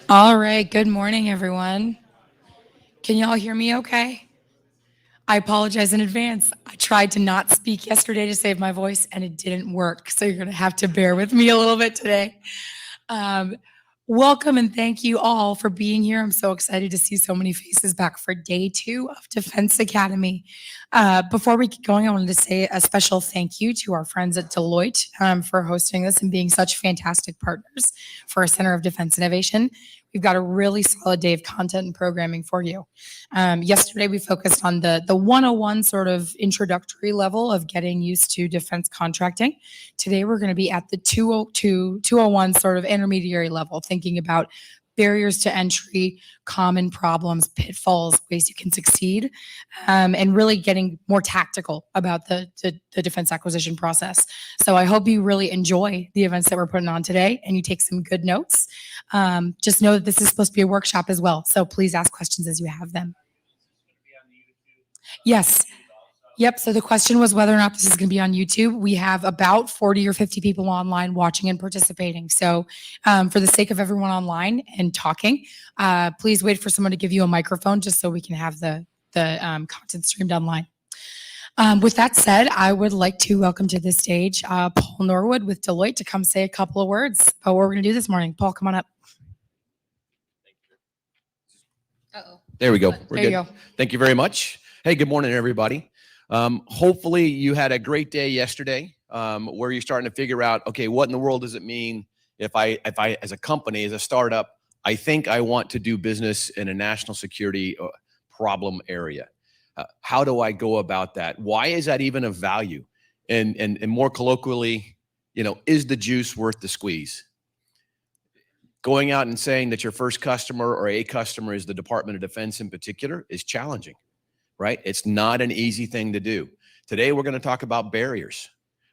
All right. Good morning, everyone. Can y'all hear me okay? I apologize in advance. I tried to not speak yesterday to save my voice and it didn't work. So you're going to have to bear with me a little bit today. Um, Welcome and thank you all for being here. I'm so excited to see so many faces back for day 2 of Defense Academy. Before we get going, I wanted to say a special thank you to our friends at Deloitte for hosting this and being such fantastic partners for our Center of Defense Innovation. We've got a really solid day of content and programming for you. Yesterday, we focused on the 101 sort of introductory level of getting used to defense contracting. Today, we're going to be at the 202, 201 sort of intermediary level, thinking about barriers to entry, common problems, pitfalls, ways you can succeed, and really getting more tactical about the defense acquisition process. So I hope you really enjoy the events that we're putting on today and you take some good notes. Just know that this is supposed to be a workshop as well. So please ask questions as you have them. Yes. Yep. So the question was whether or not this is going to be on YouTube. We have about 40 or 50 people online watching and participating. So, for the sake of everyone online and talking, please wait for someone to give you a microphone just so we can have the content streamed online. With that said, I would like to welcome to the stage Paul Norwood with Deloitte to come say a couple of words about what we're going to do this morning. Paul, come on up. There we go. We're There you good. go. Thank you very much. Hey, good morning, everybody. Hopefully you had a great day yesterday, where you're starting to figure out, okay, what in the world does it mean if I, as a company, as a startup, I think I want to do business in a national security problem area. How do I go about that? Why is that even of value? And more colloquially, is the juice worth the squeeze? Going out and saying that your first customer or a customer is the Department of Defense in particular is challenging, right? It's not an easy thing to do. Today, we're going to talk about barriers.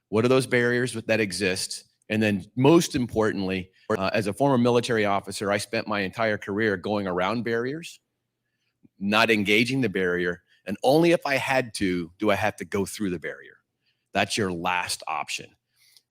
What are those barriers that exist? And then most importantly, as a former military officer, I spent my entire career going around barriers, not engaging the barrier. And only if I had to, do I have to go through the barrier. That's your last option.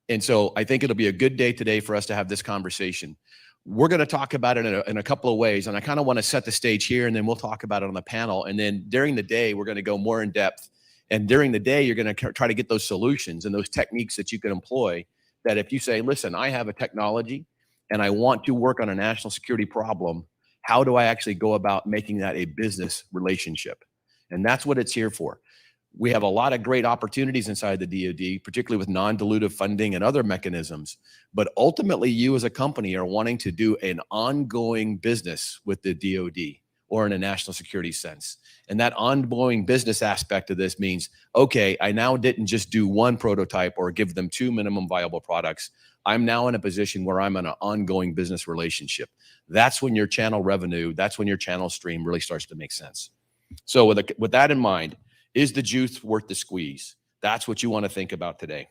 And so I think it'll be a good day today for us to have this conversation. We're going to talk about it in a couple of ways. And I kind of want to set the stage here, and then we'll talk about it on the panel. And then during the day, we're going to go more in depth. And during the day, you're going to try to get those solutions and those techniques that you can employ, that if you say, listen, I have a technology and I want to work on a national security problem, how do I actually go about making that a business relationship? And that's what it's here for. We have a lot of great opportunities inside the DoD, particularly with non-dilutive funding and other mechanisms. But ultimately, you as a company are wanting to do an ongoing business with the DoD or in a national security sense. And that ongoing business aspect of this means, okay, I now didn't just do one prototype or give them 2 minimum viable products. I'm now in a position where I'm in an ongoing business relationship. That's when your channel revenue, that's when your channel stream really starts to make sense. So with that in mind, is the juice worth the squeeze? That's what you want to think about today.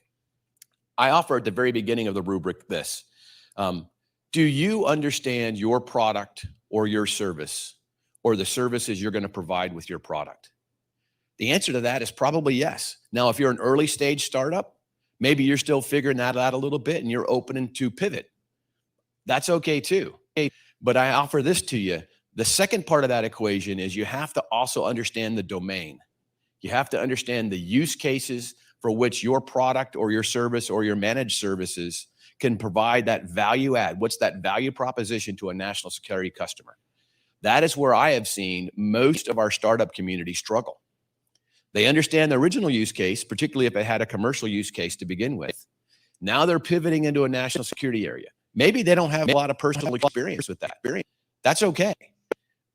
I offer at the very beginning of the rubric this. Do you understand your product or your service or the services you're going to provide with your product? The answer to that is probably yes. Now, if you're an early stage startup, maybe you're still figuring that out a little bit and you're open to pivot. That's okay too. But I offer this to you. The second part of that equation is you have to also understand the domain. You have to understand the use cases for which your product or your service or your managed services can provide that value add. What's that value proposition to a national security customer? That is where I have seen most of our startup community struggle. They understand the original use case, particularly if it had a commercial use case to begin with. Now they're pivoting into a national security area. Maybe they don't have a lot of personal experience with that. That's okay.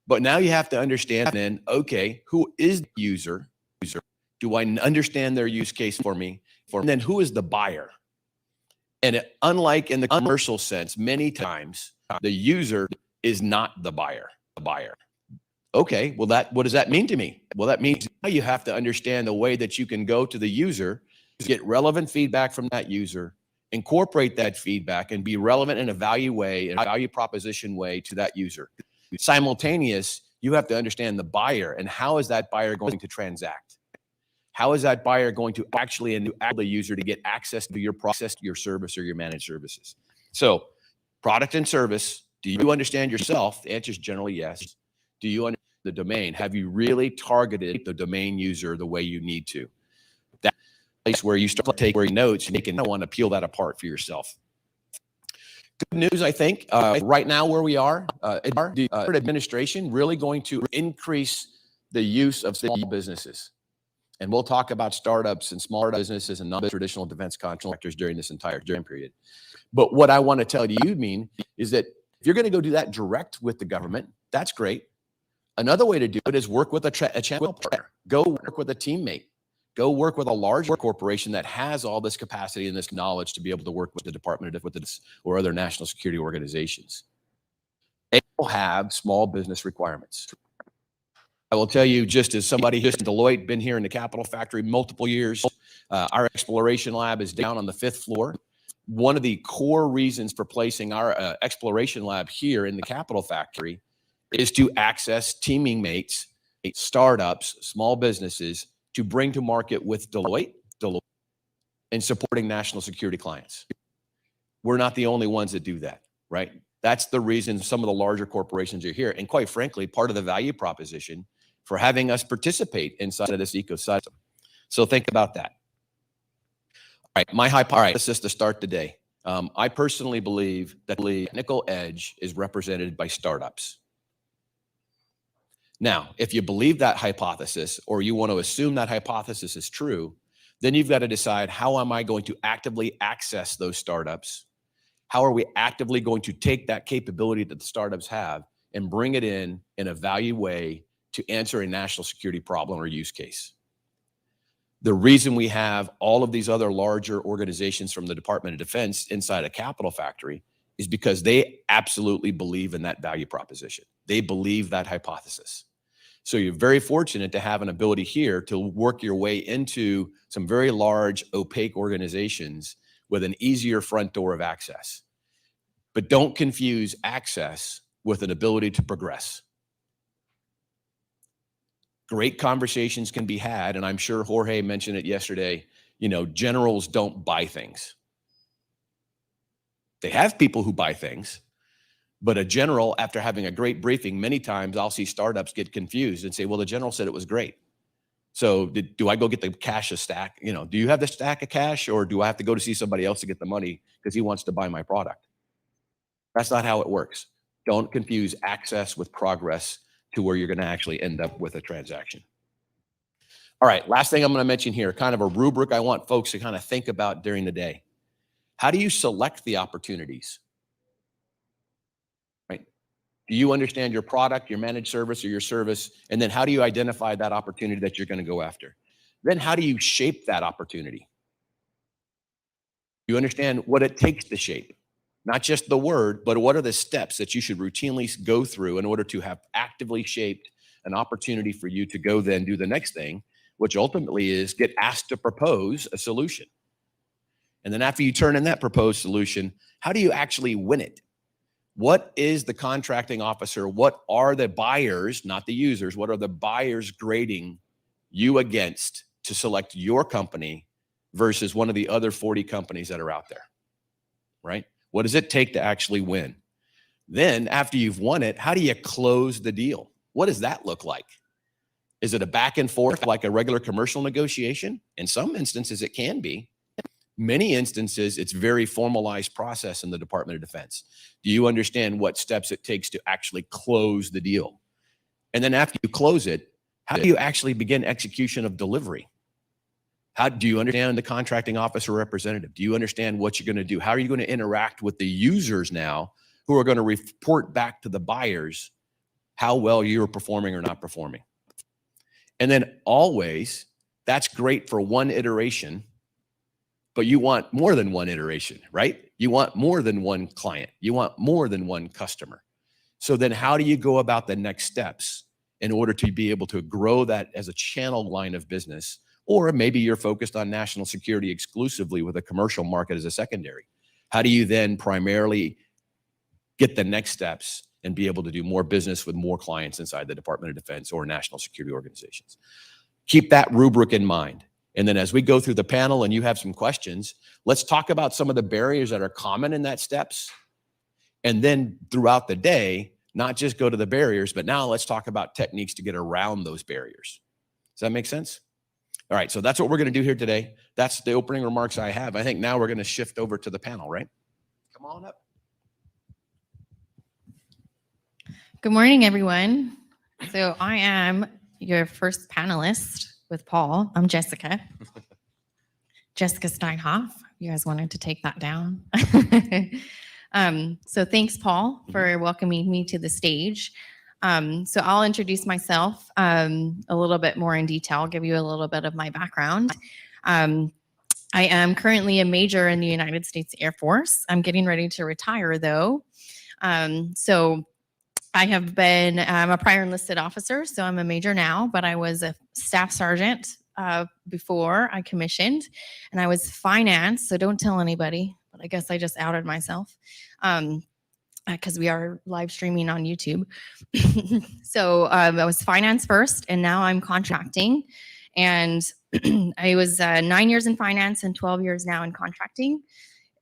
But now you have to understand then, okay, who is the user? Do I understand their use case for me? And then who is the buyer? And unlike in the commercial sense, many times the user is not the buyer. Okay, well, what does that mean to me? Well, that means now you have to understand the way that you can go to the user, get relevant feedback from that user, incorporate that feedback, and be relevant in a value way, a value proposition way to that user. Simultaneous, you have to understand the buyer and how is that buyer going to transact? How is that buyer going to actually enable the user to get access to your process, your service, or your managed services? So product and service, Do you understand yourself? The answer is generally yes. Do you understand the domain? Have you really targeted the domain user the way you need to? That's the place where you start taking notes and you can want to peel that apart for yourself. Good news, I think, right now where we are, the administration really going to increase the use of small businesses. And we'll talk about startups and smaller businesses and non-traditional defense contractors during this entire time period. But what I want to tell you, is that if you're going to go do that direct with the government, that's great. Another way to do it is work with a channel partner. Go work with a teammate. Go work with a larger corporation that has all this capacity and this knowledge to be able to work with the Department of Defense or other national security organizations. They will have small business requirements. I will tell you, just as somebody who's in Deloitte, been here in the Capital Factory multiple years, our exploration lab is down on the 5th floor. One of the core reasons for placing our exploration lab here in the Capital Factory is to access teaming mates, startups, small businesses to bring to market with Deloitte and supporting national security clients. We're not the only ones that do that, right? That's the reason some of the larger corporations are here. And quite frankly, part of the value proposition for having us participate inside of this ecosystem. So think about that. All right, my hypothesis to start today. I personally believe that the technical edge is represented by startups. Now, if you believe that hypothesis, or you want to assume that hypothesis is true, then you've got to decide, how am I going to actively access those startups? How are we actively going to take that capability that the startups have and bring it in a value way to answer a national security problem or use case? The reason we have all of these other larger organizations from the Department of Defense inside a Capital Factory is because they absolutely believe in that value proposition. They believe that hypothesis. So you're very fortunate to have an ability here to work your way into some very large, opaque organizations with an easier front door of access. But don't confuse access with an ability to progress. Great conversations can be had, and I'm sure Jorge mentioned it yesterday, generals don't buy things. They have people who buy things, but a general, after having a great briefing, many times I'll see startups get confused and say, well, the general said it was great. So do I go get the cash a stack? Do you have the stack of cash, or do I have to go to see somebody else to get the money because he wants to buy my product? That's not how it works. Don't confuse access with progress to where you're going to actually end up with a transaction. All right, last thing I'm going to mention here, kind of a rubric I want folks to kind of think about during the day. How do you select the opportunities? Right? Do you understand your product, your managed service, or your service? And then how do you identify that opportunity that you're going to go after? Then how do you shape that opportunity? You understand what it takes to shape. Not just the word, but what are the steps that you should routinely go through in order to have actively shaped an opportunity for you to go then do the next thing, which ultimately is get asked to propose a solution. And then after you turn in that proposed solution, how do you actually win it? What is the contracting officer? What are the buyers, not the users, what are the buyers grading you against to select your company versus one of the other 40 companies that are out there, right? What does it take to actually win? Then after you've won it, how do you close the deal? What does that look like? Is it a back and forth like a regular commercial negotiation? In some instances, it can be. Many instances, it's very formalized process in the Department of Defense. Do you understand what steps it takes to actually close the deal? And then after you close it, how do you actually begin execution of delivery? How do you understand the contracting officer representative? Do you understand what you're going to do? How are you going to interact with the users now who are going to report back to the buyers how well you're performing or not performing? And then always, that's great for one iteration, but you want more than one iteration, right? You want more than one client. You want more than one customer. So then how do you go about the next steps in order to be able to grow that as a channel line of business? Or maybe you're focused on national security exclusively with a commercial market as a secondary. How do you then primarily get the next steps and be able to do more business with more clients inside the Department of Defense or national security organizations? Keep that rubric in mind. And then as we go through the panel and you have some questions, let's talk about some of the barriers that are common in that steps And then throughout the day, not just go to the barriers, but now let's talk about techniques to get around those barriers. Does that make sense? All right, so that's what we're going to do here today. That's the opening remarks I have. I think now we're going to shift over to the panel, right? Come on up. Good morning, everyone. So I am your first panelist with Paul. I'm Jessica. Jessica Steinhoff. You guys wanted to take that down. So thanks, Paul, for welcoming me to the stage. So I'll introduce myself a little bit more in detail. I'll give you a little bit of my background. I am currently a major in the United States Air Force. I'm getting ready to retire, though. So I have been, I'm a prior enlisted officer, so I'm a major now, but I was a staff sergeant before I commissioned, and I was finance, so don't tell anybody, but I guess I just outed myself because we are live streaming on YouTube. So I was finance first, and now I'm contracting, and I was 9 years in finance and 12 years now in contracting.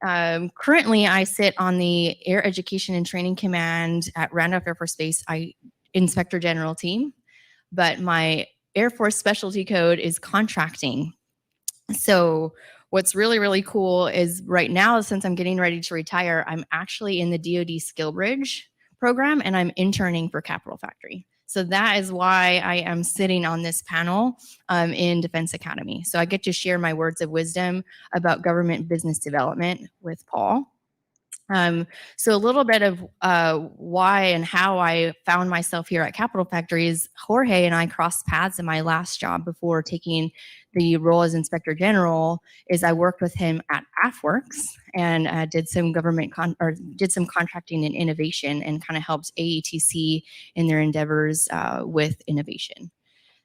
Currently, I sit on the Air Education and Training Command at Randolph Air Force Base, Inspector General team, but my Air Force specialty code is contracting. So what's really, really cool is right now, since I'm getting ready to retire, I'm actually in the DoD Skill Bridge program, and I'm interning for Capital Factory. So that is why I am sitting on this panel in Defense Academy. So I get to share my words of wisdom about government business development with Paul. So a little bit of why and how I found myself here at Capital Factory is Jorge and I crossed paths in my last job before taking the role as Inspector General. Is I worked with him at AFWorks and did some did some contracting and innovation, and kind of helped AETC in their endeavors with innovation.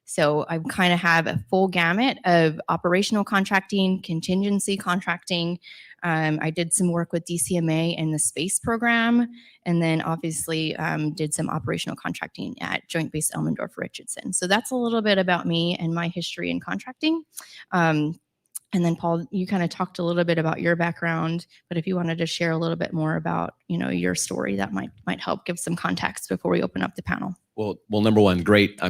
So I kind of have a full gamut of operational contracting, contingency contracting. I did some work with DCMA and the space program, and then obviously did some operational contracting at Joint Base Elmendorf-Richardson. So that's a little bit about me and my history in contracting. And then Paul, you kind of talked a little bit about your background, but if you wanted to share a little bit more about, you know, your story, that might help give some context before we open up the panel. Well, number one, great.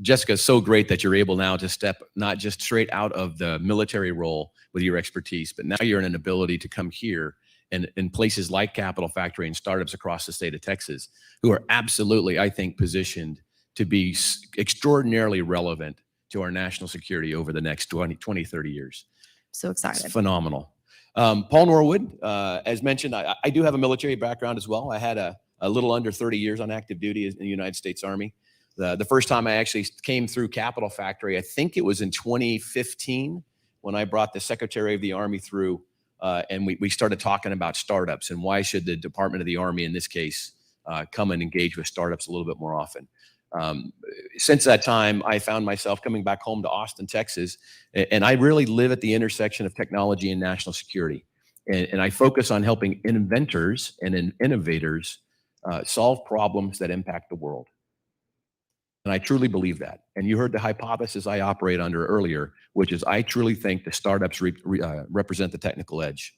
Jessica, so great that you're able now to step not just straight out of the military role with your expertise, but now you're in an ability to come here and in places like Capital Factory and startups across the state of Texas, who are absolutely, I think, positioned to be extraordinarily relevant to our national security over the next 20, 30 years. So excited. It's phenomenal. Paul Norwood, as mentioned, I do have a military background as well. I had a little under 30 years on active duty in the United States Army. The first time I actually came through Capital Factory, I think it was in 2015 when I brought the Secretary of the Army through, and we started talking about startups and why should the Department of the Army, in this case, come and engage with startups a little bit more often. Since that time, I found myself coming back home to Austin, Texas, and I really live at the intersection of technology and national security. And I focus on helping inventors and innovators solve problems that impact the world. And I truly believe that. And you heard the hypothesis I operate under earlier, which is I truly think the startups represent the technical edge.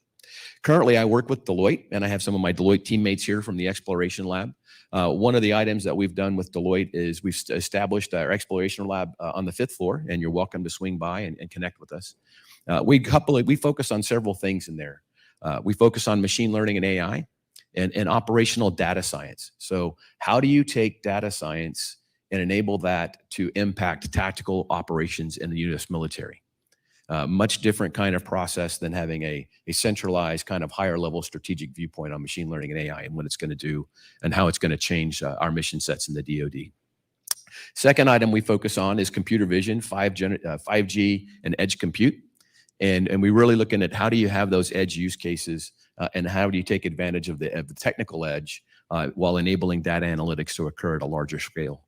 Currently, I work with Deloitte, and I have some of my Deloitte teammates here from the Exploration Lab. One of the items that we've done with Deloitte is we've established our Exploration Lab on the 5th floor, and you're welcome to swing by and connect with us. We focus on several things in there. We focus on machine learning and AI and operational data science. So how do you take data science and enable that to impact tactical operations in the U.S. military? Much different kind of process than having a centralized kind of higher level strategic viewpoint on machine learning and AI and what it's going to do and how it's going to change our mission sets in the DoD. Second item we focus on is computer vision, 5G and edge compute. And we're really looking at how do you have those edge use cases and how do you take advantage of the technical edge while enabling data analytics to occur at a larger scale.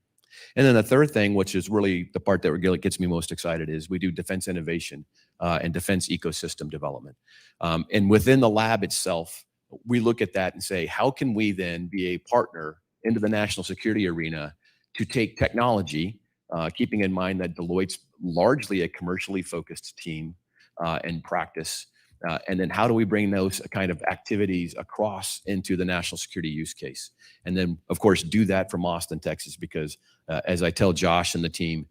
And then the third thing, which is really the part that really gets me most excited, is we do defense innovation and defense ecosystem development. And within the lab itself, we look at that and say, how can we then be a partner into the national security arena to take technology, keeping in mind that Deloitte's largely a commercially focused team and practice, And then how do we bring those kind of activities across into the national security use case? And then, of course, do that from Austin, Texas, because as I tell Josh and the team,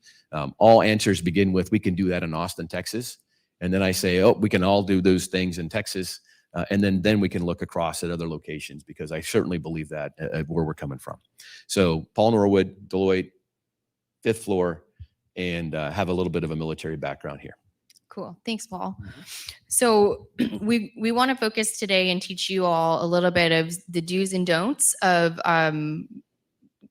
all answers begin with, we can do that in Austin, Texas. And then I say, oh, we can all do those things in Texas. And then we can look across at other locations, because I certainly believe that where we're coming from. So Paul Norwood, Deloitte, 5th floor, and have a little bit of a military background here. Cool. Thanks, Paul. So we want to focus today and teach you all a little bit of the do's and don'ts of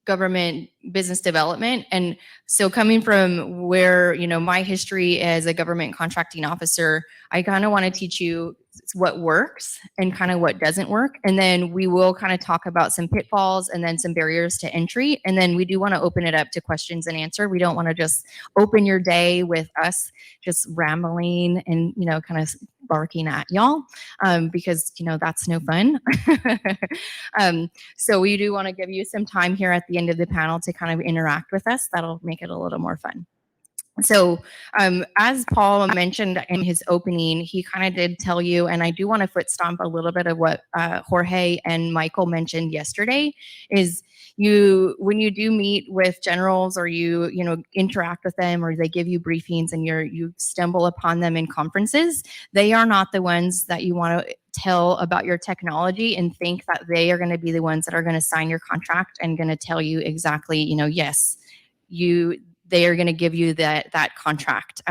government business development. And so coming from where, my history as a government contracting officer, I kind of want to teach you what works and kind of what doesn't work. And then we will kind of talk about some pitfalls and then some barriers to entry. And then we do want to open it up to questions and answer. We don't want to just open your day with us just rambling and, kind of barking at y'all, because, that's no fun. So we do want to give you some time here at the end of the panel to kind of interact with us. That'll make it a little more fun. So as Paul mentioned in his opening, he kind of did tell you, and I do want to foot stomp a little bit of what Jorge and Michael mentioned yesterday, is when you do meet with generals or you interact with them or they give you briefings and you stumble upon them in conferences, they are not the ones that you want to tell about your technology and think that they are going to be the ones that are going to sign your contract and going to tell you exactly, yes, they are going to give you that contract.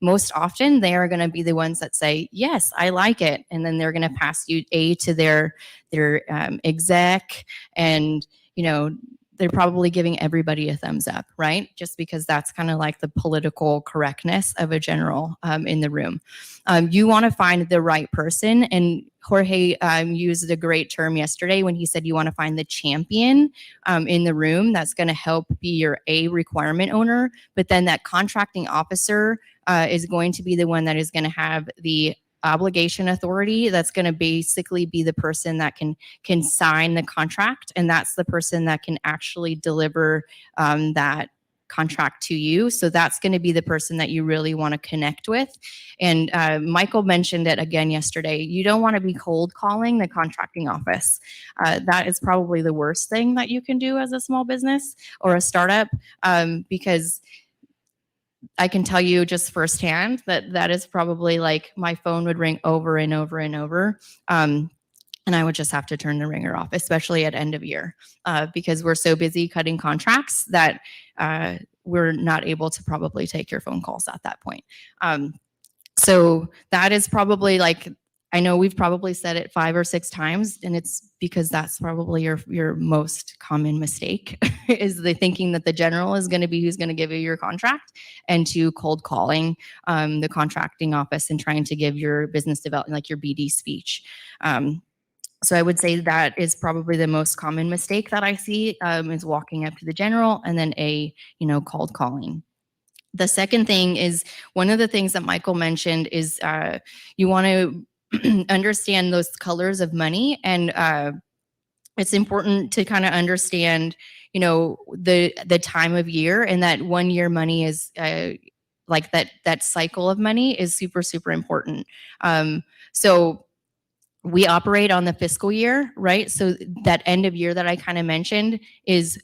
Most often, they are going to be the ones that say, yes, I like it. And then they're going to pass you to their exec, and, they're probably giving everybody a thumbs up, right? Just because that's kind of like the political correctness of a general in the room. You want to find the right person. And Jorge used a great term yesterday when he said you want to find the champion in the room that's going to help be your requirement owner. But then that contracting officer is going to be the one that is going to have the obligation authority. That's going to basically be the person that can sign the contract, and that's the person that can actually deliver that contract to you. So that's going to be the person that you really want to connect with. And Michael mentioned it again yesterday. You don't want to be cold calling the contracting office. That is probably the worst thing that you can do as a small business or a startup, because I can tell you just firsthand that is probably like my phone would ring over and over and over. And I would just have to turn the ringer off, especially at end of year, because we're so busy cutting contracts that we're not able to probably take your phone calls at that point. So that is probably like, I know we've probably said it 5 or 6 times, and it's because that's probably your most common mistake is the thinking that the general is going to be who's going to give you your contract, and to cold calling the contracting office and trying to give your business development, like your BD speech. So I would say that is probably the most common mistake that I see, is walking up to the general and then cold calling. The second thing is, one of the things that Michael mentioned is you want to understand those colors of money, and it's important to kind of understand, the time of year, and that 1 year money is like that cycle of money is super, super important. So we operate on the fiscal year, right? So that end of year that I kind of mentioned is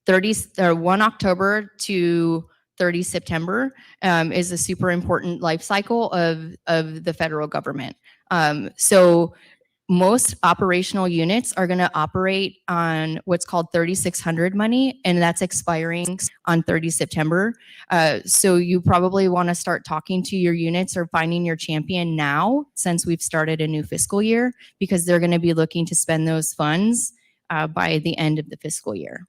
1 October to 30 September is a super important life cycle of the federal government. So most operational units are going to operate on what's called 3600 money, and that's expiring on 30 September. So you probably want to start talking to your units or finding your champion now, since we've started a new fiscal year, because they're going to be looking to spend those funds by the end of the fiscal year.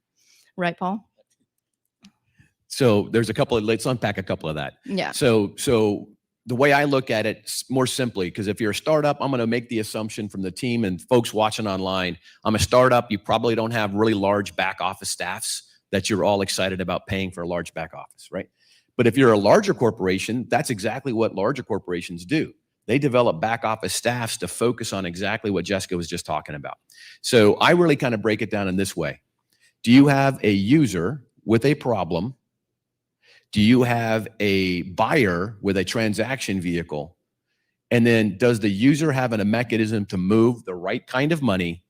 Right, Paul? So there's let's unpack a couple of that. Yeah. So the way I look at it more simply, because if you're a startup, I'm going to make the assumption from the team and folks watching online, I'm a startup. You probably don't have really large back office staffs that you're all excited about paying for a large back office, right? But if you're a larger corporation, that's exactly what larger corporations do. They develop back office staffs to focus on exactly what Jessica was just talking about. So I really kind of break it down in this way. Do you have a user with a problem? Do you have a buyer with a transaction vehicle? And then does the user have a mechanism to move the right kind of money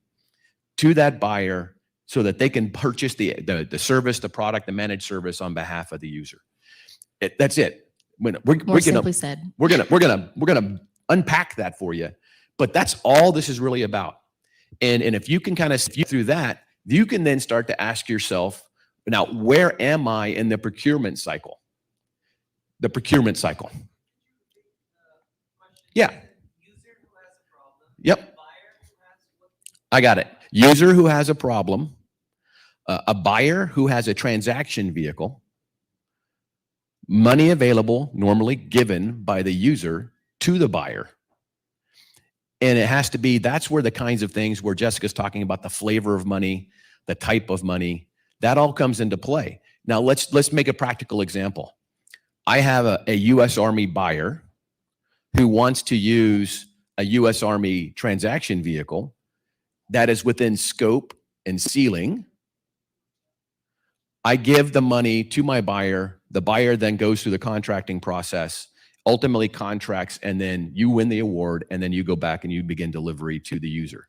to that buyer so that they can purchase the service, the product, the managed service on behalf of the user? That's it. More simply said. We're gonna unpack that for you, but that's all this is really about. And if you can kind of see through that, you can then start to ask yourself, now, where am I in the procurement cycle? The procurement cycle. Yeah. Yep. I got it. User who has a problem, a buyer who has a transaction vehicle, money available, normally given by the user to the buyer. And it has to be, that's where the kinds of things where Jessica's talking about the flavor of money, the type of money, that all comes into play. Now let's make a practical example. I have a U.S. Army buyer who wants to use a U.S. Army transaction vehicle that is within scope and ceiling. I give the money to my buyer. The buyer then goes through the contracting process, ultimately contracts, and then you win the award, and then you go back and you begin delivery to the user.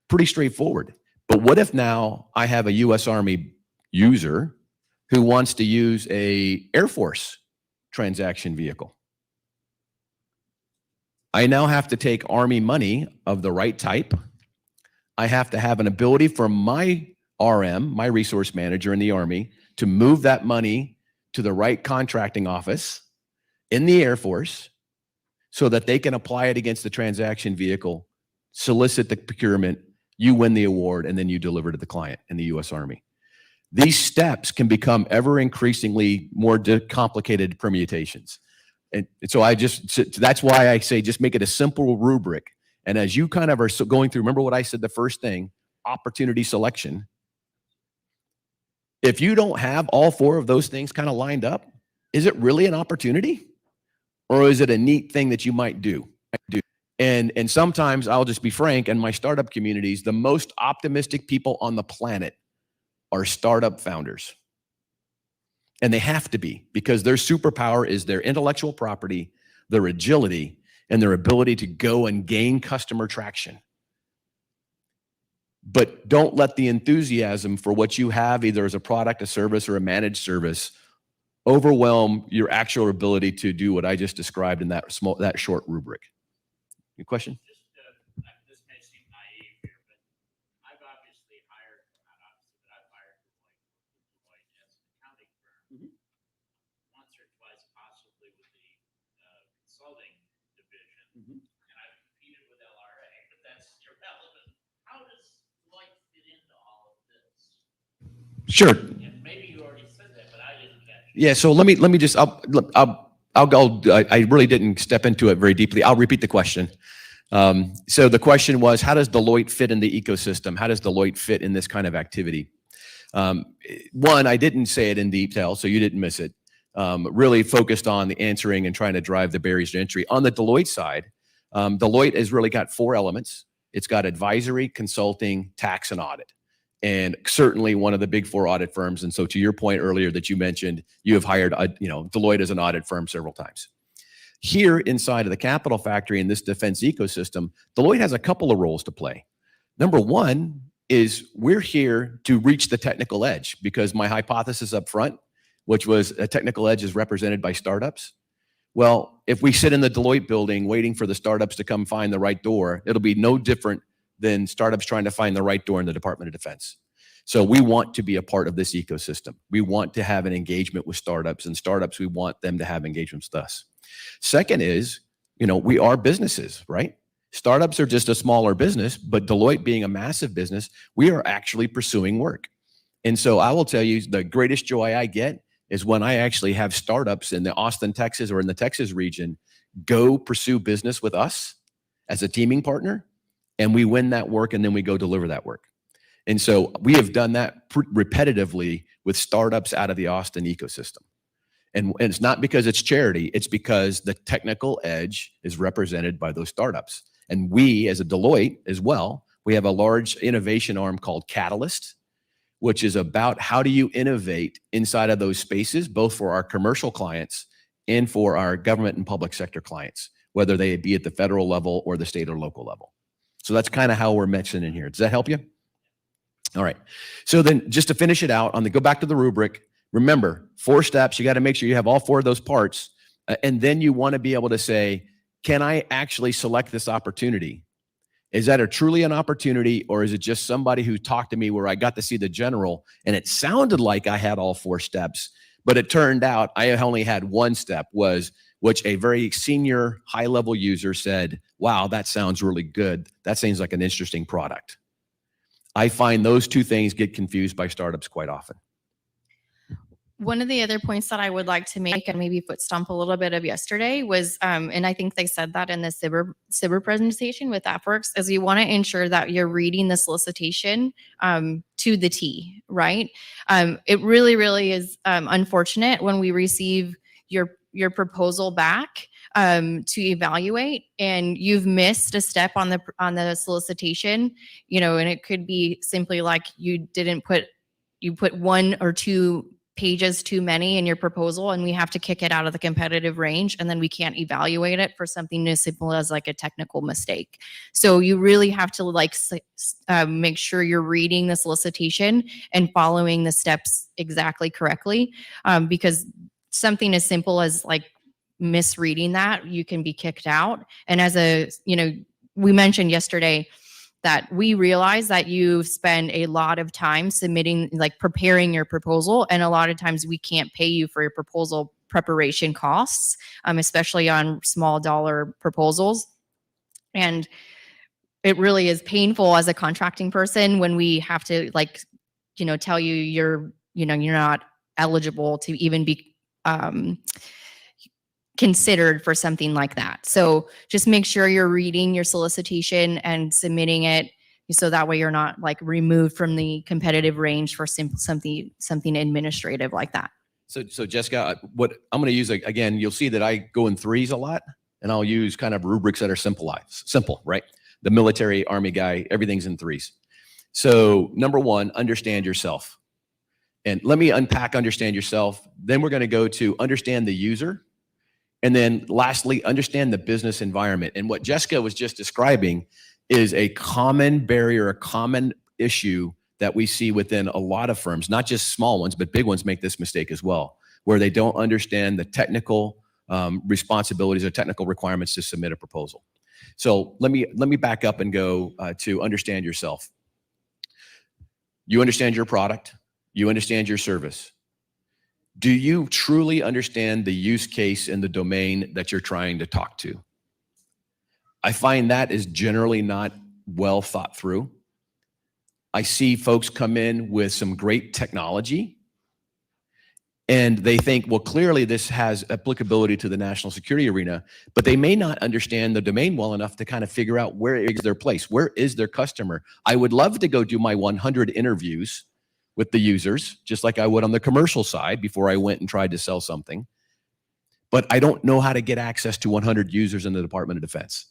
Pretty straightforward. But what if now I have a U.S. Army user who wants to use a Air Force transaction vehicle? I now have to take Army money of the right type. I have to have an ability for my RM, my resource manager in the Army, to move that money to the right contracting office in the Air Force so that they can apply it against the transaction vehicle, solicit the procurement, you win the award, and then you deliver to the client in the U.S. Army. These steps can become ever increasingly more complicated permutations. And so that's why I say just make it a simple rubric. And as you kind of are going through, remember what I said the first thing, opportunity selection. If you don't have all four of those things kind of lined up, is it really an opportunity? Or is it a neat thing that you might do? And sometimes I'll just be frank, in my startup communities, the most optimistic people on the planet are startup founders. And they have to be, because their superpower is their intellectual property, their agility, and their ability to go and gain customer traction. But don't let the enthusiasm for what you have, either as a product, a service, or a managed service, overwhelm your actual ability to do what I just described in that short rubric. Your question? This may seem naive here, but I've obviously hired, not obviously, but I've hired Deloitte as an accounting firm once or twice, possibly with the consulting division, and I've competed with LRA, but that's irrelevant. How does Deloitte fit into all of this? Sure. And maybe you already said that, but I didn't catch it. Yeah. So let me just I really didn't step into it very deeply. I'll repeat the question. So the question was, how does Deloitte fit in the ecosystem? How does Deloitte fit in this kind of activity? One, I didn't say it in detail, so you didn't miss it. Really focused on the answering and trying to drive the barriers to entry. On the Deloitte side, Deloitte has really got four elements. It's got advisory, consulting, tax, and audit. And certainly one of the big four audit firms. And so to your point earlier that you mentioned, you have hired, Deloitte as an audit firm several times. Here inside of the Capital Factory in this defense ecosystem, Deloitte has a couple of roles to play. Number one is we're here to reach the technical edge, because my hypothesis up front, which was a technical edge is represented by startups. Well, if we sit in the Deloitte building waiting for the startups to come find the right door, it'll be no different than startups trying to find the right door in the Department of Defense. So we want to be a part of this ecosystem. We want to have an engagement with startups, and startups, we want them to have engagements with us. Second is, we are businesses, right? Startups are just a smaller business, but Deloitte being a massive business, we are actually pursuing work. And so I will tell you, the greatest joy I get is when I actually have startups in the Austin, Texas, or in the Texas region go pursue business with us as a teaming partner, and we win that work, and then we go deliver that work. And so we have done that repetitively with startups out of the Austin ecosystem. And it's not because it's charity, it's because the technical edge is represented by those startups. And we, as a Deloitte as well, we have a large innovation arm called Catalyst, which is about how do you innovate inside of those spaces, both for our commercial clients and for our government and public sector clients. whether they be at the federal level or the state or local level. So that's kind of how we're mentioning here. Does that help you? All right. So then just to finish it out, go back to the rubric, remember 4 steps. You got to make sure you have all 4 of those parts. And then you want to be able to say, can I actually select this opportunity? Is that truly an opportunity, or is it just somebody who talked to me where I got to see the general and it sounded like I had all 4 steps, but it turned out I only had 1 step, which a very senior high-level user said, wow, that sounds really good. That seems like an interesting product. I find those 2 things get confused by startups quite often. One of the other points that I would like to make, and maybe foot stomp a little bit of yesterday, was, and I think they said that in the SIBR presentation with AppWorks, is you want to ensure that you're reading the solicitation to the T, right? It really, really is unfortunate when we receive your proposal back to evaluate, and you've missed a step on the solicitation, and it could be simply like you put 1 or 2 pages too many in your proposal, and we have to kick it out of the competitive range, and then we can't evaluate it for something as simple as like a technical mistake. So you really have to make sure you're reading the solicitation and following the steps exactly correctly, because something as simple as like misreading that, you can be kicked out. And we mentioned yesterday that we realize that you spend a lot of time preparing your proposal. And a lot of times we can't pay you for your proposal preparation costs, especially on small dollar proposals. And it really is painful as a contracting person when we have to tell you you're not eligible to even be considered for something like that. So just make sure you're reading your solicitation and submitting it, so that way you're not removed from the competitive range for something administrative like that. So Jessica, what I'm going to use, again, you'll see that I go in 3s a lot, and I'll use kind of rubrics that are simple, right? The military, Army guy, everything's in 3s. So number 1, understand yourself. And let me unpack understand yourself. Then we're going to go to understand the user. And then lastly, understand the business environment. And what Jessica was just describing is a common barrier, a common issue that we see within a lot of firms, not just small ones, but big ones make this mistake as well, where they don't understand the technical responsibilities or technical requirements to submit a proposal. So let me back up and go to understand yourself. You understand your product. You understand your service. Do you truly understand the use case and the domain that you're trying to talk to? I find that is generally not well thought through. I see folks come in with some great technology, and they think, well, clearly this has applicability to the national security arena, but they may not understand the domain well enough to kind of figure out where is their place, where is their customer. I would love to go do my 100 interviews with the users, just like I would on the commercial side before I went and tried to sell something. But I don't know how to get access to 100 users in the Department of Defense.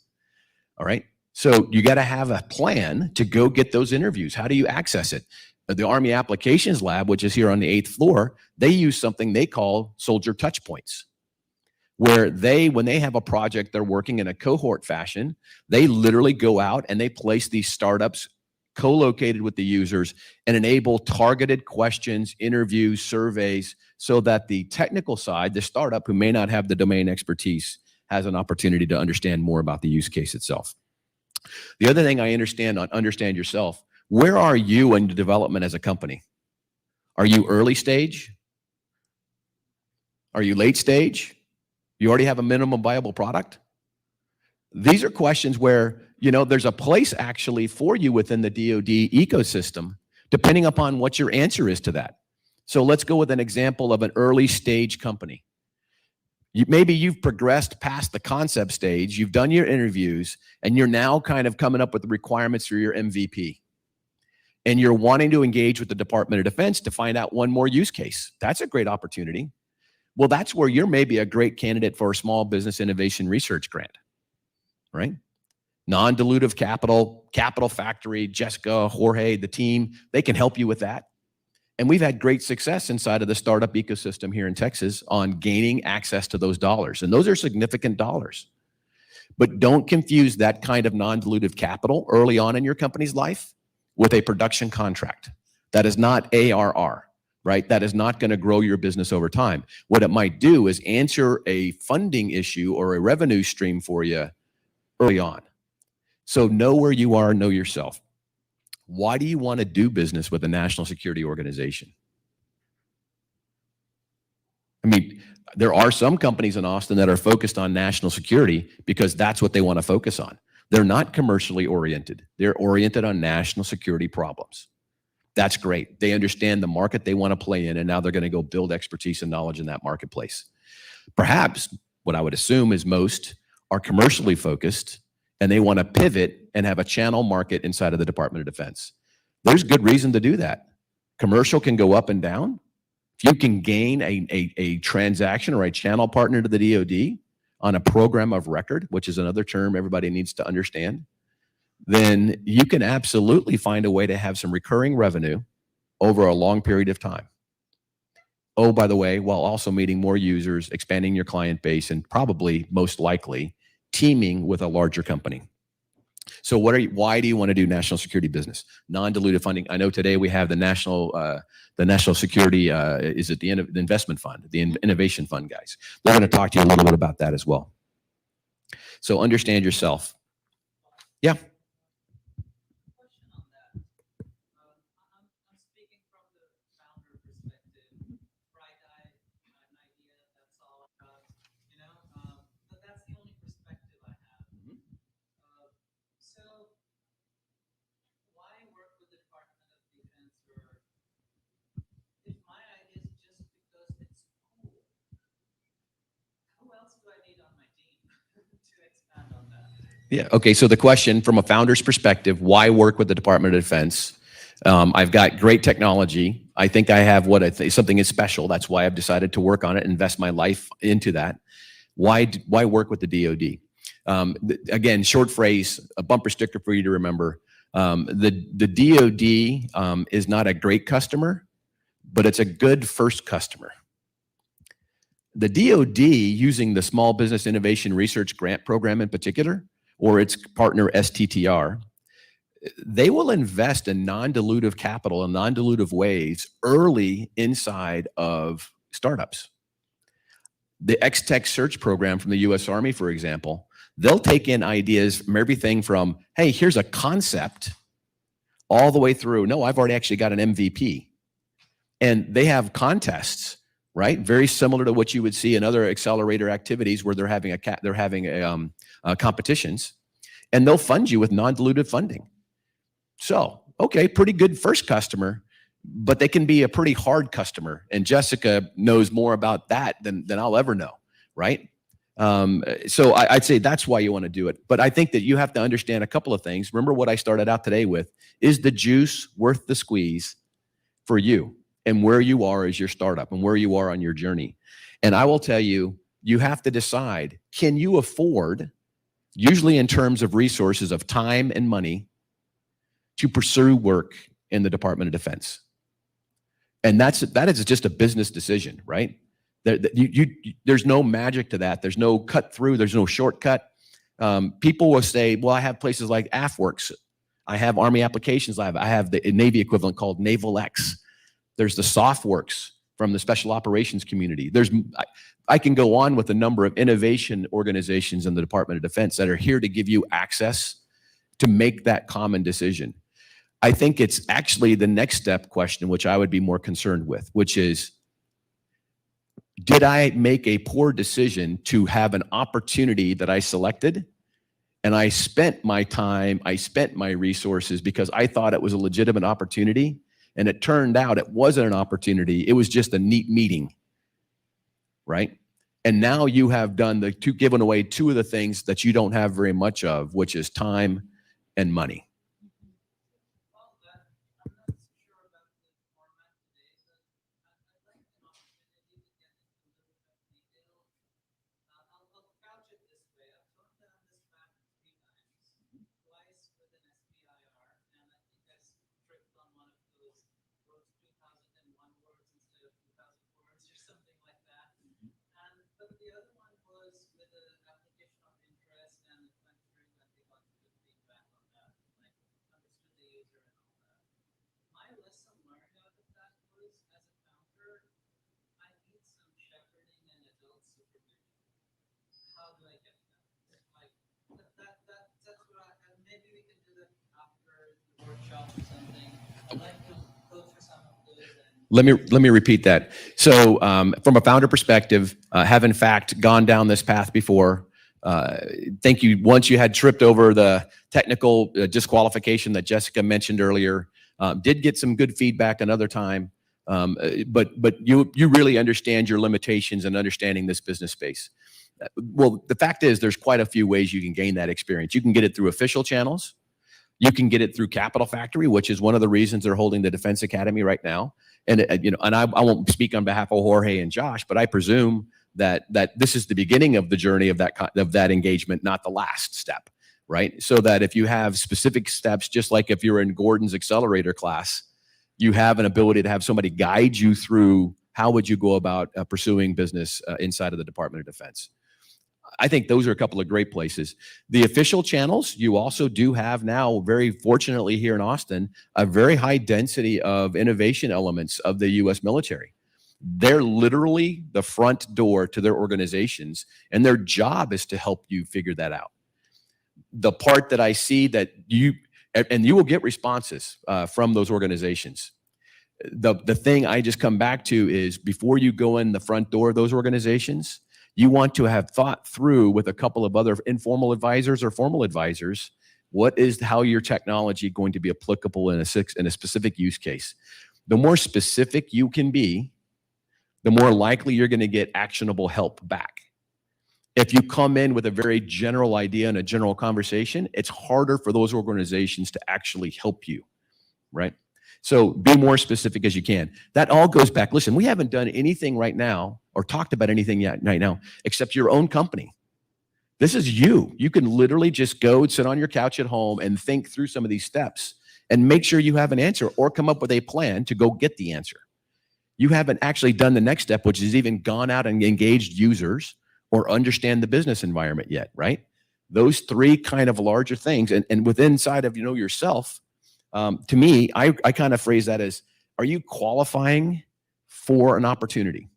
All right. So you got to have a plan to go get those interviews. How do you access it? The Army Applications Lab, which is here on the 8th floor, they use something they call soldier touch points, where when they have a project they're working in a cohort fashion, they literally go out and they place these startups co-located with the users and enable targeted questions, interviews, surveys, so that the technical side, the startup who may not have the domain expertise, has an opportunity to understand more about the use case itself. The other thing I understand yourself, where are you in the development as a company? Are you early stage? Are you late stage? You already have a minimum viable product? These are questions where, there's a place actually for you within the DoD ecosystem, depending upon what your answer is to that. So let's go with an example of an early stage company. Maybe you've progressed past the concept stage, you've done your interviews, and you're now kind of coming up with the requirements for your MVP. And you're wanting to engage with the Department of Defense to find out one more use case. That's a great opportunity. Well, that's where you're maybe a great candidate for a small business innovation research grant, right? Non-dilutive capital factory, Jessica, Jorge, the team, they can help you with that. And we've had great success inside of the startup ecosystem here in Texas on gaining access to those dollars. And those are significant dollars. But don't confuse that kind of non-dilutive capital early on in your company's life with a production contract. That is not ARR, right? That is not going to grow your business over time. What it might do is answer a funding issue or a revenue stream for you early on. So know where you are, know yourself. Why do you want to do business with a national security organization? I mean, there are some companies in Austin that are focused on national security because that's what they want to focus on. They're not commercially oriented. They're oriented on national security problems. That's great. They understand the market they want to play in, and now they're going to go build expertise and knowledge in that marketplace. Perhaps what I would assume is most are commercially focused, and they want to pivot and have a channel market inside of the Department of Defense. There's good reason to do that. Commercial can go up and down. If you can gain a transaction or a channel partner to the DoD on a program of record, which is another term everybody needs to understand, then you can absolutely find a way to have some recurring revenue over a long period of time. Oh, by the way, while also meeting more users, expanding your client base, and probably most likely teaming with a larger company. So why do you want to do national security business? Non-dilutive funding. I know today we have the national security, is it the investment fund, the innovation fund guys. They're going to talk to you a little bit about that as well. So understand yourself. Yeah. Question on that. I'm speaking from the founder perspective. Bright-eyed, an idea, that's all I got, but that's the only perspective I have. So why work with the Department of Defense, or if my idea is just because it's cool, who else do I need on my team to expand on that? Yeah. Okay. So the question from a founder's perspective, why work with the Department of Defense? I've got great technology. I think I have what I think something is special. That's why I've decided to work on it, invest my life into that. Why work with the DoD? Again, short phrase, a bumper sticker for you to remember. The DoD is not a great customer, but it's a good first customer. The DoD, using the Small Business Innovation Research Grant Program in particular, or its partner STTR, they will invest in non-dilutive capital in non-dilutive ways early inside of startups. The X-Tech Search Program from the U.S. Army, for example, they'll take in ideas from everything from, hey, here's a concept, all the way through, no, I've already actually got an MVP. And they have contests, right? Very similar to what you would see in other accelerator activities where they're having competitions, and they'll fund you with non-dilutive funding. So, okay, pretty good first customer, but they can be a pretty hard customer. And Jessica knows more about that than I'll ever know, right? So I'd say that's why you want to do it. But I think that you have to understand a couple of things. Remember what I started out today with. Is the juice worth the squeeze for you and where you are as your startup and where you are on your journey? And I will tell you, you have to decide, can you afford, usually in terms of resources of time and money, to pursue work in the Department of Defense? And that is just a business decision, right? There's no magic to that. There's no cut through. There's no shortcut. People will say, well, I have places like AFWorks. I have Army Applications Lab. I have the Navy equivalent called Naval X. There's the SOFWorks from the Special Operations community. I can go on with a number of innovation organizations in the Department of Defense that are here to give you access to make that common decision. I think it's actually the next step question, which I would be more concerned with, which is, did I make a poor decision to have an opportunity that I selected? And I spent my time, I spent my resources because I thought it was a legitimate opportunity. And it turned out it wasn't an opportunity. It was just a neat meeting, right? And now you have given away two of the things that you don't have very much of, which is time and money. Well, I'm not sure about the format today, but I'd like an opportunity to get into a little bit of detail. I'll couch it this way. I've gone down this path 3 times, twice with an SBIR, and I think I tripped on one of those 2001 words instead of 2000 words or something like that. But the other one was with an application of interest, I'd like to go through some of those. Let me repeat that. So from a founder perspective, have in fact gone down this path before. Think you once you had tripped over the technical disqualification that Jessica mentioned earlier. Did get some good feedback another time, but you really understand your limitations and understanding this business space. Well, the fact is, there's quite a few ways you can gain that experience. You can get it through official channels. You can get it through Capital Factory, which is one of the reasons they're holding the Defense Academy right now. And and I won't speak on behalf of Jorge and Josh, but I presume that this is the beginning of the journey of that engagement, not the last step, right? So that if you have specific steps, just like if you're in Gordon's accelerator class, you have an ability to have somebody guide you through how would you go about pursuing business inside of the Department of Defense. I think those are a couple of great places. The official channels, you also do have now, very fortunately here in Austin, a very high density of innovation elements of the U.S. military. They're literally the front door to their organizations, and their job is to help you figure that out. The part that I see that you will get responses from those organizations. The thing I just come back to is before you go in the front door of those organizations, you want to have thought through with a couple of other informal advisors or formal advisors, how your technology going to be applicable in a specific use case. The more specific you can be, the more likely you're going to get actionable help back. If you come in with a very general idea and a general conversation, it's harder for those organizations to actually help you, right? So be more specific as you can. That all goes back. Listen, we haven't done anything right now or talked about anything yet right now except your own company. This is you. You can literally just go sit on your couch at home and think through some of these steps and make sure you have an answer or come up with a plan to go get the answer. You haven't actually done the next step, which is even gone out and engaged users or understand the business environment yet, right? Those three kind of larger things. And within inside of yourself, to me, I kind of phrase that as, are you qualifying for an opportunity,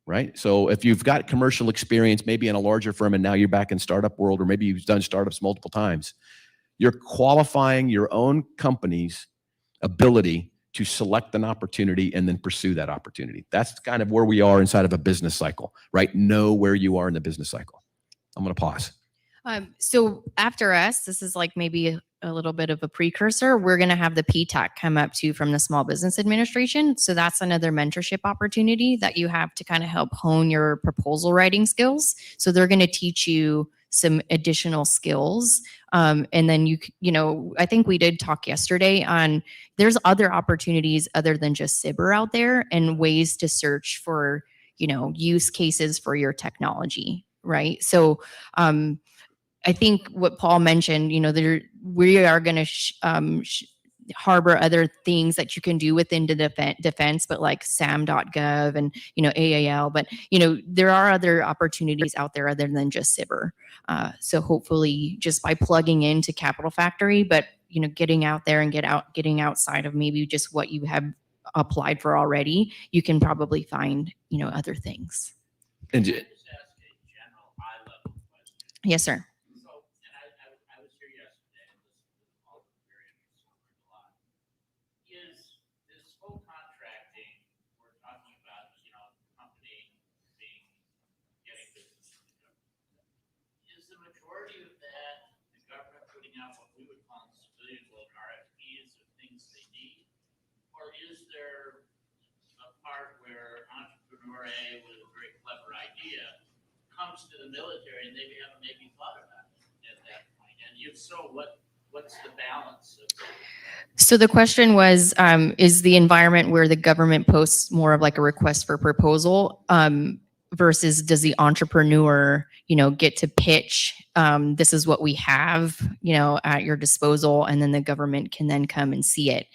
right? So if you've got commercial experience, maybe in a larger firm, and now you're back in startup world, or maybe you've done startups multiple times, you're qualifying your own company's ability to select an opportunity and then pursue that opportunity. That's kind of where we are inside of a business cycle, right? Know where you are in the business cycle. I'm going to pause. So after us, this is like maybe a little bit of a precursor. We're going to have the PTAC come up too from the Small Business Administration. So that's another mentorship opportunity that you have to kind of help hone your proposal writing skills. So they're going to teach you some additional skills. And then I think we did talk yesterday on there's other opportunities other than just CIBR out there and ways to search for, use cases for your technology, right? So I think what Paul mentioned, we are going to harbor other things that you can do within the defense, but like sam.gov and, AAL, but, there are other opportunities out there other than just CIBR. So hopefully just by plugging into Capital Factory, but, getting out there and getting outside of maybe just what you have applied for already, you can probably find, other things. And Can I just ask a general high-level question? Yes, sir. So, and I was here yesterday and listened to all the very interesting, learned a lot. Is this whole contracting we're talking about, company getting business from the government? Is the majority of that the government putting out what we would call in civilian world RFPs of things they need? Or is there a part where entrepreneur A with a very clever idea comes to the military and they haven't maybe thought about it at that point? And if so, what's the balance of that? So the question was, is the environment where the government posts more of like a request for proposal versus does the entrepreneur, get to pitch, this is what we have, at your disposal, and then the government can then come and see it.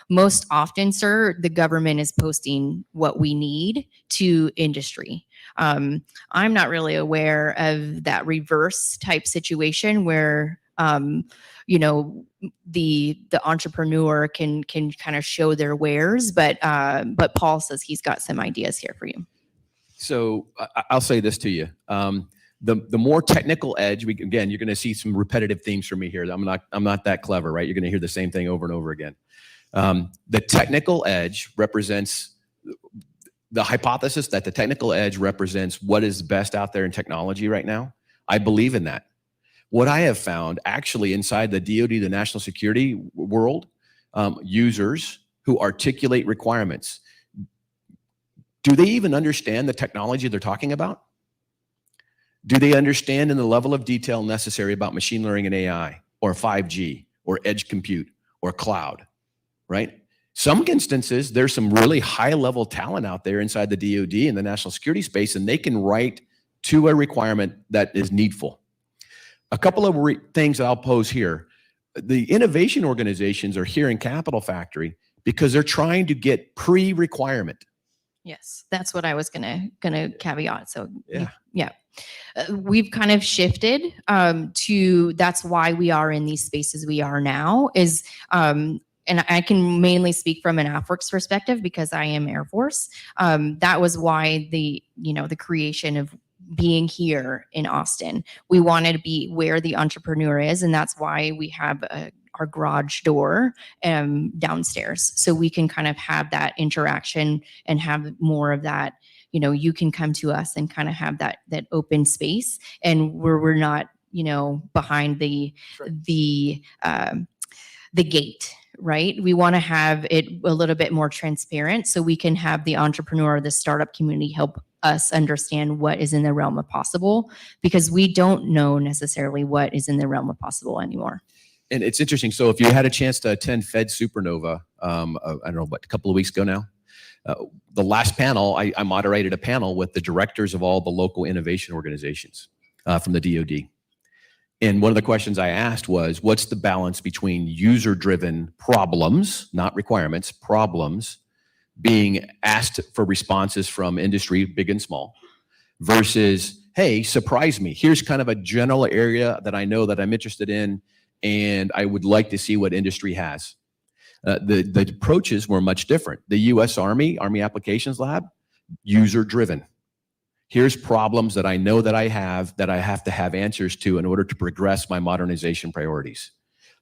Most often, sir, the government is posting what we need to industry. I'm not really aware of that reverse type situation where, the entrepreneur can kind of show their wares, but Paul says he's got some ideas here for you. So I'll say this to you. The more technical edge, again, you're going to see some repetitive themes from me here. I'm not that clever, right? You're going to hear the same thing over and over again. The technical edge represents the hypothesis that the technical edge represents what is best out there in technology right now. I believe in that. What I have found actually inside the DoD, the national security world, users who articulate requirements, do they even understand the technology they're talking about? Do they understand in the level of detail necessary about machine learning and AI or 5G or edge compute or cloud, right? Some instances, there's some really high level talent out there inside the DoD and the national security space, and they can write to a requirement that is needful. A couple of things that I'll pose here. The innovation organizations are here in Capital Factory because they're trying to get pre-requirement. Yes, that's what I was gonna caveat. So Yeah. We've kind of shifted to, that's why we are in these spaces we are now is, and I can mainly speak from an AFWERX perspective because I am Air Force. That was why the creation of being here in Austin. We wanted to be where the entrepreneur is, and that's why we have our garage door downstairs, so we can kind of have that interaction and have more of that. You can come to us and kind of have that open space, and we're not behind the gate. Right? We want to have it a little bit more transparent so we can have the entrepreneur, the startup community help us understand what is in the realm of possible, because we don't know necessarily what is in the realm of possible anymore. And it's interesting. So if you had a chance to attend Fed Supernova, I don't know, a couple of weeks ago now, the last panel, I moderated a panel with the directors of all the local innovation organizations from the DoD. And one of the questions I asked was, what's the balance between user-driven problems, not requirements, problems, being asked for responses from industry, big and small, versus, hey, surprise me. Here's kind of a general area that I know that I'm interested in, and I would like to see what industry has. The approaches were much different. The U.S. Army Applications Lab, user-driven. Here's problems that I know that I have to have answers to in order to progress my modernization priorities.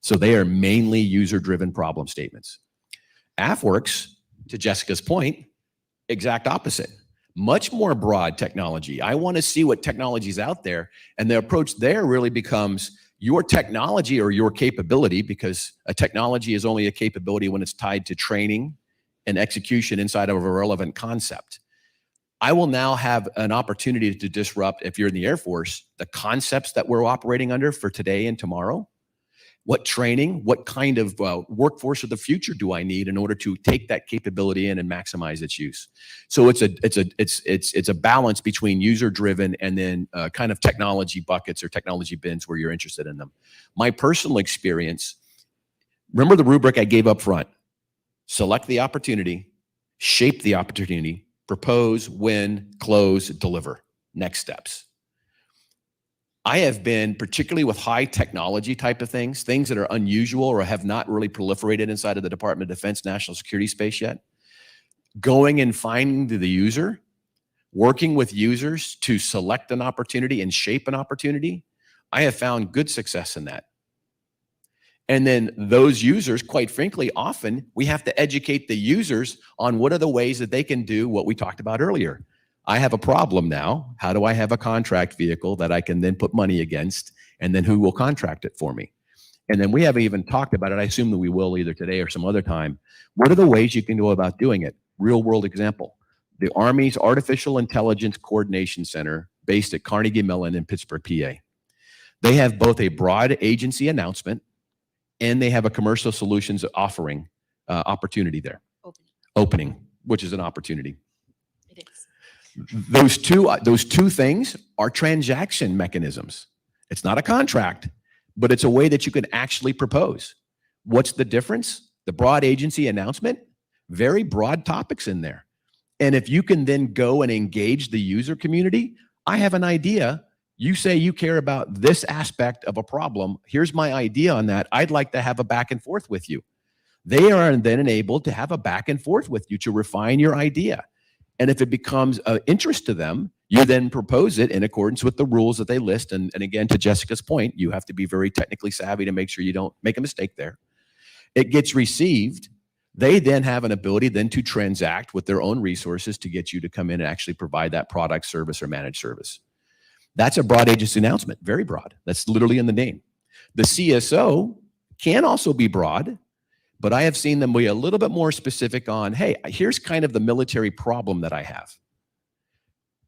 So they are mainly user-driven problem statements. AFWERX, to Jessica's point, exact opposite. Much more broad technology. I want to see what technology is out there, and the approach there really becomes your technology or your capability, because a technology is only a capability when it's tied to training and execution inside of a relevant concept. I will now have an opportunity to disrupt, if you're in the Air Force, the concepts that we're operating under for today and tomorrow. What training, what kind of workforce of the future do I need in order to take that capability in and maximize its use? So it's a balance between user-driven and then kind of technology buckets or technology bins where you're interested in them. My personal experience, remember the rubric I gave up front: select the opportunity, shape the opportunity, propose, win, close, deliver. Next steps. I have been, particularly with high technology type of things that are unusual or have not really proliferated inside of the Department of Defense national security space yet, going and finding the user, working with users to select an opportunity and shape an opportunity. I have found good success in that. And then those users, quite frankly, often we have to educate the users on what are the ways that they can do what we talked about earlier. I have a problem now. How do I have a contract vehicle that I can then put money against, and then who will contract it for me? And then we haven't even talked about it. I assume that we will either today or some other time. What are the ways you can go about doing it? Real world example. The Army's Artificial Intelligence Coordination Center, based at Carnegie Mellon in Pittsburgh, PA. They have both a broad agency announcement and they have a commercial solutions offering opportunity there. Opening, which is an opportunity. It is. Those two things are transaction mechanisms. It's not a contract, but it's a way that you can actually propose. What's the difference? The broad agency announcement, very broad topics in there. And if you can then go and engage the user community, I have an idea. You say you care about this aspect of a problem. Here's my idea on that. I'd like to have a back and forth with you. They are then enabled to have a back and forth with you to refine your idea. And if it becomes of interest to them, you then propose it in accordance with the rules that they list. And again, to Jessica's point, you have to be very technically savvy to make sure you don't make a mistake there. It gets received. They then have an ability then to transact with their own resources to get you to come in and actually provide that product, service, or managed service. That's a broad agency announcement, very broad. That's literally in the name. The CSO can also be broad, but I have seen them be a little bit more specific on, hey, here's kind of the military problem that I have.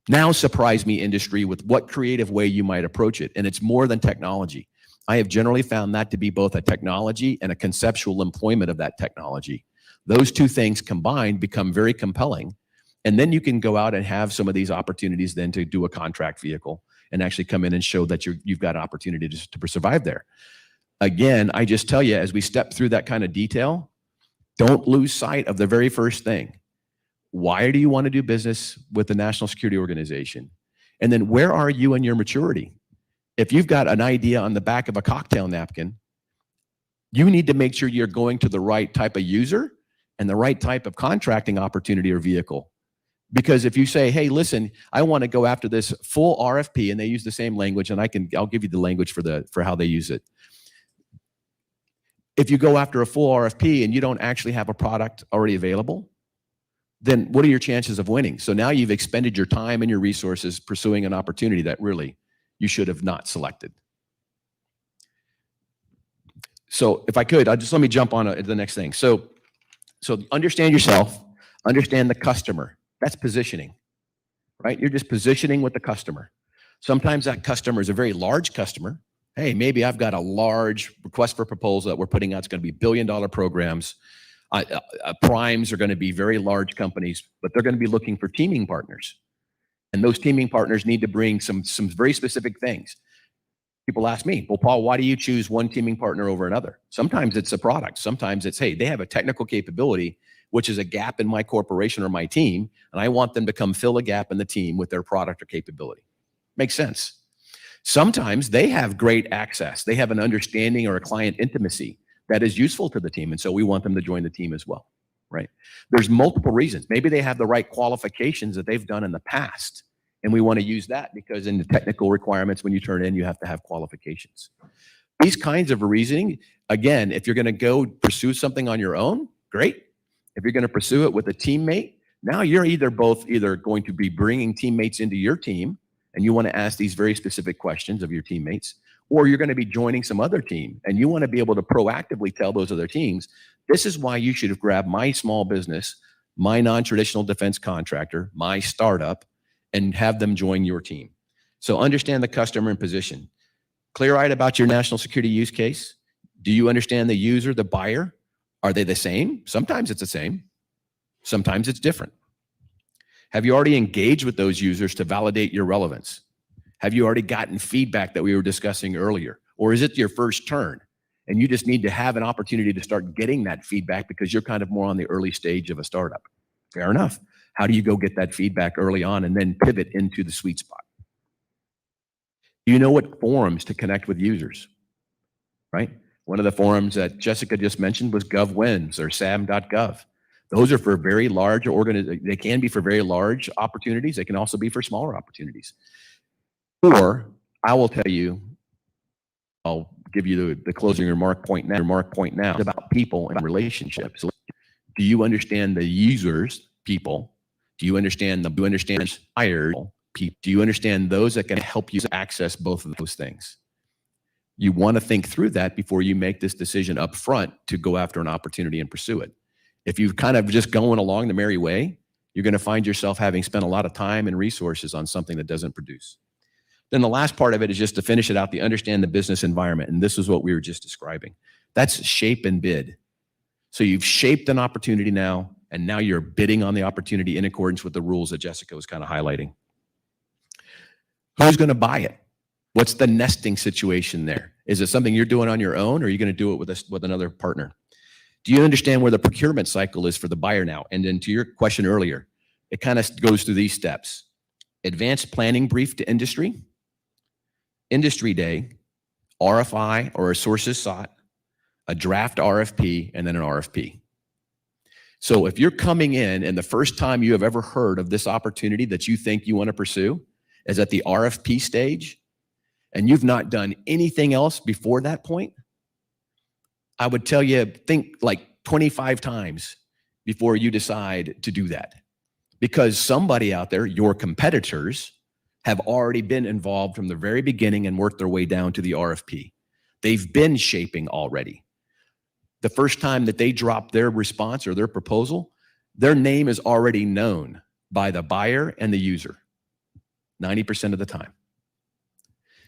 Now surprise me, industry, with what creative way you might approach it. And it's more than technology. I have generally found that to be both a technology and a conceptual employment of that technology. Those two things combined become very compelling. And then you can go out and have some of these opportunities then to do a contract vehicle and actually come in and show that you've got an opportunity to survive there. Again, I just tell you, as we step through that kind of detail, don't lose sight of the very first thing. Why do you want to do business with the National Security Organization? And then where are you in your maturity? If you've got an idea on the back of a cocktail napkin, you need to make sure you're going to the right type of user and the right type of contracting opportunity or vehicle. Because if you say, hey, listen, I want to go after this full RFP, and they use the same language, and I'll give you the language for how they use it. If you go after a full RFP and you don't actually have a product already available, then what are your chances of winning? So now you've expended your time and your resources pursuing an opportunity that really you should have not selected. So if I could, let me jump on to the next thing. So understand yourself, understand the customer. That's positioning, right? You're just positioning with the customer. Sometimes that customer is a very large customer. Hey, maybe I've got a large request for proposal that we're putting out. It's going to be billion-dollar programs. Primes are going to be very large companies, but they're going to be looking for teaming partners. And those teaming partners need to bring some very specific things. People ask me, well, Paul, why do you choose one teaming partner over another? Sometimes it's a product. Sometimes it's, hey, they have a technical capability, which is a gap in my corporation or my team, and I want them to come fill a gap in the team with their product or capability. Makes sense. Sometimes they have great access. They have an understanding or a client intimacy that is useful to the team, and so we want them to join the team as well, right? There's multiple reasons. Maybe they have the right qualifications that they've done in the past, and we want to use that because in the technical requirements, when you turn in, you have to have qualifications. These kinds of reasoning, again, if you're going to go pursue something on your own, great. If you're going to pursue it with a teammate, now you're either going to be bringing teammates into your team, and you want to ask these very specific questions of your teammates, or you're going to be joining some other team, and you want to be able to proactively tell those other teams, this is why you should have grabbed my small business, my non-traditional defense contractor, my startup, and have them join your team. So understand the customer and position. Clear-eyed about your national security use case. Do you understand the user, the buyer? Are they the same? Sometimes it's the same. Sometimes it's different. Have you already engaged with those users to validate your relevance? Have you already gotten feedback that we were discussing earlier? Or is it your first turn? And you just need to have an opportunity to start getting that feedback because you're kind of more on the early stage of a startup. Fair enough. How do you go get that feedback early on and then pivot into the sweet spot? Do you know what forums to connect with users, right? One of the forums that Jessica just mentioned was GovWins or sam.gov. Those are for very large organizations. They can be for very large opportunities. They can also be for smaller opportunities. Or I will tell you, I'll give you the closing remark point now. It's about people and relationships. Do you understand the users, people? Do you understand buyers, people? Do you understand those that can help you access both of those things? You want to think through that before you make this decision up front to go after an opportunity and pursue it. If you've kind of just going along the merry way, you're going to find yourself having spent a lot of time and resources on something that doesn't produce. Then the last part of it is just to finish it out, the understand the business environment. And this is what we were just describing. That's shape and bid. So you've shaped an opportunity now, and now you're bidding on the opportunity in accordance with the rules that Jessica was kind of highlighting. Who's going to buy it? What's the nesting situation there? Is it something you're doing on your own, or are you going to do it with another partner? Do you understand where the procurement cycle is for the buyer now? And then to your question earlier, it kind of goes through these steps. Advanced planning brief to industry, industry day, RFI or a sources sought, a draft RFP, and then an RFP. So if you're coming in and the first time you have ever heard of this opportunity that you think you want to pursue is at the RFP stage, and you've not done anything else before that point, I would tell you, think like 25 times before you decide to do that. Because somebody out there, your competitors, have already been involved from the very beginning and worked their way down to the RFP. They've been shaping already. The first time that they drop their response or their proposal, their name is already known by the buyer and the user 90% of the time.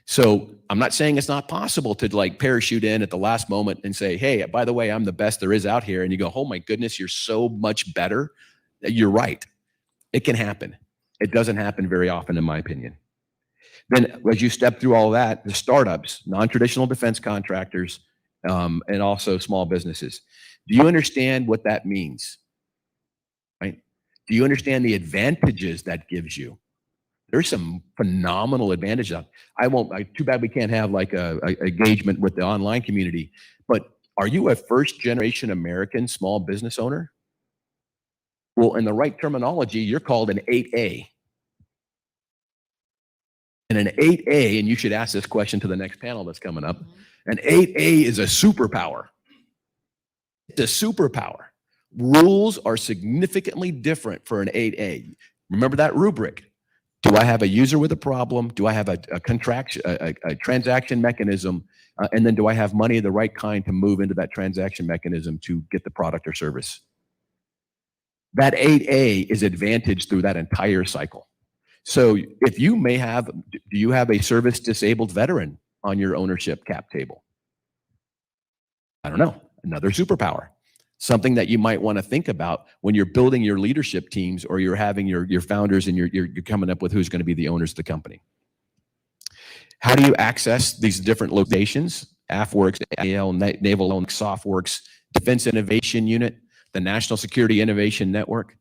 So I'm not saying it's not possible to like parachute in at the last moment and say, hey, by the way, I'm the best there is out here. And you go, oh my goodness, you're so much better. You're right. It can happen. It doesn't happen very often, in my opinion. Then as you step through all that, the startups, non-traditional defense contractors, and also small businesses. Do you understand what that means? Right? Do you understand the advantages that gives you? There's some phenomenal advantages. Too bad we can't have like a engagement with the online community, but are you a first generation American small business owner? Well, in the right terminology, you're called an 8A. And an 8A, and you should ask this question to the next panel that's coming up, an 8A is a superpower. It's a superpower. Rules are significantly different for an 8A. Remember that rubric. Do I have a user with a problem? Do I have a transaction mechanism? And then do I have money of the right kind to move into that transaction mechanism to get the product or service? That 8A is advantaged through that entire cycle. So if you may have, do you have a service disabled veteran on your ownership cap table? I don't know, another superpower. Something that you might want to think about when you're building your leadership teams or you're having your founders and you're coming up with who's going to be the owners of the company. How do you access these different locations? AFWorks, AL, Naval Softworks, Defense Innovation Unit, the National Security Innovation Network.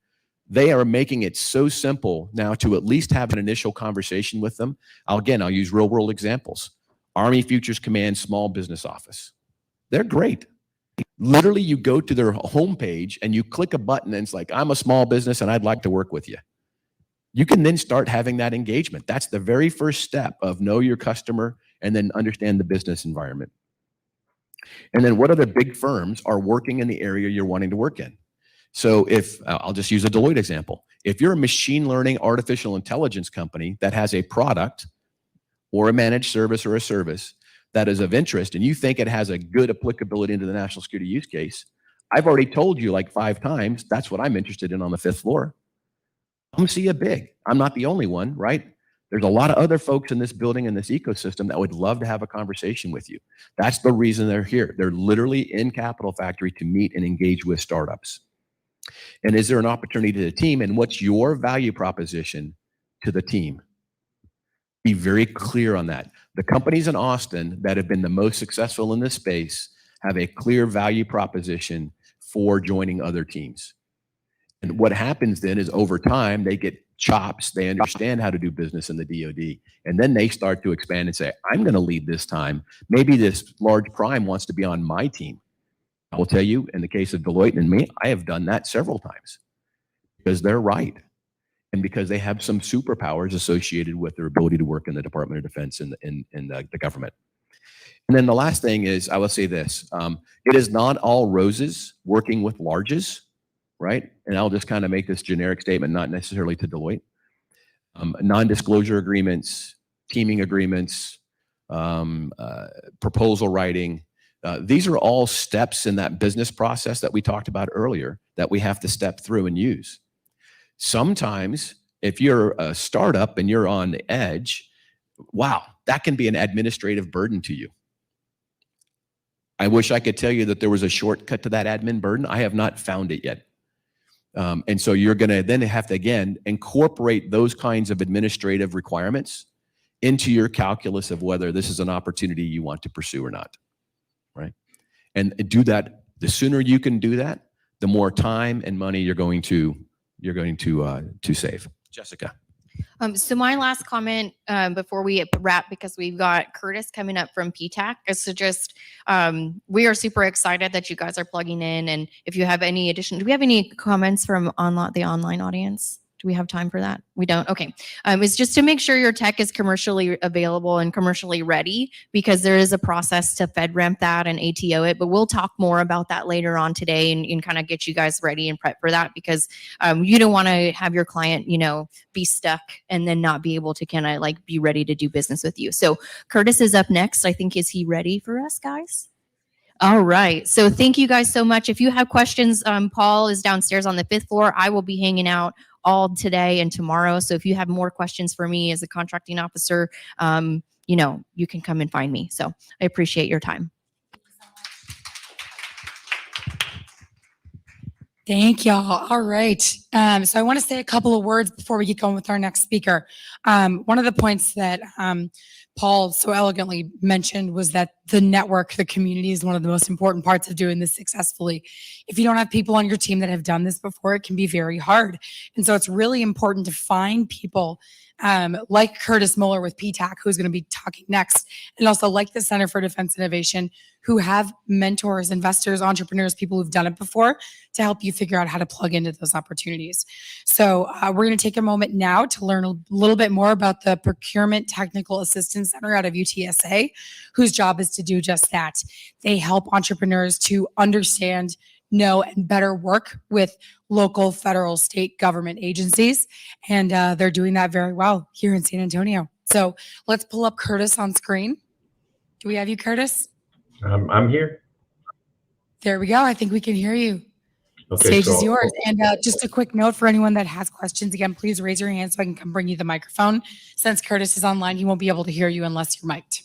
They are making it so simple now to at least have an initial conversation with them. I'll use real world examples. Army Futures Command Small Business Office. They're great. Literally, you go to their homepage and you click a button and it's like, I'm a small business and I'd like to work with you. You can then start having that engagement. That's the very first step of know your customer and then understand the business environment. And then what other big firms are working in the area you're wanting to work in? So if, I'll just use a Deloitte example. If you're a machine learning artificial intelligence company that has a product or a managed service or a service that is of interest and you think it has a good applicability into the national security use case, I've already told you like 5 times, that's what I'm interested in on the 5th floor. Come see you big. I'm not the only one, right? There's a lot of other folks in this building, in this ecosystem that would love to have a conversation with you. That's the reason they're here. They're literally in Capital Factory to meet and engage with startups. And is there an opportunity to the team? And what's your value proposition to the team? Be very clear on that. The companies in Austin that have been the most successful in this space have a clear value proposition for joining other teams. And what happens then is over time, they get chops. They understand how to do business in the DoD. And then they start to expand and say, I'm going to lead this time. Maybe this large prime wants to be on my team. I will tell you, in the case of Deloitte and me, I have done that several times because they're right. And because they have some superpowers associated with their ability to work in the Department of Defense and the government. And then the last thing is, I will say this, it is not all roses working with larges, right? And I'll just kind of make this generic statement, not necessarily to Deloitte. Non-disclosure agreements, teaming agreements, proposal writing, these are all steps in that business process that we talked about earlier that we have to step through and use. Sometimes if you're a startup and you're on the edge, wow, that can be an administrative burden to you. I wish I could tell you that there was a shortcut to that admin burden. I have not found it yet. And so you're going to then have to, again, incorporate those kinds of administrative requirements into your calculus of whether this is an opportunity you want to pursue or not, right? And do that. The sooner you can do that, the more time and money you're going to save. Jessica. So my last comment before we wrap, because we've got Curtis coming up from PTAC, is to just, we are super excited that you guys are plugging in. And if you have any addition, do we have any comments from the online audience? Do we have time for that? We don't. Okay. It's just to make sure your tech is commercially available and commercially ready, because there is a process to FedRAMP that and ATO it. But we'll talk more about that later on today and kind of get you guys ready and prep for that, because you don't want to have your client, be stuck and then not be able to kind of like be ready to do business with you. So Curtis is up next. I think, is he ready for us, guys? All right. So thank you guys so much. If you have questions, Paul is downstairs on the 5th floor. I will be hanging out all today and tomorrow. So if you have more questions for me as a contracting officer, you can come and find me. So I appreciate your time. Thank y'all. All right. So I want to say a couple of words before we get going with our next speaker. One of the points that Paul so elegantly mentioned was that the network, the community, is one of the most important parts of doing this successfully. If you don't have people on your team that have done this before, it can be very hard. And so it's really important to find people like Curtis Muller with PTAC, who's going to be talking next, and also like the Center for Defense Innovation, who have mentors, investors, entrepreneurs, people who've done it before, to help you figure out how to plug into those opportunities. So we're going to take a moment now to learn a little bit more about the Procurement Technical Assistance Center out of UTSA, whose job is to do just that. They help entrepreneurs to understand, know, and better work with local, federal, state government agencies. And they're doing that very well here in San Antonio. So let's pull up Curtis on screen. Do we have you, Curtis? I'm here. There we go. I think we can hear you. Okay, Stage so is yours. And just a quick note for anyone that has questions, again, please raise your hand so I can come bring you the microphone. Since Curtis is online, he won't be able to hear you unless you're mic'd.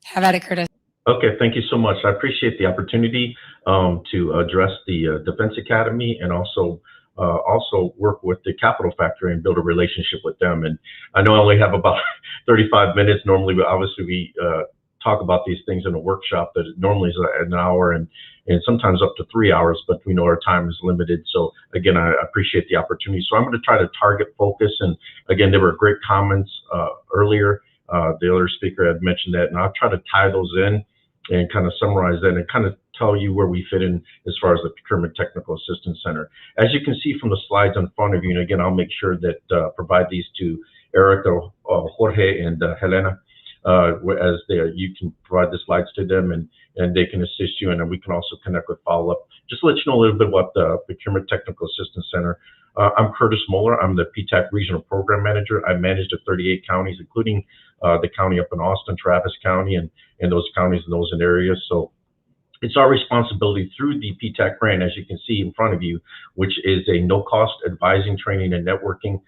Have at it, Curtis. Okay, thank you so much. I appreciate the opportunity to address the Defense Academy, and also work with the Capital Factory and build a relationship with them. And I know I only have about 35 minutes. Normally, we talk about these things in a workshop that normally is an hour and sometimes up to 3 hours, but we know our time is limited. So again, I appreciate the opportunity. So I'm going to try to target focus. And again, there were great comments earlier. The other speaker had mentioned that, and I'll try to tie those in and kind of summarize that and kind of tell you where we fit in as far as the Procurement Technical Assistance Center. As you can see from the slides in front of you, and again, I'll make sure that provide these to Erica, Jorge, and Helena, as you can provide the slides to them, and they can assist you, and then we can also connect with follow-up. Just to let you know a little bit about the Procurement Technical Assistance Center. I'm Curtis Muller. I'm the PTAC Regional Program Manager. I manage the 38 counties, including the county up in Austin, Travis County, and those counties in those areas. So it's our responsibility through the PTAC grant, as you can see in front of you, which is a no-cost advising, training, and networking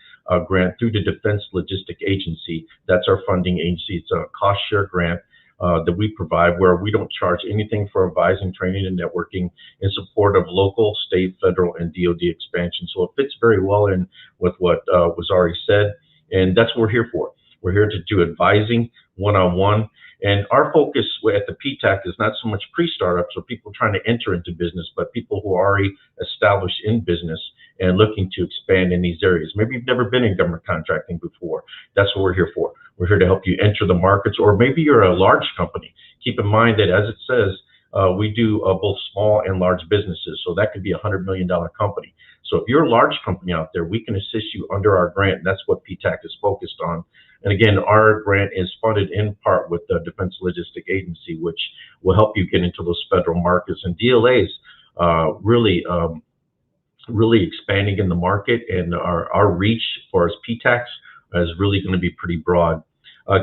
grant through the Defense Logistic Agency. That's our funding agency. It's a cost-share grant that we provide, where we don't charge anything for advising, training, and networking in support of local, state, federal, and DoD expansion. So it fits very well in with what was already said, and that's what we're here for. We're here to do advising one-on-one. And our focus at the PTAC is not so much pre-startups or people trying to enter into business, but people who are already established in business and looking to expand in these areas. Maybe you've never been in government contracting before. That's what we're here for. We're here to help you enter the markets, or maybe you're a large company. Keep in mind that, as it says, we do both small and large businesses. So that could be a $100 million company. So if you're a large company out there, we can assist you under our grant. And that's what PTAC is focused on. And again, our grant is funded in part with the Defense Logistic Agency, which will help you get into those federal markets. And DLA's really expanding in the market, and our reach for as PTACs is really going to be pretty broad.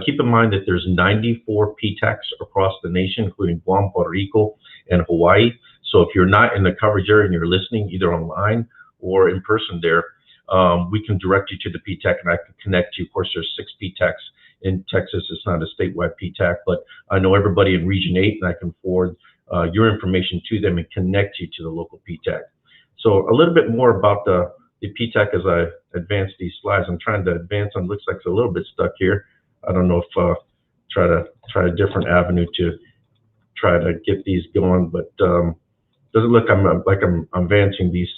Keep in mind that there's 94 PTACs across the nation, including Guam, Puerto Rico, and Hawaii. So if you're not in the coverage area and you're listening either online or in person there, we can direct you to the PTAC, and I can connect you. Of course, there's 6 PTACs in Texas. It's not a statewide PTAC, but I know everybody in Region 8, and I can forward your information to them and connect you to the local PTAC. So a little bit more about the PTAC as I advance these slides. I'm trying to advance them. Looks like it's a little bit stuck here. I don't know if try a different avenue to try to get these going, but doesn't look like I'm advancing these.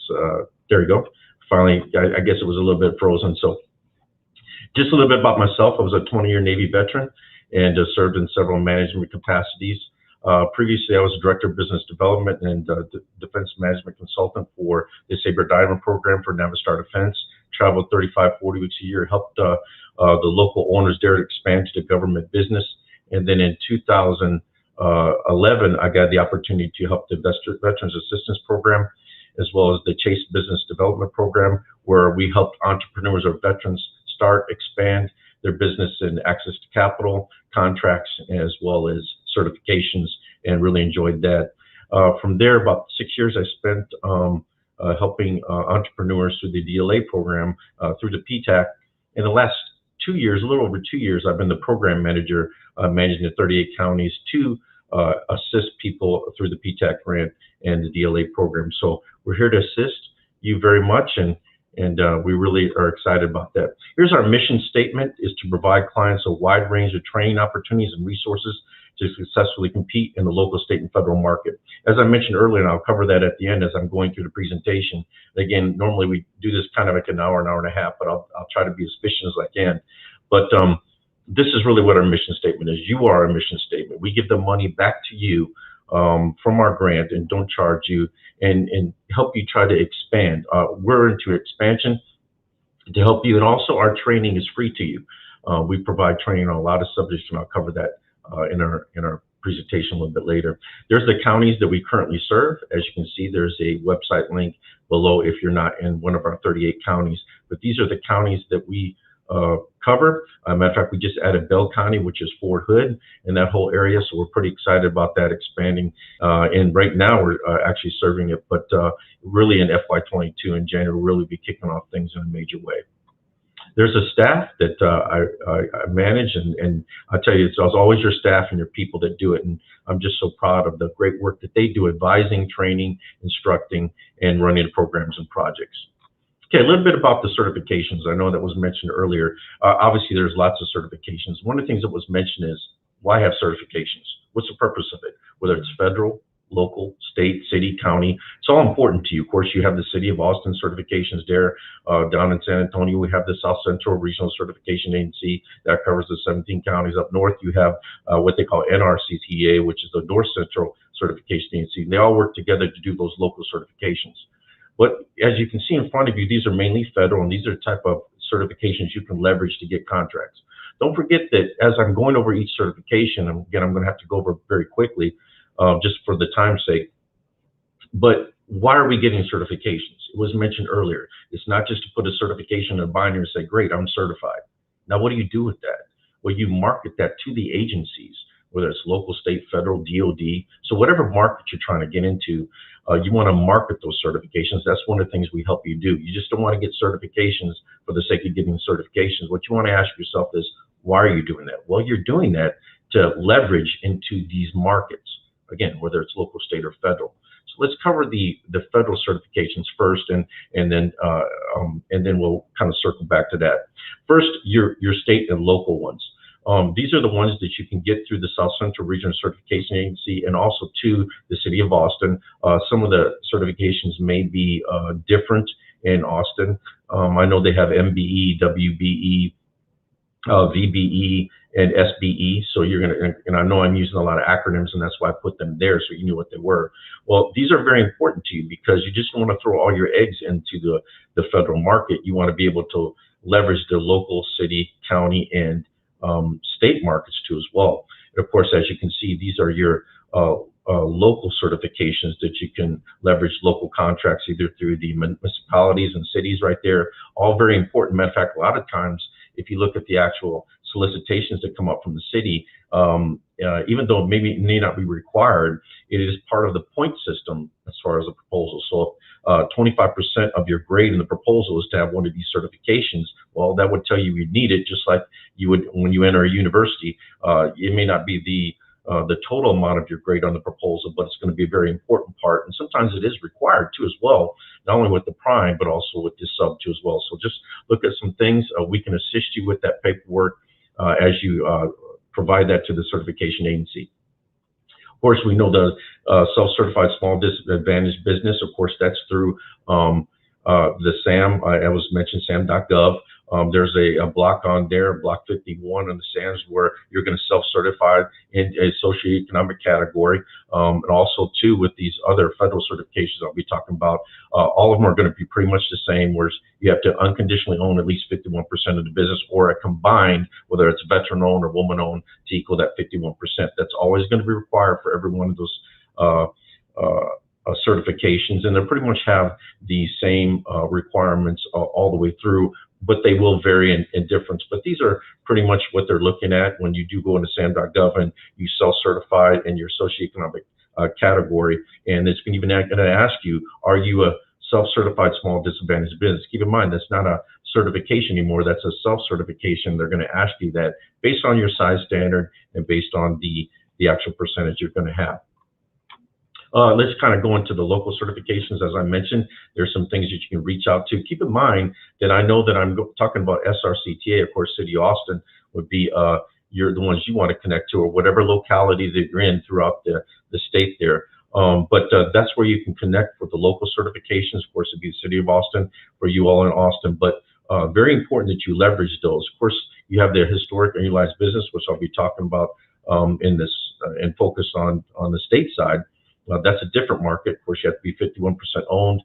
There you go. Finally, I guess it was a little bit frozen. So just a little bit about myself. I was a 20-year Navy veteran and served in several management capacities. Previously, I was a Director of Business Development and Defense Management Consultant for the Sabre Diamond Program for Navistar Defense. traveled 35, 40 weeks a year, helped the local owners there to expand to the government business. And then in 2011, I got the opportunity to help the Veterans Assistance Program, as well as the Chase Business Development Program, where we helped entrepreneurs or veterans start, expand their business and access to capital, contracts, as well as certifications, and really enjoyed that. From there, about 6 years I spent helping entrepreneurs through the DLA program, through the PTAC. In the last 2 years, a little over 2 years, I've been the program manager, managing the 38 counties to assist people through the PTAC grant and the DLA program. So we're here to assist you very much, and we really are excited about that. Here's our mission statement: is to provide clients a wide range of training opportunities and resources to successfully compete in the local, state, and federal market. As I mentioned earlier, and I'll cover that at the end as I'm going through the presentation. Again, normally we do this kind of like an hour and a half, but I'll try to be as efficient as I can. But this is really what our mission statement is. You are our mission statement. We give the money back to you from our grant and don't charge you, and help you try to expand. We're into expansion to help you, and also our training is free to you. We provide training on a lot of subjects, and I'll cover that in our presentation a little bit later. There's the counties that we currently serve. As you can see, there's a website link below if you're not in one of our 38 counties. But these are the counties that we cover. Matter of fact, we just added Bell County, which is Fort Hood, in that whole area. So we're pretty excited about that expanding. And right now we're actually serving it, but really in FY22 in January, we'll really be kicking off things in a major way. There's a staff that I manage, and I tell you, it's always your staff and your people that do it. And I'm just so proud of the great work that they do, advising, training, instructing, and running the programs and projects. Okay, a little bit about the certifications. I know that was mentioned earlier. Obviously, there's lots of certifications. One of the things that was mentioned is, why have certifications? What's the purpose of it? Whether it's federal, local, state, city, county, it's all important to you. Of course, you have the City of Austin certifications there. Down in San Antonio, we have the South Central Regional Certification Agency that covers the 17 counties. Up north, you have what they call NRCTA, which is the North Central Certification Agency. And they all work together to do those local certifications. But as you can see in front of you, these are mainly federal, and these are the type of certifications you can leverage to get contracts. Don't forget that as I'm going over each certification, and again, I'm going to have to go over very quickly, just for the time's sake. But why are we getting certifications? It was mentioned earlier. It's not just to put a certification in a binder and say, great, I'm certified. Now, what do you do with that? Well, you market that to the agencies, whether it's local, state, federal, DOD. So whatever market you're trying to get into, you want to market those certifications. That's one of the things we help you do. You just don't want to get certifications for the sake of getting certifications. What you want to ask yourself is, why are you doing that? Well, you're doing that to leverage into these markets. Again, whether it's local, state, or federal. So let's cover the federal certifications first, and then we'll kind of circle back to that. First, your state and local ones. These are the ones that you can get through the South Central Regional Certification Agency, and also to the City of Austin. Some of the certifications may be different in Austin. I know they have MBE, WBE, VBE, and SBE. So you're gonna, and I know I'm using a lot of acronyms, and that's why I put them there so you knew what they were. Well, these are very important to you because you just don't want to throw all your eggs into the federal market. You want to be able to leverage the local, city, county, and state markets too as well. And of course, as you can see, these are your local certifications that you can leverage local contracts either through the municipalities and cities right there. All very important. Matter of fact, a lot of times, if you look at the actual solicitations that come up from the city, even though maybe it may not be required, it is part of the point system as far as the proposal. So 25% of your grade in the proposal is to have one of these certifications. Well, that would tell you you need it, just like you would when you enter a university. It may not be the total amount of your grade on the proposal, but it's going to be a very important part. And sometimes it is required too as well, not only with the prime, but also with this sub too as well. So just look at some things. We can assist you with that paperwork as you provide that to the certification agency. Of course, we know the self-certified small disadvantaged business. Of course, that's through the SAM. I was mentioned SAM.gov. There's a block on there, block 51 on the SAMs, where you're going to self-certify in a socioeconomic category. And also, too, with these other federal certifications I'll be talking about, all of them are going to be pretty much the same, where you have to unconditionally own at least 51% of the business, or a combined, whether it's veteran-owned or woman-owned, to equal that 51%. That's always going to be required for every one of those certifications, and they pretty much have the same requirements all the way through, but they will vary in difference. But these are pretty much what they're looking at when you do go into SAM.gov and you self-certify in your socioeconomic category. And it's even going to ask you, are you a self-certified small disadvantaged business? Keep in mind, that's not a certification anymore. That's a self-certification. They're going to ask you that based on your size standard and based on the actual percentage you're going to have. Let's kind of go into the local certifications. As I mentioned, there's some things that you can reach out to. Keep in mind that I know that I'm talking about SRCTA. Of course, City of Austin would be you're the ones you want to connect to, or whatever locality that you're in throughout the state there. But that's where you can connect with the local certifications. Of course, it'd be the City of Austin for you all in Austin. But very important that you leverage those. Of course, you have the historic annualized business, which I'll be talking about in this and focus on the state side. That's a different market. Of course, you have to be 51% owned,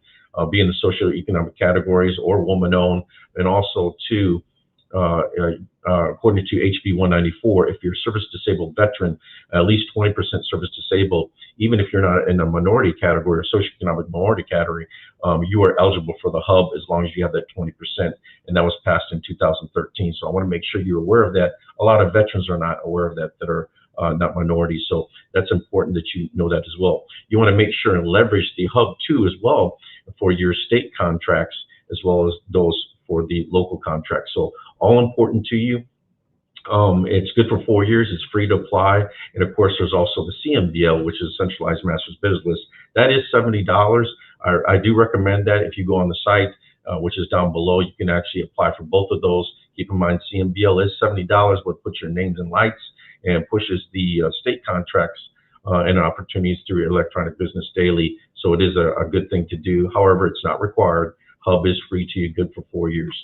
be in the socioeconomic categories, or woman-owned, and also too, according to HB 194, if you're a service-disabled veteran, at least 20% service-disabled, even if you're not in a minority category or socioeconomic minority category, you are eligible for the hub as long as you have that 20%, and that was passed in 2013. So I want to make sure you're aware of that. A lot of veterans are not aware of that are not minorities, so that's important that you know that as well. You want to make sure and leverage the hub too as well for your state contracts as well as those for the local contracts. So all important to you. It's good for 4 years. It's free to apply, and of course, there's also the CMBL, which is Centralized Master's Business List. That is $70. I do recommend that if you go on the site, which is down below, you can actually apply for both of those. Keep in mind, CMBL is $70, but puts your names in lights and pushes the state contracts and opportunities through Electronic Business Daily. So it is a good thing to do. However, it's not required. Hub is free to you, good for 4 years.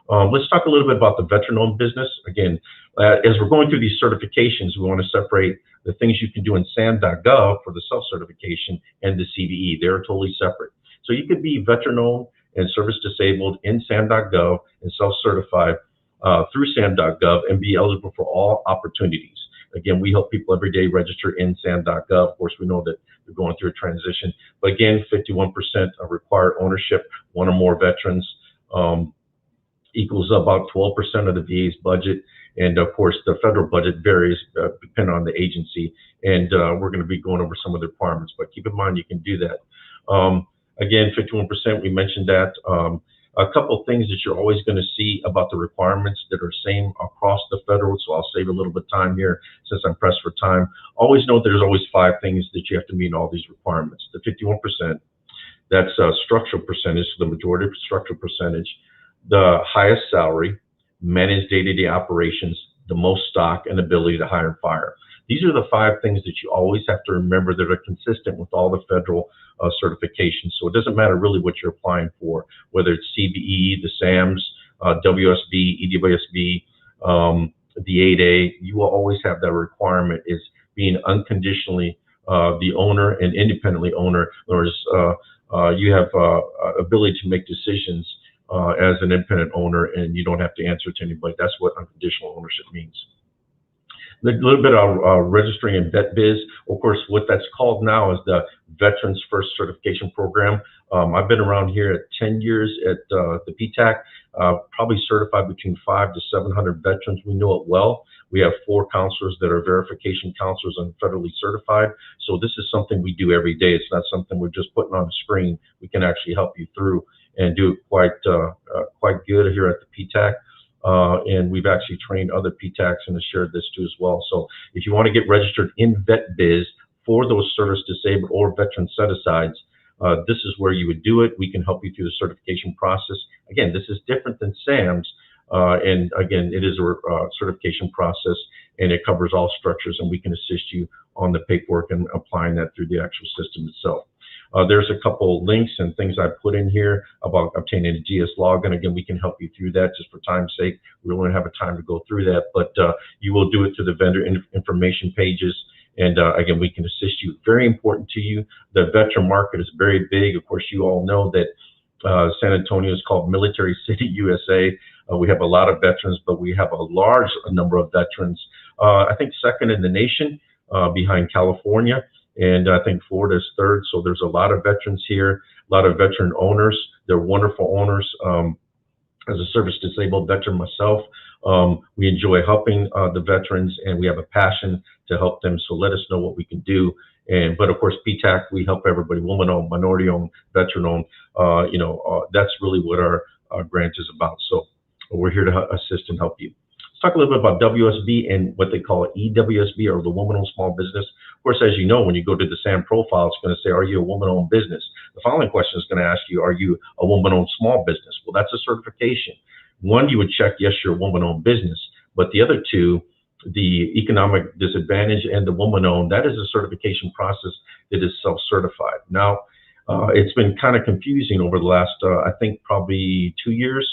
Let's talk a little bit about the veteran-owned business. Again, as we're going through these certifications, we want to separate the things you can do in SAM.gov for the self-certification and the CDE. They're totally separate. So you could be veteran-owned and service-disabled in SAM.gov and self-certified through SAM.gov and be eligible for all opportunities. Again, we help people every day register in SAM.gov. Of course, we know that they're going through a transition. But again, 51% of required ownership, one or more veterans, equals about 12% of the VA's budget. And of course, the federal budget varies depending on the agency. And we're going to be going over some of the requirements, but keep in mind you can do that. Again, 51%, we mentioned that. A couple of things that you're always going to see about the requirements that are same across the federal, so I'll save a little bit of time here since I'm pressed for time. Always note there's always 5 things that you have to meet in all these requirements. The 51%, that's structural percentage, so the majority of structural percentage, the highest salary, manage day-to-day operations, the most stock, and ability to hire and fire. These are the 5 things that you always have to remember that are consistent with all the federal certifications. So it doesn't matter really what you're applying for, whether it's CBE, the SAMs, WSB, EWSB, the 8A, you will always have that requirement is being unconditionally the owner and independently owner. In other words, you have ability to make decisions as an independent owner, and you don't have to answer to anybody. That's what unconditional ownership means. A little bit of registering in VetBiz. Of course, what that's called now is the Veterans First Certification Program. I've been around here at 10 years at the PTAC, probably certified between 500 to 700 veterans. We know it well. We have 4 counselors that are verification counselors and federally certified. So this is something we do every day. It's not something we're just putting on the screen. We can actually help you through and do it quite good here at the PTAC. And we've actually trained other PTACs and shared this too as well. So if you want to get registered in VetBiz for those service disabled or veteran set-asides, this is where you would do it. We can help you through the certification process. Again, this is different than SAM's. And again, it is a certification process, and it covers all structures, and we can assist you on the paperwork and applying that through the actual system itself. There's a couple links and things I put in here about obtaining a GS login. Again, we can help you through that just for time's sake. We don't have a time to go through that, but you will do it through the vendor information pages. And again, we can assist you. Very important to you. The veteran market is very big. Of course, you all know that San Antonio is called Military City, USA. We have a lot of veterans, but we have a large number of veterans. I think second in the nation behind California. And I think Florida is third. So there's a lot of veterans here, a lot of veteran owners. They're wonderful owners. As a service disabled veteran myself, we enjoy helping the veterans, and we have a passion to help them. So let us know what we can do. But of course, PTAC, we help everybody, woman-owned, minority-owned, veteran-owned. That's really what our grant is about. So we're here to assist and help you. Let's talk a little bit about WSB and what they call EWSB, or the woman-owned small business. Of course, as you know, when you go to the SAM profile, it's going to say, are you a woman-owned business? The following question is going to ask you, are you a woman-owned small business? Well, that's a certification. One, you would check, yes, you're a woman-owned business. But the other two, the economic disadvantage and the woman-owned, that is a certification process that is self-certified. Now, it's been kind of confusing over the last, I think, probably 2 years.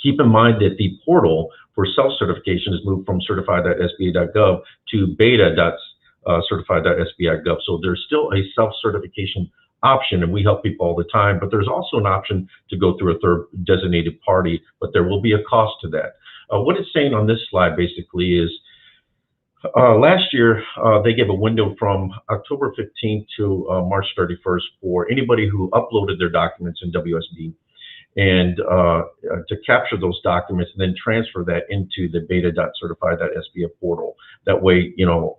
Keep in mind that the portal for self-certification has moved from certified.sba.gov to beta.certified.sba.gov. So there's still a self-certification option, and we help people all the time, but there's also an option to go through a third designated party, but there will be a cost to that. What it's saying on this slide basically is last year they gave a window from October 15th to March 31st for anybody who uploaded their documents in WSB, and to capture those documents and then transfer that into the beta.certified.sba portal. That way, you know,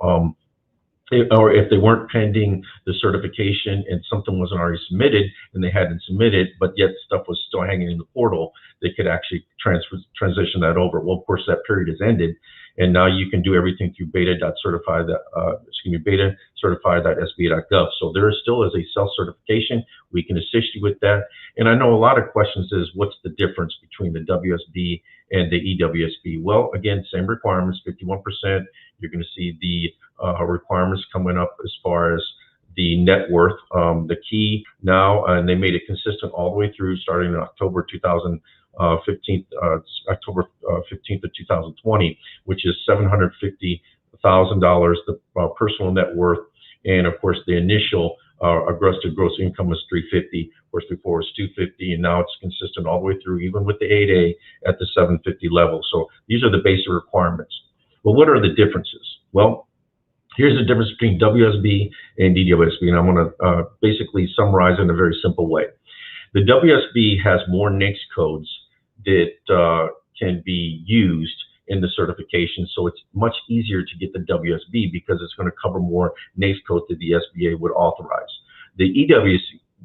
or if they weren't pending the certification and something wasn't already submitted and they hadn't submitted, but yet stuff was still hanging in the portal, they could actually transition that over. Well, of course, that period has ended, and now you can do everything through beta.certified.sba.gov. So there still is a self-certification. We can assist you with that. And I know a lot of questions is, what's the difference between the WSB and the EWSB? Well, again, same requirements, 51%. You're going to see the requirements coming up as far as the net worth. The key now, and they made it consistent all the way through, starting in October 15th of 2020, which is $750,000, the personal net worth, and of course the initial adjusted gross income is $350. Of course, before it was $250, and now it's consistent all the way through, even with the 8A at the $750 level. So these are the basic requirements. Well, what are the differences? Well, here's the difference between WSB and EWSB, and I'm going to basically summarize in a very simple way. The WSB has more NAICS codes that can be used in the certification, so it's much easier to get the WSB because it's going to cover more NAICS codes that the SBA would authorize. The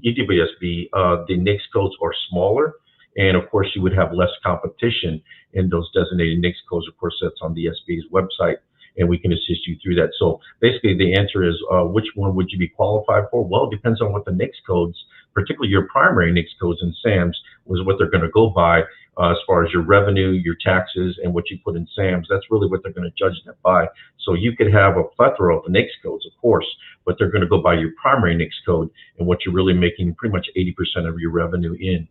EWSB, the NAICS codes are smaller, and of course you would have less competition in those designated NAICS codes. Of course, that's on the SBA's website, and we can assist you through that. So basically the answer is, which one would you be qualified for? Well, it depends on what the NAICS codes, particularly your primary NAICS codes and SAMs, was what they're going to go by as far as your revenue, your taxes, and what you put in SAMs. That's really what they're going to judge that by. So you could have a plethora of the NAICS codes, of course, but they're going to go by your primary NAICS code and what you're really making pretty much 80% of your revenue in.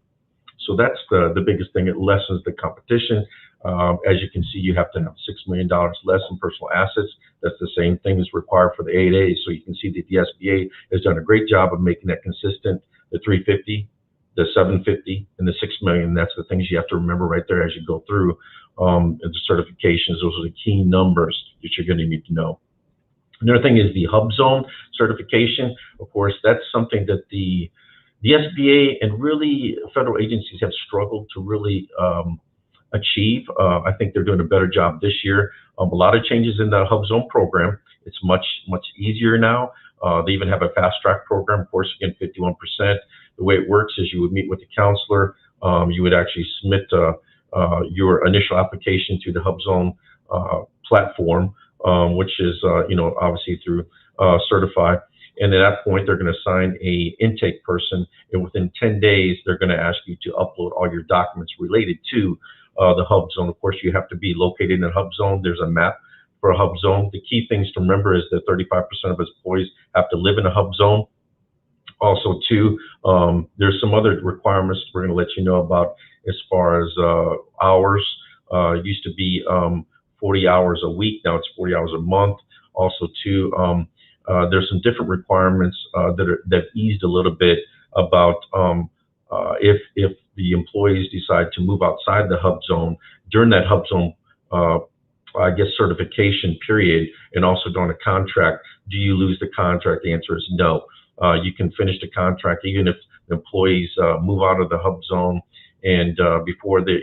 So that's the biggest thing. It lessens the competition. As you can see, you have to have $6 million less in personal assets. That's the same thing as required for the 8A. So you can see that the SBA has done a great job of making that consistent. The 350, the 750, and the 6 million. That's the things you have to remember right there as you go through the certifications. Those are the key numbers that you're going to need to know. Another thing is the hub zone certification. Of course, that's something that the SBA and really federal agencies have struggled to really achieve. I think they're doing a better job this year. A lot of changes in the hub zone program. It's much easier now. They even have a fast track program, of course, again, 51%. The way it works is you would meet with the counselor. You would actually submit your initial application to the hub zone platform, which is, obviously through Certify. And at that point, they're going to assign a intake person, and within 10 days, they're going to ask you to upload all your documents related to the hub zone. Of course, you have to be located in a hub zone. There's a map for a hub zone. The key things to remember is that 35% of employees have to live in a hub zone. Also, too, there's some other requirements we're going to let you know about as far as hours. It used to be 40 hours a week. Now it's 40 hours a month. Also, too, there's some different requirements that eased a little bit about if the employees decide to move outside the hub zone during that hub zone, I guess, certification period, and also during a contract, do you lose the contract? The answer is no. You can finish the contract even if the employees move out of the hub zone, and before there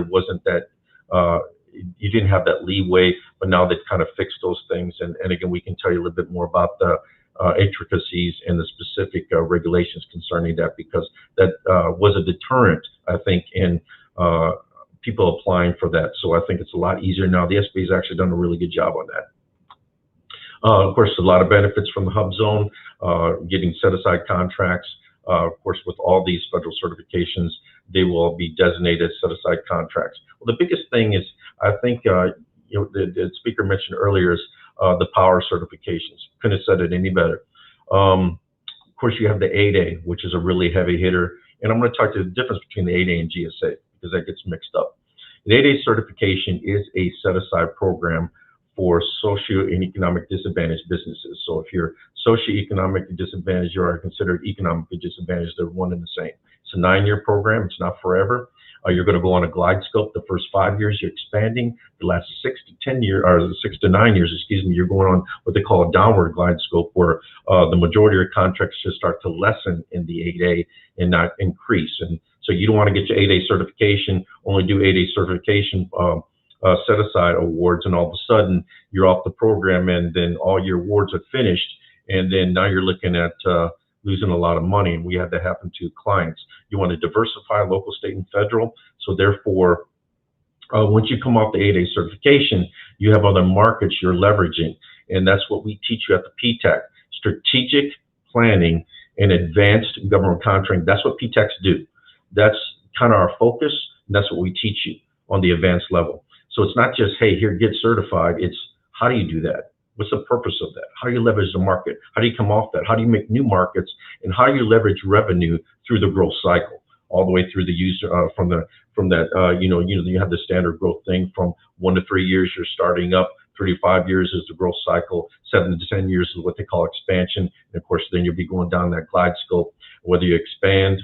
wasn't that, you didn't have that leeway, but now they've kind of fixed those things. And again, we can tell you a little bit more about the intricacies and the specific regulations concerning that, because that was a deterrent, I think, in people applying for that. So I think it's a lot easier now. The SBA has actually done a really good job on that. Of course, a lot of benefits from the hub zone, getting set-aside contracts. Of course, with all these federal certifications, they will be designated as set-aside contracts. Well, the biggest thing is, I think, the speaker mentioned earlier, is the power certifications. Couldn't have said it any better. Of course, you have the 8A, which is a really heavy hitter. And I'm going to talk to the difference between the 8A and GSA, because that gets mixed up. The 8A certification is a set-aside program for socio and economic disadvantaged businesses. So if you're socioeconomically disadvantaged, you are considered economically disadvantaged. They're one and the same. It's a 9-year program. It's not forever. You're going to go on a glide scope. The first 5 years, you're expanding. The last 6 to 9 years, excuse me, you're going on what they call a downward glide scope, where the majority of your contracts just start to lessen in the 8A and not increase. And so you don't want to get your 8A certification, only do 8A certification set-aside awards, and all of a sudden you're off the program, and then all your awards are finished, and then now you're looking at losing a lot of money. And we had that happen to clients. You want to diversify local, state, and federal. So therefore, once you come off the 8A certification, you have other markets you're leveraging. And that's what we teach you at the PTAC, strategic planning and advanced government contracting. That's what PTACs do. That's kind of our focus. And that's what we teach you on the advanced level. So it's not just, hey, here, get certified. It's how do you do that? What's the purpose of that? How do you leverage the market? How do you come off that? How do you make new markets? And how do you leverage revenue through the growth cycle, all the way through the use from that you have the standard growth thing from 1 to 3 years. You're starting up. 3 to 5 years is the growth cycle. 7 to 10 years is what they call expansion. And of course, then you'll be going down that glide scope, whether you expand,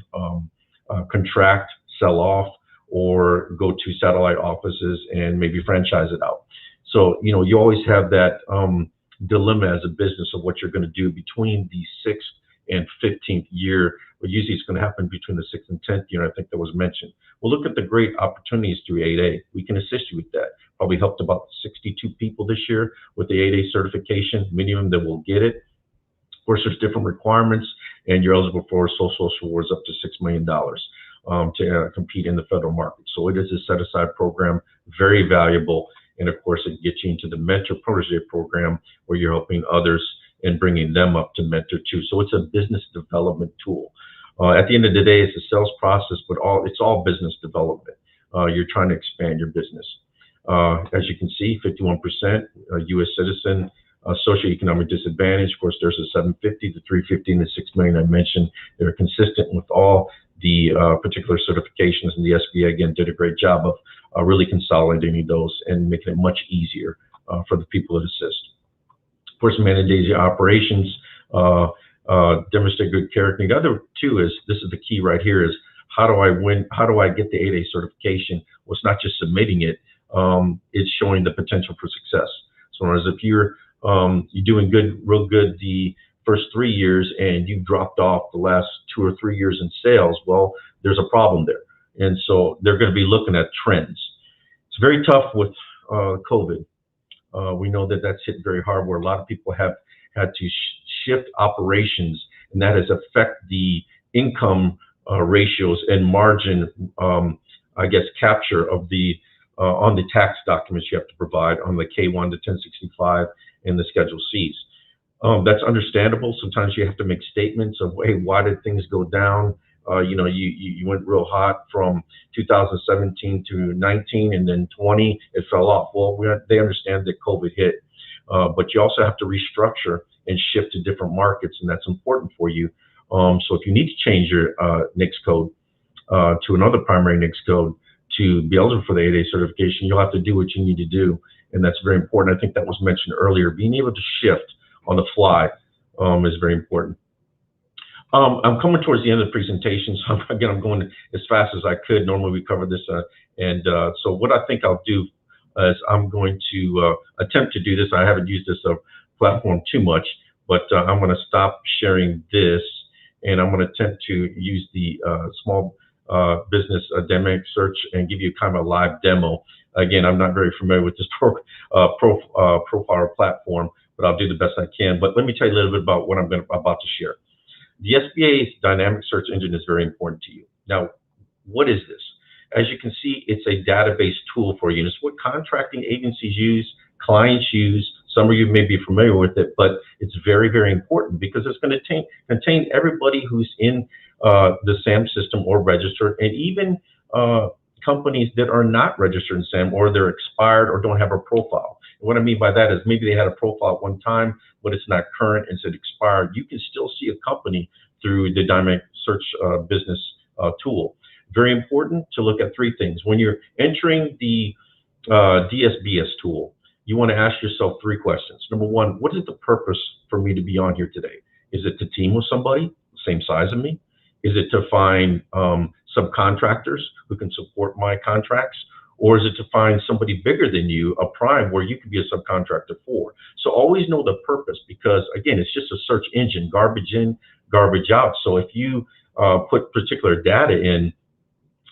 contract, sell off, or go to satellite offices and maybe franchise it out. So, you always have that dilemma as a business of what you're going to do between the 6th and 15th year. But usually it's going to happen between the 6th and 10th year. I think that was mentioned. Well, look at the great opportunities through 8A. We can assist you with that. Probably helped about 62 people this year with the 8A certification, many of them that will get it. Of course, there's different requirements, and you're eligible for social awards up to $6 million. To compete in the federal market. So it is a set-aside program, very valuable. And of course, it gets you into the mentor protege program, where you're helping others and bringing them up to mentor too. So it's a business development tool. At the end of the day, it's a sales process, but it's all business development. You're trying to expand your business. As you can see, 51% U.S. citizen, socioeconomic disadvantage. Of course, there's a 750, the 350, and the 6 million I mentioned. They're consistent with all the particular certifications, and the SBA again did a great job of really consolidating those and making it much easier for the people that assist. Of course, managing operations, demonstrate good character. And the other two is, this is the key right here, is how do I win? How do I get the 8A certification? Well, it's not just submitting it, it's showing the potential for success. So whereas if you're doing good, real good the first 3 years and you dropped off the last 2 or 3 years in sales, well, there's a problem there. And so they're going to be looking at trends. It's very tough with COVID. We know that that's hit very hard, where a lot of people have had to shift operations, and that has affected the income ratios and margin, capture of the on the tax documents you have to provide on the K1 to 1065 and the Schedule Cs. That's understandable. Sometimes you have to make statements of, hey, why did things go down? You went real hot from 2017 to 19, and then 20, it fell off. Well, they understand that COVID hit, but you also have to restructure and shift to different markets, and that's important for you. So if you need to change your NICS code to another primary NICS code to be eligible for the 8A certification, you'll have to do what you need to do. And that's very important. I think that was mentioned earlier. Being able to shift on the fly is very important. I'm coming towards the end of the presentation, so again, I'm going as fast as I could. Normally we cover this, so what I think I'll do is I'm going to attempt to do this. I haven't used this platform too much, but I'm going to stop sharing this, and I'm going to attempt to use the small business dynamic search and give you kind of a live demo. Again, I'm not very familiar with this profile platform, but I'll do the best I can. But let me tell you a little bit about what I'm about to share. The SBA's dynamic search engine is very important to you. Now, what is this? As you can see, it's a database tool for you. And it's what contracting agencies use, clients use. Some of you may be familiar with it, but it's very, very important because it's going to contain everybody who's in the SAM system or registered, and even companies that are not registered in SAM, or they're expired or don't have a profile. And what I mean by that is maybe they had a profile at one time, but it's not current and it's expired. You can still see a company through the dynamic search business tool. Very important to look at three things. When you're entering the DSBS tool, you want to ask yourself three questions. Number one, what is the purpose for me to be on here today? Is it to team with somebody the same size as me? Is it to find subcontractors who can support my contracts? Or is it to find somebody bigger than you, a prime, where you could be a subcontractor for? So always know the purpose, because again, it's just a search engine, garbage in, garbage out. So if you put particular data in,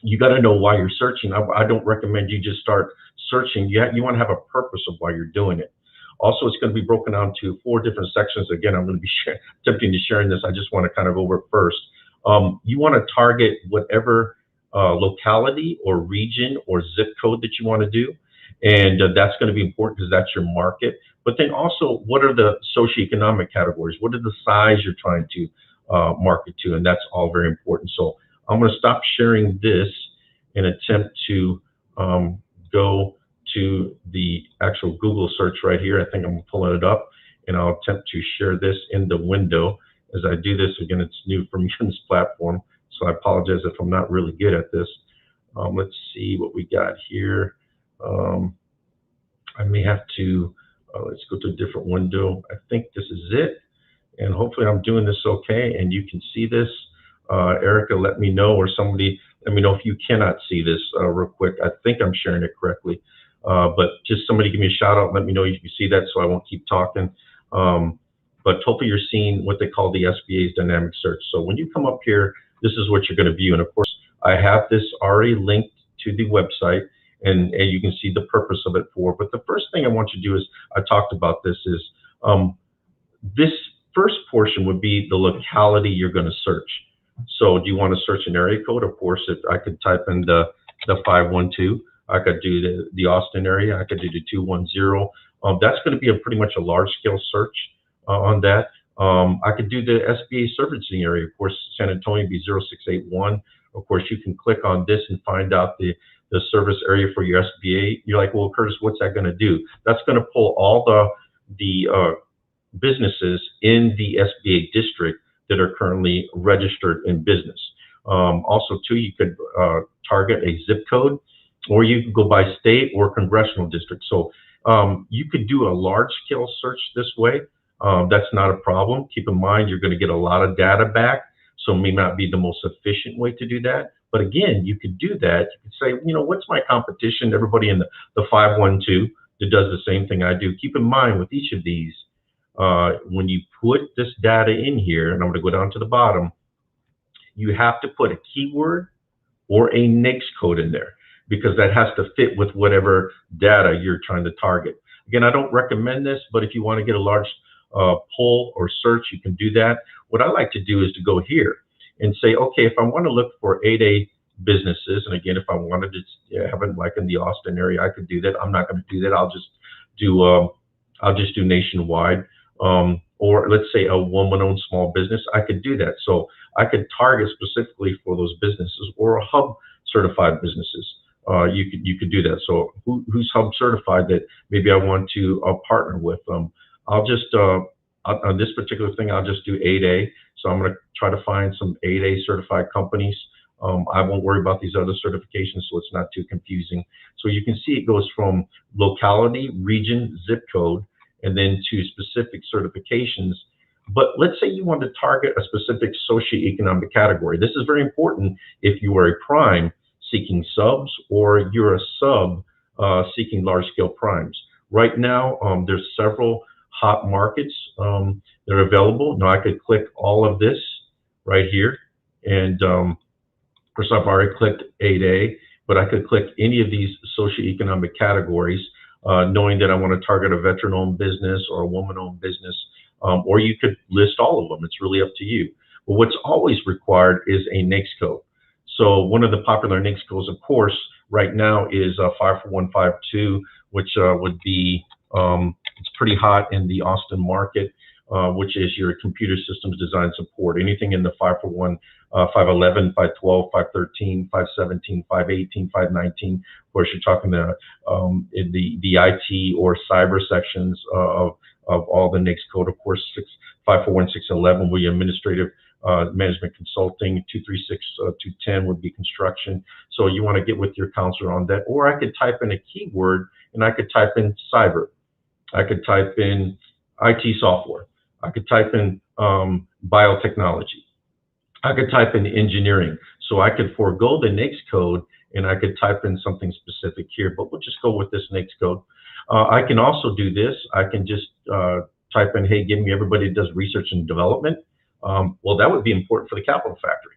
you got to know why you're searching. I don't recommend you just start searching. You want to have a purpose of why you're doing it. Also, it's going to be broken down to 4 different sections. Again, I'm going to be attempting to sharing this. I just want to kind of go over it first. You want to target whatever locality or region or zip code that you want to do. And that's going to be important because that's your market. But then also, what are the socioeconomic categories? What are the size you're trying to market to? And that's all very important. So I'm going to stop sharing this and attempt to go to the actual Google search right here. I think I'm pulling it up, and I'll attempt to share this in the window. As I do this, again, it's new for me on this platform, so I apologize if I'm not really good at this. Let's see what we got here. I may have to, let's go to a different window. I think this is it, and hopefully I'm doing this okay, and you can see this. Erica, let me know, or somebody, let me know if you cannot see this real quick. I think I'm sharing it correctly, but just somebody give me a shout out and let me know you can see that, so I won't keep talking. But hopefully you're seeing what they call the SBA's dynamic search. So when you come up here, this is what you're going to view. And of course, I have this already linked to the website, and you can see the purpose of it for. But the first thing I want you to do is, I talked about this, is this first portion would be the locality you're going to search. So do you want to search an area code? Of course, if I could type in the 512, I could do the Austin area, I could do the 210. That's going to be pretty much a large scale search on that. I could do the SBA servicing area. Of course, San Antonio would be 0681. Of course, you can click on this and find out the service area for your SBA. You're like, well, Curtis, what's that going to do? That's going to pull all the businesses in the SBA district that are currently registered in business. Also, too, you could target a zip code, or you could go by state or congressional district. So you could do a large scale search this way. That's not a problem. Keep in mind, you're going to get a lot of data back, so it may not be the most efficient way to do that. But again, you could do that. You could say, you know, what's my competition? Everybody in the 512 that does the same thing I do. Keep in mind with each of these, when you put this data in here, and I'm going to go down to the bottom, you have to put a keyword or a NICS code in there, because that has to fit with whatever data you're trying to target. Again, I don't recommend this, but if you want to get a large pull or search, you can do that. What I like to do is to go here and say, okay, if I want to look for 8A businesses, and again, if I wanted to have it like in the Austin area, I could do that. I'm not going to do that. I'll just do nationwide. Or let's say a woman-owned small business, I could do that. So I could target specifically for those businesses, or a hub certified businesses. You could do that. So who's hub certified that maybe I want to partner with? I'll just on this particular thing, I'll just do 8A. So I'm going to try to find some 8A certified companies. I won't worry about these other certifications, so it's not too confusing. So you can see it goes from locality, region, zip code, and then to specific certifications. But let's say you want to target a specific socioeconomic category. This is very important if you are a prime seeking subs or you're a sub seeking large-scale primes. Right now, there's several hot markets that are available. Now I could click all of this right here, and first I've already clicked 8A, but I could click any of these socioeconomic categories, knowing that I want to target a veteran-owned business or a woman-owned business, or you could list all of them. It's really up to you. But what's always required is a NAICS code. So one of the popular NAICS codes, of course, right now is 54152, which would be, it's pretty hot in the Austin market, which is your computer systems design support. Anything in the 541, 511, 512, 513, 517, 518, 519. Of course, you're talking the IT or cyber sections of all the NAICS code. Of course, 541, 611 will be administrative management consulting. 236, 210 would be construction. So you want to get with your counselor on that. Or I could type in a keyword and I could type in cyber. I could type in IT software. I could type in biotechnology. I could type in engineering. So I could forego the NAICS code and I could type in something specific here, but we'll just go with this NAICS code. I can also do this. I can just type in, hey, give me everybody that does research and development. Well, that would be important for the Capital Factory.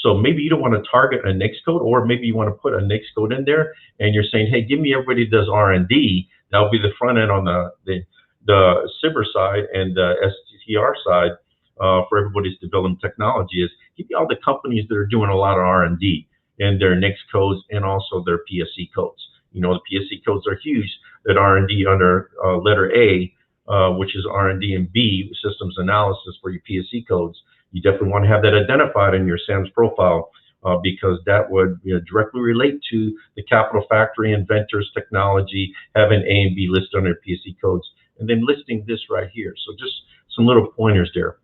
So maybe you don't want to target a NAICS code, or maybe you want to put a NAICS code in there and you're saying, hey, give me everybody that does R&D. That'll be the front end on the CIBR side, and the STR side for everybody's developing technology is give you all the companies that are doing a lot of R&D and their NAICS codes and also their PSC codes. You know, the PSC codes are huge. That R&D under letter A, which is R&D, and B, systems analysis for your PSC codes. You definitely want to have that identified in your SAMS profile because that would directly relate to the Capital Factory, inventors, technology, having A and B listed on their PSC codes, and then listing this right here. So just some little pointers there.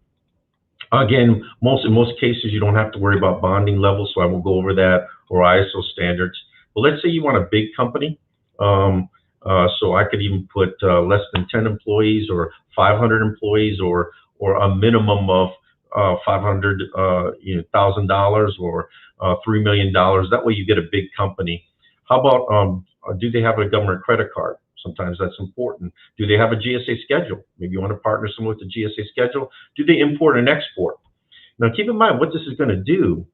Again, in most cases, you don't have to worry about bonding levels, so I won't go over that, or ISO standards. But let's say you want a big company. So I could even put less than 10 employees or 500 employees, or a minimum of $500,000 or $3 million. That way you get a big company. How about, do they have a government credit card? Sometimes that's important. Do they have a GSA schedule? Maybe you want to partner someone with the GSA schedule. Do they import and export? Now keep in mind what this is going to do.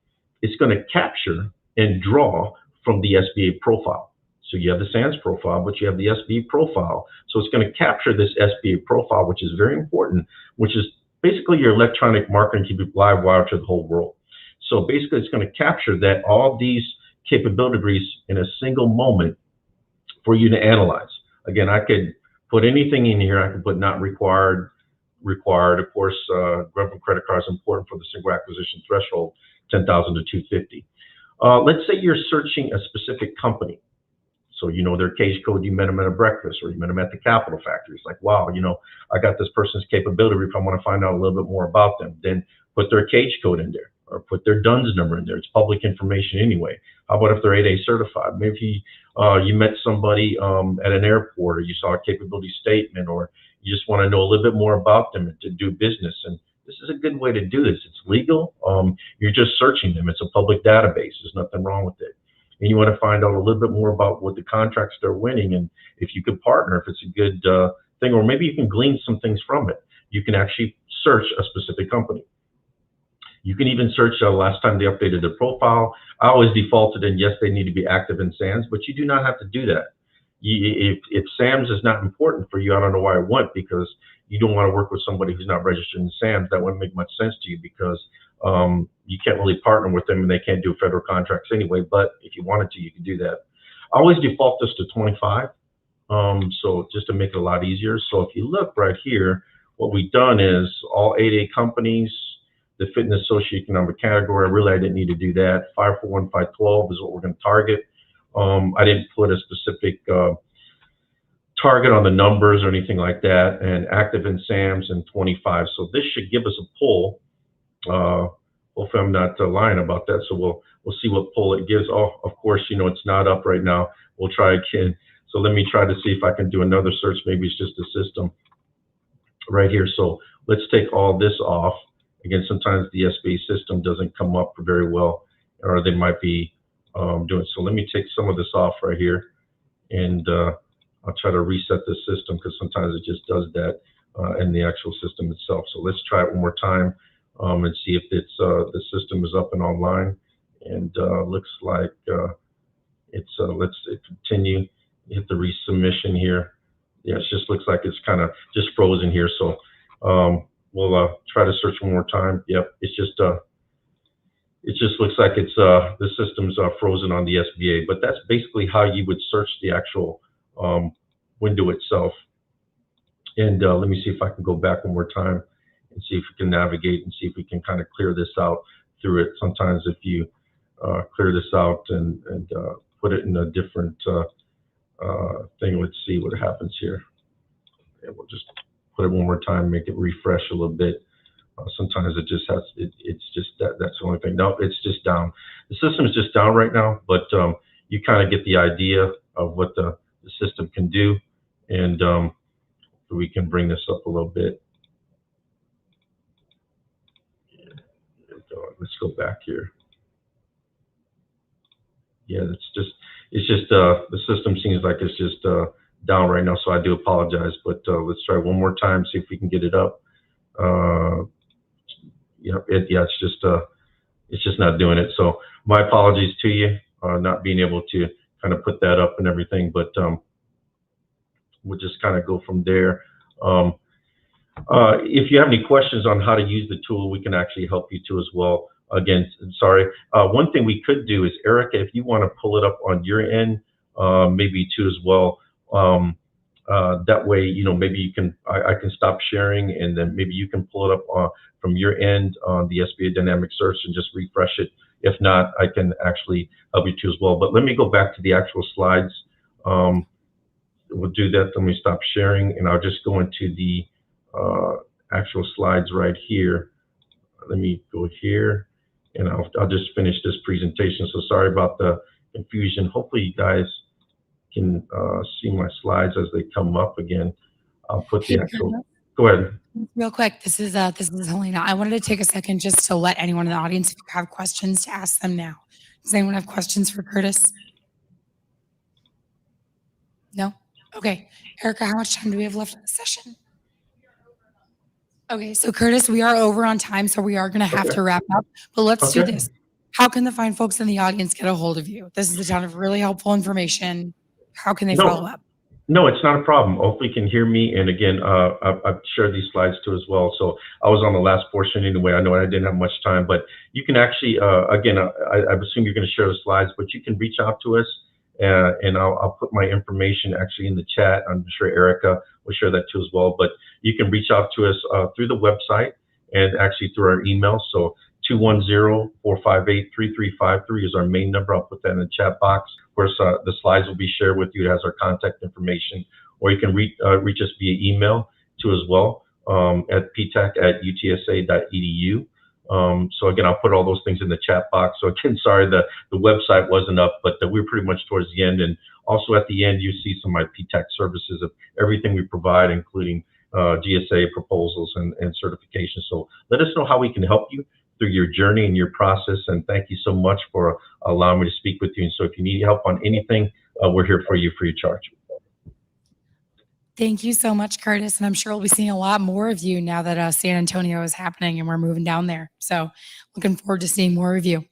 It's going to capture and draw from the SBA profile. So you have the SANS profile, but you have the SBA profile. So it's going to capture this SBA profile, which is very important, which is basically your electronic marketing, keep it live wire to the whole world. So basically it's going to capture that all these capabilities in a single moment for you to analyze. Again, I could put anything in here. I could put not required, required. Of course, government credit card is important for the single acquisition threshold, 10,000 to 250. Let's say you're searching a specific company. So you know their case code, you met them at a breakfast, or you met them at the Capital Factory. It's like, wow, you know, I got this person's capability. If I want to find out a little bit more about them, then put their case code in there, or put their DUNS number in there. It's public information anyway. How about if they're 8A certified? Maybe you met somebody at an airport, or you saw a capability statement, or you just want to know a little bit more about them and to do business. And this is a good way to do this. It's legal. You're just searching them. It's a public database. There's nothing wrong with it. And you want to find out a little bit more about what the contracts they're winning, and if you could partner, if it's a good thing, or maybe you can glean some things from it. You can actually search a specific company. You can even search last time they updated their profile. I always defaulted in, yes, they need to be active in SAMS, but you do not have to do that. If SAMS is not important for you, I don't know why it wouldn't, because you don't want to work with somebody who's not registered in SAMS. That wouldn't make much sense to you, because you can't really partner with them and they can't do federal contracts anyway. But if you wanted to, you could do that. I always default this to 25. So just to make it a lot easier. So if you look right here, what we've done is all 8A companies, the fitness socioeconomic category. Really, I didn't need to do that. 541, 512 is what we're going to target. I didn't put a specific target on the numbers or anything like that. And active in SAMS and 25. So this should give us a pull hopefully I'm not lying about that. So we'll see what poll it gives. Oh, of course, it's not up right now. We'll try again. So let me try to see if I can do another search. Maybe it's just the system right here. So let's take all this off. Again, sometimes the SBA system doesn't come up very well, or they might be doing. So let me take some of this off right here, and I'll try to reset the system because sometimes it just does that in the actual system itself. So let's try it one more time and see if it's the system is up and online. And looks like let's continue. Hit the resubmission here. Yeah, it just looks like it's kind of just frozen here. So we'll try to search one more time. Yep, it just looks like it's the system's frozen on the SBA. But that's basically how you would search the actual window itself. And let me see if I can go back one more time and see if we can navigate and see if we can kind of clear this out through it. Sometimes if you clear this out and put it in a different thing, let's see what happens here. And we'll just put it one more time, make it refresh a little bit. Sometimes it just has, it's just that's the only thing. No, it's just down. The system is just down right now, but you kind of get the idea of what the system can do. And we can bring this up a little bit. Let's go back here. Yeah, it's just the system seems like it's just down right now, so I do apologize, but let's try one more time, see if we can get it up. It's just not doing it. So my apologies to you, not being able to kind of put that up and everything, but we'll just kind of go from there. If you have any questions on how to use the tool, we can actually help you too as well. Again, sorry. One thing we could do is, Erica, if you want to pull it up on your end, maybe too as well. That way, maybe you can, I can stop sharing, and then maybe you can pull it up from your end on the SBA Dynamic Search and just refresh it. If not, I can actually help you too as well. But let me go back to the actual slides. We'll do that. Let me stop sharing, and I'll just go into the actual slides right here. Let me go here, and I'll just finish this presentation. So sorry about the confusion. Hopefully you guys can see my slides as they come up again. I'll put the actual, go ahead. Real quick, this is Helena. I wanted to take a second just to let anyone in the audience, if you have questions, to ask them now. Does anyone have questions for Curtis? No? Okay. Erica, how much time do we have left in the session? Okay, so Curtis, we are over on time, so we are going to have to wrap up, but let's do this. How can the fine folks in the audience get a hold of you? This is a ton of really helpful information. How can they follow up? No, it's not a problem. Hopefully you can hear me. And again, I've shared these slides too as well. So I was on the last portion anyway. I know I didn't have much time, but you can actually, again, I assume you're going to share the slides, but you can reach out to us, and I'll put my information actually in the chat. I'm sure Erica will share that too as well. But you can reach out to us through the website and actually through our email. So 210-458-3353 is our main number. I'll put that in the chat box. Of course, the slides will be shared with you. It has our contact information, or you can reach us via email too as well at ptech@utsa.edu. So again, I'll put all those things in the chat box. So again, sorry the website wasn't up, but we're pretty much towards the end. And also at the end, you see some of my PTech services of everything we provide, including GSA proposals and certification. So let us know how we can help you through your journey and your process. And thank you so much for allowing me to speak with you. And so if you need help on anything, we're here for you free of charge. Thank you so much, Curtis. And I'm sure we'll be seeing a lot more of you now that San Antonio is happening and we're moving down there. So looking forward to seeing more of you.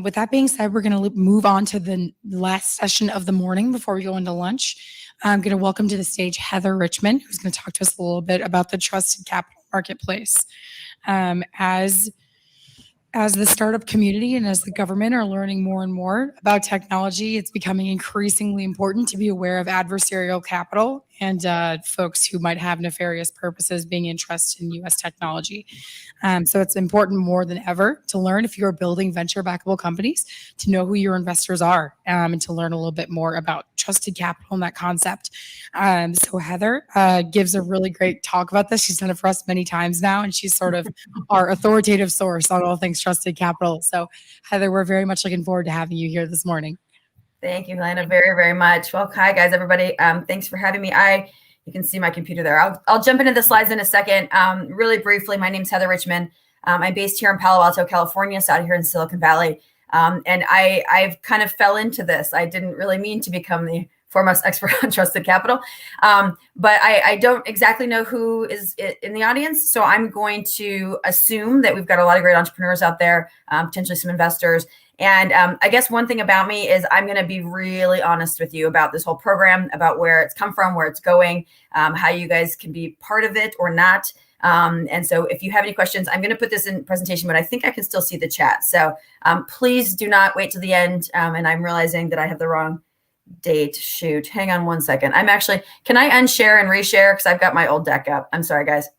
With that being said, we're going to move on to the last session of the morning before we go into lunch. I'm going to welcome to the stage Heather Richmond, who's going to talk to us a little bit about the trusted capital marketplace. As the startup community and as the government are learning more and more about technology, it's becoming increasingly important to be aware of adversarial capital and folks who might have nefarious purposes being interested in U.S. technology. So it's important more than ever to learn, if you're building venture-backable companies, to know who your investors are, and to learn a little bit more about trusted capital and that concept. So Heather gives a really great talk about this. She's done it for us many times now, and she's sort of our authoritative source on all things trusted capital. So Heather, we're very much looking forward to having you here this morning. Thank you, Lana, very, very much. Well, hi guys, everybody. Thanks for having me. You can see my computer there. I'll jump into the slides in a second. Really briefly, my name's Heather Richmond. I'm based here in Palo Alto, California, so out here in Silicon Valley. And I've kind of fell into this. I didn't really mean to become the foremost expert on trusted capital, but I don't exactly know who is in the audience. So I'm going to assume that we've got a lot of great entrepreneurs out there, potentially some investors. And I guess one thing about me is I'm going to be really honest with you about this whole program, about where it's come from, where it's going, how you guys can be part of it or not. And so if you have any questions, I'm going to put this in presentation, but I think I can still see the chat. So please do not wait till the end. And I'm realizing that I have the wrong date. Shoot, hang on one second. Can I unshare and reshare? Because I've got my old deck up. I'm sorry, guys.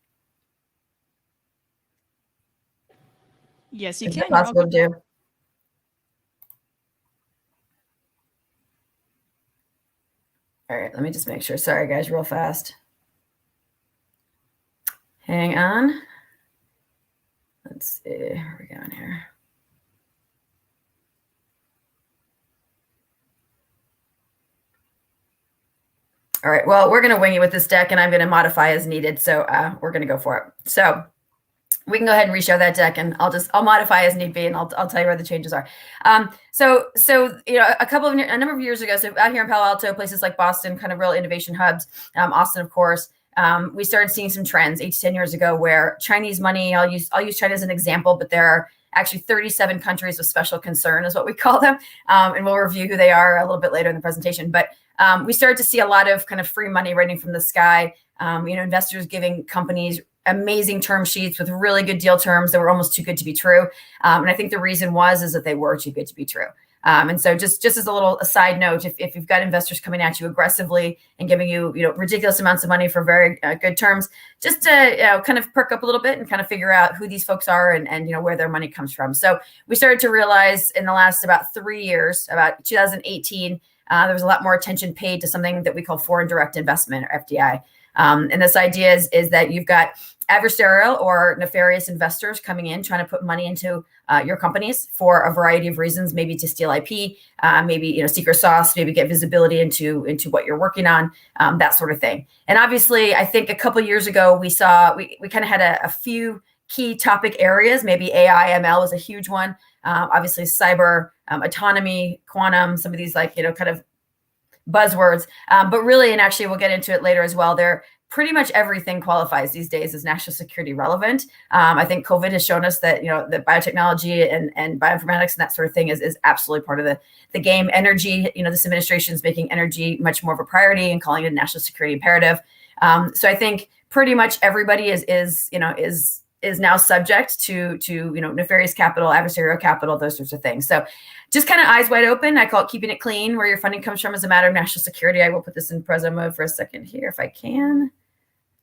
Yes, you Is can. it possible to do? All right, let me just make sure. Sorry, guys, real fast. Hang on. Let's see. Where are we going here? All right, well, we're going to wing it with this deck, and I'm going to modify as needed. So we're going to go for it. So we can go ahead and reshare that deck, and I'll modify as need be, and I'll tell you where the changes are. So you know, a number of years ago, so out here in Palo Alto, places like Boston, kind of real innovation hubs, Austin, of course, we started seeing some trends 8 to 10 years ago where Chinese money, I'll use China as an example, but there are actually 37 countries with special concern is what we call them. And we'll review who they are a little bit later in the presentation. But we started to see a lot of kind of free money raining from the sky, you know, investors giving companies amazing term sheets with really good deal terms that were almost too good to be true. And I think the reason is that they were too good to be true. And so just as a little side note, if you've got investors coming at you aggressively and giving you, you know, ridiculous amounts of money for very good terms, just to kind of perk up a little bit and kind of figure out who these folks are and you know, where their money comes from. So we started to realize in the last about 3 years, about 2018, there was a lot more attention paid to something that we call foreign direct investment, or FDI. And this idea is that you've got adversarial or nefarious investors coming in, trying to put money into your companies for a variety of reasons, maybe to steal IP, maybe, you know, secret sauce, maybe get visibility into what you're working on, that sort of thing. And obviously, I think a couple of years ago, we kind of had a few key topic areas. Maybe AI, ML was a huge one. Obviously, cyber, autonomy, quantum, some of these like, you know, kind of buzzwords, but really, and actually we'll get into it later as well, they're pretty much everything qualifies these days as national security relevant. I think COVID has shown us that, you know, that biotechnology and bioinformatics and that sort of thing is absolutely part of the game. Energy, you know, this administration is making energy much more of a priority and calling it a national security imperative. So I think pretty much everybody is now subject to you know, nefarious capital, adversarial capital, those sorts of things. So just kind of eyes wide open. I call it keeping it clean. Where your funding comes from is a matter of national security. I will put this in preso mode for a second here if I can.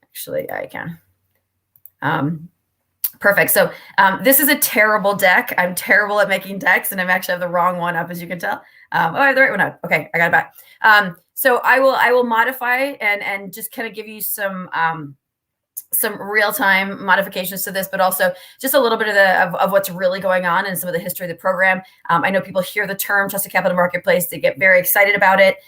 Actually, I can. Perfect. So this is a terrible deck. I'm terrible at making decks, and I'm actually have the wrong one up, as you can tell. I have the right one up. Okay, I got it back. So I will modify and just kind of give you some real-time modifications to this, but also just a little bit of what's really going on and some of the history of the program. I know people hear the term trusted capital marketplace, they get very excited about it.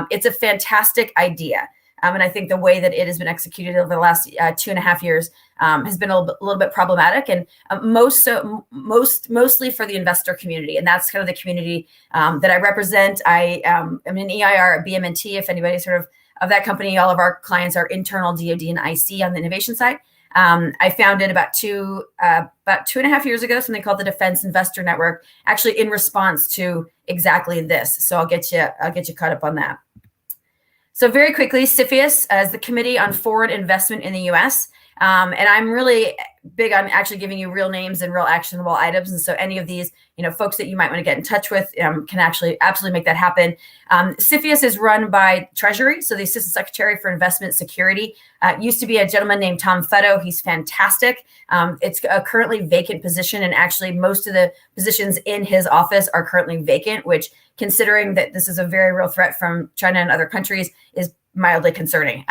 It's a fantastic idea. And I think the way that it has been executed over the last 2.5 years has been a little bit problematic, and mostly for the investor community. And that's kind of the community that I represent. I am an EIR at BM&T. If anybody's heard of that company, all of our clients are internal DoD and IC on the innovation side. I founded about 2.5 years ago something called the Defense Investor Network, actually in response to exactly this. So I'll get you caught up on that. So very quickly, CFIUS is the Committee on Foreign Investment in the U.S. And I'm really big on actually giving you real names and real actionable items. And so any of these, folks that you might want to get in touch with can actually absolutely make that happen. CFIUS is run by Treasury, so the Assistant Secretary for Investment Security. Used to be a gentleman named Tom Fetto. He's fantastic. It's a currently vacant position, and actually most of the positions in his office are currently vacant, which, considering that this is a very real threat from China and other countries, is mildly concerning.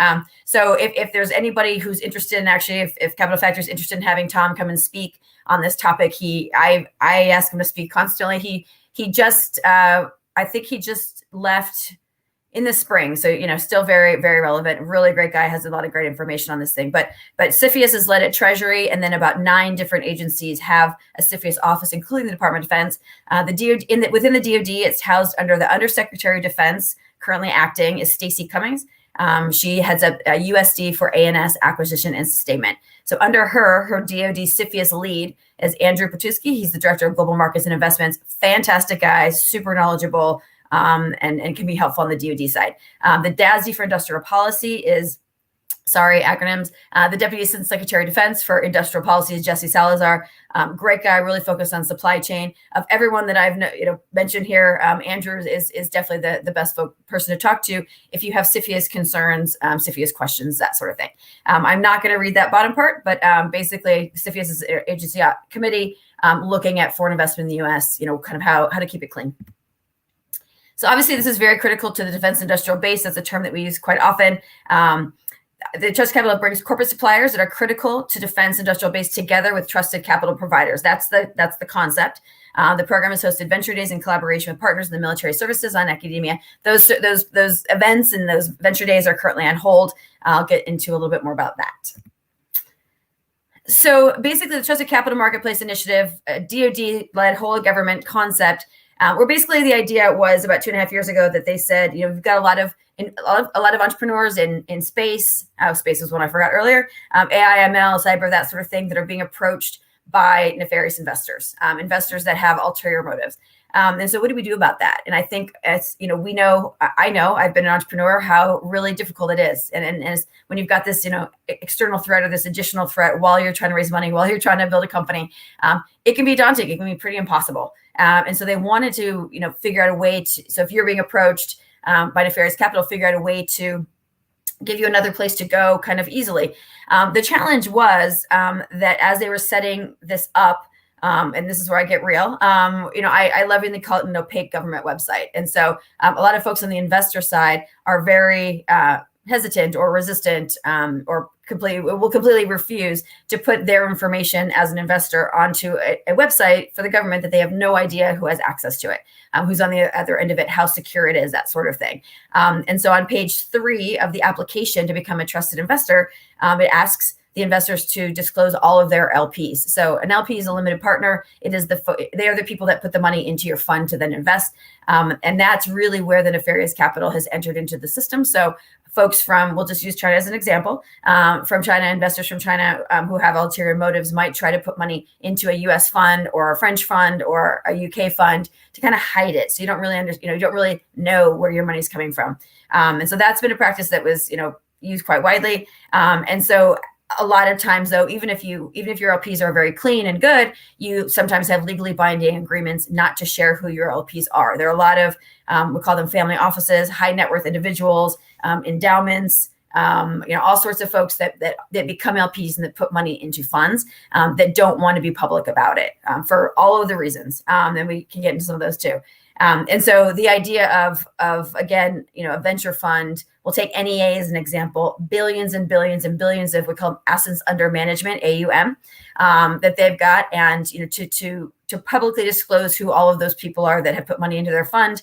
So if there's anybody who's interested in actually, if Capital Factor is interested in having Tom come and speak on this topic, I ask him to speak constantly. He just, I think he just left in the spring. So, still very, very relevant. Really great guy, has a lot of great information on this thing. But CFIUS is led at Treasury, and then about 9 different agencies have a CFIUS office, including the Department of Defense. Within the DoD, it's housed under the Undersecretary of Defense. Currently acting is Stacey Cummings. She heads up USD for ANS acquisition and sustainment. So under her DoD CFIUS lead is Andrew Patuski. He's the Director of Global Markets and Investments. Fantastic guy, super knowledgeable, and can be helpful on the DoD side. The DASD for Industrial Policy is, acronyms. The Deputy Assistant Secretary of Defense for Industrial Policy is Jesse Salazar. Great guy, really focused on supply chain. Of everyone that I've mentioned here, Andrew is definitely the best person to talk to if you have CFIUS concerns, CFIUS questions, that sort of thing. I'm not going to read that bottom part, but basically CFIUS is an agency committee looking at foreign investment in the U.S., kind of how to keep it clean. So obviously this is very critical to the defense industrial base. That's a term that we use quite often. The trust capital brings corporate suppliers that are critical to defense industrial base together with trusted capital providers. That's the concept. The program has hosted venture days in collaboration with partners in the military services on academia. Those events and those venture days are currently on hold. I'll get into a little bit more about that. So basically, the Trusted Capital Marketplace Initiative, DoD-led whole of government concept, where basically the idea was about 2.5 years ago that they said, we've got a lot of entrepreneurs in space. Space was one I forgot earlier. AI, ML, cyber, that sort of thing, that are being approached by nefarious investors, investors that have ulterior motives. And so what do we do about that? And I think as I know, I've been an entrepreneur, how really difficult it is. And as when you've got this, external threat or this additional threat while you're trying to raise money, while you're trying to build a company, it can be daunting. It can be pretty impossible. And so they wanted to, figure out a way to, so if you're being approached by nefarious capital, figure out a way to give you another place to go kind of easily. The challenge was that as they were setting this up, and this is where I get real, I lovingly call it an opaque government website. And so a lot of folks on the investor side are very hesitant or resistant or will completely refuse to put their information as an investor onto a website for the government that they have no idea who has access to it, who's on the other end of it, how secure it is, that sort of thing. And so on page 3 of the application to become a trusted investor, it asks the investors to disclose all of their LPs. So an LP is a limited partner. It is they are the people that put the money into your fund to then invest. And that's really where the nefarious capital has entered into the system. So folks from, we'll just use China as an example, from China, investors from China who have ulterior motives might try to put money into a US fund or a French fund or a UK fund to kind of hide it. So you don't really you don't really know where your money's coming from. And so that's been a practice that was, used quite widely. And so a lot of times, though, even if your LPs are very clean and good, you sometimes have legally binding agreements not to share who your LPs are. There are a lot of, we call them family offices, high net worth individuals, endowments, all sorts of folks that become LPs and that put money into funds that don't want to be public about it for all of the reasons. And we can get into some of those too. And so the idea of again, a venture fund, we'll take NEA as an example, billions and billions and billions of, we call them assets under management, AUM, that they've got. And, to publicly disclose who all of those people are that have put money into their fund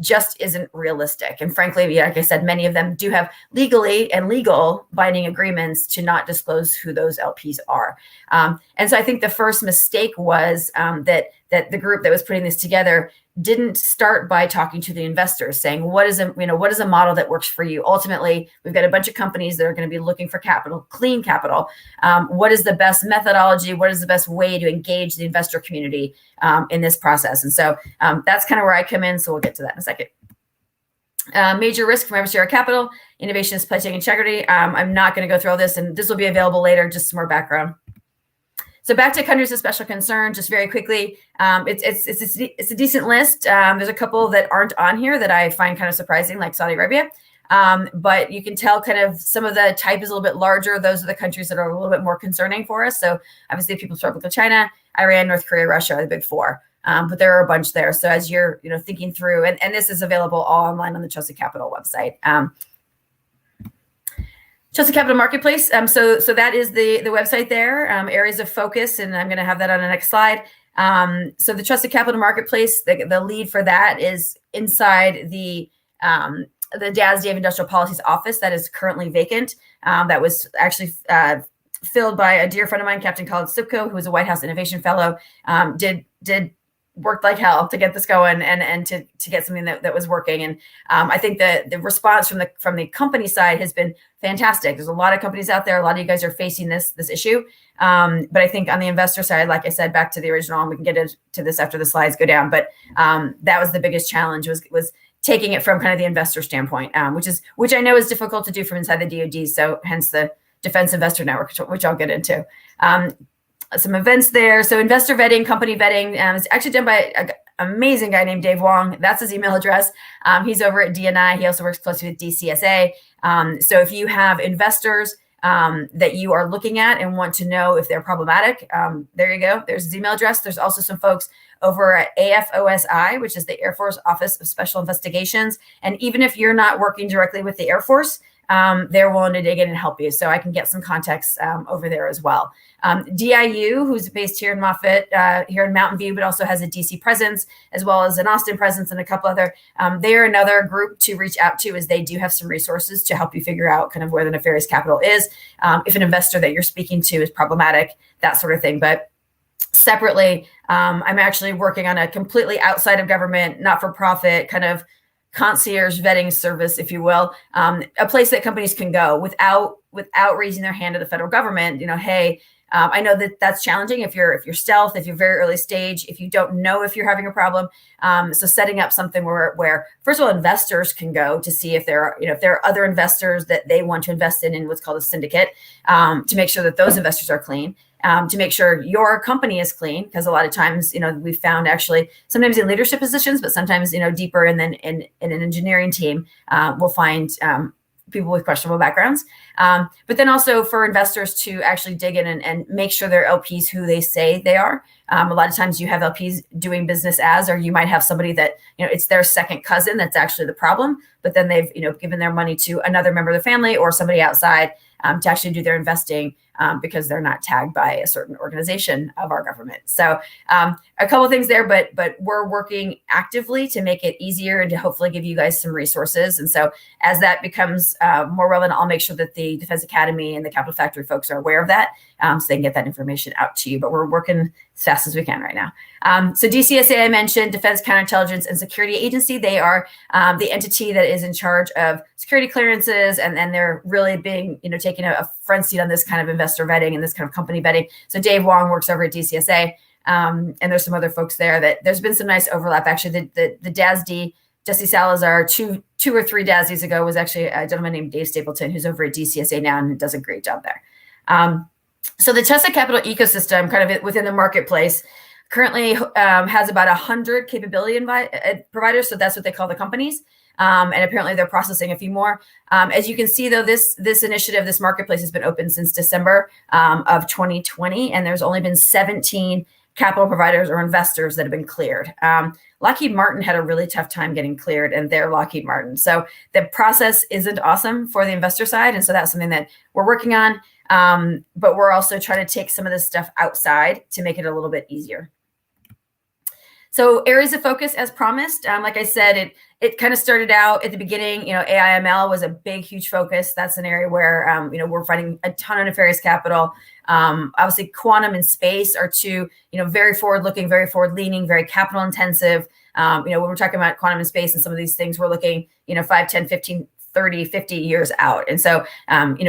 just isn't realistic. And frankly, like I said, many of them do have legal binding agreements to not disclose who those LPs are. And so I think the first mistake was that the group that was putting this together didn't start by talking to the investors, saying, what is a model that works for you? Ultimately, we've got a bunch of companies that are going to be looking for capital, clean capital. What is the best methodology? What is the best way to engage the investor community in this process? And so that's kind of where I come in. So we'll get to that in a second. Major risk from adversarial capital, innovation, supply chain integrity. I'm not going to go through all this, and this will be available later, just some more background. So back to countries of special concern, just very quickly. It's a decent list. There's a couple that aren't on here that I find kind of surprising, like Saudi Arabia. But you can tell kind of some of the type is a little bit larger. Those are the countries that are a little bit more concerning for us. So obviously People's Republic of China, Iran, North Korea, Russia are the big four. But there are a bunch there. So as you're thinking through, and this is available all online on the Trusted Capital website. Trusted Capital Marketplace. So that is the website there. Areas of focus, and I'm going to have that on the next slide. So the Trusted Capital Marketplace, the lead for that is inside the DASD of Industrial Policy's office that is currently vacant. That was actually filled by a dear friend of mine, Captain Khalid Sipko, who was a White House Innovation Fellow. Did worked like hell to get this going and to get something that was working. And I think the response from the company side has been fantastic. There's a lot of companies out there. A lot of you guys are facing this issue. But I think on the investor side, like I said, back to the original, and we can get into this after the slides go down. But that was the biggest challenge was taking it from kind of the investor standpoint, which I know is difficult to do from inside the DoD. So hence the Defense Investor Network, which I'll get into. Some events there. So investor vetting, company vetting, it's actually done by an amazing guy named Dave Wong. That's his email address. He's over at DNI. He also works closely with DCSA. So if you have investors that you are looking at and want to know if they're problematic, there you go. There's his email address. There's also some folks over at AFOSI, which is the Air Force Office of Special Investigations. And even if you're not working directly with the Air Force, they're willing to dig in and help you. So I can get some context over there as well. DIU, who's based here in Moffett, here in Mountain View, but also has a DC presence, as well as an Austin presence and a couple other. They are another group to reach out to, as they do have some resources to help you figure out kind of where the nefarious capital is, if an investor that you're speaking to is problematic, that sort of thing. But separately, I'm actually working on a completely outside of government, not-for-profit kind of concierge vetting service, if you will, a place that companies can go without raising their hand to the federal government. Hey, I know that that's challenging if you're stealth, if you're very early stage, if you don't know if you're having a problem. So setting up something where first of all, investors can go to see if there are other investors that they want to invest in what's called a syndicate, to make sure that those investors are clean. To make sure your company is clean, because a lot of times, we found actually sometimes in leadership positions, but sometimes, deeper and then in an engineering team, we'll find people with questionable backgrounds. But then also for investors to actually dig in and make sure their LPs who they say they are. A lot of times you have LPs doing business as, or you might have somebody that, it's their second cousin that's actually the problem, but then they've, given their money to another member of the family or somebody outside to actually do their investing because they're not tagged by a certain organization of our government. So a couple of things there, but we're working actively to make it easier and to hopefully give you guys some resources. And so as that becomes more relevant, I'll make sure that the Defense Academy and the Capital Factory folks are aware of that, so they can get that information out to you. But we're working as fast as we can right now. So DCSA, I mentioned, Defense Counterintelligence and Security Agency. They are the entity that is in charge of security clearances, and they're really being, taking a front seat on this kind of investor vetting and this kind of company vetting. So Dave Wong works over at DCSA, and there's some other folks there that there's been some nice overlap. Actually, the DASD, Jesse Salazar, two or three DASDs ago, was actually a gentleman named Dave Stapleton, who's over at DCSA now and does a great job there. So the Trusted Capital ecosystem, kind of within the marketplace, currently has about 100 capability providers. So that's what they call the companies. And apparently they're processing a few more. As you can see, though, this initiative, this marketplace has been open since December of 2020, and there's only been 17 capital providers or investors that have been cleared. Lockheed Martin had a really tough time getting cleared, and they're Lockheed Martin. So the process isn't awesome for the investor side, and so that's something that we're working on. But we're also trying to take some of this stuff outside to make it a little bit easier. So areas of focus, as promised, like I said, it kind of started out at the beginning. AI/ML was a big, huge focus. That's an area where we're finding a ton of nefarious capital. Obviously, quantum and space are two very forward-looking, very forward-leaning, very capital-intensive. When we're talking about quantum and space and some of these things, we're looking 5, 10, 15, 30, 50 years out. And so,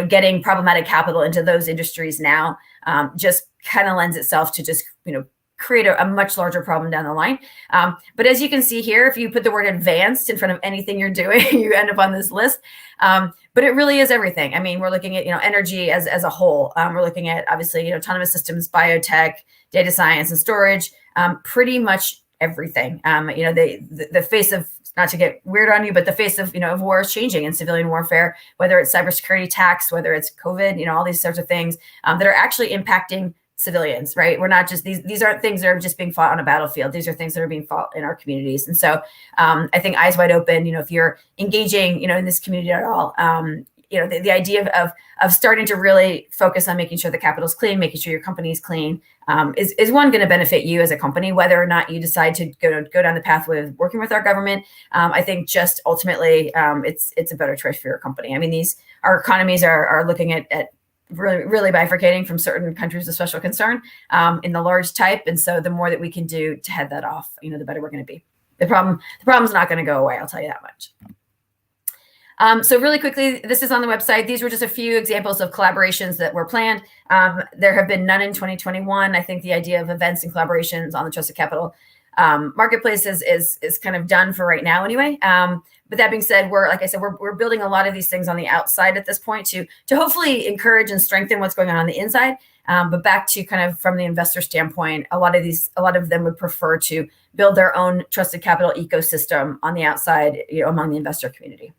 getting problematic capital into those industries now just kind of lends itself to just create a much larger problem down the line. But as you can see here, if you put the word advanced in front of anything you're doing, you end up on this list. But it really is everything. I mean, we're looking at, energy as a whole. We're looking at, obviously, autonomous systems, biotech, data science and storage, pretty much everything. The face of, not to get weird on you, but the face of, of war is changing in civilian warfare, whether it's cybersecurity attacks, whether it's COVID, all these sorts of things that are actually impacting civilians, right? We're not just, these aren't things that are just being fought on a battlefield. These are things that are being fought in our communities. And so I think eyes wide open, if you're engaging, in this community at all, the idea of starting to really focus on making sure the Capitol's clean, making sure your company is clean, is one going to benefit you as a company, whether or not you decide to go down the path with working with our government. I think just ultimately, it's a better choice for your company. I mean, our economies are looking at really bifurcating from certain countries of special concern in the large type, and so the more that we can do to head that off, the better we're going to be. The problem's not going to go away. I'll tell you that much. So really quickly, this is on the website. These were just a few examples of collaborations that were planned. There have been none in 2021. I think the idea of events and collaborations on the Trusted Capital marketplace is kind of done for right now anyway. But that being said, we're building a lot of these things on the outside at this point to hopefully encourage and strengthen what's going on the inside. But back to kind of from the investor standpoint, a lot of them would prefer to build their own Trusted Capital ecosystem on the outside, among the investor community.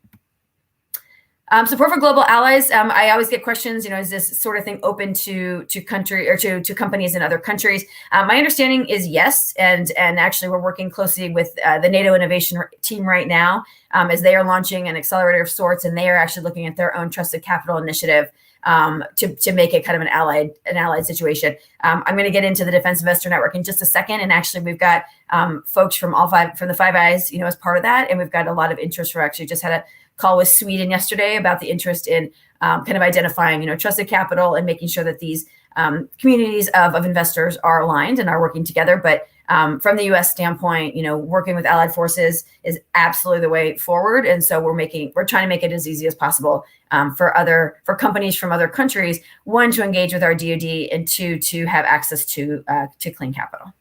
Support for global allies. I always get questions, is this sort of thing open to country or to companies in other countries? My understanding is yes. And actually we're working closely with the NATO innovation team right now as they are launching an accelerator of sorts, and they are actually looking at their own Trusted Capital initiative to make it kind of an allied situation. I'm going to get into the Defense Investor Network in just a second. And actually we've got folks from the Five Eyes, as part of that. And we've got a lot of interest. We actually just had a call with Sweden yesterday about the interest in kind of identifying, Trusted Capital and making sure that these communities of investors are aligned and are working together. But from the U.S. standpoint, working with allied forces is absolutely the way forward. And so we're trying to make it as easy as possible for companies from other countries, one, to engage with our DoD, and two, to have access to clean capital.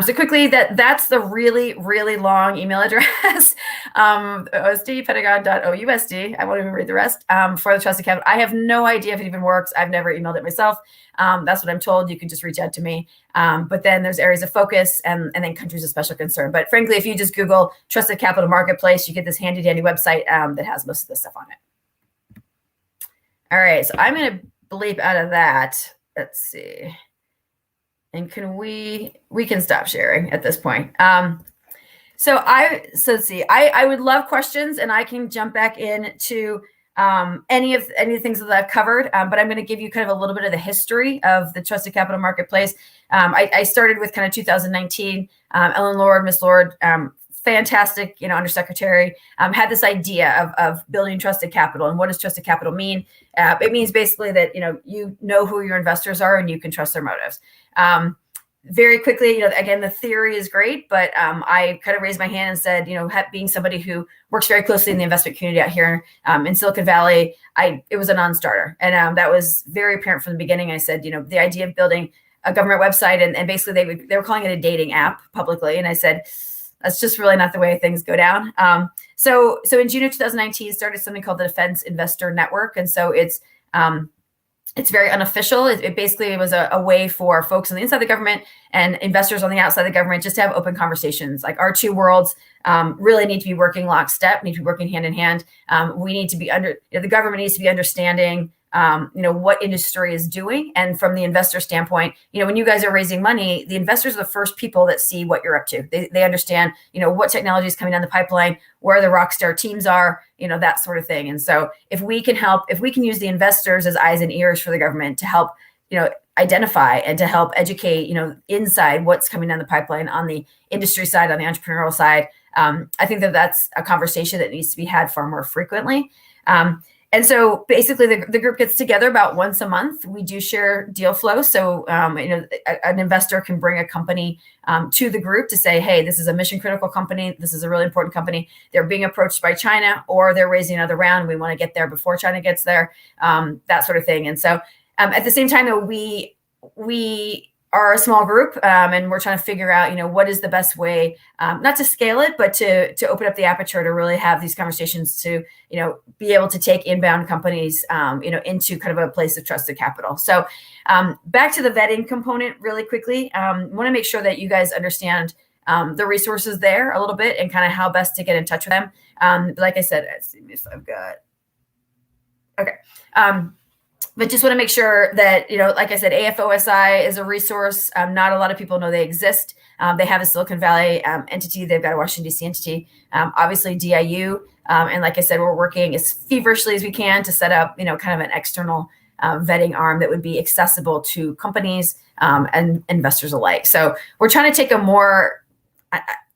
So quickly, that's the really, really long email address, osdpentagon.ousd. I won't even read the rest, for the Trusted Capital. I have no idea if it even works. I've never emailed it myself. That's what I'm told. You can just reach out to me. But then there's areas of focus and then countries of special concern. But frankly, if you just Google Trusted Capital Marketplace, you get this handy dandy website that has most of this stuff on it. All right, so I'm going to bleep out of that. Let's see. And we can stop sharing at this point. So let's see. I would love questions, and I can jump back into any of the things that I've covered. But I'm going to give you kind of a little bit of the history of the Trusted Capital Marketplace. I started with kind of 2019. Ellen Lord, Miss Lord, fantastic, undersecretary, had this idea of building Trusted Capital. And what does Trusted Capital mean? It means basically that, you know who your investors are and you can trust their motives. Very quickly, again, the theory is great, but I kind of raised my hand and said, being somebody who works very closely in the investment community out here in Silicon Valley, it was a non-starter. And that was very apparent from the beginning. I said, the idea of building a government website, and basically they were calling it a dating app publicly. And I said, that's just really not the way things go down. So in June of 2019, started something called the Defense Investor Network. And so it's very unofficial. It basically was a way for folks on the inside of the government and investors on the outside of the government just to have open conversations. Like, our two worlds really need to be working lockstep, need to be working hand in hand. We need to be the government needs to be understanding what industry is doing. And from the investor standpoint, when you guys are raising money, the investors are the first people that see what you're up to. They understand, what technology is coming down the pipeline, where the rock star teams are, that sort of thing. And so if we can use the investors as eyes and ears for the government to help, identify and to help educate, inside what's coming down the pipeline on the industry side, on the entrepreneurial side, I think that's a conversation that needs to be had far more frequently. And so basically the group gets together about once a month. We do share deal flow. So, an investor can bring a company to the group to say, hey, this is a mission critical company. This is a really important company. They're being approached by China, or they're raising another round. We want to get there before China gets there, that sort of thing. And so at the same time, though, we are a small group, and we're trying to figure out, what is the best way, not to scale it, but to open up the aperture to really have these conversations to, be able to take inbound companies, into kind of a place of trusted capital. So back to the vetting component really quickly. Want to make sure that you guys understand the resources there a little bit and kind of how best to get in touch with them. Like I said, let's see if I've got, okay. But just want to make sure that, like I said, AFOSI is a resource. Not a lot of people know they exist. They have a Silicon Valley entity. They've got a Washington, D.C. entity. Obviously, DIU. And like I said, we're working as feverishly as we can to set up, kind of an external vetting arm that would be accessible to companies and investors alike. So we're trying to take a more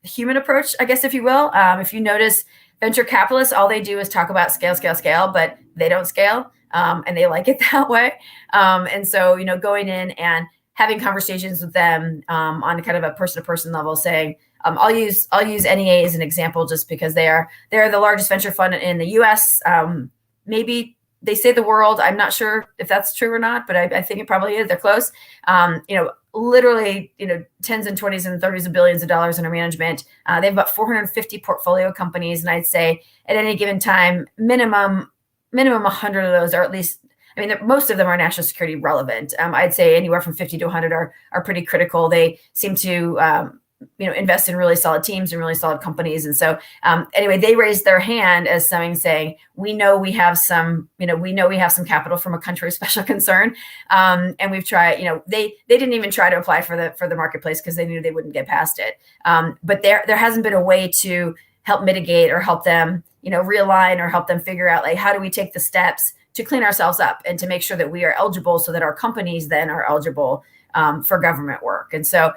human approach, I guess, if you will. If you notice, venture capitalists, all they do is talk about scale, scale, scale, but they don't scale. And they like it that way. And so, going in and having conversations with them on kind of a person-to-person level, saying, I'll use NEA as an example, just because they're the largest venture fund in the U.S. Maybe they say the world. I'm not sure if that's true or not, but I think it probably is. They're close. Literally, tens and 20s and 30s of billions of dollars under management. They have about 450 portfolio companies, and I'd say at any given time, minimum 100 of those, or at least, most of them are national security relevant. I'd say anywhere from 50 to 100 are pretty critical. They seem to, invest in really solid teams and really solid companies. And so anyway, they raised their hand as saying, we know we have some capital from a country of special concern. And we've tried, they didn't even try to apply for the marketplace because they knew they wouldn't get past it. But there hasn't been a way to help mitigate or help them, realign or help them figure out, like, how do we take the steps to clean ourselves up and to make sure that we are eligible so that our companies then are eligible for government work. And so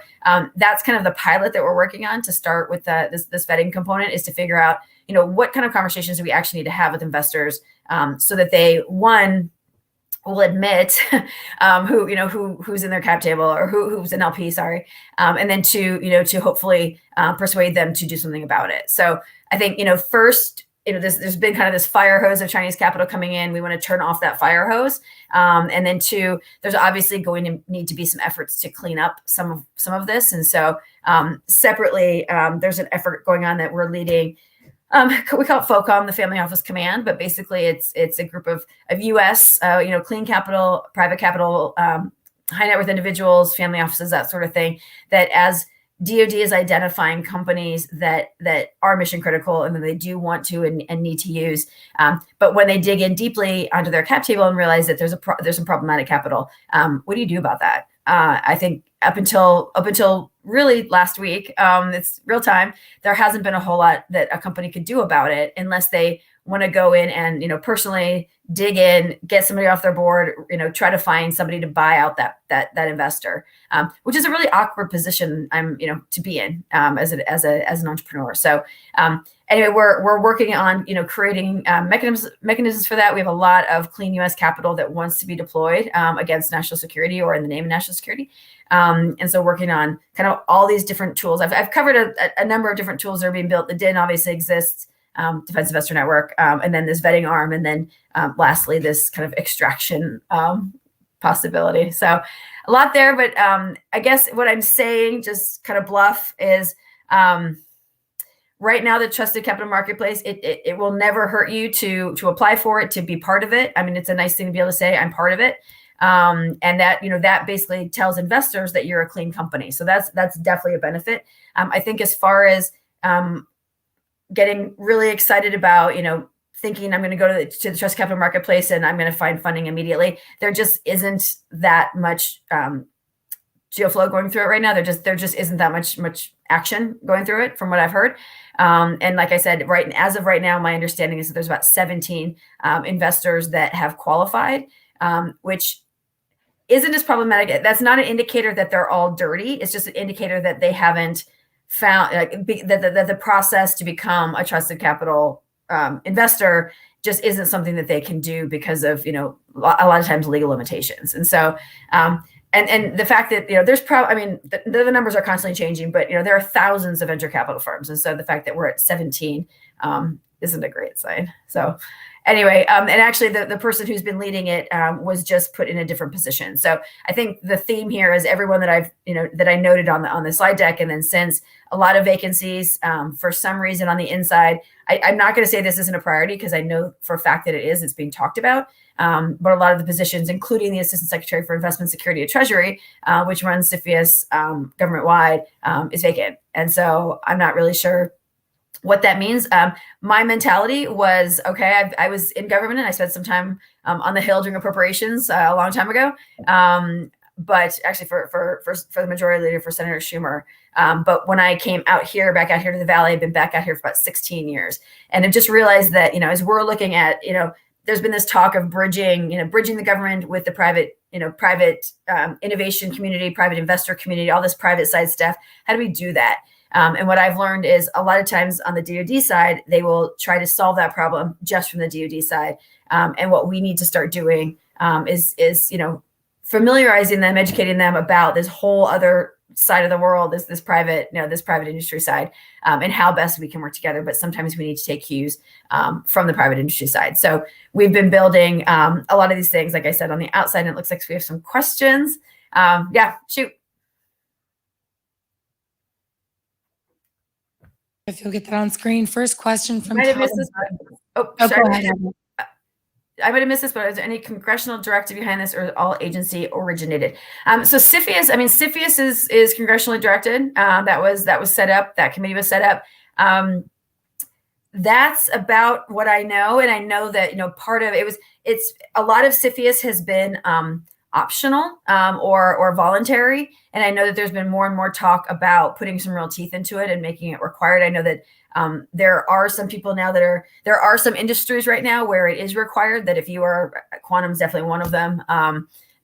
that's kind of the pilot that we're working on to start with this vetting component, is to figure out, what kind of conversations do we actually need to have with investors so that they, one, will admit who's in their cap table, or who's an LP, sorry. And then two, to hopefully persuade them to do something about it. So I think, first, there's been kind of this fire hose of Chinese capital coming in. We want to turn off that fire hose. And then two, there's obviously going to need to be some efforts to clean up some of this. And so separately, there's an effort going on that we're leading. We call it FOCOM, the Family Office Command, but basically it's a group of U.S. Clean capital, private capital, high net worth individuals, family offices, that sort of thing, that as DoD is identifying companies that are mission critical and that they do want to and need to use. But when they dig in deeply onto their cap table and realize that there's some problematic capital, what do you do about that? I think up until really last week, it's real time, there hasn't been a whole lot that a company could do about it unless they want to go in and, personally dig in, get somebody off their board, try to find somebody to buy out that investor, which is a really awkward position to be in as an entrepreneur. So anyway, we're working on, creating mechanisms for that. We have a lot of clean U.S. capital that wants to be deployed against national security or in the name of national security. And so working on kind of all these different tools. I've covered a number of different tools that are being built. The DIN obviously exists. Defense Investor Network, and then this vetting arm, and then lastly, this kind of extraction possibility. So a lot there, but I guess what I'm saying, just kind of bluff, is right now the trusted capital marketplace, it will never hurt you to apply for it, to be part of it. It's a nice thing to be able to say I'm part of it. And that, that basically tells investors that you're a clean company. So that's definitely a benefit. I think as far as getting really excited about, thinking I'm going to go to the trust capital marketplace and I'm going to find funding immediately, there just isn't that much deal flow going through it right now. There just isn't that much action going through it from what I've heard. And like I said, as of right now, my understanding is that there's about 17 investors that have qualified, which isn't as problematic. That's not an indicator that they're all dirty. It's just an indicator that they haven't found that the process to become a trusted capital investor just isn't something that they can do because of, a lot of times legal limitations. And so, and the fact that, there's the numbers are constantly changing, but, there are thousands of venture capital firms. And so the fact that we're at 17 isn't a great sign. So anyway, and actually the person who's been leading it was just put in a different position. So I think the theme here is everyone that that I noted on the slide deck, and then since a lot of vacancies for some reason on the inside. I'm not going to say this isn't a priority because I know for a fact that it is. It's being talked about. But a lot of the positions, including the Assistant Secretary for Investment Security and Treasury, which runs CFIUS government-wide, is vacant. And so I'm not really sure what that means. My mentality was, okay, I was in government and I spent some time on the Hill doing appropriations a long time ago. But actually for the majority leader, for Senator Schumer. But when I came back out here to the Valley, I've been back out here for about 16 years. And I've just realized that, as we're looking at, there's been this talk of bridging the government with the private innovation community, private investor community, all this private side stuff. How do we do that? And what I've learned is a lot of times on the DoD side, they will try to solve that problem just from the DoD side. And what we need to start doing is familiarizing them, educating them about this whole other side of the world, this private industry side, and how best we can work together. But sometimes we need to take cues from the private industry side. So we've been building a lot of these things, like I said, on the outside, and it looks like we have some questions. Yeah, shoot. If you'll get that on screen. First question from Might have Tom. missed this. Oh, Sorry. go ahead. I might have missed this, but is there any congressional directive behind this, or all agency originated? So CFIUS, is congressionally directed. That was set up. That committee was set up. That's about what I know, and I know that part of it's a lot of CFIUS has been optional or voluntary, and I know that there's been more and more talk about putting some real teeth into it and making it required. I know that there are some people now there are some industries right now where it is required that if you are, quantum is definitely one of them,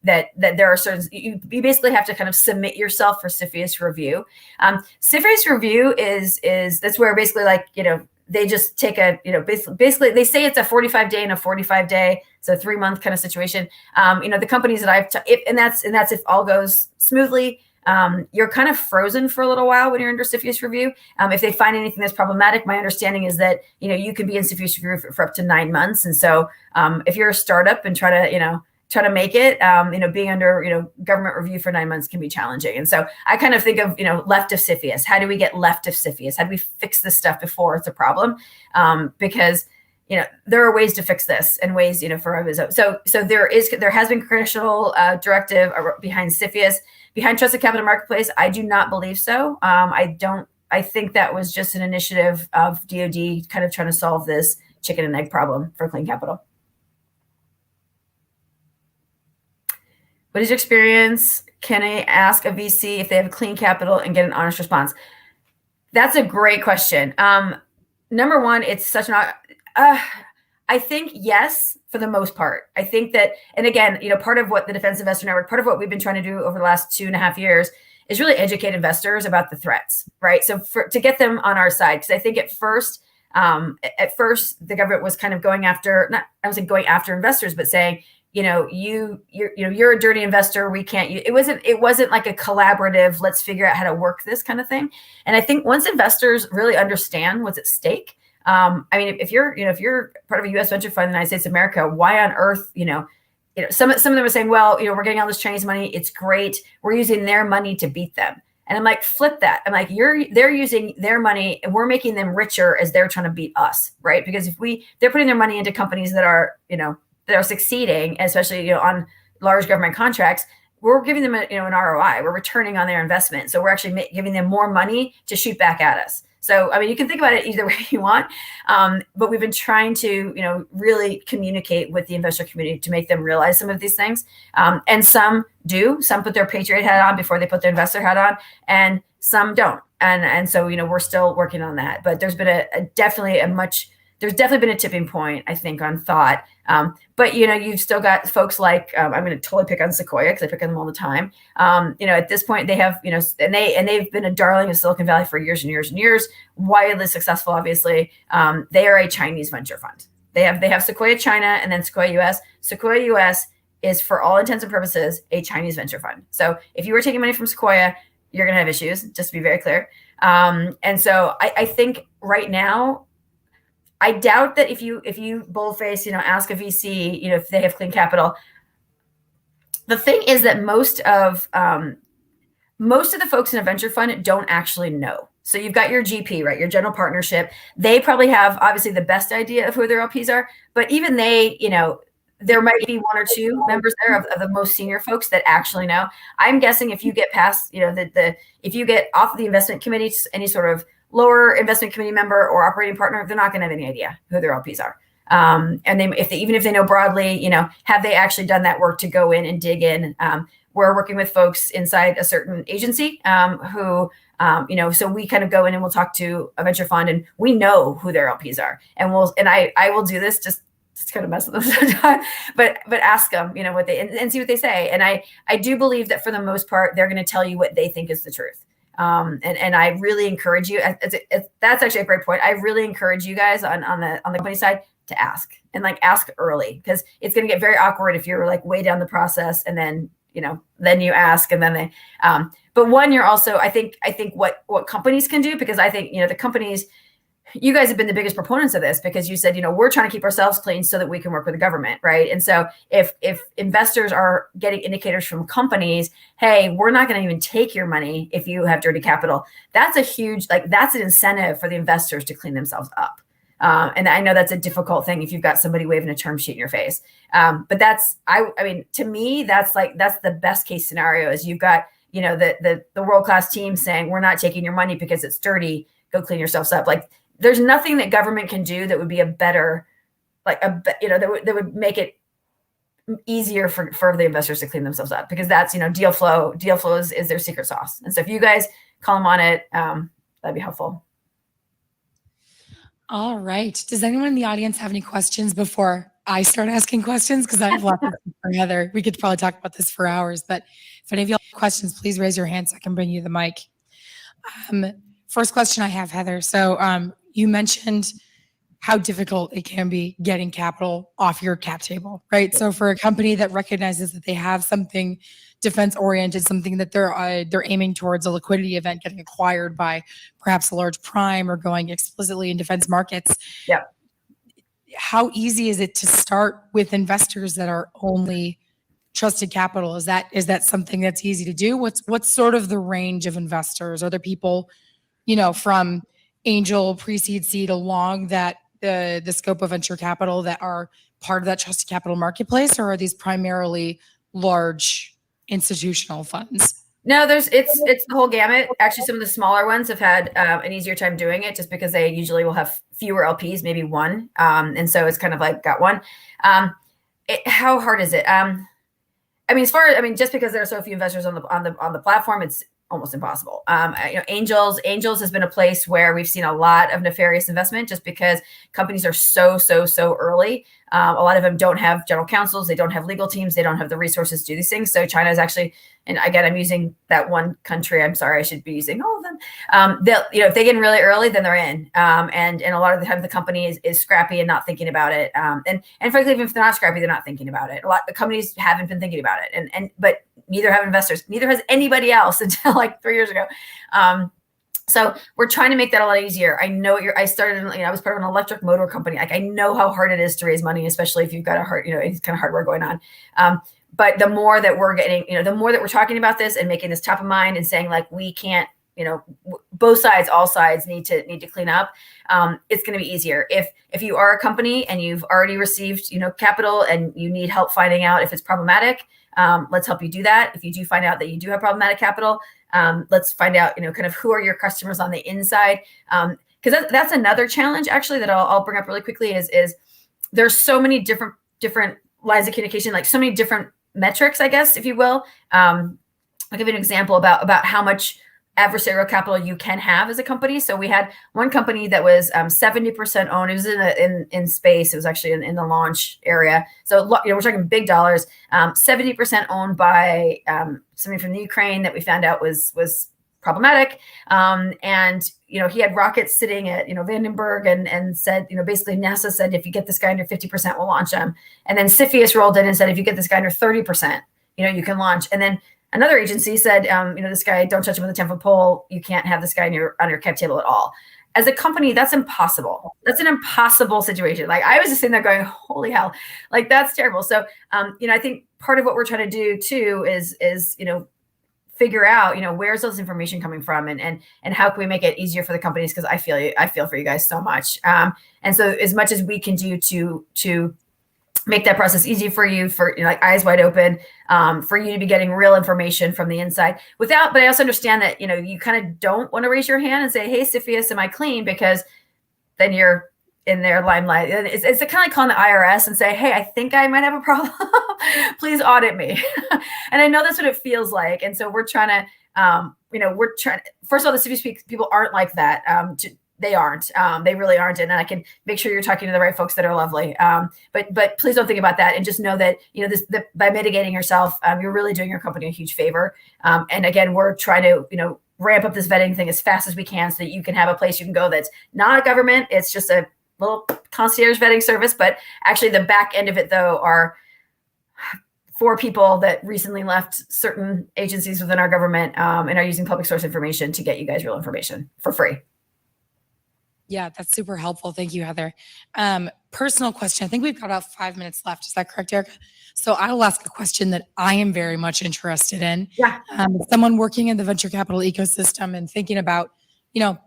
that there are certain, you basically have to kind of submit yourself for CFIUS review. CFIUS review is that's where basically they just take basically they say it's a 45-day and a 45-day, so 3-month kind of situation. The companies that and that's if all goes smoothly, you're kind of frozen for a little while when you're under CFIUS review. If they find anything that's problematic, my understanding is that you can be in CFIUS review for up to 9 months. And so if you're a startup and try to make it, being under government review for 9 months can be challenging. And so I kind of think of left of CFIUS. How do we get left of CFIUS? How do we fix this stuff before it's a problem? Because there are ways to fix this and ways for others. So there has been congressional directive behind CFIUS. Behind Trusted Capital Marketplace, I do not believe so. I think that was just an initiative of DoD kind of trying to solve this chicken and egg problem for clean capital. What is your experience? Can I ask a VC if they have clean capital and get an honest response? That's a great question. Number one, it's such an, I think yes, for the most part. I think that, and again, part of what the Defense Investor Network, part of what we've been trying to do over the last 2.5 years is really educate investors about the threats, right? So to get them on our side, because I think at first the government was kind of going after, I wasn't going after investors, but saying, you're a dirty investor. We can't. It wasn't like a collaborative, let's figure out how to work this kind of thing. And I think once investors really understand what's at stake, if you're part of a U.S. venture fund in the United States of America, why on earth, some of them are saying, well, we're getting all this Chinese money. It's great. We're using their money to beat them. And I'm like, flip that. I'm like, they're using their money and we're making them richer as they're trying to beat us, right? Because they're putting their money into companies that are, that are succeeding, especially on large government contracts, we're giving them an ROI. We're returning on their investment. So we're actually giving them more money to shoot back at us. So, you can think about it either way you want, but we've been trying to, really communicate with the investor community to make them realize some of these things. And some do. Some put their Patriot hat on before they put their investor hat on, and some don't. And so, we're still working on that. But there's been there's definitely been a tipping point, I think, on thought. But you've still got folks like I'm going to totally pick on Sequoia because I pick on them all the time. At this point, they have and they've been a darling of Silicon Valley for years and years and years, widely successful. Obviously, they are a Chinese venture fund. They have Sequoia China and then Sequoia US. Sequoia US is, for all intents and purposes, a Chinese venture fund. So if you were taking money from Sequoia, you're going to have issues. Just to be very clear. And so I think right now, I doubt that if you boldface, ask a VC, if they have clean capital. The thing is that most of the folks in a venture fund don't actually know. So you've got your GP, right? Your general partnership. They probably have obviously the best idea of who their LPs are, but even they, there might be one or two members there of the most senior folks that actually know. I'm guessing if you get past, if you get off of the investment committee, any sort of lower investment committee member or operating partner, they're not going to have any idea who their LPs are. And even if they know broadly, have they actually done that work to go in and dig in? We're working with folks inside a certain agency who, so we kind of go in and we'll talk to a venture fund and we know who their LPs are. And I will do this just kind of mess with them sometimes, but ask them, what they, and see what they say. And I do believe that for the most part, they're going to tell you what they think is the truth. And I really encourage you, that's actually a great point. I really encourage you guys on the company side to ask and ask early, because it's going to get very awkward if you're way down the process and then, then you ask and then they, but one, you're also, I think what companies can do, because I think, the companies, you guys have been the biggest proponents of this because you said, we're trying to keep ourselves clean so that we can work with the government. Right. And so if investors are getting indicators from companies, hey, we're not going to even take your money if you have dirty capital, that's a huge, that's an incentive for the investors to clean themselves up. And I know that's a difficult thing if you've got somebody waving a term sheet in your face. But that's, I mean, to me, that's the best case scenario is you've got, the world-class team saying, we're not taking your money because it's dirty. Go clean yourselves up. There's nothing that government can do that would be a better, that would make it easier for the investors to clean themselves up, because that's, deal flow is their secret sauce. And so if you guys call them on it, that'd be helpful. All right. Does anyone in the audience have any questions before I start asking questions? Because I have lots of for Heather. We could probably talk about this for hours, but if any of you have questions, please raise your hand so I can bring you the mic. First question I have, Heather. So you mentioned how difficult it can be getting capital off your cap table, right? So for a company that recognizes that they have something defense oriented, something that they're aiming towards, a liquidity event getting acquired by perhaps a large prime or going explicitly in defense markets. Yeah. How easy is it to start with investors that are only trusted capital? Is that something that's easy to do? What's sort of the range of investors? Are there people, from angel, pre-seed, seed along that the scope of venture capital that are part of that trusted capital marketplace, or are these primarily large institutional funds? No, it's the whole gamut. Actually, some of the smaller ones have had an easier time doing it just because they usually will have fewer LPs, maybe one. And so it's kind of got one. How hard is it? Just because there are so few investors on the platform, it's almost impossible. Angels has been a place where we've seen a lot of nefarious investment just because companies are so early. A lot of them don't have general counsels, they don't have legal teams, they don't have the resources to do these things. So China is actually, and again, I'm using that one country. I'm sorry, I should be using all of them. If they get in really early, then they're in. And a lot of the time the company is scrappy and not thinking about it. And frankly, even if they're not scrappy, they're not thinking about it. A lot of the companies haven't been thinking about it. But neither have investors, neither has anybody else until 3 years ago. So we're trying to make that a lot easier. I know I started, I was part of an electric motor company. I know how hard it is to raise money, especially if you've got any kind of hardware going on. But the more that we're getting, the more that we're talking about this and making this top of mind and saying we can't, both sides, all sides need to clean up. It's going to be easier. If you are a company and you've already received, capital and you need help finding out if it's problematic, let's help you do that. If you do find out that you do have problematic capital, let's find out, kind of who are your customers on the inside. Because that's another challenge actually that I'll bring up really quickly is there's so many different lines of communication, so many different metrics, I guess, if you will. I'll give you an example about how much adversarial capital you can have as a company. So we had one company that was 70% owned. It was in space. It was actually in the launch area. So we're talking big dollars. 70% owned by somebody from the Ukraine that we found out was problematic. And he had rockets sitting at Vandenberg and said basically NASA said if you get this guy under 50%, we'll launch him. And then CFIUS rolled in and said if you get this guy under 30%, you can launch. And then another agency said, this guy, don't touch him with a 10-foot pole. You can't have this guy on your cap table at all. as a company, that's impossible. That's an impossible situation. Like I was just sitting there going, holy hell, like that's terrible. So, I think part of what we're trying to do too is, figure out, where's those information coming from and how can we make it easier for the companies? Cause I feel for you guys so much. And so as much as we can do to make that process easy for you, for like eyes wide open, for you to be getting real information from the inside but I also understand that, you kind of don't want to raise your hand and say, hey, Siphius, am I clean? Because then you're in their limelight. It's kind of like calling the IRS and say, hey, I think I might have a problem. Please audit me. And I know that's what it feels like. And so we're trying to, first of all, the Siphius people aren't like that. They aren't. They really aren't. And I can make sure you're talking to the right folks that are lovely. But please don't think about that. And just know that, by mitigating yourself, you're really doing your company a huge favor. And again, we're trying to, ramp up this vetting thing as fast as we can so that you can have a place you can go that's not a government. It's just a little concierge vetting service. But actually the back end of it, though, are for people that recently left certain agencies within our government and are using public source information to get you guys real information for free. Yeah, that's super helpful. Thank you, Heather. Personal question. I think we've got about 5 minutes left. Is that correct, Erica? So I will ask a question that I am very much interested in. Yeah. Someone working in the venture capital ecosystem and thinking about,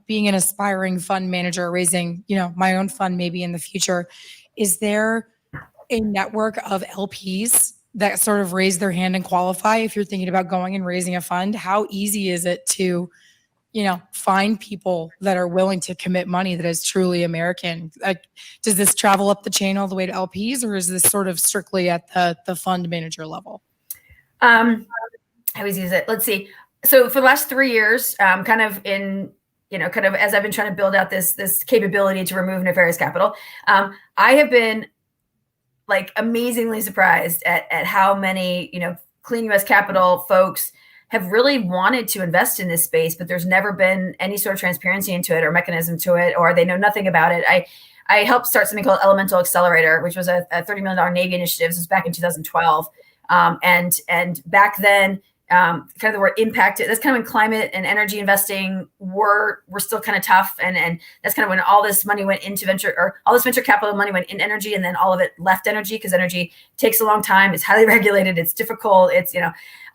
being an aspiring fund manager, raising, my own fund maybe in the future. Is there a network of LPs that sort of raise their hand and qualify if you're thinking about going and raising a fund? How easy is it to find people that are willing to commit money that is truly American? Does this travel up the chain all the way to LPs, or is this sort of strictly at the fund manager level? How easy is it? Let's see. So for the last 3 years, kind of as I've been trying to build out this capability to remove nefarious capital, I have been like amazingly surprised at how many, clean US capital folks have really wanted to invest in this space, but there's never been any sort of transparency into it or mechanism to it, or they know nothing about it. I helped start something called Elemental Accelerator, which was a $30 million Navy initiative. This was back in 2012. And back then, kind of the word impacted, that's kind of when climate and energy investing were still kind of tough. And that's kind of when all this money went into venture, or all this venture capital money went in energy, and then all of it left energy, because energy takes a long time. It's highly regulated. It's difficult. It's,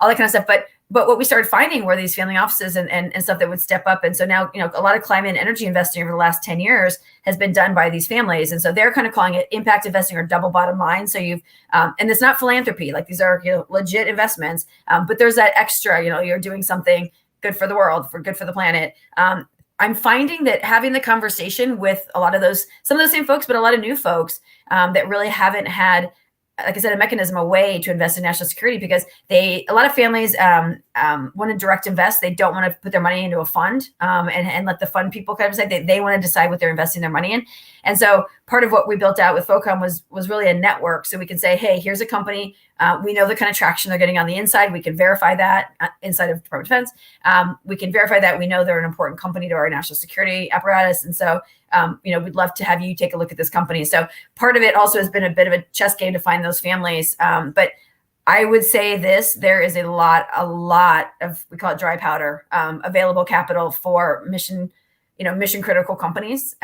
all that kind of stuff. But what we started finding were these family offices and stuff that would step up. And so now, a lot of climate and energy investing over the last 10 years has been done by these families. And so they're kind of calling it impact investing or double bottom line. So you've, and it's not philanthropy, like these are, legit investments. But there's that extra, you're doing something good for the world, good for the planet. I'm finding that having the conversation with a lot of some of those same folks, but a lot of new folks that really haven't had, like I said, a mechanism, a way to invest in national security, because a lot of families want to direct invest. They don't want to put their money into a fund and let the fund people kind of decide. They want to decide what they're investing their money in. And so part of what we built out with FOCOM was really a network. So we can say, hey, here's a company. We know the kind of traction they're getting on the inside. We can verify that inside of Department of Defense. We can verify that we know they're an important company to our national security apparatus. And so, we'd love to have you take a look at this company. So part of it also has been a bit of a chess game to find those families. But I would say there is a lot of, we call it dry powder, available capital for mission critical companies.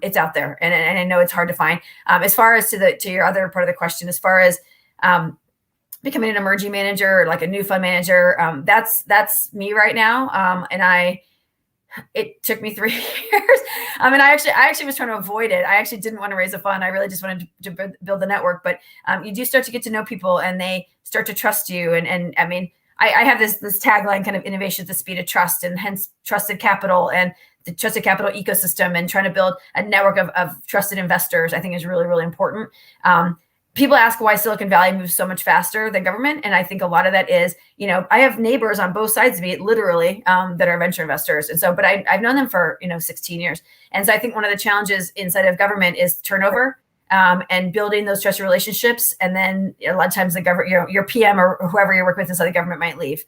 It's out there, and I know it's hard to find. As far as to your other part of the question, as far as becoming an emerging manager or like a new fund manager, that's me right now. And it took me 3 years. And I actually was trying to avoid it. I actually didn't want to raise a fund. I really just wanted to build the network. But you do start to get to know people, and they start to trust you. And I mean, I have this tagline, kind of innovation at the speed of trust, and hence trusted capital and the trusted capital ecosystem, and trying to build a network of trusted investors, I think is really, really important. People ask why Silicon Valley moves so much faster than government. And I think a lot of that is, I have neighbors on both sides of me, literally, that are venture investors. And so, but I've known them for, 16 years. And so I think one of the challenges inside of government is turnover, and building those trusted relationships. And then a lot of times the government, your PM or whoever you work with inside the government might leave,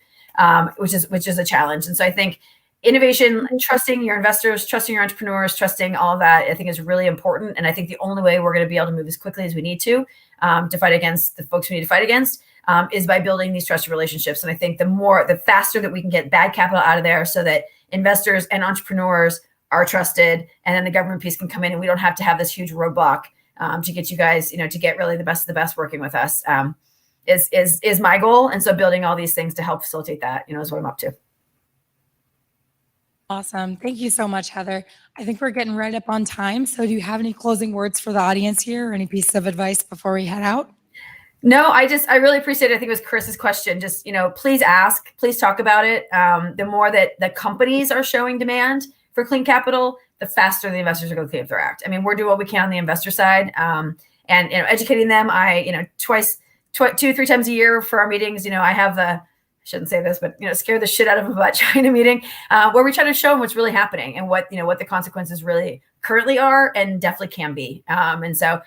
which is a challenge. And so I think innovation, trusting your investors, trusting your entrepreneurs, trusting all of that, I think is really important. And I think the only way we're going to be able to move as quickly as we need to fight against the folks we need to fight against, is by building these trusted relationships. And I think the faster that we can get bad capital out of there, so that investors and entrepreneurs are trusted, and then the government piece can come in, and we don't have to have this huge roadblock to get you guys, to get really the best of the best working with us. Is my goal. And so building all these things to help facilitate that, is what I'm up to. Awesome. Thank you so much, Heather. I think we're getting right up on time. So do you have any closing words for the audience here or any pieces of advice before we head out? No, I really appreciate it. I think it was Chris's question. Just, please ask, please talk about it. The more that the companies are showing demand for clean capital, the faster the investors are going to clean up their act. I mean, we're doing what we can on the investor side, and educating them. I, 2-3 times a year for our meetings, I have I shouldn't say this, but scare the shit out of them about China meeting, where we try to show them what's really happening and what the consequences really currently are and definitely can be. And so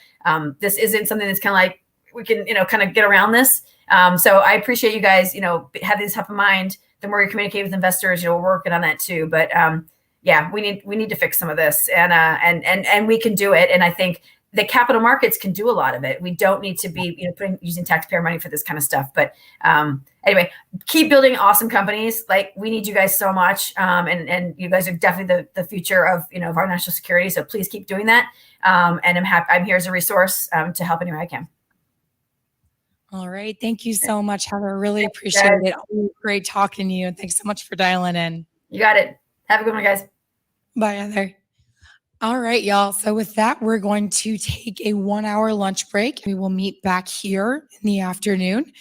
this isn't something that's kind of like we can kind of get around this. So I appreciate you guys have this top of mind. The more you communicate with investors, we're working on that too. But yeah, we need to fix some of this, and we can do it. And I think the capital markets can do a lot of it. We don't need to be using taxpayer money for this kind of stuff. But anyway, keep building awesome companies. Like, we need you guys so much, and you guys are definitely the future of of our national security. So please keep doing that. And I'm here as a resource to help any way I can. All right. Thank you so much, Heather. Really appreciate it. Always great talking to you. And thanks so much for dialing in. You got it. Have a good one, guys. Bye, Heather. All right, y'all. So with that, we're going to take a 1-hour lunch break. We will meet back here in the afternoon.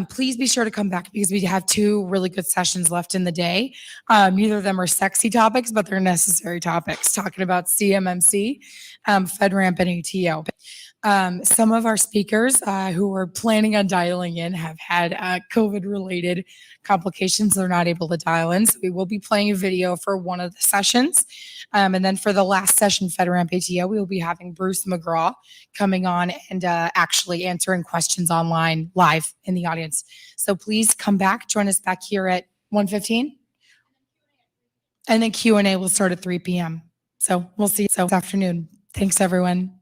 Please be sure to come back because we have 2 really good sessions left in the day. Neither of them are sexy topics, but they're necessary topics, talking about CMMC, FedRAMP, and ATO. Some of our speakers who were planning on dialing in have had COVID-related complications. They're not able to dial in. So we will be playing a video for one of the sessions. And then for the last session, FedRAMP ATO, we will be having Bruce McGraw coming on and actually answering questions online live in the audience. So please come back, join us back here at 1:15. And then Q&A will start at 3 p.m. So we'll see you this afternoon. Thanks, everyone.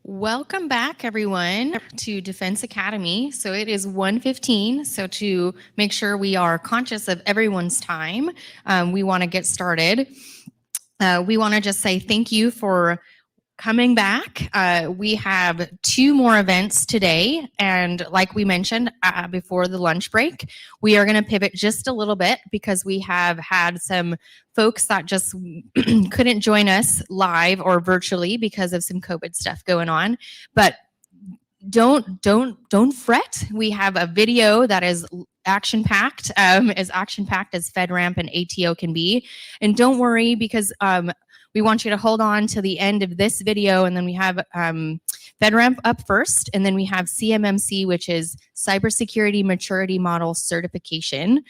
Welcome back, everyone, to Defense Academy. So it is 1:15. So to make sure we are conscious of everyone's time, we want to get started. We want to just say thank you for coming back. We have 2 more events today. And like we mentioned before the lunch break, we are going to pivot just a little bit because we have had some folks that just couldn't join us live or virtually because of some COVID stuff going on. But don't fret. We have a video that is action-packed, as action-packed as FedRAMP and ATO can be. And don't worry, because we want you to hold on to the end of this video, and then we have FedRAMP up first, and then we have CMMC, which is Cybersecurity Maturity Model Certification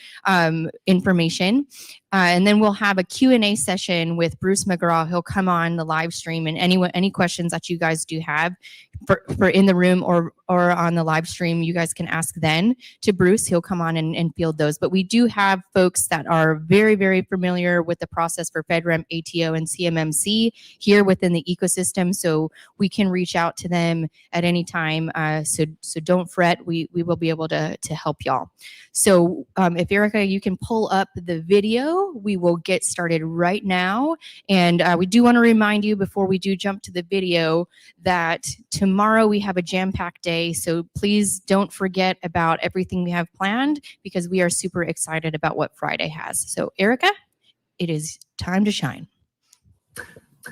information. And then we'll have a Q&A session with Bruce McGraw. He'll come on the live stream, and any questions that you guys do have for in the room or on the live stream, you guys can ask then to Bruce. He'll come on and field those. But we do have folks that are very, very familiar with the process for FedRAMP, ATO, and CMMC here within the ecosystem, so we can reach out to them at any time. So don't fret. We will be able to help y'all. So if Erica, you can pull up the video, we will get started right now. And we do want to remind you before we do jump to the video that tomorrow we have a jam-packed day. So please don't forget about everything we have planned, because we are super excited about what Friday has. So Erica, it is time to shine.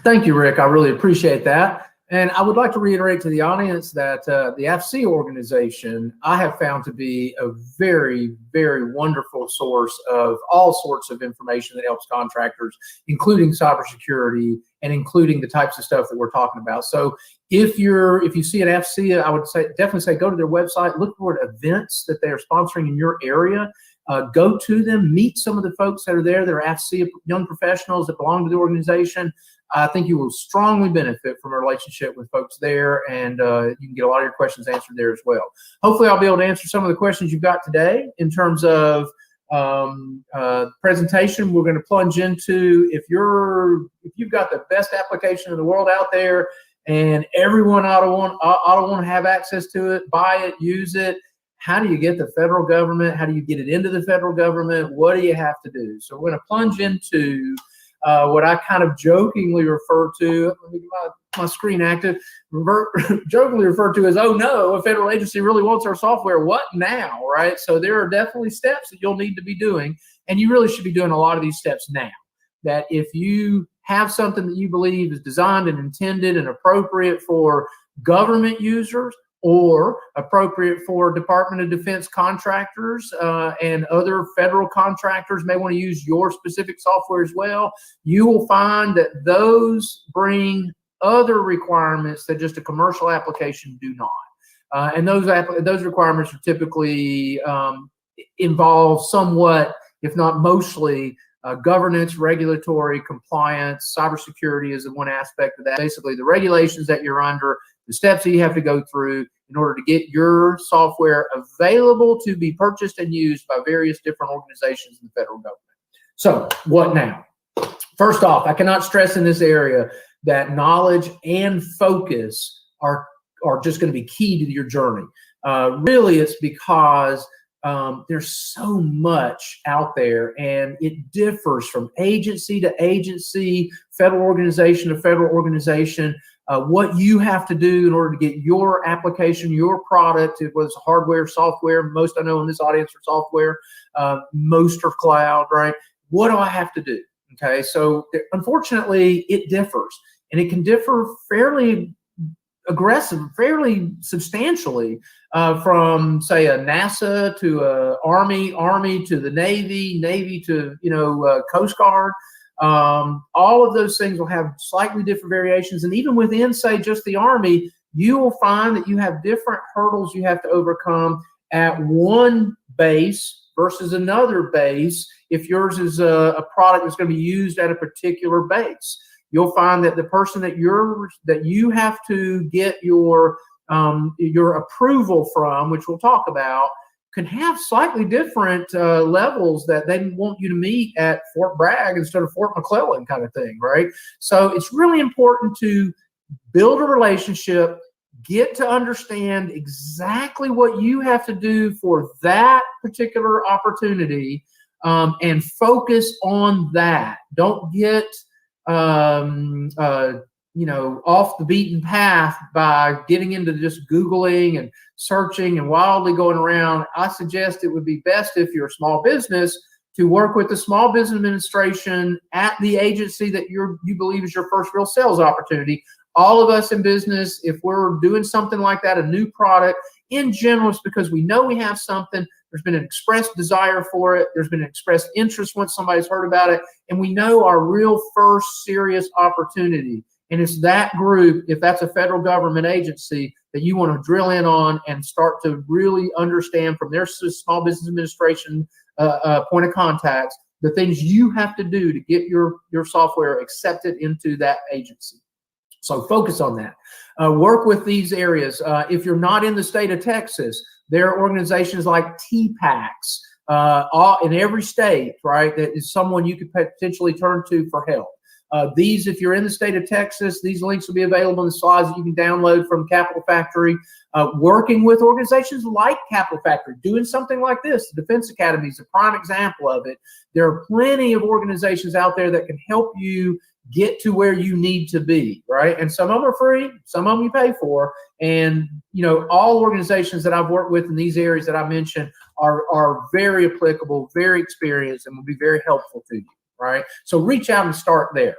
Thank you, Rick. I really appreciate that. And I would like to reiterate to the audience that the AFC organization I have found to be a very, very wonderful source of all sorts of information that helps contractors, including cybersecurity and including the types of stuff that we're talking about. So if you see an FC, I would definitely say go to their website, look for events that they are sponsoring in your area. Go to them, meet some of the folks that are there that are AFC young professionals that belong to the organization. I think you will strongly benefit from a relationship with folks there, and you can get a lot of your questions answered there as well. Hopefully, I'll be able to answer some of the questions you've got today in terms of presentation. We're going to plunge into if you've got the best application in the world out there, and everyone ought to want to have access to it, buy it, use it. How do you get the federal government? How do you get it into the federal government? What do you have to do? So we're going to plunge into what I kind of jokingly refer to, let me get my screen active, jokingly refer to as, oh no, a federal agency really wants our software. What now, right? So there are definitely steps that you'll need to be doing, and you really should be doing a lot of these steps now. That if you have something that you believe is designed and intended and appropriate for government users, or appropriate for Department of Defense contractors and other federal contractors may want to use your specific software as well, you will find that those bring other requirements that just a commercial application do not. And those requirements are typically involve somewhat, if not mostly, governance, regulatory, compliance, cybersecurity is one aspect of that. Basically, the regulations that you're under, the steps that you have to go through in order to get your software available to be purchased and used by various different organizations in the federal government. So what now? First off, I cannot stress in this area that knowledge and focus are just going to be key to your journey. Really, it's because there's so much out there, and it differs from agency to agency, federal organization to federal organization. What you have to do in order to get your application, your product, it was hardware, software. Most I know in this audience are software, most are cloud, right? What do I have to do? Okay, so unfortunately, it differs, and it can differ fairly aggressive, fairly substantially from, say, a NASA to a Army to the Navy to Coast Guard. All of those things will have slightly different variations, and even within, say, just the Army, you will find that you have different hurdles you have to overcome at one base versus another base if yours is a product that's going to be used at a particular base. You'll find that the person that you have to get your approval from, which we'll talk about, can have slightly different levels that they want you to meet at Fort Bragg instead of Fort McClellan, kind of thing, right? So it's really important to build a relationship get to understand exactly what you have to do for that particular opportunity, and focus on that. Don't get off the beaten path by getting into just Googling and searching and wildly going around. I suggest it would be best, if you're a small business, to work with the Small Business Administration at the agency that you believe is your first real sales opportunity. All of us in business, if we're doing something like that, a new product, in general, it's because we know we have something. There's been an expressed desire for it. There's been an expressed interest once somebody's heard about it. And we know our real first serious opportunity. And it's that group, if that's a federal government agency, that you want to drill in on and start to really understand from their Small Business Administration point of contacts, the things you have to do to get your software accepted into that agency. So focus on that. Work with these areas. If you're not in the state of Texas, there are organizations like TPACs in every state, right? That is someone you could potentially turn to for help. These, if you're in the state of Texas, these links will be available in the slides that you can download from Capital Factory. Working with organizations like Capital Factory, doing something like this. The Defense Academy is a prime example of it. There are plenty of organizations out there that can help you get to where you need to be, right? And some of them are free, some of them you pay for. And, all organizations that I've worked with in these areas that I mentioned are very applicable, very experienced, and will be very helpful to you. Right? So reach out and start there.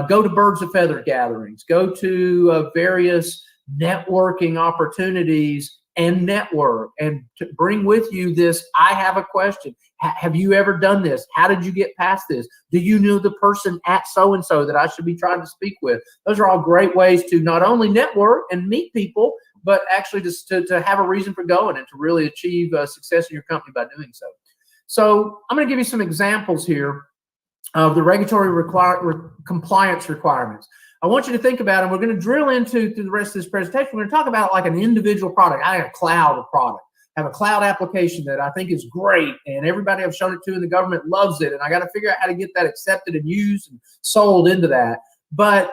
Go to birds of feather gatherings. Go to various networking opportunities and network, and to bring with you this, I have a question. Have you ever done this? How did you get past this? Do you know the person at so-and-so that I should be trying to speak with? Those are all great ways to not only network and meet people, but actually just to have a reason for going and to really achieve success in your company by doing so. So I'm going to give you some examples here of the regulatory compliance requirements. I want you to think about it. We're going to drill into through the rest of this presentation. We're going to talk about like an individual product. I have a cloud product. I have a cloud application that I think is great, and everybody I've shown it to in the government loves it, and I got to figure out how to get that accepted and used and sold into that. But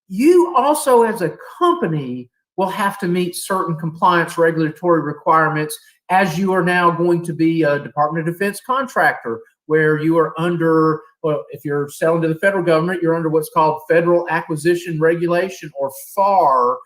you also, as a company, will have to meet certain compliance regulatory requirements, as you are now going to be a Department of Defense contractor, where you are under, well, if you're selling to the federal government, you're under what's called Federal Acquisition Regulation, or FAR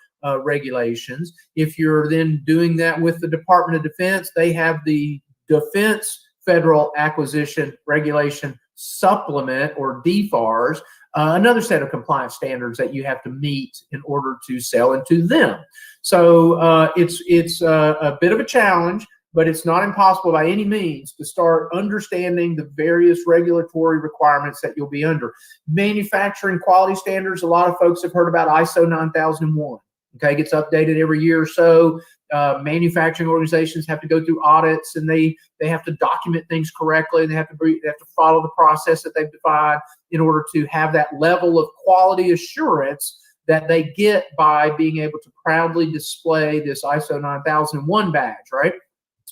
regulations. If you're then doing that with the Department of Defense, they have the Defense Federal Acquisition Regulation Supplement, or DFARS, another set of compliance standards that you have to meet in order to sell into them. So it's a bit of a challenge, but it's not impossible by any means to start understanding the various regulatory requirements that you'll be under. Manufacturing quality standards, a lot of folks have heard about ISO 9001. Okay, it gets updated every year or so. Manufacturing organizations have to go through audits, and they have to document things correctly. They have to follow the process that they've defined in order to have that level of quality assurance that they get by being able to proudly display this ISO 9001 badge, right?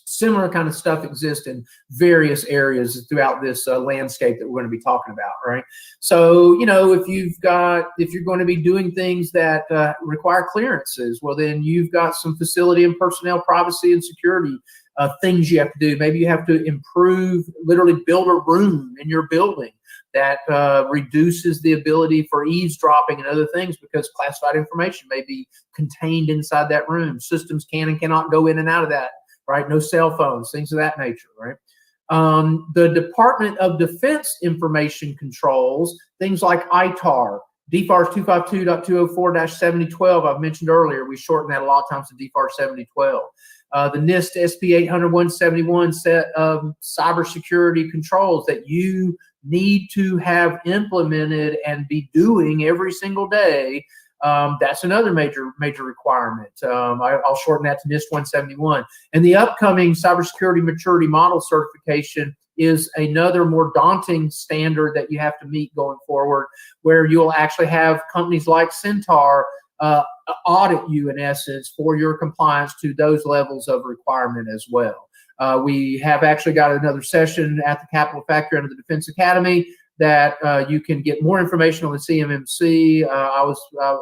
Similar kind of stuff exists in various areas throughout this landscape that we're going to be talking about, right? So, if you're going to be doing things that require clearances, well, then you've got some facility and personnel privacy and security things you have to do. Maybe you have to literally build a room in your building that reduces the ability for eavesdropping and other things, because classified information may be contained inside that room. Systems can and cannot go in and out of that. Right? No cell phones, things of that nature, right? The Department of Defense information controls, things like ITAR, DFARS 252.204-7012, I've mentioned earlier. We shorten that a lot of times to DFARS 7012. The NIST SP 800-171 set of cybersecurity controls that you need to have implemented and be doing every single day. That's another major requirement. I'll shorten that to NIST 171. And the upcoming Cybersecurity Maturity Model Certification is another more daunting standard that you have to meet going forward, where you'll actually have companies like Centaur audit you, in essence, for your compliance to those levels of requirement as well. We have actually got another session at the Capital Factory under the Defense Academy that you can get more information on the CMMC.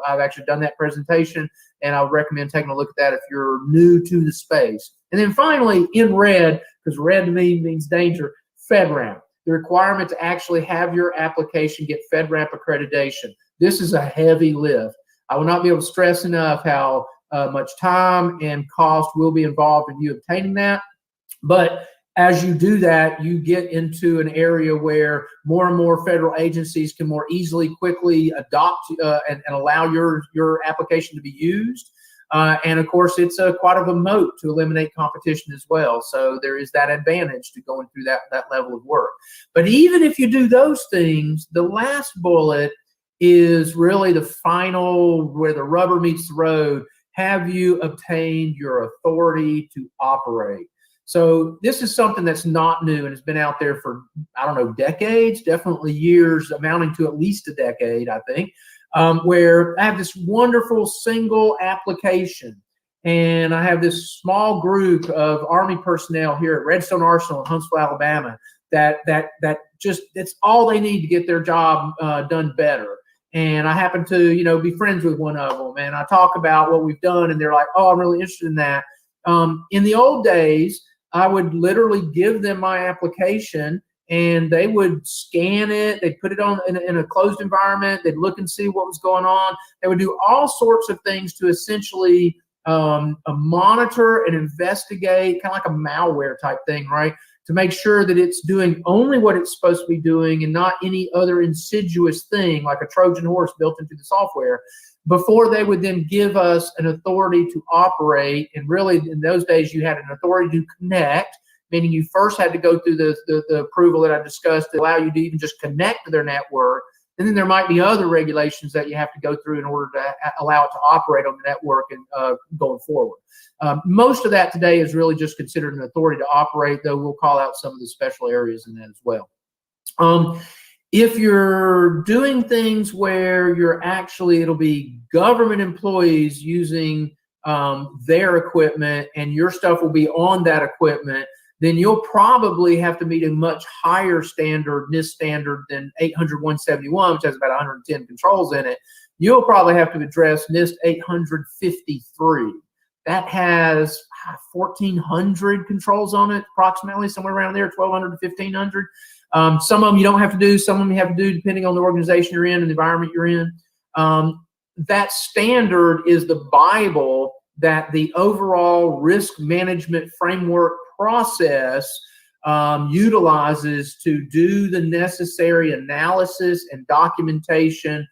I've actually done that presentation, and I would recommend taking a look at that if you're new to the space. And then finally, in red, because red to me means danger, FedRAMP. The requirement to actually have your application get FedRAMP accreditation. This is a heavy lift. I will not be able to stress enough how much time and cost will be involved in you obtaining that. But as you do that, you get into an area where more and more federal agencies can more easily, quickly adopt and allow your application to be used. And of course, it's quite of a moat to eliminate competition as well. So there is that advantage to going through that level of work. But even if you do those things, the last bullet is really the final, where the rubber meets the road. Have you obtained your authority to operate? So this is something that's not new and has been out there for, I don't know, decades, definitely years, amounting to at least a decade, I think, where I have this wonderful single application. And I have this small group of Army personnel here at Redstone Arsenal in Huntsville, Alabama, that just, it's all they need to get their job done better. And I happen to, be friends with one of them, and I talk about what we've done, and they're like, oh, I'm really interested in that. In the old days, I would literally give them my application, and they would scan it. They'd put it on in a closed environment. They'd look and see what was going on. They would do all sorts of things to essentially monitor and investigate, kind of like a malware type thing, right? To make sure that it's doing only what it's supposed to be doing and not any other insidious thing like a Trojan horse built into the software, before they would then give us an authority to operate. And really, in those days, you had an authority to connect, meaning you first had to go through the approval that I discussed to allow you to even just connect to their network. And then there might be other regulations that you have to go through in order to allow it to operate on the network and going forward. Most of that today is really just considered an authority to operate, though we'll call out some of the special areas in that as well. If you're doing things where it'll be government employees using their equipment and your stuff will be on that equipment, then you'll probably have to meet a much higher standard, NIST standard, than 800-171, which has about 110 controls in it. You'll probably have to address NIST 853. That has 1,400 controls on it, approximately, somewhere around there, 1,200 to 1,500. Some of them you don't have to do, some of them you have to do depending on the organization you're in and the environment you're in. That standard is the Bible that the overall risk management framework process utilizes to do the necessary analysis and documentation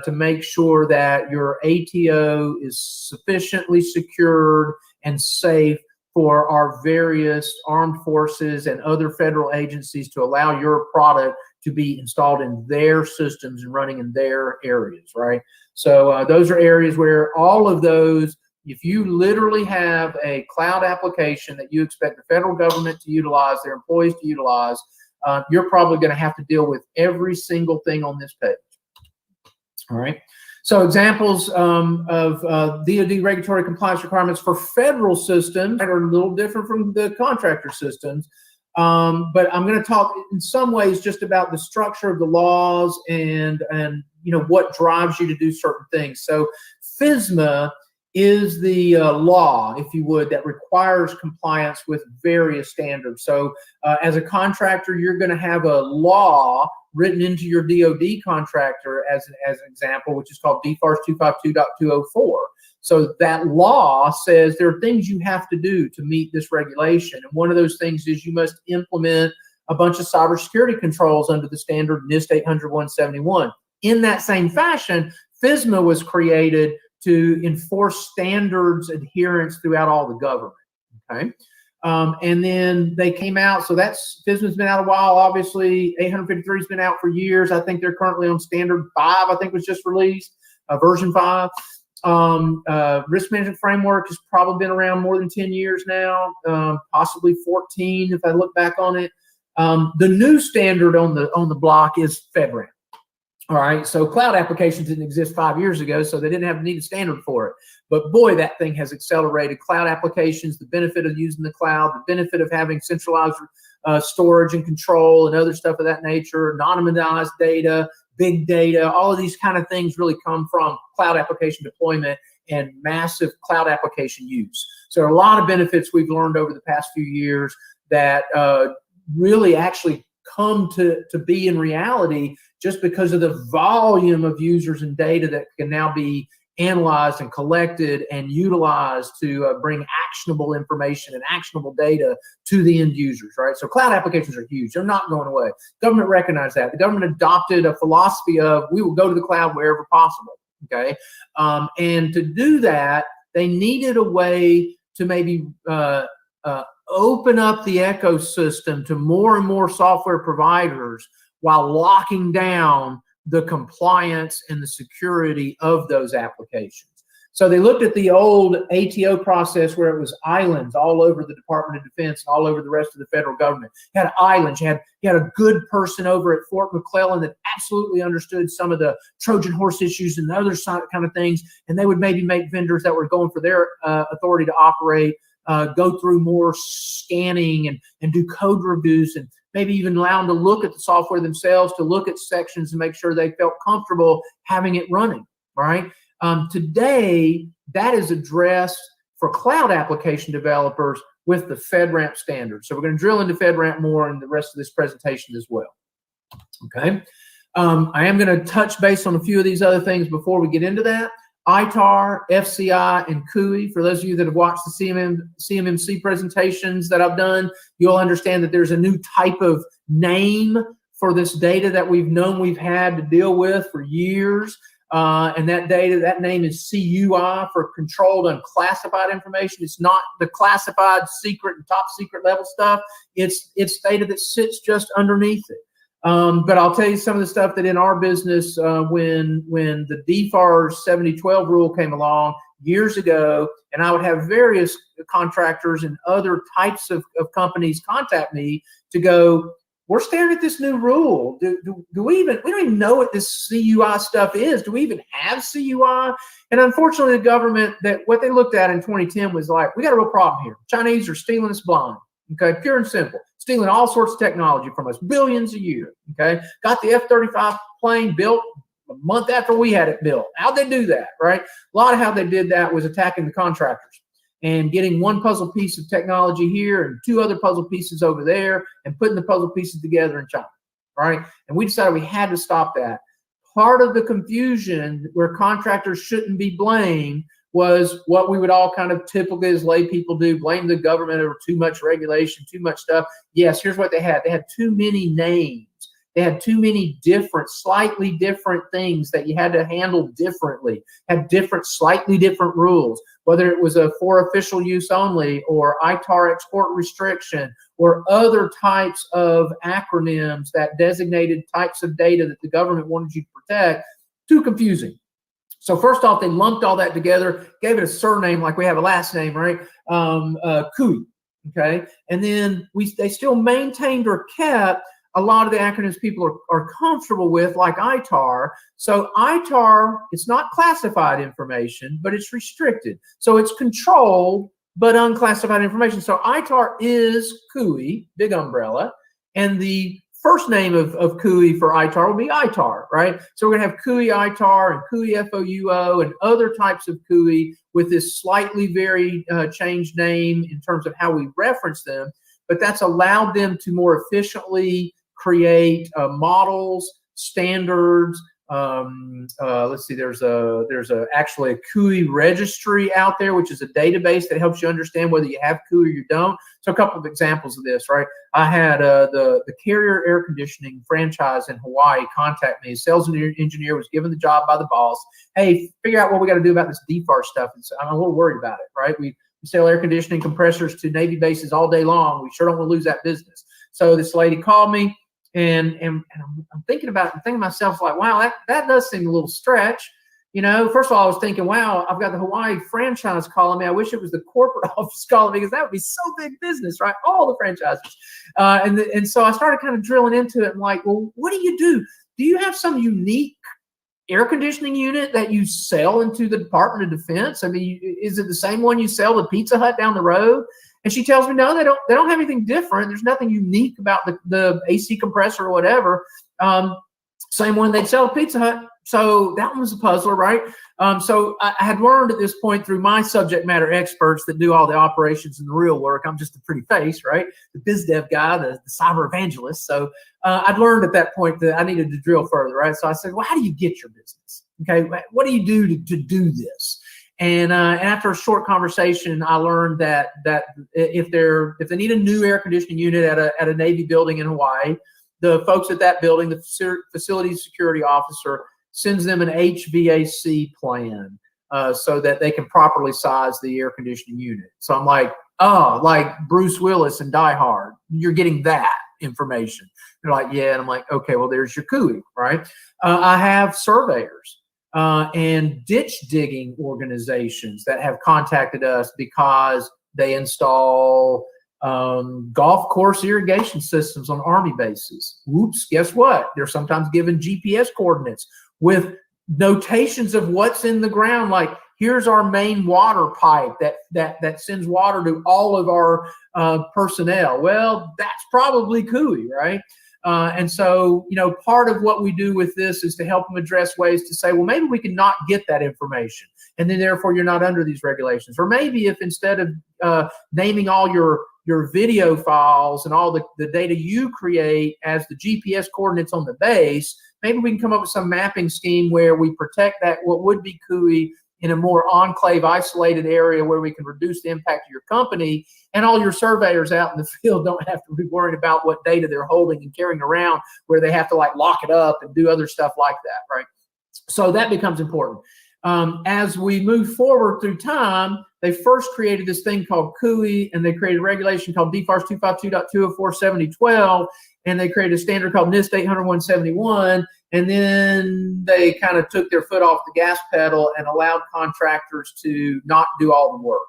to make sure that your ATO is sufficiently secured and safe for our various armed forces and other federal agencies to allow your product to be installed in their systems and running in their areas, right? So those are areas where all of those, if you literally have a cloud application that you expect the federal government to utilize, their employees to utilize, you're probably going to have to deal with every single thing on this page. All right. So examples of DoD regulatory compliance requirements for federal systems that are a little different from the contractor systems. But I'm going to talk in some ways just about the structure of the laws and what drives you to do certain things. So FSMA is the law, if you would, that requires compliance with various standards. So as a contractor, you're going to have a law written into your DoD contractor as an example, which is called DFARS 252.204. So that law says there are things you have to do to meet this regulation. And one of those things is you must implement a bunch of cybersecurity controls under the standard NIST 800-171. In that same fashion, FSMA was created to enforce standards adherence throughout all the government, okay? And then they came out, so FSMA's been out a while, obviously. 853's been out for years. I think they're currently on standard 5, I think was just released, version 5. Risk management framework has probably been around more than 10 years now, possibly 14 if I look back on it. The new standard on the block is FedRAMP. All right, so cloud applications didn't exist 5 years ago, so they didn't have a needed standard for it. But boy, that thing has accelerated. Cloud applications, the benefit of using the cloud, the benefit of having centralized storage and control and other stuff of that nature, anonymized data, big data, all of these kind of things really come from cloud application deployment and massive cloud application use. So there are a lot of benefits we've learned over the past few years that really actually come to be in reality just because of the volume of users and data that can now be analyzed and collected and utilized to bring actionable information and actionable data to the end users, right? So cloud applications are huge. They're not going away. Government recognized that. The government adopted a philosophy of we will go to the cloud wherever possible, okay? And to do that, they needed a way to maybe open up the ecosystem to more and more software providers while locking down the compliance and the security of those applications. So they looked at the old ATO process where it was islands all over the Department of Defense, all over the rest of the federal government. You had islands. You had a good person over at Fort McClellan that absolutely understood some of the Trojan horse issues and the other kind of things, and they would maybe make vendors that were going for their authority to operate go through more scanning and do code reviews and maybe even allow them to look at the software themselves, to look at sections and make sure they felt comfortable having it running, right? Today, that is addressed for cloud application developers with the FedRAMP standard. So we're going to drill into FedRAMP more in the rest of this presentation as well, okay? I am going to touch base on a few of these other things before we get into that. ITAR, FCI, and CUI. For those of you that have watched the CMMC presentations that I've done, you'll understand that there's a new type of name for this data that we've had to deal with for years. And that data, that name is CUI for controlled unclassified information. It's not the classified secret and top secret level stuff. It's data that sits just underneath it. But I'll tell you some of the stuff that in our business, when the DFARS 7012 rule came along years ago, and I would have various contractors and other types of companies contact me to go, we're staring at this new rule. We don't even know what this CUI stuff is. Do we even have CUI? And unfortunately, the government, what they looked at in 2010 was like, we got a real problem here. Chinese are stealing us blind. Okay, pure and simple. Stealing all sorts of technology from us, billions a year. Okay, got the F-35 plane built a month after we had it built. How'd they do that, right? A lot of how they did that was attacking the contractors and getting one puzzle piece of technology here and two other puzzle pieces over there and putting the puzzle pieces together in China, right? And we decided we had to stop that. Part of the confusion where contractors shouldn't be blamed was what we would all kind of typically as lay people do, blame the government over too much regulation, too much stuff. Yes, here's what they had. They had too many names. They had too many different, slightly different things that you had to handle differently, had different, slightly different rules, whether it was for official use only or ITAR export restriction or other types of acronyms that designated types of data that the government wanted you to protect. Too confusing. So first off, they lumped all that together, gave it a surname like we have a last name, right? CUI, okay? And then they still maintained or kept a lot of the acronyms people are comfortable with, like ITAR. So ITAR, it's not classified information, but it's restricted. So it's controlled, but unclassified information. So ITAR is CUI, big umbrella, and the first name of CUI for ITAR will be ITAR, right? So we're gonna have CUI ITAR and CUI FOUO and other types of CUI with this slightly very changed name in terms of how we reference them, but that's allowed them to more efficiently create models, standards. Let's see, there's actually a CUI registry out there, which is a database that helps you understand whether you have CUI or you don't. So a couple of examples of this, right? I had the Carrier air conditioning franchise in Hawaii contact me. A sales engineer was given the job by the boss. Hey, figure out what we got to do about this DFAR stuff. I'm a little worried about it, right? We sell air conditioning compressors to Navy bases all day long. We sure don't want to lose that business. So this lady called me. And I'm thinking about it and thinking to myself, like, wow, that does seem a little stretch. You know, first of all, I was thinking, wow, I've got the Hawaii franchise calling me. I wish it was the corporate office calling me because that would be so big business, right? All the franchises. And so I started kind of drilling into it and like, well, what do you do? Do you have some unique air conditioning unit that you sell into the Department of Defense? I mean, is it the same one you sell to Pizza Hut down the road? And she tells me, no, they don't have anything different. There's nothing unique about the AC compressor or whatever. Same one they'd sell at Pizza Hut. So that one was a puzzler, right? So I had learned at this point through my subject matter experts that do all the operations and the real work. I'm just a pretty face, right? The biz dev guy, the cyber evangelist. So I'd learned at that point that I needed to drill further, right? So I said, well, how do you get your business? Okay, what do you do to do this? And after a short conversation, I learned that if they need a new air conditioning unit at a Navy building in Hawaii, the folks at that building, the facility security officer, sends them an HVAC plan so that they can properly size the air conditioning unit. So I'm like, oh, like Bruce Willis in Die Hard, you're getting that information. They're like, yeah. And I'm like, okay, well, there's your CUI, right? I have surveyors and ditch digging organizations that have contacted us because they install golf course irrigation systems on Army bases. Whoops, guess what? They're sometimes given GPS coordinates with notations of what's in the ground, like here's our main water pipe that sends water to all of our personnel. Well, that's probably CUI, right? And so, part of what we do with this is to help them address ways to say, well, maybe we can not get that information, and then therefore you're not under these regulations. Or maybe if instead of naming all your video files and all the data you create as the GPS coordinates on the base, maybe we can come up with some mapping scheme where we protect that, what would be CUI, in a more enclave, isolated area where we can reduce the impact of your company, and all your surveyors out in the field don't have to be worried about what data they're holding and carrying around, where they have to like lock it up and do other stuff like that, right? So that becomes important. As we move forward through time, they first created this thing called CUI, and they created a regulation called DFARS 252.204/7012, and they created a standard called NIST 800-171, and then they kind of took their foot off the gas pedal and allowed contractors to not do all the work,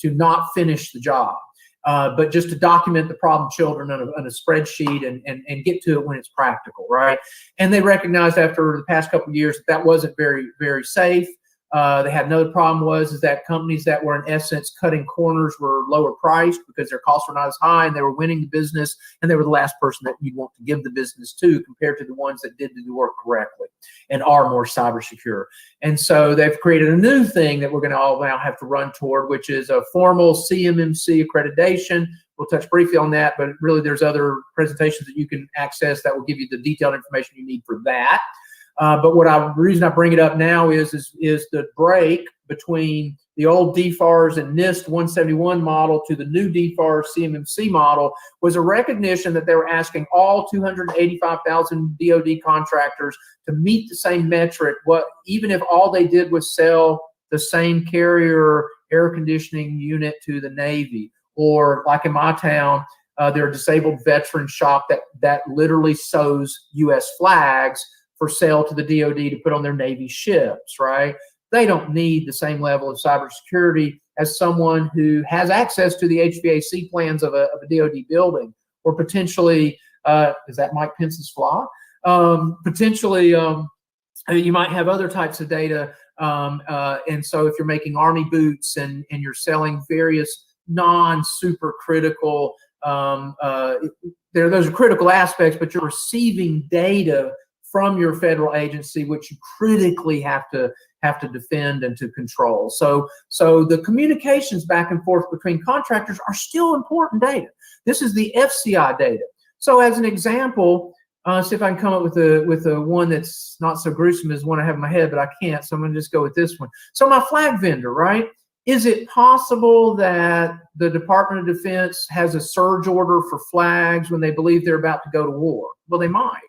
to not finish the job, but just to document the problem children on a spreadsheet and get to it when it's practical, right? And they recognized after the past couple of years that wasn't very, very safe. They had another problem is that companies that were in essence cutting corners were lower priced because their costs were not as high, and they were winning the business, and they were the last person that you'd want to give the business to compared to the ones that did the work correctly and are more cyber secure. And so they've created a new thing that we're going to all now have to run toward, which is a formal CMMC accreditation. We'll touch briefly on that, but really there's other presentations that you can access that will give you the detailed information you need for that. But the reason I bring it up now is the break between the old DFARS and NIST 171 model to the new DFARS CMMC model was a recognition that they were asking all 285,000 DoD contractors to meet the same metric, even if all they did was sell the same carrier air conditioning unit to the Navy, or like in my town, they're a disabled veteran shop that literally sews U.S. flags for sale to the DoD to put on their Navy ships, right? They don't need the same level of cybersecurity as someone who has access to the HVAC plans of a DoD building, or potentially, is that Mike Pence's flaw? Potentially, you might have other types of data. And so if you're making Army boots and you're selling various non-super critical, those are critical aspects, but you're receiving data from your federal agency, which you critically have to defend and to control. So the communications back and forth between contractors are still important data. This is the FCI data. So as an example, see if I can come up with a one that's not so gruesome as one I have in my head, but I can't. So I'm going to just go with this one. So my flag vendor, right? Is it possible that the Department of Defense has a surge order for flags when they believe they're about to go to war? Well, they might.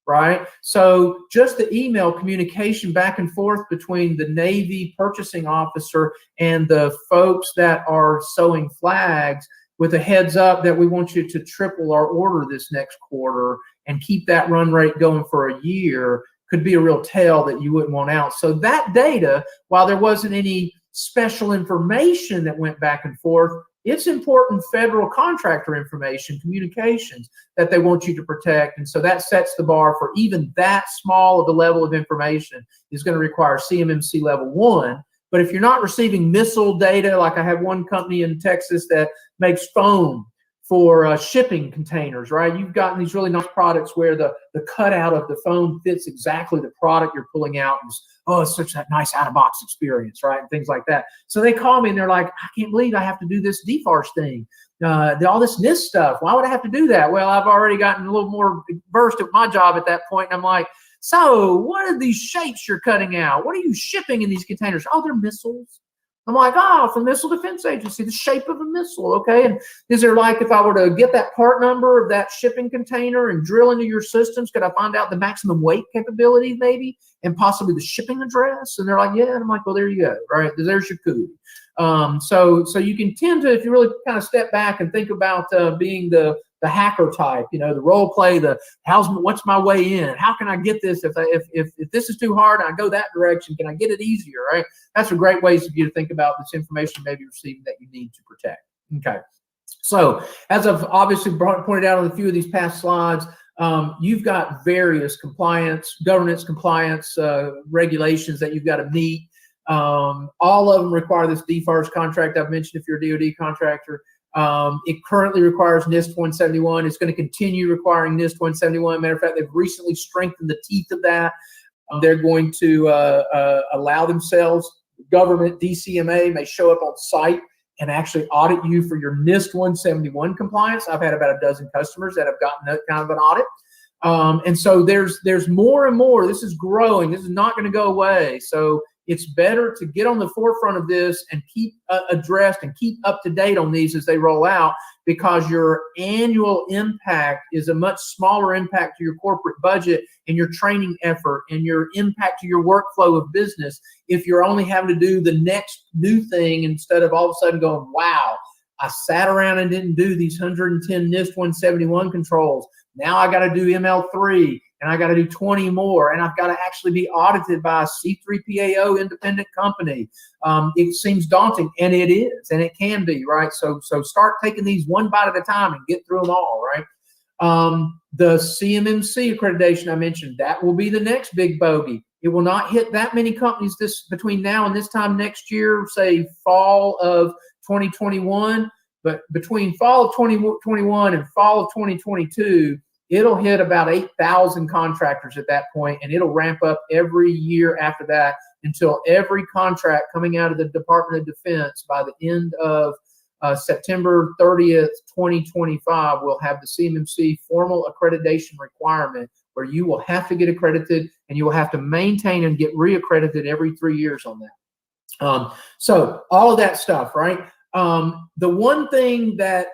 Right? So just the email communication back and forth between the Navy purchasing officer and the folks that are sewing flags with a heads up that we want you to triple our order this next quarter and keep that run rate going for a year could be a real tell that you wouldn't want out. So that data, while there wasn't any special information that went back and forth, it's important federal contractor information, communications that they want you to protect. And so that sets the bar for even that small of a level of information is going to require CMMC level 1. But if you're not receiving missile data, like I have one company in Texas that makes foam for shipping containers, right? You've gotten these really nice products where the cutout of the foam fits exactly the product you're pulling out. And it's such a nice out-of-box experience, right? And things like that. So they call me and they're like, I can't believe I have to do this DFARS thing. All this NIST stuff. Why would I have to do that? Well, I've already gotten a little more versed at my job at that point. And I'm like, so what are these shapes you're cutting out? What are you shipping in these containers? Oh, they're missiles. I'm like, from Missile Defense Agency, the shape of a missile, okay? And is there like, if I were to get that part number of that shipping container and drill into your systems, could I find out the maximum weight capability maybe, and possibly the shipping address? And they're like, yeah. And I'm like, well, there you go, right? There's your coup. So you can tend to, if you really kind of step back and think about being the hacker type, the role play, what's my way in? How can I get this? If this is too hard and I go that direction, can I get it easier, right? That's a great ways for you to think about this information you may be receiving that you need to protect. Okay. So as I've obviously pointed out on a few of these past slides, you've got various governance compliance regulations that you've got to meet. All of them require this DFARS contract I've mentioned if you're a DoD contractor. It currently requires NIST 171. It's going to continue requiring NIST 171. Matter of fact, they've recently strengthened the teeth of that. They're going to allow themselves, government DCMA may show up on site and actually audit you for your NIST 171 compliance. I've had about a dozen customers that have gotten that kind of an audit. And so there's more and more. This is growing. This is not going to go away. So it's better to get on the forefront of this and keep addressed and keep up to date on these as they roll out, because your annual impact is a much smaller impact to your corporate budget and your training effort and your impact to your workflow of business if you're only having to do the next new thing instead of all of a sudden going, wow, I sat around and didn't do these 110 NIST 171 controls. Now I got to do ML3. And I got to do 20 more, and I've got to actually be audited by a C3PAO independent company. It seems daunting, and it is, and it can be, right? So start taking these one bite at a time and get through them all, right? The CMMC accreditation I mentioned, that will be the next big bogey. It will not hit that many companies between now and this time next year, say fall of 2021, but between fall of 2021 and fall of 2022, it'll hit about 8,000 contractors at that point, and it'll ramp up every year after that until every contract coming out of the Department of Defense by the end of September 30th, 2025 will have the CMMC formal accreditation requirement where you will have to get accredited and you will have to maintain and get reaccredited every 3 years on that. So all of that stuff, right? The one thing that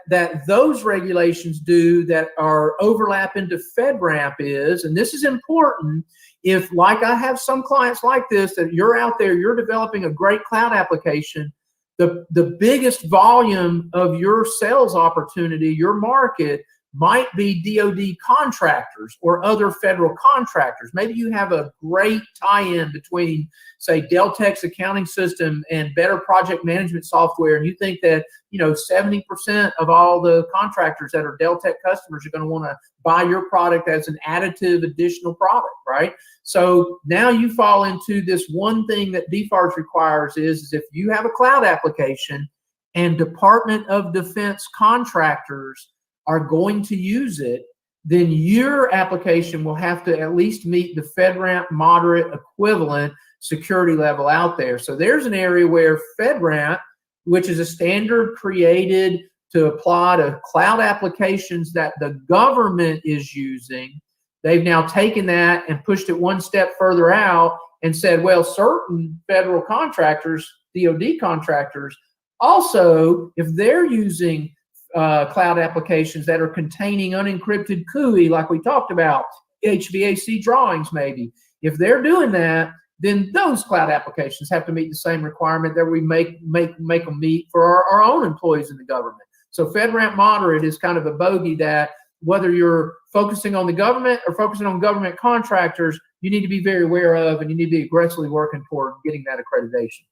those regulations do that are overlap into FedRAMP is, and this is important, if like I have some clients like this, that you're out there, you're developing a great cloud application, the biggest volume of your sales opportunity, your market, might be DoD contractors or other federal contractors. Maybe you have a great tie-in between, say, Deltek's accounting system and better project management software, and you think that 70% of all the contractors that are Deltek customers are going to want to buy your product as an additive additional product, right? So now you fall into this one thing that DFARS requires is if you have a cloud application and Department of Defense contractors are going to use it, then your application will have to at least meet the FedRAMP moderate equivalent security level out there. So there's an area where FedRAMP, which is a standard created to apply to cloud applications that the government is using, they've now taken that and pushed it one step further out and said, well, certain federal contractors, DoD contractors, also, if they're using cloud applications that are containing unencrypted CUI, like we talked about, HVAC drawings maybe. If they're doing that, then those cloud applications have to meet the same requirement that we make them meet for our own employees in the government. So FedRAMP moderate is kind of a bogey that whether you're focusing on the government or focusing on government contractors, you need to be very aware of, and you need to be aggressively working toward getting that accreditation.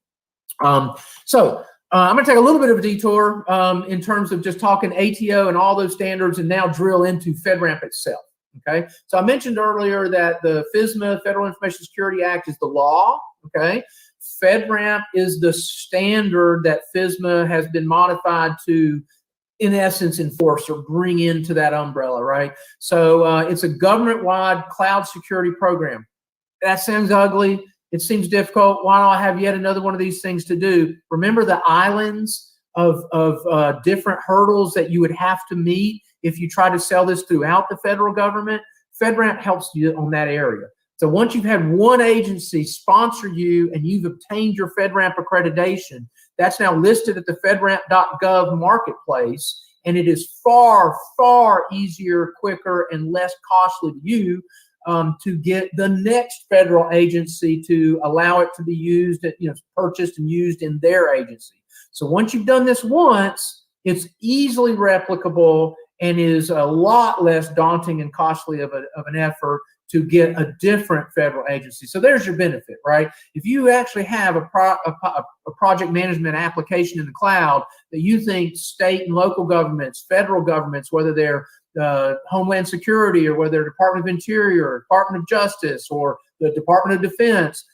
I'm going to take a little bit of a detour in terms of just talking ATO and all those standards and now drill into FedRAMP itself, okay? So I mentioned earlier that the FISMA, Federal Information Security Act, is the law, okay? FedRAMP is the standard that FISMA has been modified to in essence, enforce or bring into that umbrella, right? So it's a government-wide cloud security program. That sounds ugly. It seems difficult. Why don't I have yet another one of these things to do? Remember the islands of different hurdles that you would have to meet if you try to sell this throughout the federal government? FedRAMP helps you on that area. So once you've had one agency sponsor you and you've obtained your FedRAMP accreditation, that's now listed at the fedramp.gov marketplace, and it is far, far easier, quicker, and less costly to you to get the next federal agency to allow it to be used, purchased and used in their agency. So once you've done this once, it's easily replicable and is a lot less daunting and costly of an effort to get a different federal agency. So there's your benefit, right? If you actually have a project management application in the cloud that you think state and local governments, federal governments, whether they're Homeland Security or whether they're Department of Interior, or Department of Justice, or the Department of Defense,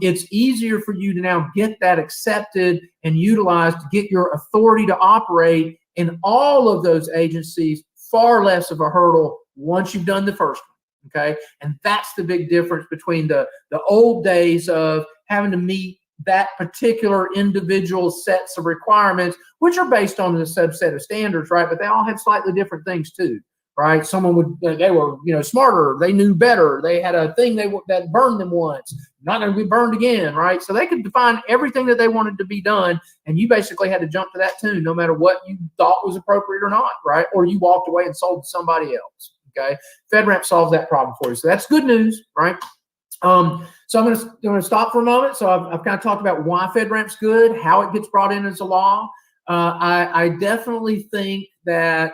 it's easier for you to now get that accepted and utilized to get your authority to operate in all of those agencies, far less of a hurdle once you've done the first one. Okay, and that's the big difference between the old days of having to meet that particular individual sets of requirements, which are based on a subset of standards, right? But they all have slightly different things too, right? Someone they were smarter, they knew better, they had a thing that burned them once, not going to be burned again, right? So they could define everything that they wanted to be done, and you basically had to jump to that tune, no matter what you thought was appropriate or not, right? Or you walked away and sold to somebody else. Okay, FedRAMP solves that problem for you, so that's good news, right? So I'm going to stop for a moment. So I've kind of talked about why FedRAMP's good, how it gets brought in as a law. I definitely think that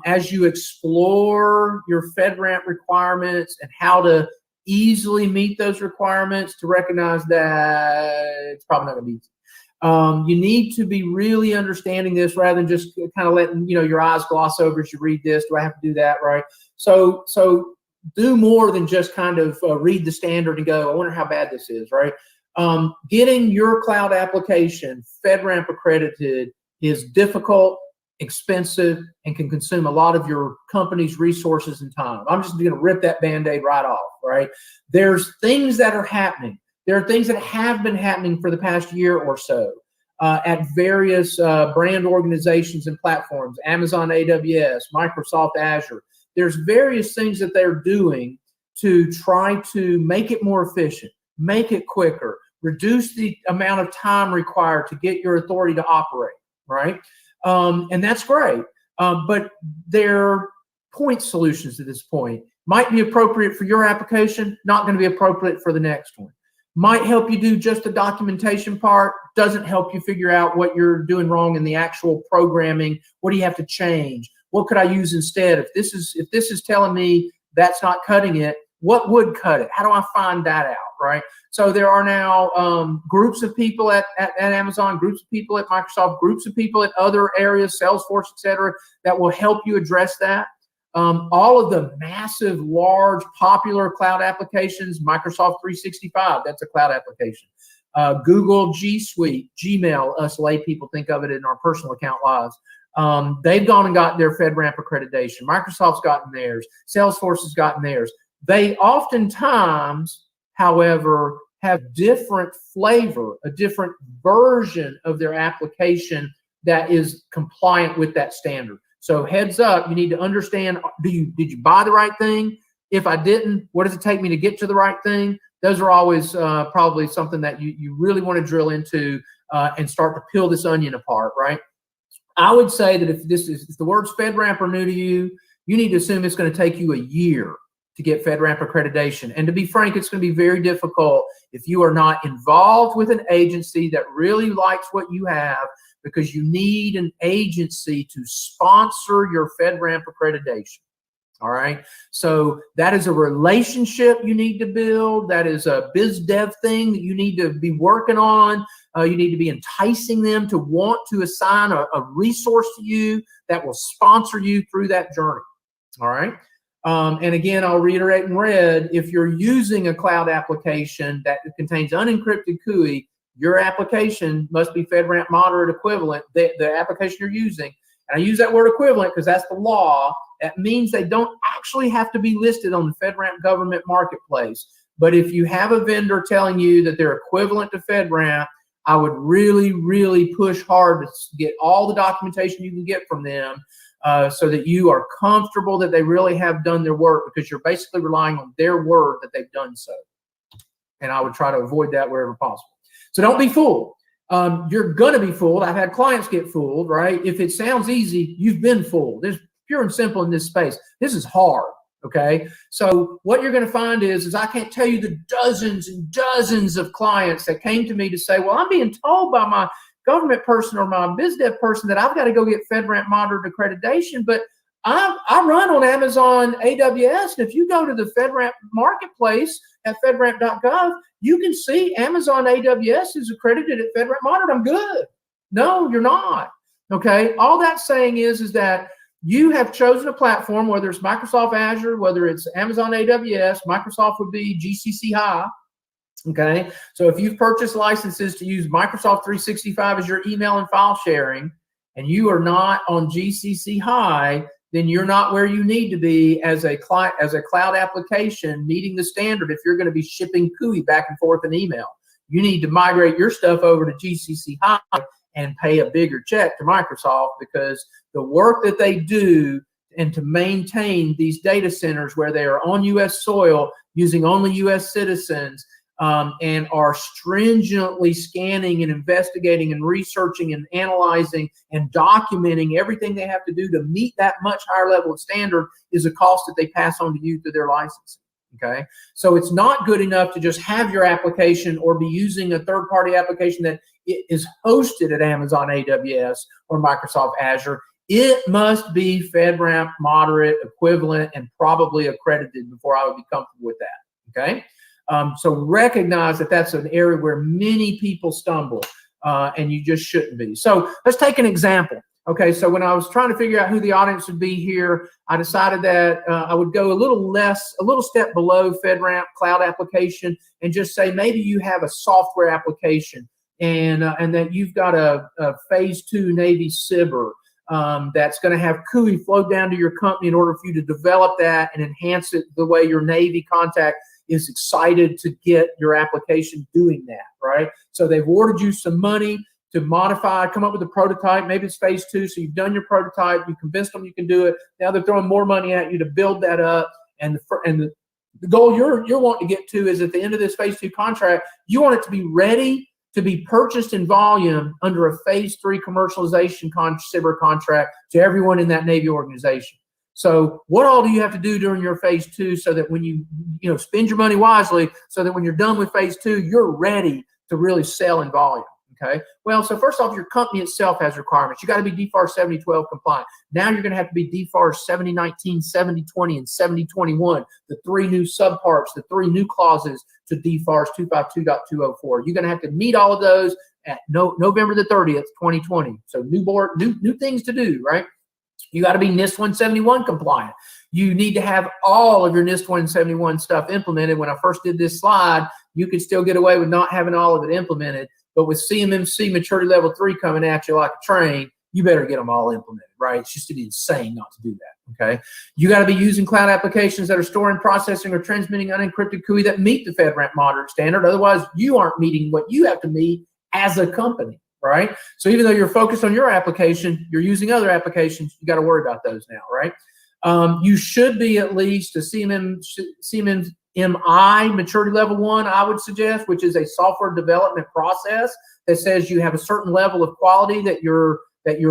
as you explore your FedRAMP requirements and how to easily meet those requirements, to recognize that it's probably not going to be easy. You need to be really understanding this rather than just kind of letting your eyes gloss over as you read this. Do I have to do that, right? So do more than just kind of read the standard and go, I wonder how bad this is, right? Getting your cloud application FedRAMP accredited is difficult, expensive, and can consume a lot of your company's resources and time. I'm just going to rip that Band-Aid right off, right? There's things that are happening. There are things that have been happening for the past year or so at various brand organizations and platforms, Amazon AWS, Microsoft Azure. There's various things that they're doing to try to make it more efficient, make it quicker, reduce the amount of time required to get your authority to operate, right? And that's great. But they're point solutions at this point. Might be appropriate for your application, not going to be appropriate for the next one. Might help you do just the documentation part, doesn't help you figure out what you're doing wrong in the actual programming. What do you have to change? What could I use instead? If this is telling me that's not cutting it, what would cut it? How do I find that out, right? So there are now groups of people at Amazon, groups of people at Microsoft, groups of people at other areas, Salesforce, et cetera, that will help you address that. All of the massive, large, popular cloud applications, Microsoft 365, that's a cloud application. Google G Suite, Gmail, us lay people think of it in our personal account lives. They've gone and got their FedRAMP accreditation. Microsoft's gotten theirs. Salesforce has gotten theirs. They oftentimes, however, have different flavor, a different version of their application that is compliant with that standard. So heads up, you need to understand, did you buy the right thing? If I didn't, what does it take me to get to the right thing? Those are always probably something that you really want to drill into and start to peel this onion apart, right? I would say that if the words FedRAMP are new to you, you need to assume it's going to take you a year to get FedRAMP accreditation. And to be frank, it's going to be very difficult if you are not involved with an agency that really likes what you have, because you need an agency to sponsor your FedRAMP accreditation. All right. So that is a relationship you need to build. That is a biz dev thing that you need to be working on. You need to be enticing them to want to assign a resource to you that will sponsor you through that journey. All right. And again, I'll reiterate in red, if you're using a cloud application that contains unencrypted GUI, your application must be FedRAMP moderate equivalent, the application you're using, And I use that word equivalent because that's the law. That means they don't actually have to be listed on the FedRAMP government marketplace. But if you have a vendor telling you that they're equivalent to FedRAMP, I would really, really push hard to get all the documentation you can get from them so that you are comfortable that they really have done their work, because you're basically relying on their word that they've done so. And I would try to avoid that wherever possible. So don't be fooled. You're going to be fooled. I've had clients get fooled, right? If it sounds easy, you've been fooled. It's pure and simple in this space. This is hard. Okay, so what you're going to find is I can't tell you the dozens and dozens of clients that came to me to say, well, I'm being told by my government person or my biz dev person that I've got to go get FedRAMP moderate accreditation, but I run on Amazon AWS, and if you go to the FedRAMP marketplace at fedramp.gov, you can see Amazon AWS is accredited at FedRAMP moderate. I'm good. No, you're not. Okay, all that's saying is that you have chosen a platform, whether it's Microsoft Azure, whether it's Amazon AWS, Microsoft would be GCC High. Okay, so if you've purchased licenses to use Microsoft 365 as your email and file sharing, and you are not on GCC High, then you're not where you need to be as a client, as a cloud application meeting the standard. If you're going to be shipping CUI back and forth in email, you need to migrate your stuff over to GCC High and pay a bigger check to Microsoft, because the work that they do and to maintain these data centers where they are on U.S. soil using only U.S. citizens and are stringently scanning and investigating and researching and analyzing and documenting everything they have to do to meet that much higher level of standard is a cost that they pass on to you through their licensing. Okay, so it's not good enough to just have your application or be using a third-party application that is hosted at Amazon AWS or Microsoft Azure. It must be FedRAMP moderate, equivalent, and probably accredited before I would be comfortable with that. Okay, so recognize that that's an area where many people stumble, and you just shouldn't be. So let's take an example. Okay, so when I was trying to figure out who the audience would be here, I decided that I would go a little step below FedRAMP cloud application and just say maybe you have a software application and that you've got a phase 2 Navy SIBR that's going to have CUI flow down to your company in order for you to develop that and enhance it the way your Navy contact is excited to get your application doing that, right? So they've awarded you some money to modify, come up with a prototype. Maybe it's phase 2, so you've done your prototype, you convinced them you can do it. Now they're throwing more money at you to build that up. And the goal you're wanting to get to is at the end of this phase 2 contract, you want it to be ready to be purchased in volume under a phase 3 commercialization SIBR contract to everyone in that Navy organization. So what all do you have to do during your phase 2 so that when you spend your money wisely, so that when you're done with phase 2, you're ready to really sell in volume? Okay. Well, so first off, your company itself has requirements. You got to be DFAR 7012 compliant. Now you're going to have to be DFAR 7019, 7020, and 7021. The 3 new subparts, the 3 new clauses to DFARS 252.204. You're going to have to meet all of those at November the 30th, 2020. So new things to do, right? You got to be NIST 171 compliant. You need to have all of your NIST 171 stuff implemented. When I first did this slide, you could still get away with not having all of it implemented. But with CMMC maturity level 3 coming at you like a train, you better get them all implemented, right? It's just insane not to do that, okay? You got to be using cloud applications that are storing, processing, or transmitting unencrypted CUI that meet the FedRAMP moderate standard. Otherwise, you aren't meeting what you have to meet as a company, right? So even though you're focused on your application, you're using other applications, you got to worry about those now, right? You should be at least a CMMI maturity level 1, I would suggest, which is a software development process that says you have a certain level of quality that you're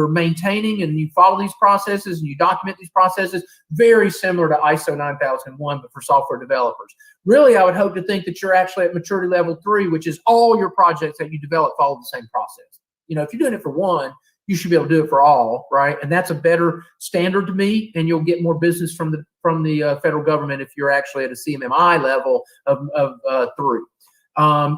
maintaining, and you follow these processes and you document these processes. Very similar to ISO 9001, but for software developers. Really, I would hope to think that you're actually at maturity level 3, which is all your projects that you develop follow the same process. If you're doing it for one, you should be able to do it for all, right? And that's a better standard to meet, and you'll get more business from the federal government if you're actually at a CMMI level of 3.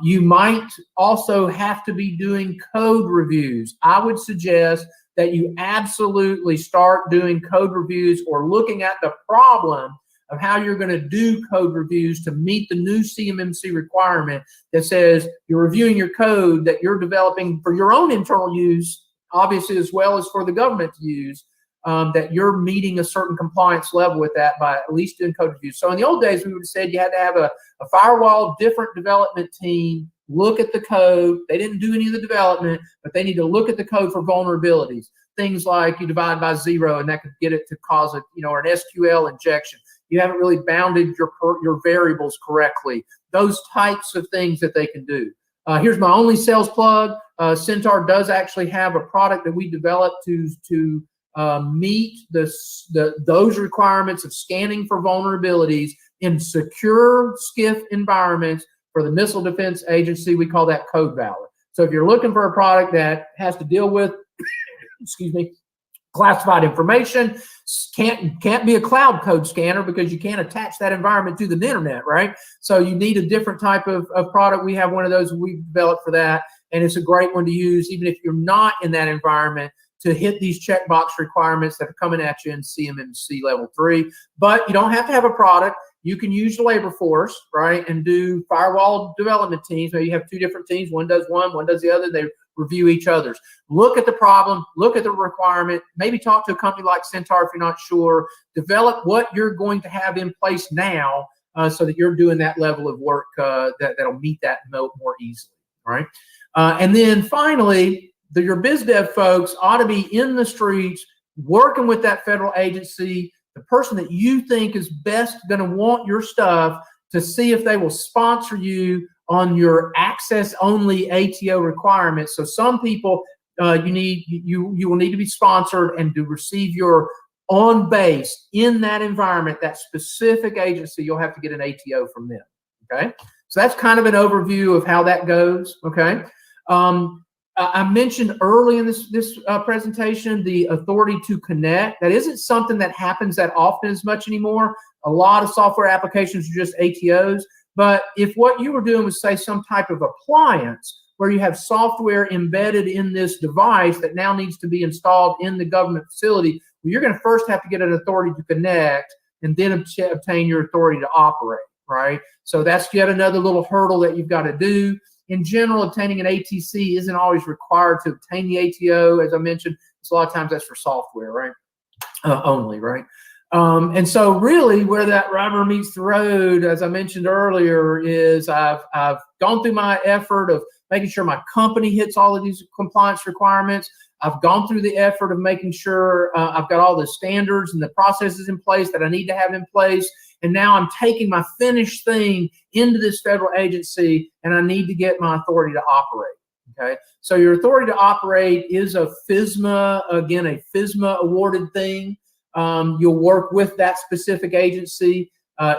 You might also have to be doing code reviews. I would suggest that you absolutely start doing code reviews or looking at the problem of how you're going to do code reviews to meet the new CMMC requirement that says you're reviewing your code that you're developing for your own internal use obviously, as well as for the government to use, that you're meeting a certain compliance level with that by at least doing code reviews. So in the old days, we would have said you had to have a firewall, different development team, look at the code. They didn't do any of the development, but they need to look at the code for vulnerabilities. Things like you divide by 0, and that could get it to cause or an SQL injection. You haven't really bounded your variables correctly. Those types of things that they can do. Here's my only sales plug. Centaur does actually have a product that we developed to meet those requirements of scanning for vulnerabilities in secure SCIF environments for the Missile Defense Agency. We call that Code Valor. So if you're looking for a product that has to deal with, excuse me, classified information, can't be a cloud code scanner because you can't attach that environment to the internet, right? So you need a different type of product. We have one of those we've developed for that, and it's a great one to use even if you're not in that environment, to hit these checkbox requirements that are coming at you in CMMC level 3. But you don't have to have a product. You can use the labor force, right, and do firewall development teams. Maybe you have 2 different teams. One does one does the other. They review each other's. Look at the problem. Look at the requirement. Maybe talk to a company like Centaur if you're not sure. Develop what you're going to have in place now so that you're doing that level of work that'll meet that more easily, all right? And then finally, your biz dev folks ought to be in the streets working with that federal agency, the person that you think is best going to want your stuff, to see if they will sponsor you on your access only ATO requirements. So some people you will need to be sponsored, and to receive your on base in that environment, that specific agency, you'll have to get an ATO from them. Okay, so that's kind of an overview of how that goes. Okay. I mentioned early in this presentation the authority to connect. That isn't something that happens that often as much anymore. A lot of software applications are just ATOs. But if what you were doing was, say, some type of appliance where you have software embedded in this device that now needs to be installed in the government facility, well, you're going to first have to get an authority to connect and then obtain your authority to operate, right? So that's yet another little hurdle that you've got to do. In general, obtaining an ATC isn't always required to obtain the ATO. As I mentioned, it's a lot of times that's for software, right? Only, right? And so really where that rubber meets the road, as I mentioned earlier, is I've gone through my effort of making sure my company hits all of these compliance requirements. I've gone through the effort of making sure I've got all the standards and the processes in place that I need to have in place. And now I'm taking my finished thing into this federal agency, and I need to get my authority to operate. Okay, so your authority to operate is a FISMA, again, a FISMA awarded thing. You'll work with that specific agency.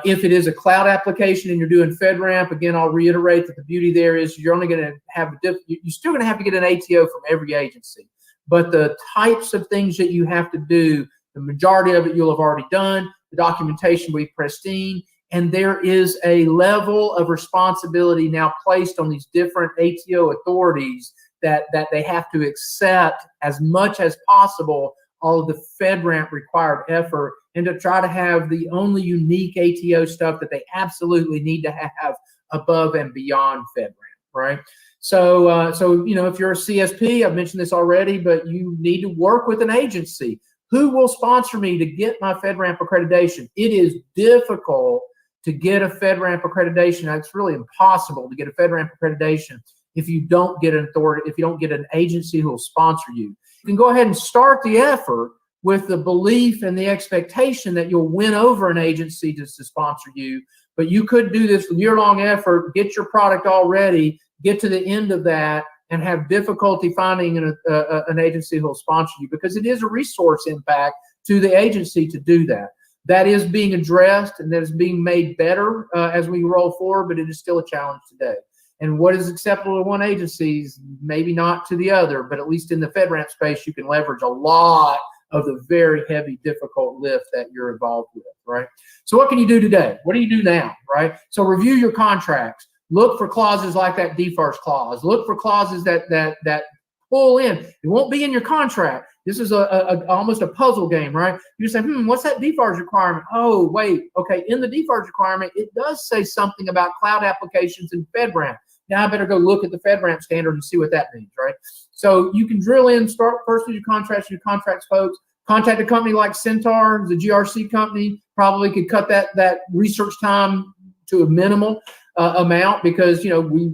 If it is a cloud application and you're doing FedRAMP, again, I'll reiterate that the beauty there is you're only going to have you're still going to have to get an ATO from every agency. But the types of things that you have to do, the majority of it you'll have already done. The documentation will be pristine, and there is a level of responsibility now placed on these different ATO authorities that they have to accept as much as possible all of the FedRAMP required effort, and to try to have the only unique ATO stuff that they absolutely need to have above and beyond FedRAMP, right? So, if you're a CSP, I've mentioned this already, but you need to work with an agency. Who will sponsor me to get my FedRAMP accreditation? It is difficult to get a FedRAMP accreditation. It's really impossible to get a FedRAMP accreditation if you don't get an authority, if you don't get an agency who will sponsor you. You can go ahead and start the effort with the belief and the expectation that you'll win over an agency to sponsor you. But you could do this year-long effort, get your product all ready, get to the end of that, and have difficulty finding an agency who will sponsor you, because it is a resource impact to the agency to do that. That is being addressed, and that is being made better as we roll forward, but it is still a challenge today. And what is acceptable to one agency is maybe not to the other, but at least in the FedRAMP space, you can leverage a lot of the very heavy, difficult lift that you're involved with, right? So what can you do today? What do you do now, right? So review your contracts. Look for clauses like that DFARS clause. Look for clauses that pull in. It won't be in your contract. This is almost a puzzle game, right? You say, what's that DFARS requirement? Oh, wait, okay. In the DFARS requirement, it does say something about cloud applications and FedRAMP. Now I better go look at the FedRAMP standard and see what that means, right? So you can drill in, start first with your contracts folks, contact a company like Centaur, the GRC company, probably could cut that research time to a minimal amount, because, you know, we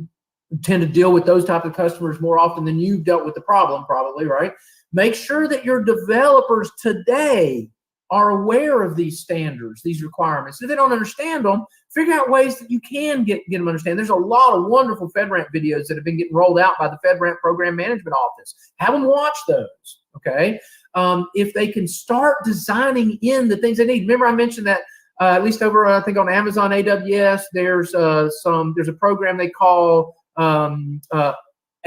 tend to deal with those type of customers more often than you've dealt with the problem, probably, right? Make sure that your developers today are aware of these standards, these requirements. If they don't understand them, figure out ways that you can get them to understand. There's a lot of wonderful FedRAMP videos that have been getting rolled out by the FedRAMP Program Management Office. Have them watch those, okay? If they can start designing in the things they need. Remember I mentioned that at least over, I think on Amazon AWS, there's a program they call ATO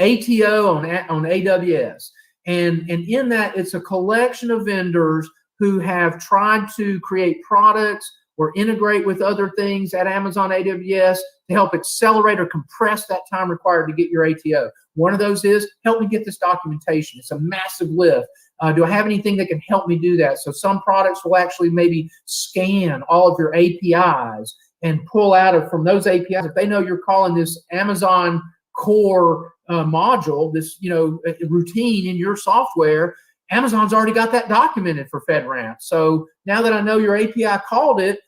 on AWS. And in that, it's a collection of vendors who have tried to create products or integrate with other things at Amazon AWS to help accelerate or compress that time required to get your ATO. One of those is, help me get this documentation. It's a massive lift. Do I have anything that can help me do that? So some products will actually maybe scan all of your APIs and pull out from those APIs. If they know you're calling this Amazon core module, this, you know, routine in your software, Amazon's already got that documented for FedRAMP. So now that I know your API called it,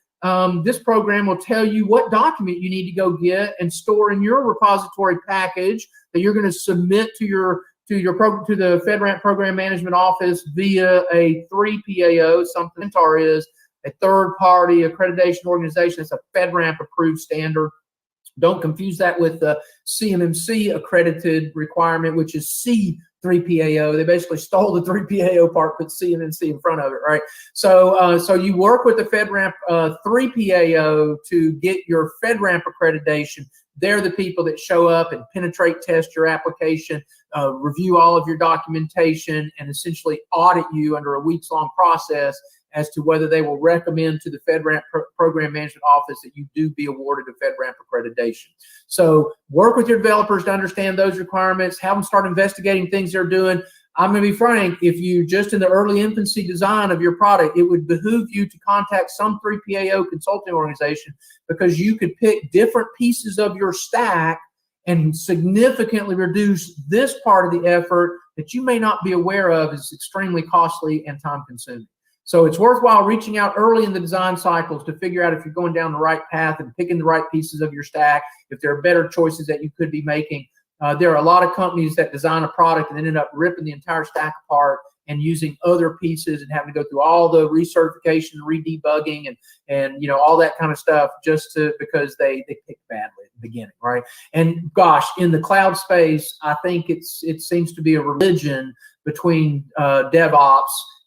this program will tell you what document you need to go get and store in your repository package that you're going to submit to the FedRAMP Program Management Office via a 3PAO, something Centaur is a third-party accreditation organization. It's a FedRAMP approved standard. Don't confuse that with the CMMC accredited requirement, which is C3PAO. They basically stole the 3PAO part, put CMMC in front of it, right? So you work with the FedRAMP 3PAO to get your FedRAMP accreditation. They're the people that show up and penetrate test your application, review all of your documentation, and essentially audit you under a weeks-long process as to whether they will recommend to the FedRAMP Program Management Office that you do be awarded a FedRAMP accreditation. So work with your developers to understand those requirements, have them start investigating things they're doing. I'm going to be frank, if you just in the early infancy design of your product, it would behoove you to contact some 3PAO consulting organization, because you could pick different pieces of your stack and significantly reduce this part of the effort that you may not be aware of is extremely costly and time consuming. So it's worthwhile reaching out early in the design cycles to figure out if you're going down the right path and picking the right pieces of your stack, if there are better choices that you could be making. There are a lot of companies that design a product and then end up ripping the entire stack apart and using other pieces and having to go through all the recertification, re-debugging, and you know, all that kind of stuff just because they picked badly at the beginning, right? And gosh, in the cloud space, I think it seems to be a religion between DevOps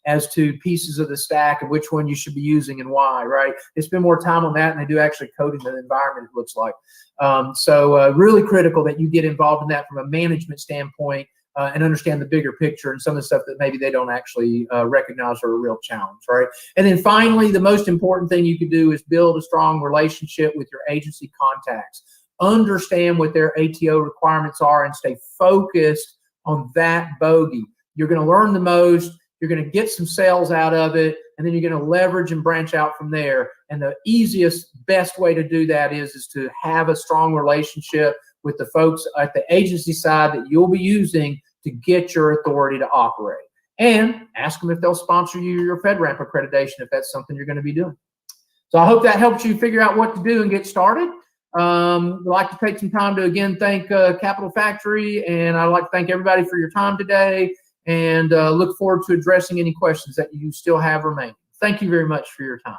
as to pieces of the stack and which one you should be using and why, right? They spend more time on that than they do actually coding the environment, it looks like. So really critical that you get involved in that from a management standpoint and understand the bigger picture and some of the stuff that maybe they don't actually recognize are a real challenge, right? And then finally, the most important thing you can do is build a strong relationship with your agency contacts. Understand what their ATO requirements are and stay focused on that bogey. You're going to learn the most. You're going to get some sales out of it, and then you're going to leverage and branch out from there. And the easiest, best way to do that is to have a strong relationship with the folks at the agency side that you'll be using to get your authority to operate. And ask them if they'll sponsor you your FedRAMP accreditation if that's something you're going to be doing. So I hope that helps you figure out what to do and get started. I'd like to take some time to, again, thank Capital Factory, and I'd like to thank everybody for your time today. And look forward to addressing any questions that you still have remaining. Thank you very much for your time.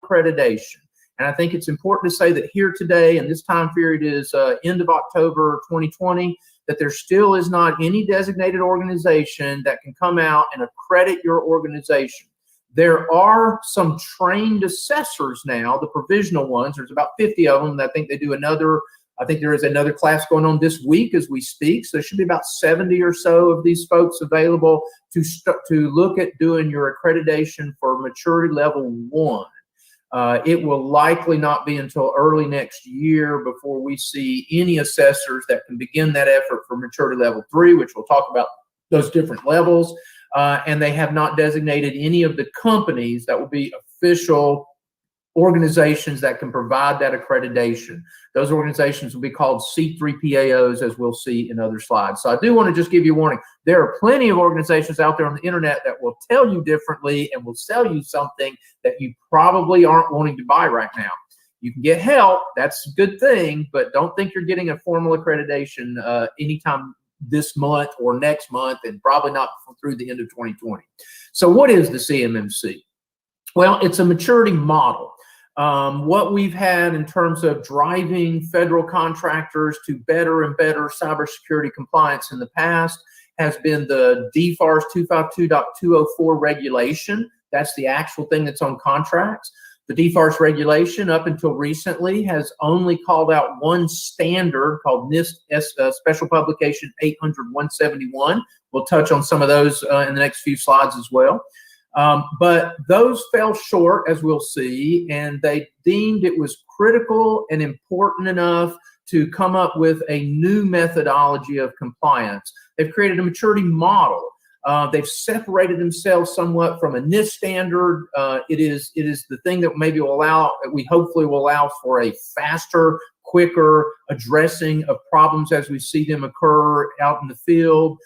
Accreditation. And I think it's important to say that here today, and this time period is end of October 2020, that there still is not any designated organization that can come out and accredit your organization. There are some trained assessors now, the provisional ones. There's about 50 of them. I think they do another I think there is another class going on this week as we speak. So there should be about 70 or so of these folks available to look at doing your accreditation for maturity level 1. It will likely not be until early next year before we see any assessors that can begin that effort for maturity level 3, which we'll talk about those different levels. And they have not designated any of the companies that will be official organizations that can provide that accreditation. Those organizations will be called C3PAOs, as we'll see in other slides. So I do want to just give you a warning. There are plenty of organizations out there on the internet that will tell you differently and will sell you something that you probably aren't wanting to buy right now. You can get help, that's a good thing, but don't think you're getting a formal accreditation anytime this month or next month, and probably not through the end of 2020. So what is the CMMC? Well, it's a maturity model. What we've had in terms of driving federal contractors to better and better cybersecurity compliance in the past has been the DFARS 252.204 regulation. That's the actual thing that's on contracts. The DFARS regulation, up until recently, has only called out one standard called NIST Special Publication 800-171. We'll touch on some of those in the next few slides as well. But those fell short, as we'll see, and they deemed it was critical and important enough to come up with a new methodology of compliance. They've created a maturity model. They've separated themselves somewhat from a NIST standard. It is the thing that maybe will allow, we hopefully will allow for a faster, quicker addressing of problems as we see them occur out in the field.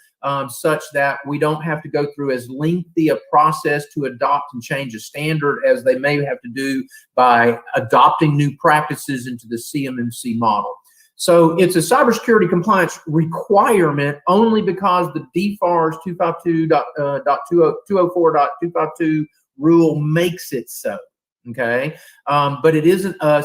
Such that we don't have to go through as lengthy a process to adopt and change a standard as they may have to do by adopting new practices into the CMMC model. So it's a cybersecurity compliance requirement only because the DFARS 252.204.252 rule makes it so, okay? But it isn't a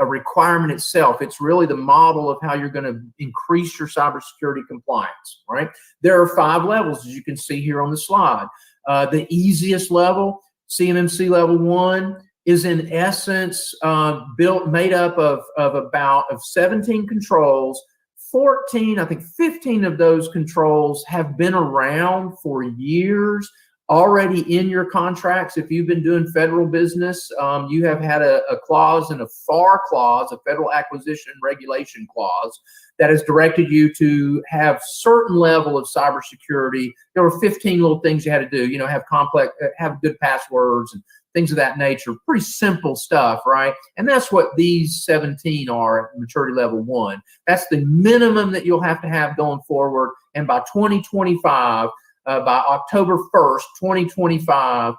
requirement itself. It's really the model of how you're going to increase your cybersecurity compliance, right? There are 5 levels, as you can see here on the slide. The easiest level, CMMC level 1, is in essence made up of 17 controls. 14, I think 15 of those controls have been around for years, already in your contracts. If you've been doing federal business, you have had a clause and a FAR clause, a Federal Acquisition Regulation clause, that has directed you to have certain level of cybersecurity. There were 15 little things you had to do, you know, have good passwords and things of that nature. Pretty simple stuff, right? And that's what these 17 are at maturity level 1. That's the minimum that you'll have to have going forward. And by 2025, by October 1st, 2025,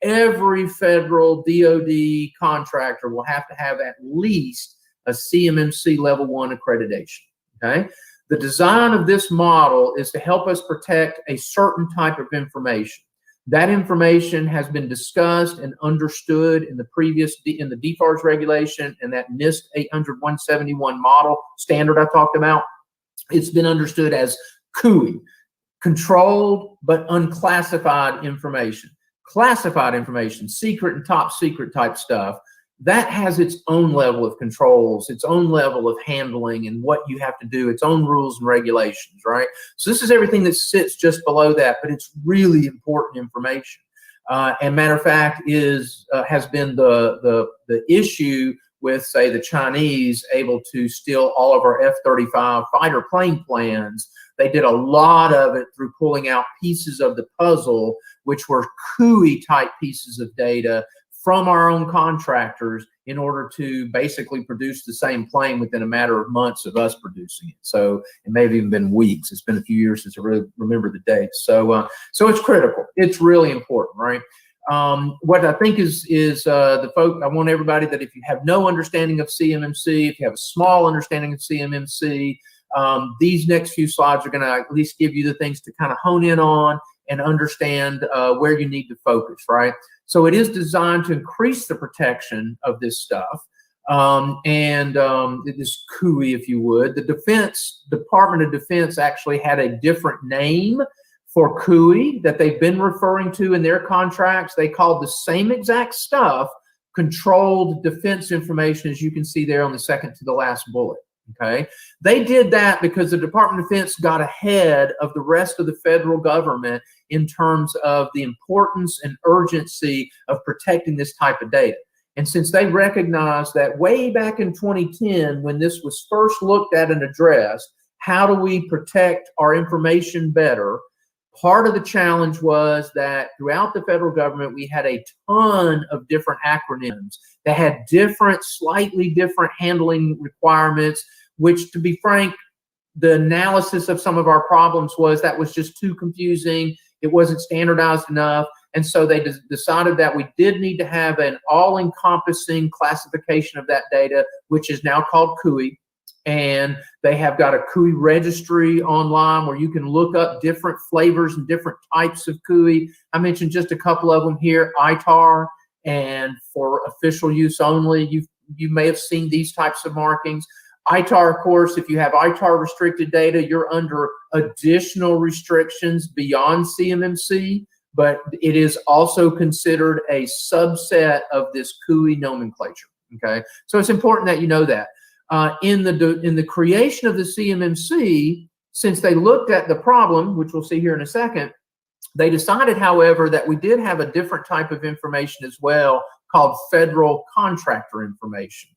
every federal DoD contractor will have to have at least a CMMC level 1 accreditation, okay? The design of this model is to help us protect a certain type of information. That information has been discussed and understood in the DFARS regulation and that NIST 800-171 model standard I talked about. It's been understood as CUI, controlled but unclassified information. Classified information, secret and top secret type stuff, that has its own level of controls, its own level of handling and what you have to do, its own rules and regulations, right? So this is everything that sits just below that, but it's really important information. And matter of fact, has been the issue with, say, the Chinese able to steal all of our F-35 fighter plane plans. They did a lot of it through pulling out pieces of the puzzle, which were CUI type pieces of data from our own contractors in order to basically produce the same plane within a matter of months of us producing it. So it may have even been weeks. It's been a few years since I really remember the dates. So it's critical. It's really important, right? What I think is the folk, I want everybody that if you have no understanding of CMMC, if you have a small understanding of CMMC, these next few slides are going to at least give you the things to kind of hone in on and understand where you need to focus, right? So it is designed to increase the protection of this stuff. This CUI, if you would. The Department of Defense actually had a different name for CUI that they've been referring to in their contracts. They called the same exact stuff controlled defense information, as you can see there on the second to the last bullet, Okay, they did that because the Department of Defense got ahead of the rest of the federal government in terms of the importance and urgency of protecting this type of data. And since they recognized that way back in 2010, when this was first looked at and addressed, how do we protect our information better? Part of the challenge was that throughout the federal government, we had a ton of different acronyms that had different, slightly different handling requirements, which, to be frank, the analysis of some of our problems was that was just too confusing. It wasn't standardized enough. And so they decided that we did need to have an all-encompassing classification of that data, which is now called CUI. And they have got a CUI registry online where you can look up different flavors and different types of CUI. I mentioned just a couple of them here, ITAR, and for official use only, you may have seen these types of markings. ITAR, of course, if you have ITAR restricted data, you're under additional restrictions beyond CMMC, but it is also considered a subset of this CUI nomenclature, okay? So it's important that you know that. In the creation of the CMMC, since they looked at the problem, which we'll see here in a second, they decided, however, that we did have a different type of information as well called federal contractor information.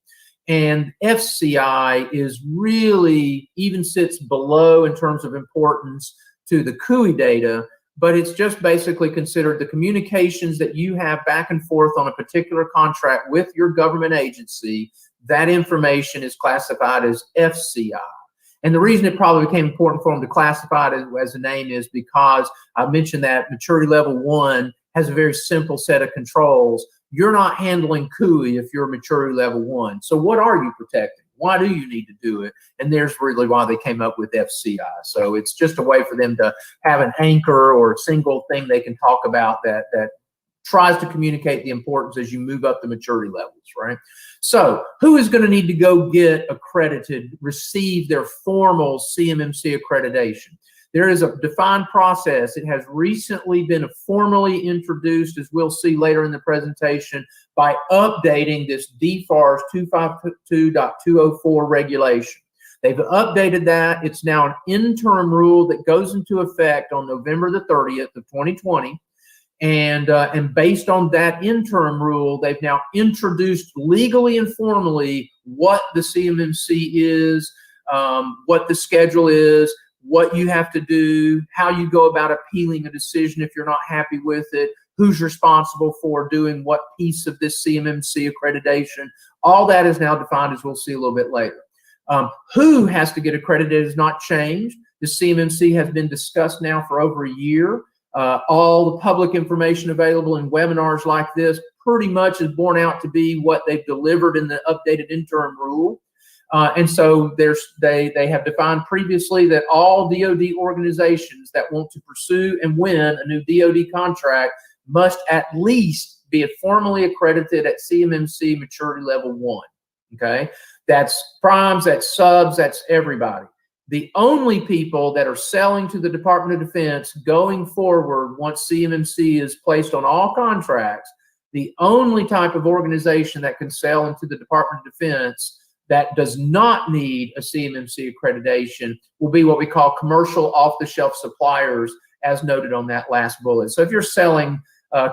And FCI is really, even sits below in terms of importance to the CUI data, but it's just basically considered the communications that you have back and forth on a particular contract with your government agency. That information is classified as FCI. And the reason it probably became important for them to classify it as a name is because I mentioned that maturity level 1 has a very simple set of controls. You're not handling CUI if you're maturity level 1. So what are you protecting? Why do you need to do it? And there's really why they came up with FCI. So it's just a way for them to have an anchor or a single thing they can talk about that tries to communicate the importance as you move up the maturity levels, right? So who is going to need to go get accredited, receive their formal CMMC accreditation? There is a defined process. It has recently been formally introduced, as we'll see later in the presentation, by updating this DFARS 252.204 regulation. They've updated that. It's now an interim rule that goes into effect on November the 30th of 2020. And based on that interim rule, they've now introduced legally and formally what the CMMC is, what the schedule is, what you have to do, how you go about appealing a decision if you're not happy with it, who's responsible for doing what piece of this CMMC accreditation. All that is now defined, as we'll see a little bit later. Who has to get accredited has not changed. The CMMC has been discussed now for over a year. All the public information available in webinars like this pretty much is borne out to be what they've delivered in the updated interim rule. And so they have defined previously that all DoD organizations that want to pursue and win a new DoD contract must at least be formally accredited at CMMC maturity level 1. Okay, that's primes, that's subs, that's everybody. The only people that are selling to the Department of Defense going forward, once CMMC is placed on all contracts, the only type of organization that can sell into the Department of Defense that does not need a CMMC accreditation will be what we call commercial off-the-shelf suppliers, as noted on that last bullet. So if you're selling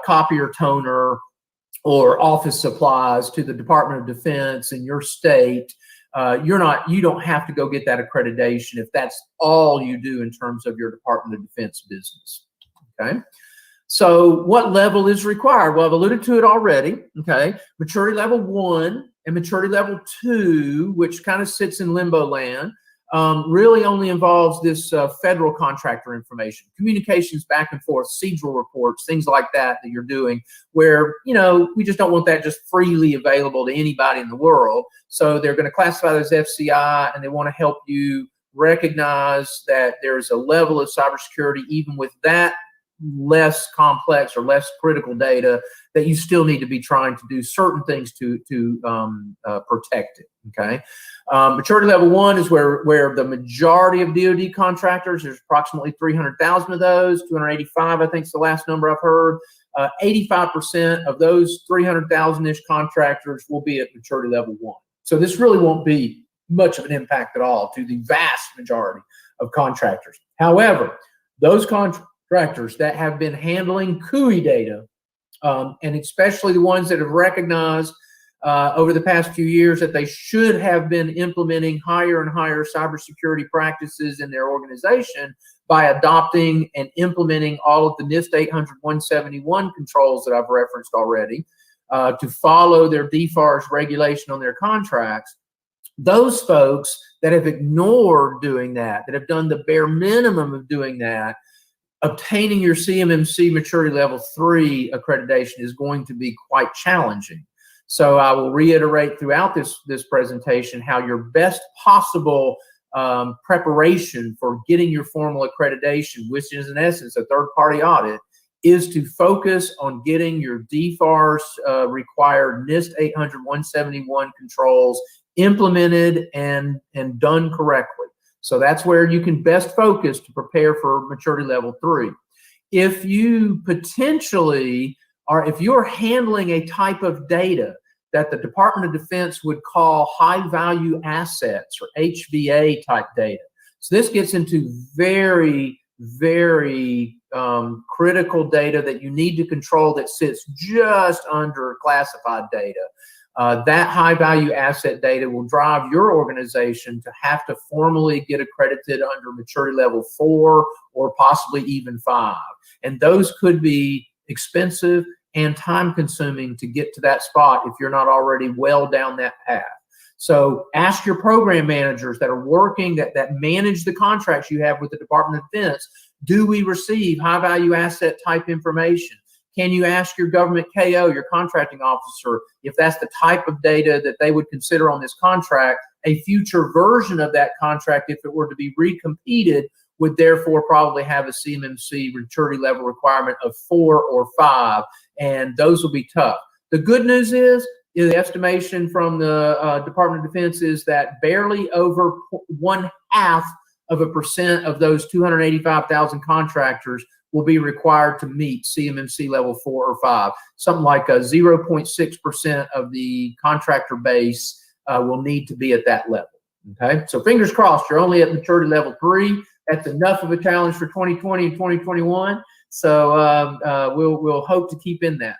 copier toner or office supplies to the Department of Defense in your state, you don't have to go get that accreditation if that's all you do in terms of your Department of Defense business. Okay. So what level is required? Well, I've alluded to it already. Okay. Maturity level 1 and maturity level 2, which kind of sits in limbo land, really only involves this federal contractor information, communications back and forth, procedural reports, things like that you're doing, where, you know, we just don't want that just freely available to anybody in the world. So they're going to classify that as FCI, and they want to help you recognize that there's a level of cybersecurity, even with that less complex or less critical data, that you still need to be trying to do certain things to protect it. Okay, maturity level 1 is where the majority of DoD contractors, there's approximately 300,000 of those, 285 I think is the last number I've heard. 85% of those 300,000-ish contractors will be at maturity level 1. So this really won't be much of an impact at all to the vast majority of contractors. However, those contractors that have been handling CUI data, and especially the ones that have recognized over the past few years that they should have been implementing higher and higher cybersecurity practices in their organization by adopting and implementing all of the NIST 800-171 controls that I've referenced already, to follow their DFARS regulation on their contracts. Those folks that have ignored doing that, that have done the bare minimum of doing that, obtaining your CMMC Maturity Level 3 accreditation is going to be quite challenging. So I will reiterate throughout this presentation how your best possible preparation for getting your formal accreditation, which is in essence a third-party audit, is to focus on getting your DFARS required NIST 800-171 controls implemented and done correctly. So that's where you can best focus to prepare for Maturity Level 3. If you potentially if you're handling a type of data that the Department of Defense would call high value assets or HVA type data. So this gets into very, very critical data that you need to control that sits just under classified data. That high value asset data will drive your organization to have to formally get accredited under Maturity Level 4 or possibly even 5. And those could be expensive and time consuming to get to that spot if you're not already well down that path. So ask your program managers that are working, that manage the contracts you have with the Department of Defense, do we receive high value asset type information? Can you ask your government KO, your contracting officer, if that's the type of data that they would consider on this contract? A future version of that contract, if it were to be recompeted, would therefore probably have a CMMC maturity level requirement of 4 or 5, and those will be tough. The good news is the estimation from the Department of Defense is that barely over 0.5% of those 285,000 contractors will be required to meet CMMC level 4 or 5. Something like 0.6% of the contractor base will need to be at that level. Okay, so fingers crossed, you're only at maturity level 3. That's enough of a challenge for 2020 and 2021. So we'll hope to keep in that.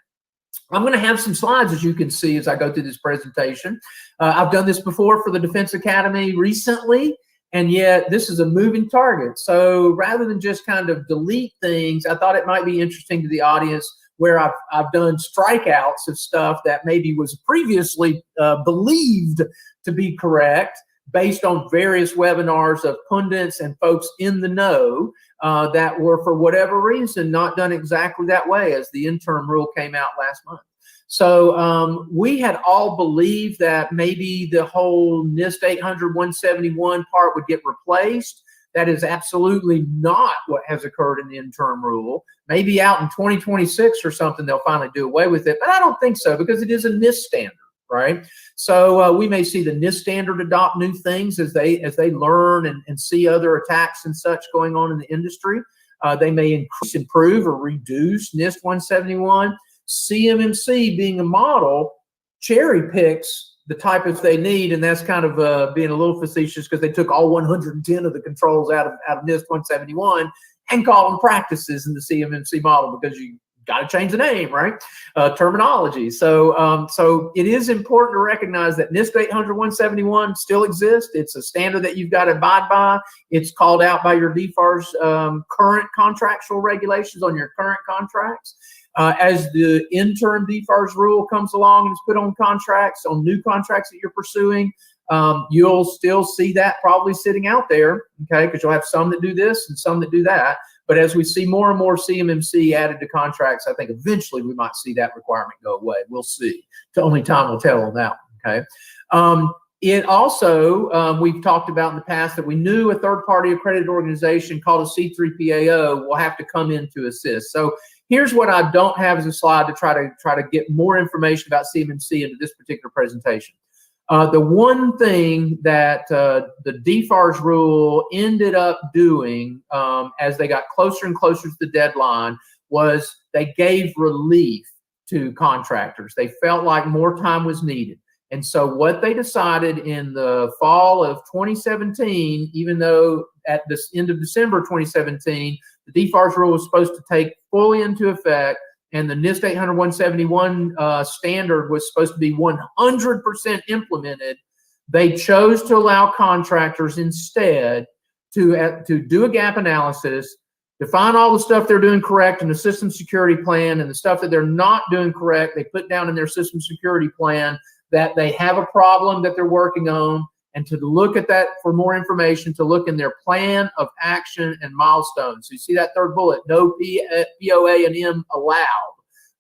I'm going to have some slides, as you can see, as I go through this presentation. I've done this before for the Defense Academy recently, and yet this is a moving target. So rather than just kind of delete things, I thought it might be interesting to the audience where I've done strikeouts of stuff that maybe was previously believed to be correct, based on various webinars of pundits and folks in the know that were, for whatever reason, not done exactly that way as the interim rule came out last month. So we had all believed that maybe the whole NIST 800-171 part would get replaced. That is absolutely not what has occurred in the interim rule. Maybe out in 2026 or something, they'll finally do away with it. But I don't think so, because it is a NIST standard. Right, so we may see the NIST standard adopt new things as they learn and see other attacks and such going on in the industry. They may increase, improve, or reduce NIST 171. CMMC, being a model, cherry picks the type if they need, and that's kind of being a little facetious because they took all 110 of the controls out of NIST 171 and call them practices in the CMMC model, because you got to change the name, right? Terminology. So it is important to recognize that NIST 800-171 still exists. It's a standard that you've got to abide by. It's called out by your DFARS current contractual regulations on your current contracts. As the interim DFARS rule comes along and is put on contracts, on new contracts that you're pursuing, you'll still see that probably sitting out there, okay? Because you'll have some that do this and some that do that. But as we see more and more CMMC added to contracts, I think eventually we might see that requirement go away. We'll see. Only time will tell on that one, okay? It also, we've talked about in the past that we knew a third-party accredited organization called a C3PAO will have to come in to assist. So here's what I don't have as a slide to try to get more information about CMMC into this particular presentation. The one thing that the DFARS rule ended up doing as they got closer and closer to the deadline was they gave relief to contractors. They felt like more time was needed. And so what they decided in the fall of 2017, even though at the end of December 2017, the DFARS rule was supposed to take fully into effect, and the NIST 800-171 standard was supposed to be 100% implemented, they chose to allow contractors instead to do a gap analysis, define all the stuff they're doing correct in the system security plan, and the stuff that they're not doing correct, they put down in their system security plan that they have a problem that they're working on, and to look at that for more information, to look in their plan of action and milestones. So you see that third bullet, no POA and M allowed.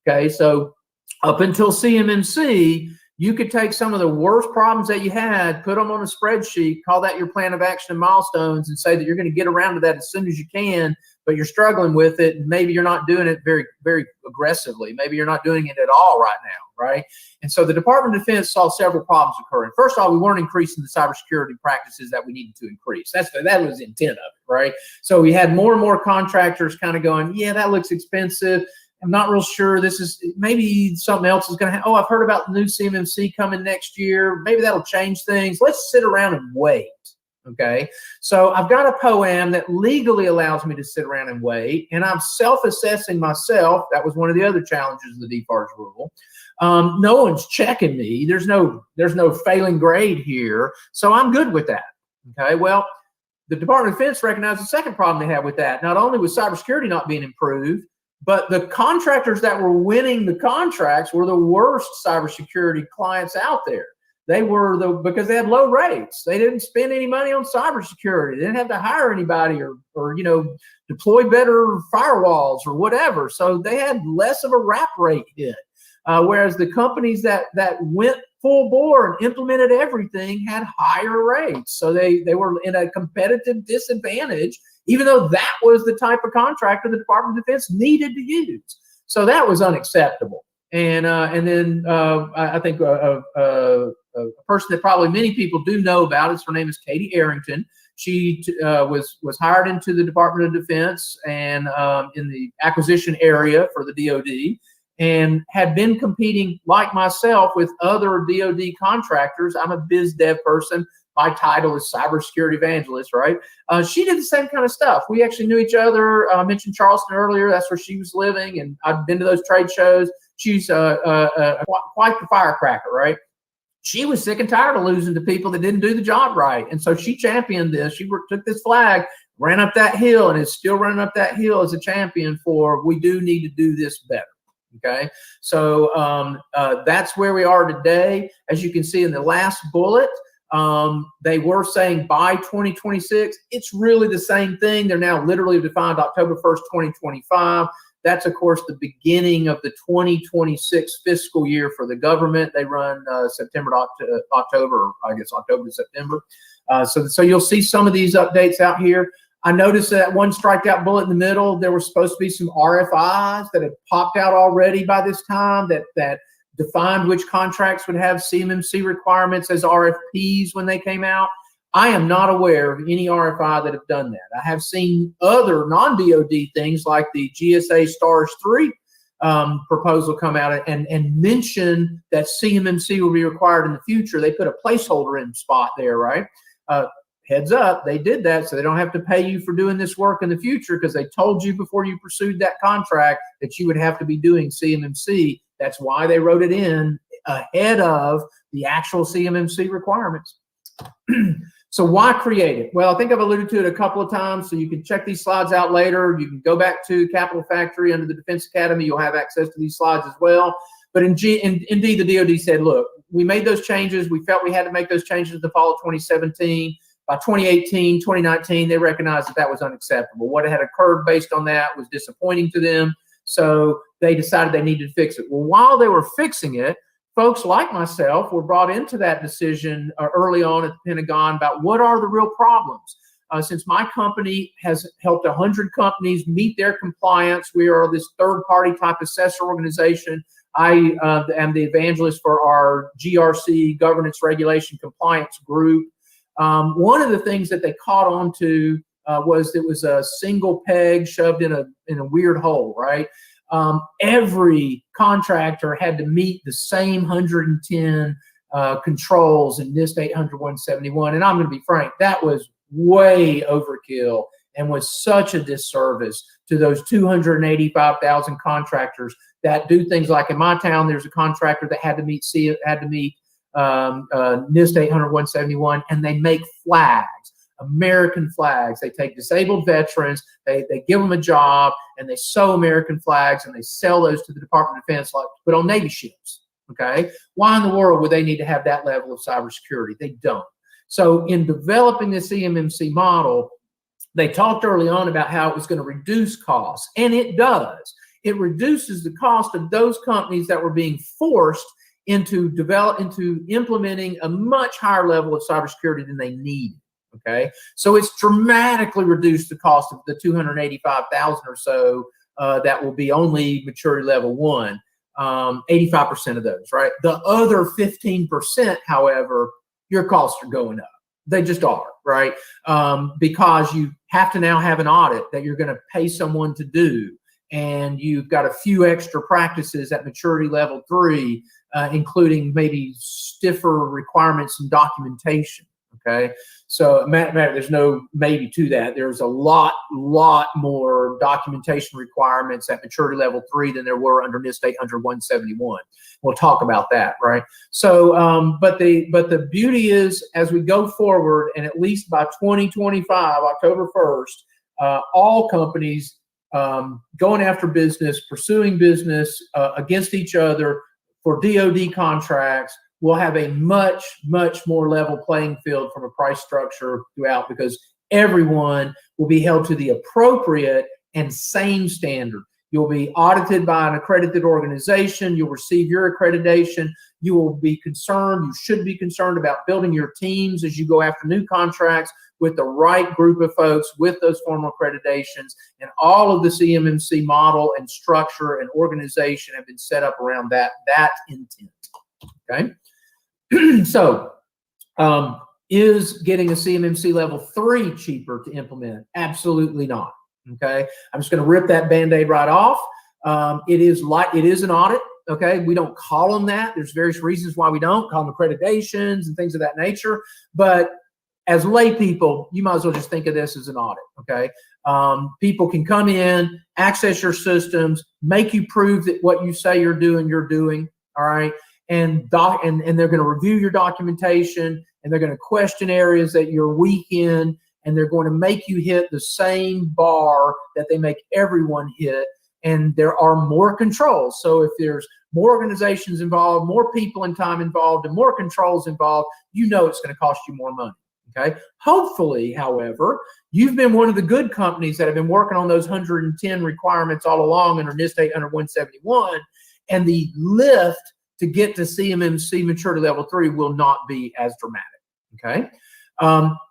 Okay, so up until CMMC, you could take some of the worst problems that you had, put them on a spreadsheet, call that your plan of action and milestones, and say that you're going to get around to that as soon as you can, but you're struggling with it, and maybe you're not doing it very, very aggressively. Maybe you're not doing it at all right now, right? And so the Department of Defense saw several problems occurring. First of all, we weren't increasing the cybersecurity practices that we needed to increase. That was the intent of it, right? So we had more and more contractors kind of going, yeah, that looks expensive. I'm not real sure. This is maybe something else is going to happen. Oh, I've heard about the new CMMC coming next year. Maybe that'll change things. Let's sit around and wait. Okay. So I've got a POAM that legally allows me to sit around and wait, and I'm self-assessing myself. That was one of the other challenges of the DFARS rule. No one's checking me. There's no failing grade here. So I'm good with that. Okay. Well, the Department of Defense recognized the second problem they had with that. Not only was cybersecurity not being improved, but the contractors that were winning the contracts were the worst cybersecurity clients out there. They were because they had low rates. They didn't spend any money on cybersecurity. They didn't have to hire anybody or deploy better firewalls or whatever. So they had less of a wrap rate hit. Whereas the companies that went full bore and implemented everything had higher rates. So they were in a competitive disadvantage, even though that was the type of contractor the Department of Defense needed to use. So that was unacceptable. And then I think a person that probably many people do know about is, her name is Katie Arrington. She was hired into the Department of Defense and in the acquisition area for the DoD, and had been competing like myself with other DoD contractors. I'm a biz dev person. My title is cybersecurity evangelist, right? She did the same kind of stuff. We actually knew each other. I mentioned Charleston earlier. That's where she was living, and I've been to those trade shows. She's quite the firecracker, right? She was sick and tired of losing to people that didn't do the job right, and so she championed this. She took this flag, ran up that hill, and is still running up that hill as a champion for, we do need to do this better. Okay, so that's where we are today. As you can see in the last bullet, they were saying by 2026. It's really the same thing. They're now literally defined October 1st, 2025. That's, of course, the beginning of the 2026 fiscal year for the government. They run September to October, or I guess October to September. So you'll see some of these updates out here. I noticed that one striked out bullet in the middle. There were supposed to be some RFIs that had popped out already by this time that defined which contracts would have CMMC requirements as RFPs when they came out. I am not aware of any RFI that have done that. I have seen other non-DoD things like the GSA STARS 3 proposal come out and mention that CMMC will be required in the future. They put a placeholder in spot there, right? Heads up, they did that so they don't have to pay you for doing this work in the future, because they told you before you pursued that contract that you would have to be doing CMMC. That's why they wrote it in ahead of the actual CMMC requirements. So why create it? Well, I think I've alluded to it a couple of times, so you can check these slides out later. You can go back to Capital Factory under the Defense Academy. You'll have access to these slides as well. But indeed, the DoD said, look, we made those changes. We felt we had to make those changes in the fall of 2017. By 2018, 2019, they recognized that that was unacceptable. What had occurred based on that was disappointing to them. So they decided they needed to fix it. Well, while they were fixing it, folks like myself were brought into that decision early on at the Pentagon about what are the real problems. Since my company has helped 100 companies meet their compliance, we are this third-party type assessor organization. I am the evangelist for our GRC, Governance Regulation Compliance group. One of the things that they caught on to was it was a single peg shoved in a weird hole, right? Every contractor had to meet the same 110 controls in NIST 800-171. And I'm going to be frank, that was way overkill and was such a disservice to those 285,000 contractors that do things like in my town, there's a contractor that had to meet NIST 800-171, and they make flags. American flags. They take disabled veterans, they give them a job, and they sew American flags, and they sell those to the Department of Defense, like put on Navy ships. Okay, why in the world would they need to have that level of cybersecurity? They don't. So in developing this CMMC model, they talked early on about how it was going to reduce costs, and it does. It reduces the cost of those companies that were being forced into implementing a much higher level of cybersecurity than they needed. Okay, so it's dramatically reduced the cost of the 285,000 or so that will be only maturity level 1. 85% of those, right? The other 15%, however, your costs are going up. They just are, right? Because you have to now have an audit that you're going to pay someone to do, and you've got a few extra practices at maturity level 3, including maybe stiffer requirements and documentation. Okay, so there's no maybe to that. There's a lot more documentation requirements at maturity level 3 than there were under NIST 800-171. We'll talk about that, right? So, but the beauty is, as we go forward, and at least by 2025, October 1st, all companies going after business, pursuing business against each other for DoD contracts, we'll have a much more level playing field from a price structure throughout, because everyone will be held to the appropriate and same standard. You'll be audited by an accredited organization. You'll receive your accreditation. You will be concerned, you should be concerned about building your teams as you go after new contracts with the right group of folks with those formal accreditations. And all of the CMMC model and structure and organization have been set up around that intent. Okay. So, is getting a CMMC level 3 cheaper to implement? Absolutely not. Okay, I'm just going to rip that Band-Aid right off. It is an audit. Okay, we don't call them that. There's various reasons why we don't call them accreditations and things of that nature. But as lay people, you might as well just think of this as an audit. Okay, people can come in, access your systems, make you prove that what you say you're doing. All right. And they're going to review your documentation, and they're going to question areas that you're weak in, and they're going to make you hit the same bar that they make everyone hit. And there are more controls. So if there's more organizations involved, more people and time involved, and more controls involved, you know it's going to cost you more money. Okay. Hopefully, however, you've been one of the good companies that have been working on those 110 requirements all along under NIST 800-171, and the lift to get to CMMC maturity level 3 will not be as dramatic. Okay.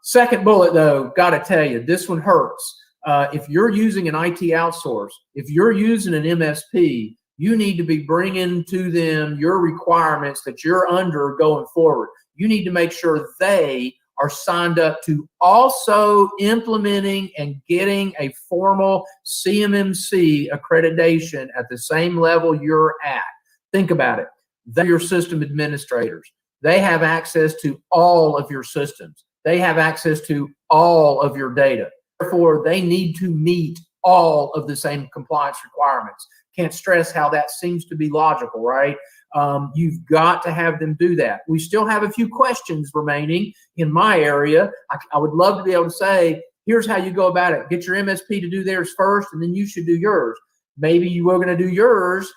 Second bullet, though, got to tell you, this one hurts. If you're using an IT outsource, if you're using an MSP, you need to be bringing to them your requirements that you're under going forward. You need to make sure they are signed up to also implementing and getting a formal CMMC accreditation at the same level you're at. Think about it. They're your system administrators. They have access to all of your systems. They have access to all of your data. Therefore, they need to meet all of the same compliance requirements. Can't stress how that seems to be logical, right? You've got to have them do that. We still have a few questions remaining in my area. I would love to be able to say, here's how you go about it. Get your MSP to do theirs first, and then you should do yours. Maybe you were going to do yours,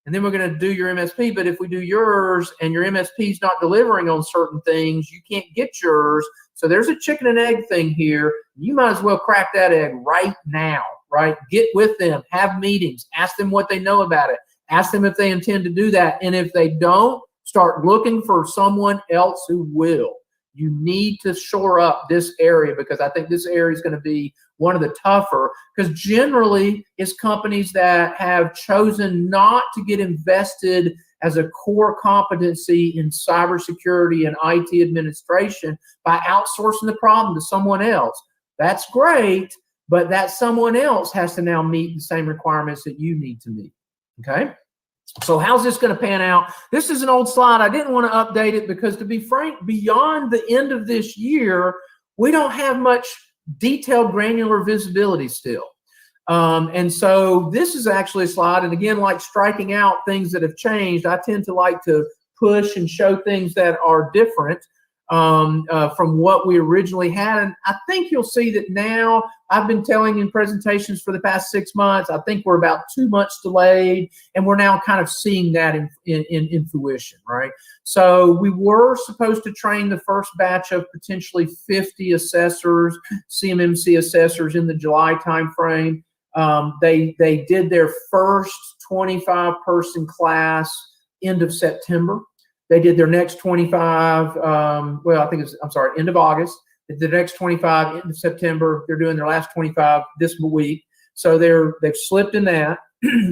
and then we're going to do your MSP. But if we do yours and your MSP is not delivering on certain things, you can't get yours. So there's a chicken and egg thing here. You might as well crack that egg right now, right? Get with them, have meetings, ask them what they know about it, ask them if they intend to do that. And if they don't, start looking for someone else who will. You need to shore up this area, because I think this area is going to be one of the tougher, because generally it's companies that have chosen not to get invested as a core competency in cybersecurity and IT administration by outsourcing the problem to someone else. That's great, but that someone else has to now meet the same requirements that you need to meet. Okay? So how's this going to pan out? This is an old slide. I didn't want to update it because, to be frank, beyond the end of this year, we don't have much detailed granular visibility still. And so this is actually a slide. And again, like striking out things that have changed, I tend to like to push and show things that are different from what we originally had. And I think you'll see that now. I've been telling in presentations for the past 6 months, I think we're about 2 months delayed, and we're now kind of seeing that in fruition, right? So we were supposed to train the first batch of potentially 50 assessors, CMMC assessors, in the July timeframe. They did their first 25-person class end of September. They did their next 25, end of August. The next 25 end of September. They're doing their last 25 this week. So they've slipped in that.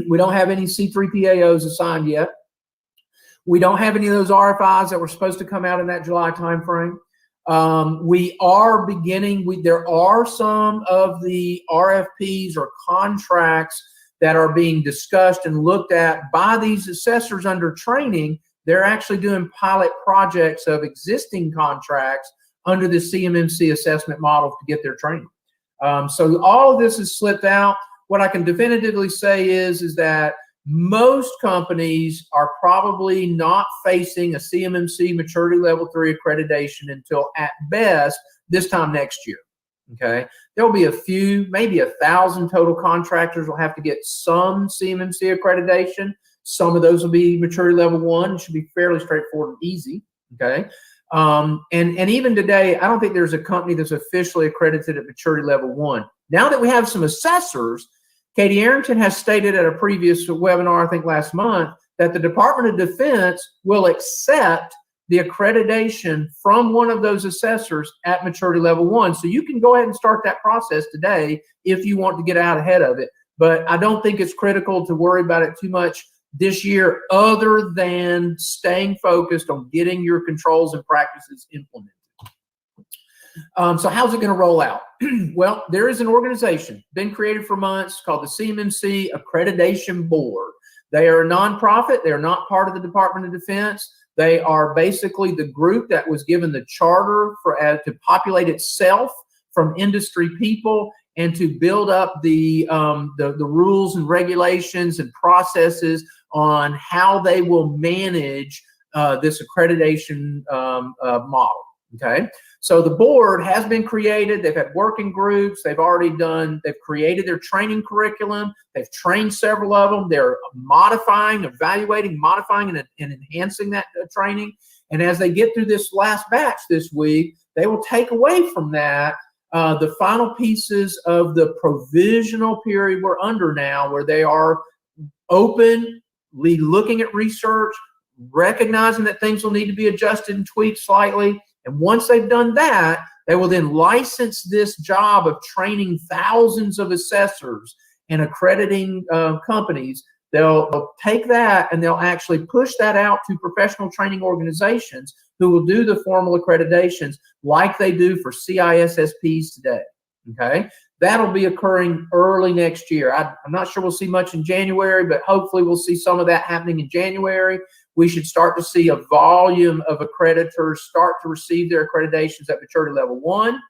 We don't have any C3PAOs assigned yet. We don't have any of those RFIs that were supposed to come out in that July timeframe. We are beginning, there are some of the RFPs or contracts that are being discussed and looked at by these assessors under training. They're actually doing pilot projects of existing contracts under the CMMC assessment model to get their training. So all of this has slipped out. What I can definitively say is that most companies are probably not facing a CMMC maturity level 3 accreditation until at best this time next year. Okay, there'll be a few, maybe 1,000 total contractors will have to get some CMMC accreditation. Some of those will be maturity level 1. It should be fairly straightforward and easy. Okay. And even today, I don't think there's a company that's officially accredited at maturity level 1. Now that we have some assessors, Katie Arrington has stated at a previous webinar, I think last month, that the Department of Defense will accept the accreditation from one of those assessors at maturity level 1. So you can go ahead and start that process today if you want to get out ahead of it. But I don't think it's critical to worry about it too much this year, other than staying focused on getting your controls and practices implemented. So how's it going to roll out? Well, there is an organization been created for months called the CMMC Accreditation Board. They are a nonprofit. They are not part of the Department of Defense. They are basically the group that was given the charter to populate itself from industry people and to build up the rules and regulations and processes on how they will manage this accreditation model. Okay, so the board has been created. They've had working groups. They've created their training curriculum. They've trained several of them. They're modifying, evaluating, modifying, and enhancing that training. And as they get through this last batch this week, they will take away from that the final pieces of the provisional period we're under now, where they are openly looking at research, recognizing that things will need to be adjusted and tweaked slightly. And once they've done that, they will then license this job of training thousands of assessors and accrediting companies. They'll take that and they'll actually push that out to professional training organizations who will do the formal accreditations like they do for CISSPs today. Okay, that'll be occurring early next year. I'm not sure we'll see much in January, but hopefully we'll see some of that happening in January. We should start to see a volume of accreditors start to receive their accreditations at maturity level 1.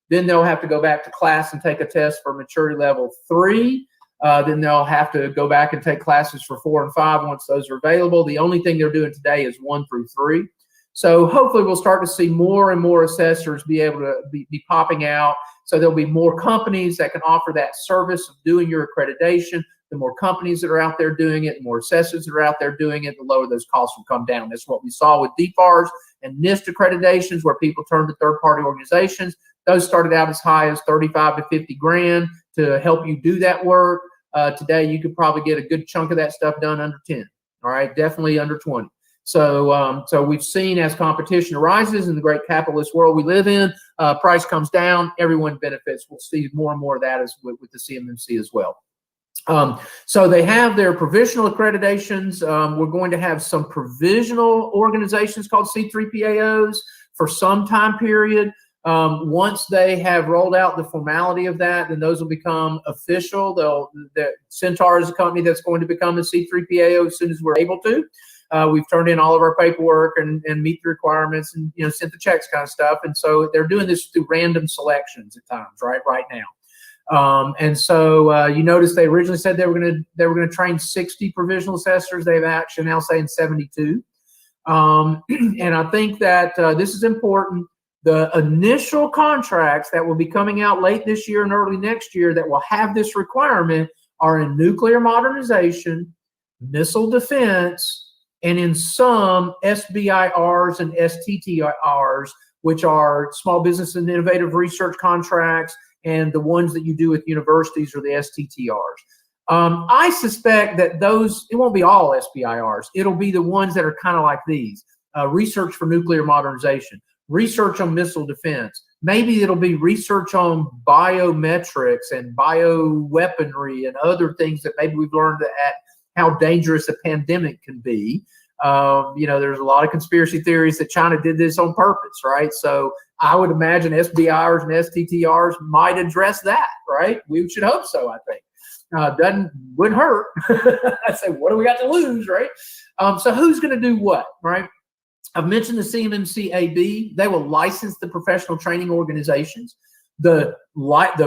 Then they'll have to go back to class and take a test for maturity level 3. Then they'll have to go back and take classes for 4 and 5 once those are available. The only thing they're doing today is 1 through 3. So hopefully we'll start to see more and more assessors be able to be popping out. So there'll be more companies that can offer that service of doing your accreditation. The more companies that are out there doing it, the more assessors that are out there doing it, the lower those costs will come down. That's what we saw with DFARS and NIST accreditations, where people turned to third-party organizations. Those started out as high as 35 to 50 grand to help you do that work. Today, you could probably get a good chunk of that stuff done under 10. All right, definitely under 20. So we've seen as competition arises in the great capitalist world we live in, price comes down, everyone benefits. We'll see more and more of that as with the CMMC as well. So they have their provisional accreditations. We're going to have some provisional organizations called C3PAOs for some time period. Once they have rolled out the formality of that, then those will become official. Centaur is a company that's going to become a C3PAO as soon as we're able to. We've turned in all of our paperwork and meet the requirements and sent the checks kind of stuff. And so they're doing this through random selections at times, right now. And so you notice they originally said they were going to train 60 provisional assessors. They've actually now saying 72. And I think that this is important. The initial contracts that will be coming out late this year and early next year that will have this requirement are in nuclear modernization, missile defense, and in some SBIRs and STTRs, which are small business and innovative research contracts, and the ones that you do with universities are the STTRs. I suspect that it won't be all SBIRs. It'll be the ones that are kind of like these, research for nuclear modernization, research on missile defense. Maybe it'll be research on biometrics and bioweaponry and other things that maybe we've learned at how dangerous a pandemic can be. There's a lot of conspiracy theories that China did this on purpose, right? So I would imagine SBIRs and STTRs might address that, right? We should hope so, I think. Wouldn't hurt. I say, what do we got to lose, right? So who's going to do what, right? I've mentioned the CMMC-AB. They will license the professional training organizations. The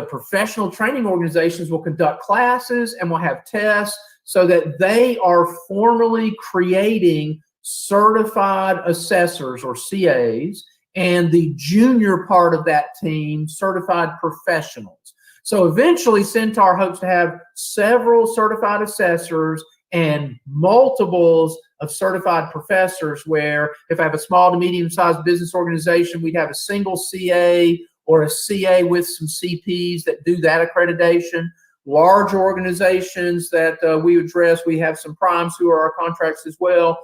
professional training organizations will conduct classes and will have tests so that they are formally creating certified assessors or CAs, and the junior part of that team, certified professionals. So eventually Centaur hopes to have several certified assessors and multiples of certified professors, where if I have a small to medium-sized business organization, we'd have a single CA or a CA with some CPs that do that accreditation. Large organizations that we address, we have some primes who are our contracts as well.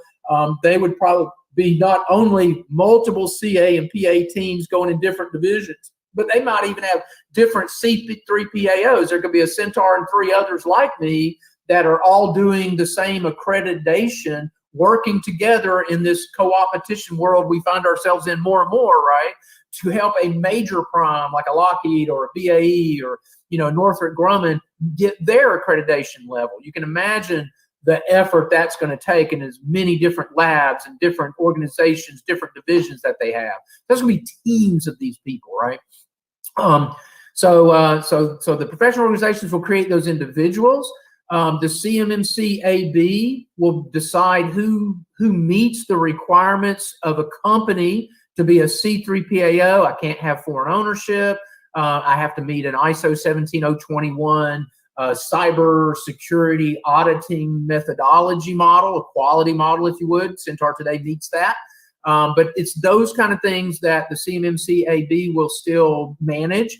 They would probably be not only multiple CA and PA teams going in different divisions, but they might even have different C3PAOs. There could be a Centaur and 3 others like me that are all doing the same accreditation, working together in this co-opetition world we find ourselves in more and more, right? To help a major prime like a Lockheed or a BAE or Northrop Grumman get their accreditation level. You can imagine the effort that's going to take in as many different labs and different organizations, different divisions that they have. There's going to be teams of these people, right? So the professional organizations will create those individuals. The CMMC-AB will decide who meets the requirements of a company to be a C3PAO. I can't have foreign ownership. I have to meet an ISO 17021 cyber security auditing methodology model, a quality model, if you would. Centaur today meets that. But it's those kind of things that the CMMC-AB will still manage.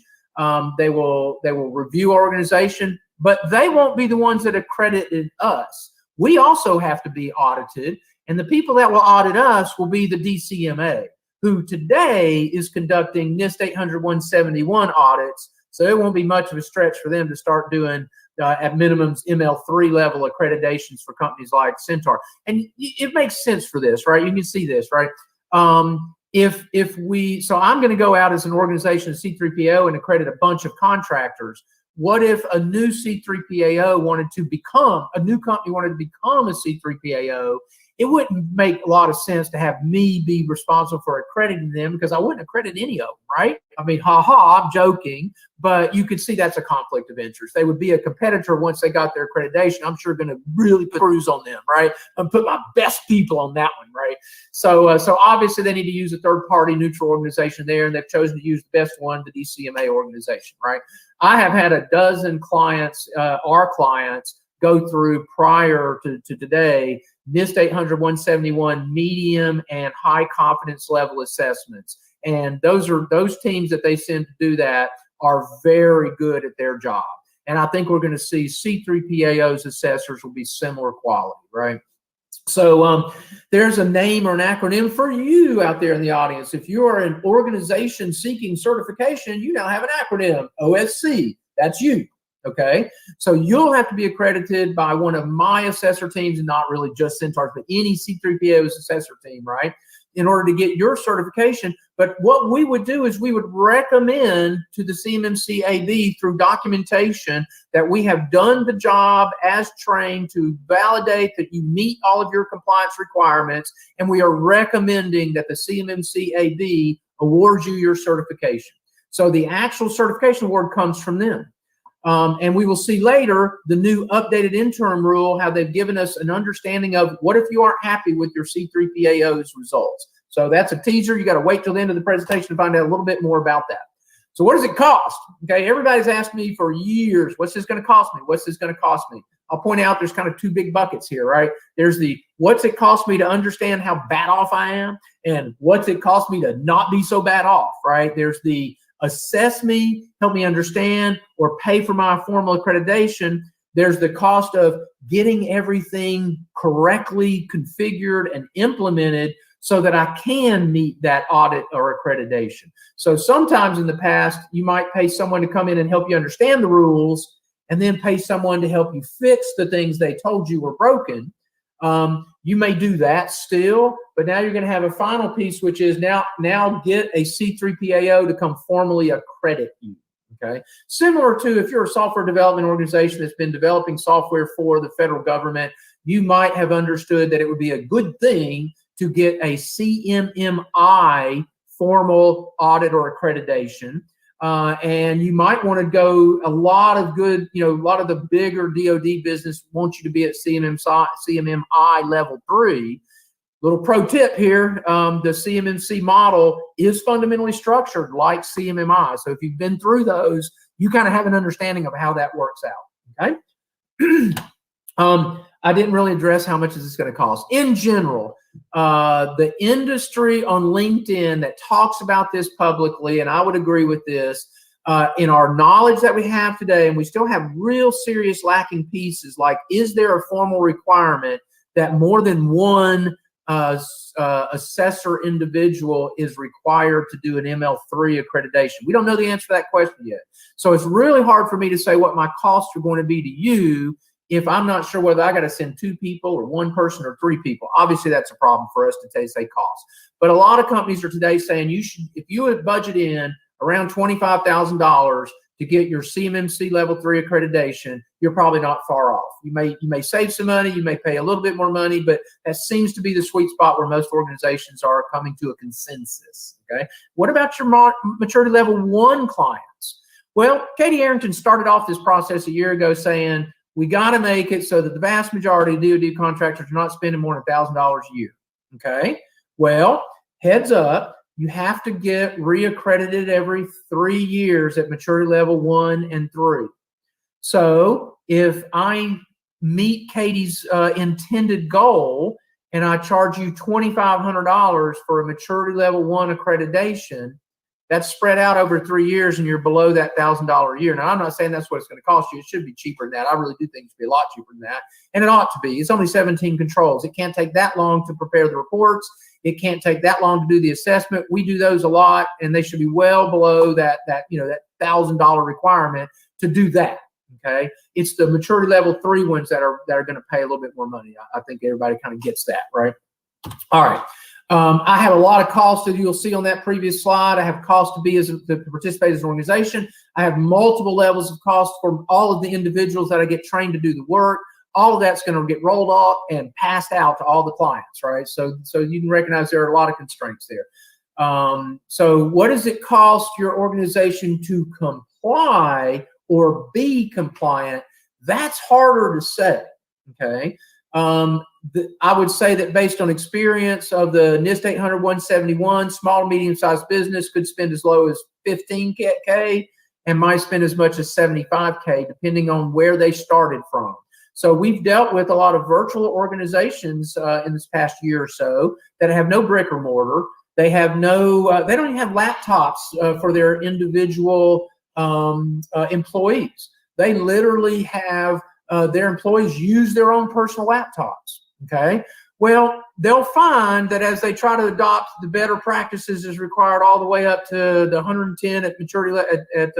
They will review our organization, but they won't be the ones that accredited us. We also have to be audited, and the people that will audit us will be the DCMA, who today is conducting NIST 800-171 audits. So it won't be much of a stretch for them to start doing at minimums ML3 level accreditations for companies like Centaur. And it makes sense for this, right? You can see this, right? So I'm going to go out as an organization, C3PAO, and accredit a bunch of contractors. What if a new C3PAO a new company wanted to become a C3PAO? It wouldn't make a lot of sense to have me be responsible for accrediting them, because I wouldn't accredit any of them, right? I mean, I'm joking, but you could see that's a conflict of interest. They would be a competitor once they got their accreditation. I'm sure going to really put screws on them, right? And put my best people on that one, right? So obviously they need to use a third-party neutral organization there, and they've chosen to use the best one, the DCMA organization, right? I have had a dozen clients, our clients, go through prior to today NIST 800-171 medium and high confidence level assessments. And those teams that they send to do that are very good at their job. And I think we're going to see C3PAO's assessors will be similar quality, right? So there's a name or an acronym for you out there in the audience. If you are an organization seeking certification, you now have an acronym, OSC. That's you. Okay, so you'll have to be accredited by one of my assessor teams, and not really just Centaur's, but any C3PAO's assessor team, right? in order to get your certification. But what we would do is we would recommend to the CMMC AB through documentation that we have done the job as trained to validate that you meet all of your compliance requirements, and we are recommending that the CMMC AB awards you your certification. So the actual certification award comes from them. And we will see later the new updated interim rule, how they've given us an understanding of what if you aren't happy with your C3PAO's results. So that's a teaser. You got to wait till the end of the presentation to find out a little bit more about that. So what does it cost? Okay, everybody's asked me for years, what's this going to cost me? What's this going to cost me? I'll point out there's kind of two big buckets here, right? There's the what's it cost me to understand how bad off I am, and what's it cost me to not be so bad off, right? There's the assess me, help me understand, or pay for my formal accreditation. There's the cost of getting everything correctly configured and implemented so that I can meet that audit or accreditation. So sometimes in the past, you might pay someone to come in and help you understand the rules, and then pay someone to help you fix the things they told you were broken. You may do that still, but now you're going to have a final piece, which is now get a C3PAO to come formally accredit you. Okay, similar to if you're a software development organization that's been developing software for the federal government, you might have understood that it would be a good thing to get a CMMI formal audit or accreditation. And you might want to go a lot of good, a lot of the bigger DoD business wants you to be at CMMI level 3. Little pro tip here, the CMMC model is fundamentally structured like CMMI. So if you've been through those, you kind of have an understanding of how that works out, okay? I didn't really address how much is this going to cost. In general, the industry on LinkedIn that talks about this publicly, and I would agree with this, in our knowledge that we have today, and we still have real serious lacking pieces, like is there a formal requirement that more than one assessor individual is required to do an ML3 accreditation? We don't know the answer to that question yet. So it's really hard for me to say what my costs are going to be to you if I'm not sure whether I got to send 2 people or 1 person or 3 people. Obviously, that's a problem for us to say cost. But a lot of companies are today saying you should, if you would budget in around $25,000 to get your CMMC level 3 accreditation, you're probably not far off. You may save some money, you may pay a little bit more money, but that seems to be the sweet spot where most organizations are coming to a consensus. Okay, what about your maturity level 1 clients? Well, Katie Arrington started off this process a year ago saying, we got to make it so that the vast majority of DoD contractors are not spending more than $1,000 a year. Okay. Well, heads up, you have to get reaccredited every 3 years at maturity level 1 and 3. So if I meet Katie's intended goal and I charge you $2,500 for a maturity level 1 accreditation, that's spread out over 3 years and you're below that $1,000 a year. Now, I'm not saying that's what it's going to cost you. It should be cheaper than that. I really do think it should be a lot cheaper than that. And it ought to be. It's only 17 controls. It can't take that long to prepare the reports. It can't take that long to do the assessment. We do those a lot, and they should be well below that $1,000 requirement to do that. Okay. It's the maturity level 3 ones that are going to pay a little bit more money. I think everybody kind of gets that, right? All right. I have a lot of costs that you'll see on that previous slide. I have costs to participate as an organization. I have multiple levels of costs for all of the individuals that I get trained to do the work. All of that's going to get rolled off and passed out to all the clients, right? So you can recognize there are a lot of constraints there. So what does it cost your organization to comply or be compliant? That's harder to say, okay? I would say that based on experience of the NIST 800-171, small to medium-sized business could spend as low as $15K and might spend as much as $75K, depending on where they started from. So we've dealt with a lot of virtual organizations in this past year or so that have no brick or mortar. They have no, they don't even have laptops for their individual employees. They literally have their employees use their own personal laptops. Okay. Well, they'll find that as they try to adopt the better practices as required all the way up to the 110 at maturity at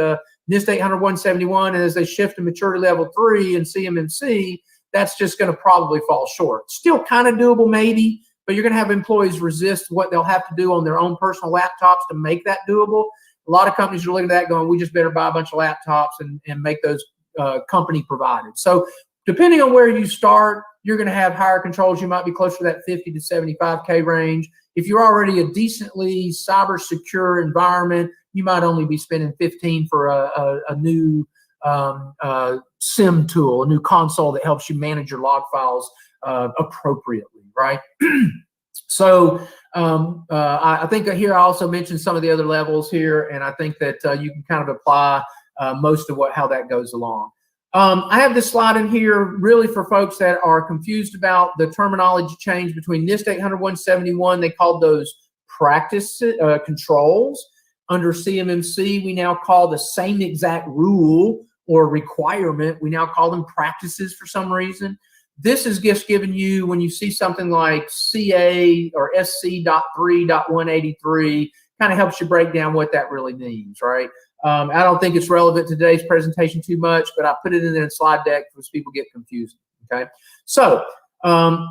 NIST 800-171, and as they shift to maturity level 3 and CMMC, that's just going to probably fall short. Still kind of doable maybe, but you're going to have employees resist what they'll have to do on their own personal laptops to make that doable. A lot of companies are looking at that going, we just better buy a bunch of laptops and make those company provided. So depending on where you start, you're going to have higher controls. You might be closer to that 50 to 75K range. If you're already a decently cyber secure environment, you might only be spending 15 for a new SIM tool, a new console that helps you manage your log files appropriately, right? So I think here I also mentioned some of the other levels here, and I think that you can kind of apply most of how that goes along. I have this slide in here really for folks that are confused about the terminology change between NIST 800-171. They called those practice controls. Under CMMC, we now call the same exact rule or requirement, we now call them practices for some reason. This is just giving you, when you see something like CA or SC.3.183, kind of helps you break down what that really means, right? I don't think it's relevant to today's presentation too much, but I put it in the slide deck because people get confused, okay? So,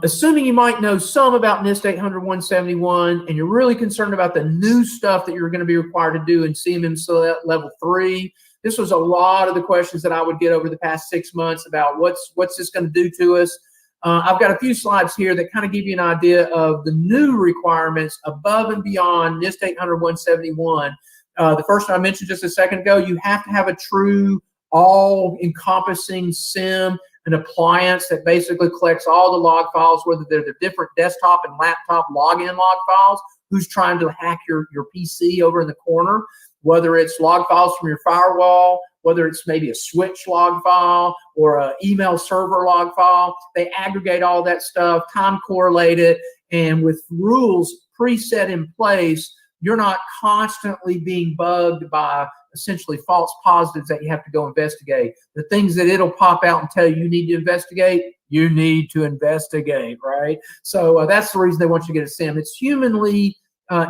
assuming you might know some about NIST 800-171 and you're really concerned about the new stuff that you're going to be required to do in CMMC level 3, this was a lot of the questions that I would get over the past 6 months about what's this going to do to us. I've got a few slides here that kind of give you an idea of the new requirements above and beyond NIST 800-171. The first one I mentioned just a second ago, you have to have a true all-encompassing SIM, an appliance that basically collects all the log files, whether they're the different desktop and laptop login log files, who's trying to hack your PC over in the corner, whether it's log files from your firewall, whether it's maybe a switch log file or an email server log file. They aggregate all that stuff, time correlate it, and with rules preset in place, you're not constantly being bugged by essentially false positives that you have to go investigate. The things that it'll pop out and tell you need to investigate, you need to investigate, right? So that's the reason they want you to get a SIM. It's humanly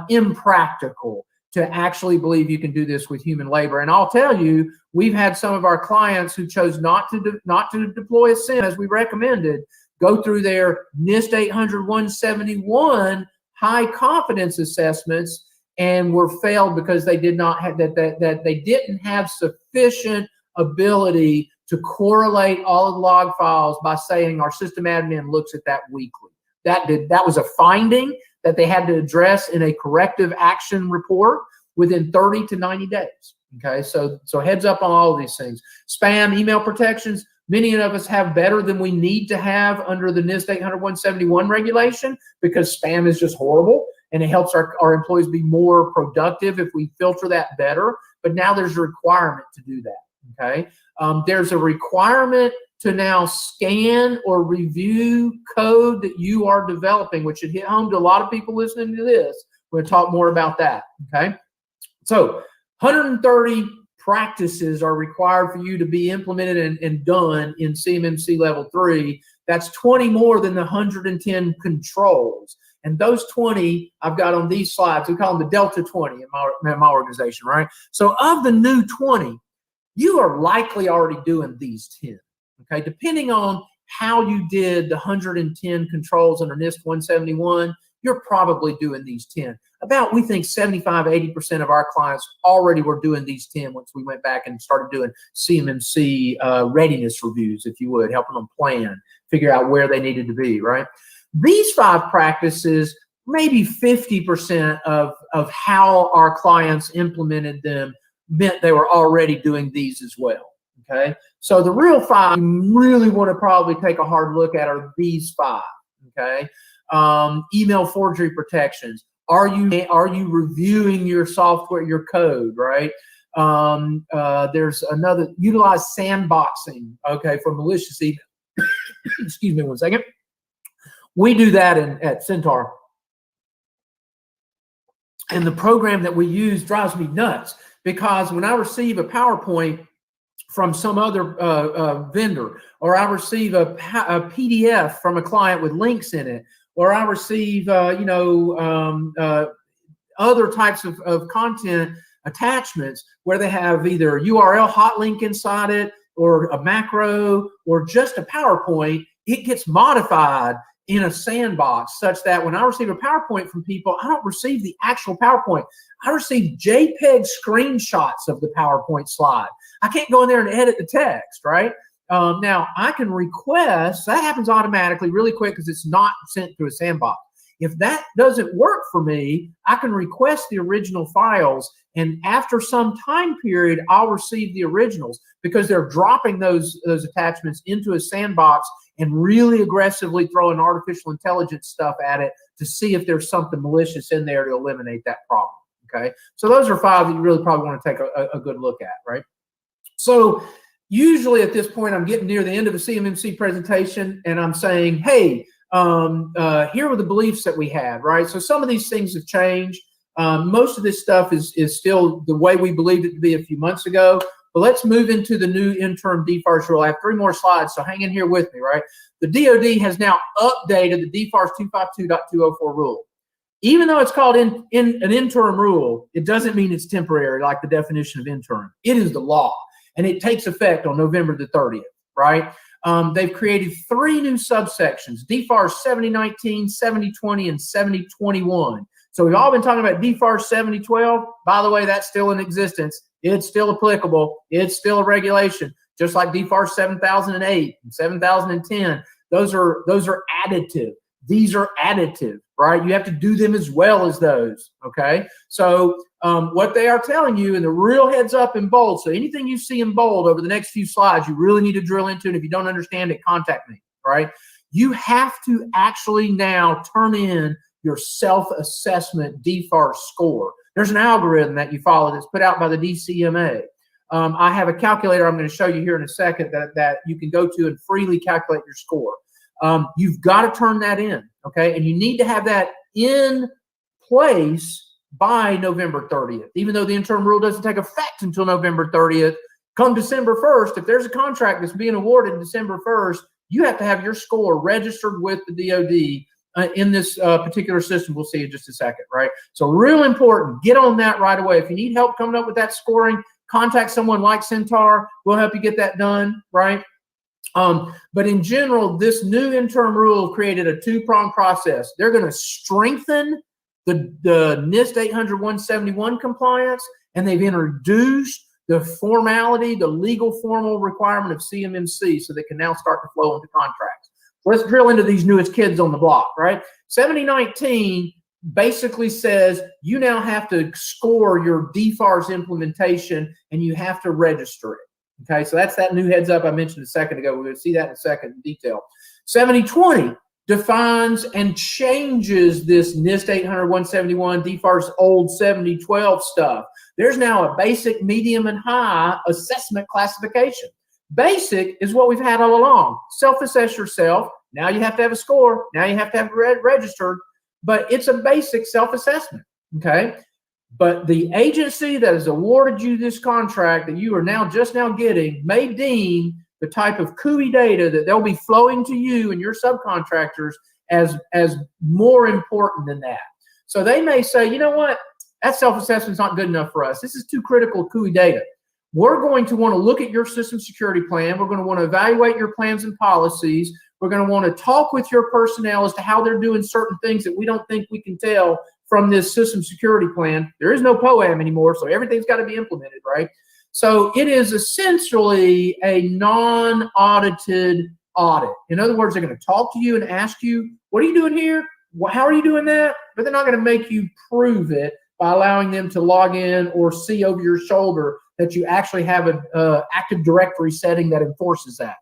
impractical to actually believe you can do this with human labor. And I'll tell you, we've had some of our clients who chose not to deploy a SIM as we recommended, go through their NIST 800-171 high confidence assessments and were failed because they did not have that they didn't have sufficient ability to correlate all of the log files by saying our system admin looks at that weekly. That was a finding that they had to address in a corrective action report within 30 to 90 days. Okay, so heads up on all of these things. Spam, email protections, many of us have better than we need to have under the NIST 800-171 regulation because spam is just horrible and it helps our employees be more productive if we filter that better. But now there's a requirement to do that, okay? There's a requirement to now scan or review code that you are developing, which should hit home to a lot of people listening to this. We're going to talk more about that, okay? So 130 practices are required for you to be implemented and done in CMMC level 3. That's 20 more than the 110 controls. And those 20 I've got on these slides. We call them the Delta 20 in my organization, right? So of the new 20, you are likely already doing these 10, okay? Depending on how you did the 110 controls under NIST 171, you're probably doing these 10. We think 75, 80% of our clients already were doing these 10 once we went back and started doing CMMC readiness reviews, if you would, helping them plan, figure out where they needed to be, right? These 5 practices, maybe 50% of how our clients implemented them meant they were already doing these as well, okay? So the real 5 you really want to probably take a hard look at are these 5, okay? Email forgery protections. Are you reviewing your software, your code, right? There's another, utilize sandboxing, okay, for malicious email. Excuse me one second. We do that at Centaur. And the program that we use drives me nuts because when I receive a PowerPoint from some other vendor, or I receive a PDF from a client with links in it, or I receive, other types of content attachments where they have either a URL hot link inside it, or a macro, or just a PowerPoint, it gets modified in a sandbox such that when I receive a PowerPoint from people, I don't receive the actual PowerPoint. I receive JPEG screenshots of the PowerPoint slide. I can't go in there and edit the text, right? Now, I can request, that happens automatically really quick because it's not sent through a sandbox. If that doesn't work for me, I can request the original files, and after some time period, I'll receive the originals because they're dropping those attachments into a sandbox and really aggressively throwing artificial intelligence stuff at it to see if there's something malicious in there to eliminate that problem, okay? So those are 5 that you really probably want to take a good look at, right? So usually at this point, I'm getting near the end of a CMMC presentation, and I'm saying, hey, here were the beliefs that we had, right? So some of these things have changed. Most of this stuff is still the way we believed it to be a few months ago. But let's move into the new interim DFARS rule. I have 3 more slides, so hang in here with me, right? The DoD has now updated the DFARS 252.204 rule. Even though it's called an interim rule, it doesn't mean it's temporary like the definition of interim. It is the law, and it takes effect on November the 30th, right? They've created 3 new subsections, DFARS 7019, 7020, and 7021. So we've all been talking about DFARS 7012. By the way, that's still in existence. It's still applicable. It's still a regulation, just like DFARS 7008 and 7010. Those are additive. These are additive, right? You have to do them as well as those, okay? So what they are telling you, and the real heads up in bold, so anything you see in bold over the next few slides, you really need to drill into, and if you don't understand it, contact me, right? You have to actually now turn in your self-assessment DFARS score. There's an algorithm that you follow that's put out by the DCMA. I have a calculator I'm going to show you here in a second that you can go to and freely calculate your score. You've got to turn that in, okay? And you need to have that in place by November 30th. Even though the interim rule doesn't take effect until November 30th, come December 1st, if there's a contract that's being awarded December 1st, you have to have your score registered with the DoD in this particular system. We'll see in just a second, right? So real important, get on that right away. If you need help coming up with that scoring, contact someone like Centaur. We'll help you get that done, right? But in general, this new interim rule created a 2-pronged process. They're going to strengthen the NIST 800-171 compliance, and they've introduced the formality, the legal formal requirement of CMMC, so they can now start to flow into contracts. Let's drill into these newest kids on the block, right? 7019 basically says you now have to score your DFARS implementation and you have to register it. Okay, so that's that new heads up I mentioned a second ago. We're going to see that in a second in detail. 7020 defines and changes this NIST 800-171 DFARS old 7012 stuff. There's now a basic, medium, and high assessment classification. Basic is what we've had all along. Self-assess yourself. Now you have to have a score. Now you have to have it registered. But it's a basic self-assessment, okay? But the agency that has awarded you this contract that you are now just now getting may deem the type of CUI data that they'll be flowing to you and your subcontractors as more important than that. So they may say, you know what? That self-assessment is not good enough for us. This is too critical CUI data. We're going to want to look at your system security plan. We're going to want to evaluate your plans and policies. We're going to want to talk with your personnel as to how they're doing certain things that we don't think we can tell from this system security plan. There is no POAM anymore, so everything's got to be implemented, right? So it is essentially a non-audited audit. In other words, they're going to talk to you and ask you, what are you doing here? How are you doing that? But they're not going to make you prove it by allowing them to log in or see over your shoulder that you actually have an Active Directory setting that enforces that.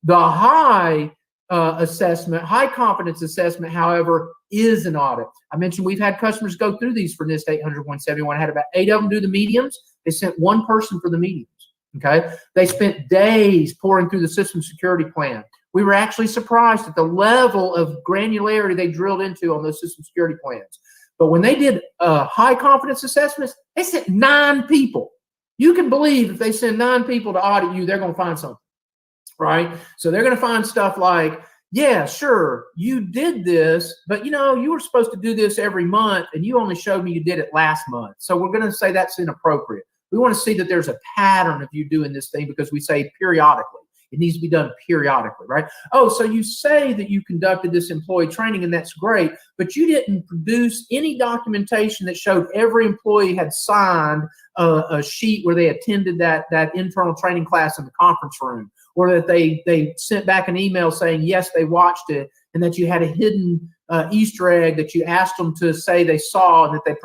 The high assessment, high confidence assessment, however, is an audit. I mentioned we've had customers go through these for NIST 800-171. I had about 8 of them do the mediums. They sent 1 person for the mediums, okay? They spent days pouring through the system security plan. We were actually surprised at the level of granularity they drilled into on those system security plans. But when they did high confidence assessments, they sent 9 people. You can believe if they send 9 people to audit you, they're going to find something, right? So they're going to find stuff like, yeah, sure, you did this, but you know, you were supposed to do this every month and you only showed me you did it last month. So we're going to say that's inappropriate. We want to see that there's a pattern of you doing this thing because we say periodically. It needs to be done periodically, right? Oh, so you say that you conducted this employee training and that's great, but you didn't produce any documentation that showed every employee had signed a sheet where they attended that internal training class in the conference room, or that they sent back an email saying, yes, they watched it, and that you had a hidden Easter egg that you asked them to say they saw, and that they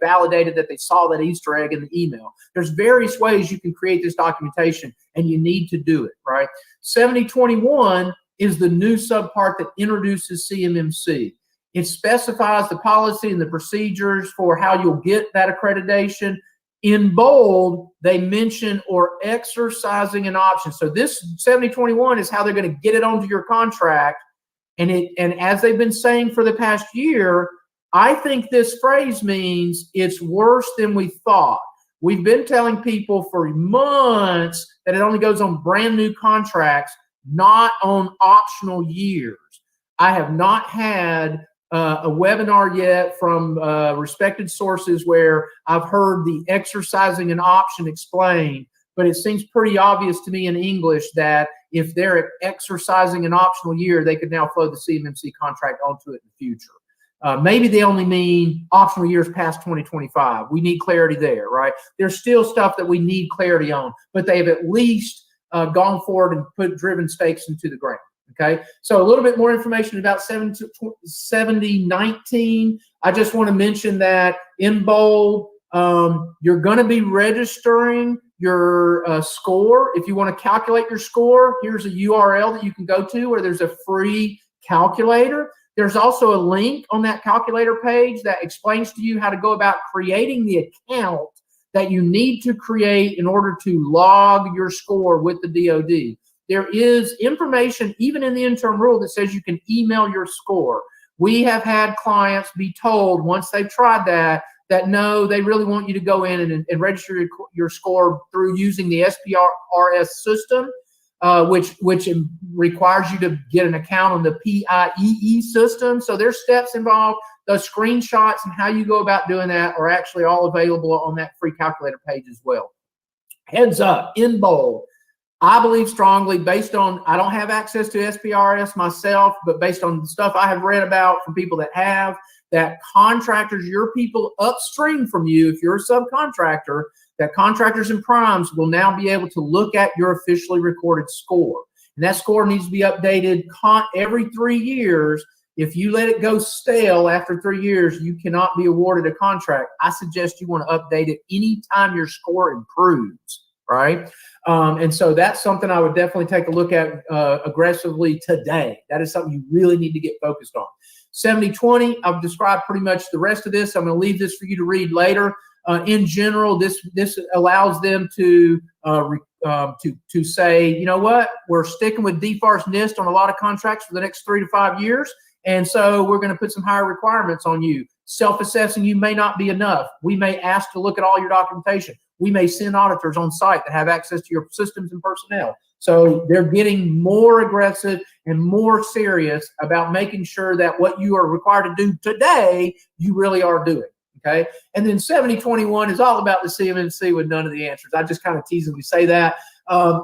validated that they saw that Easter egg in the email. There's various ways you can create this documentation, and you need to do it, right? 7021 is the new subpart that introduces CMMC. It specifies the policy and the procedures for how you'll get that accreditation. In bold, they mention or exercising an option. So this 7021 is how they're going to get it onto your contract. And as they've been saying for the past year, I think this phrase means it's worse than we thought. We've been telling people for months that it only goes on brand new contracts, not on optional years. I have not had a webinar yet from respected sources where I've heard the exercising an option explained, but it seems pretty obvious to me in English that if they're exercising an optional year, they could now flow the CMMC contract onto it in the future. Maybe they only mean optional years past 2025. We need clarity there, right? There's still stuff that we need clarity on, but they've at least gone forward and driven stakes into the ground. Okay, so a little bit more information about 7019. I just want to mention that in bold, you're going to be registering your score. If you want to calculate your score, here's a URL that you can go to where there's a free calculator. There's also a link on that calculator page that explains to you how to go about creating the account that you need to create in order to log your score with the DoD. There is information even in the interim rule that says you can email your score. We have had clients be told once they've tried that no, they really want you to go in and register your score through using the SPRS system, which requires you to get an account on the PIEE system. So there's steps involved. Those screenshots and how you go about doing that are actually all available on that free calculator page as well. Heads up, in bold. I believe strongly, based on, I don't have access to SPRS myself, but based on the stuff I have read about from people that have, that contractors, your people upstream from you, if you're a subcontractor, that contractors and primes will now be able to look at your officially recorded score. And that score needs to be updated every 3 years. If you let it go stale after 3 years, you cannot be awarded a contract. I suggest you want to update it anytime your score improves, right? And so that's something I would definitely take a look at aggressively today. That is something you really need to get focused on. 7020, I've described pretty much the rest of this. I'm going to leave this for you to read later. In general, this allows them to say, you know what, we're sticking with DFARS NIST on a lot of contracts for the next 3 to 5 years, and so we're going to put some higher requirements on you. Self-assessing you may not be enough. We may ask to look at all your documentation. We may send auditors on site that have access to your systems and personnel. So they're getting more aggressive and more serious about making sure that what you are required to do today, you really are doing, okay? And then 7021 is all about the CMMC with none of the answers. I just kind of teasingly say that.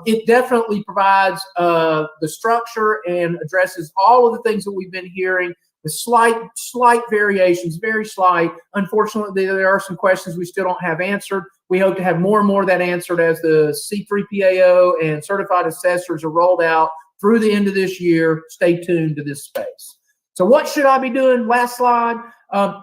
It definitely provides the structure and addresses all of the things that we've been hearing with slight variations, very slight. Unfortunately, there are some questions we still don't have answered. We hope to have more and more of that answered as the C3PAO and certified assessors are rolled out through the end of this year. Stay tuned to this space. So what should I be doing? Last slide.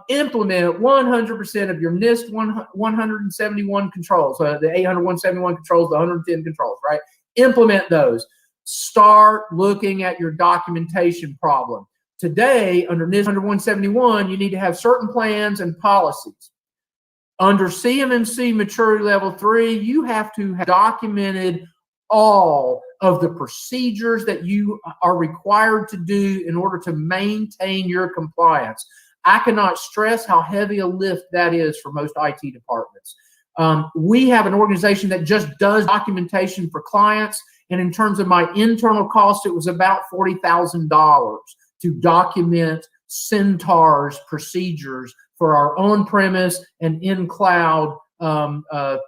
Implement 100% of your NIST 171 controls, the 800-171 controls, the 110 controls, right? Implement those. Start looking at your documentation problem. Today, under NIST 171, you need to have certain plans and policies. Under CMMC Maturity Level 3, you have to have documented all of the procedures that you are required to do in order to maintain your compliance. I cannot stress how heavy a lift that is for most IT departments. We have an organization that just does documentation for clients, and in terms of my internal cost, it was about $40,000 to document Centaur's procedures for our on-premise and in-cloud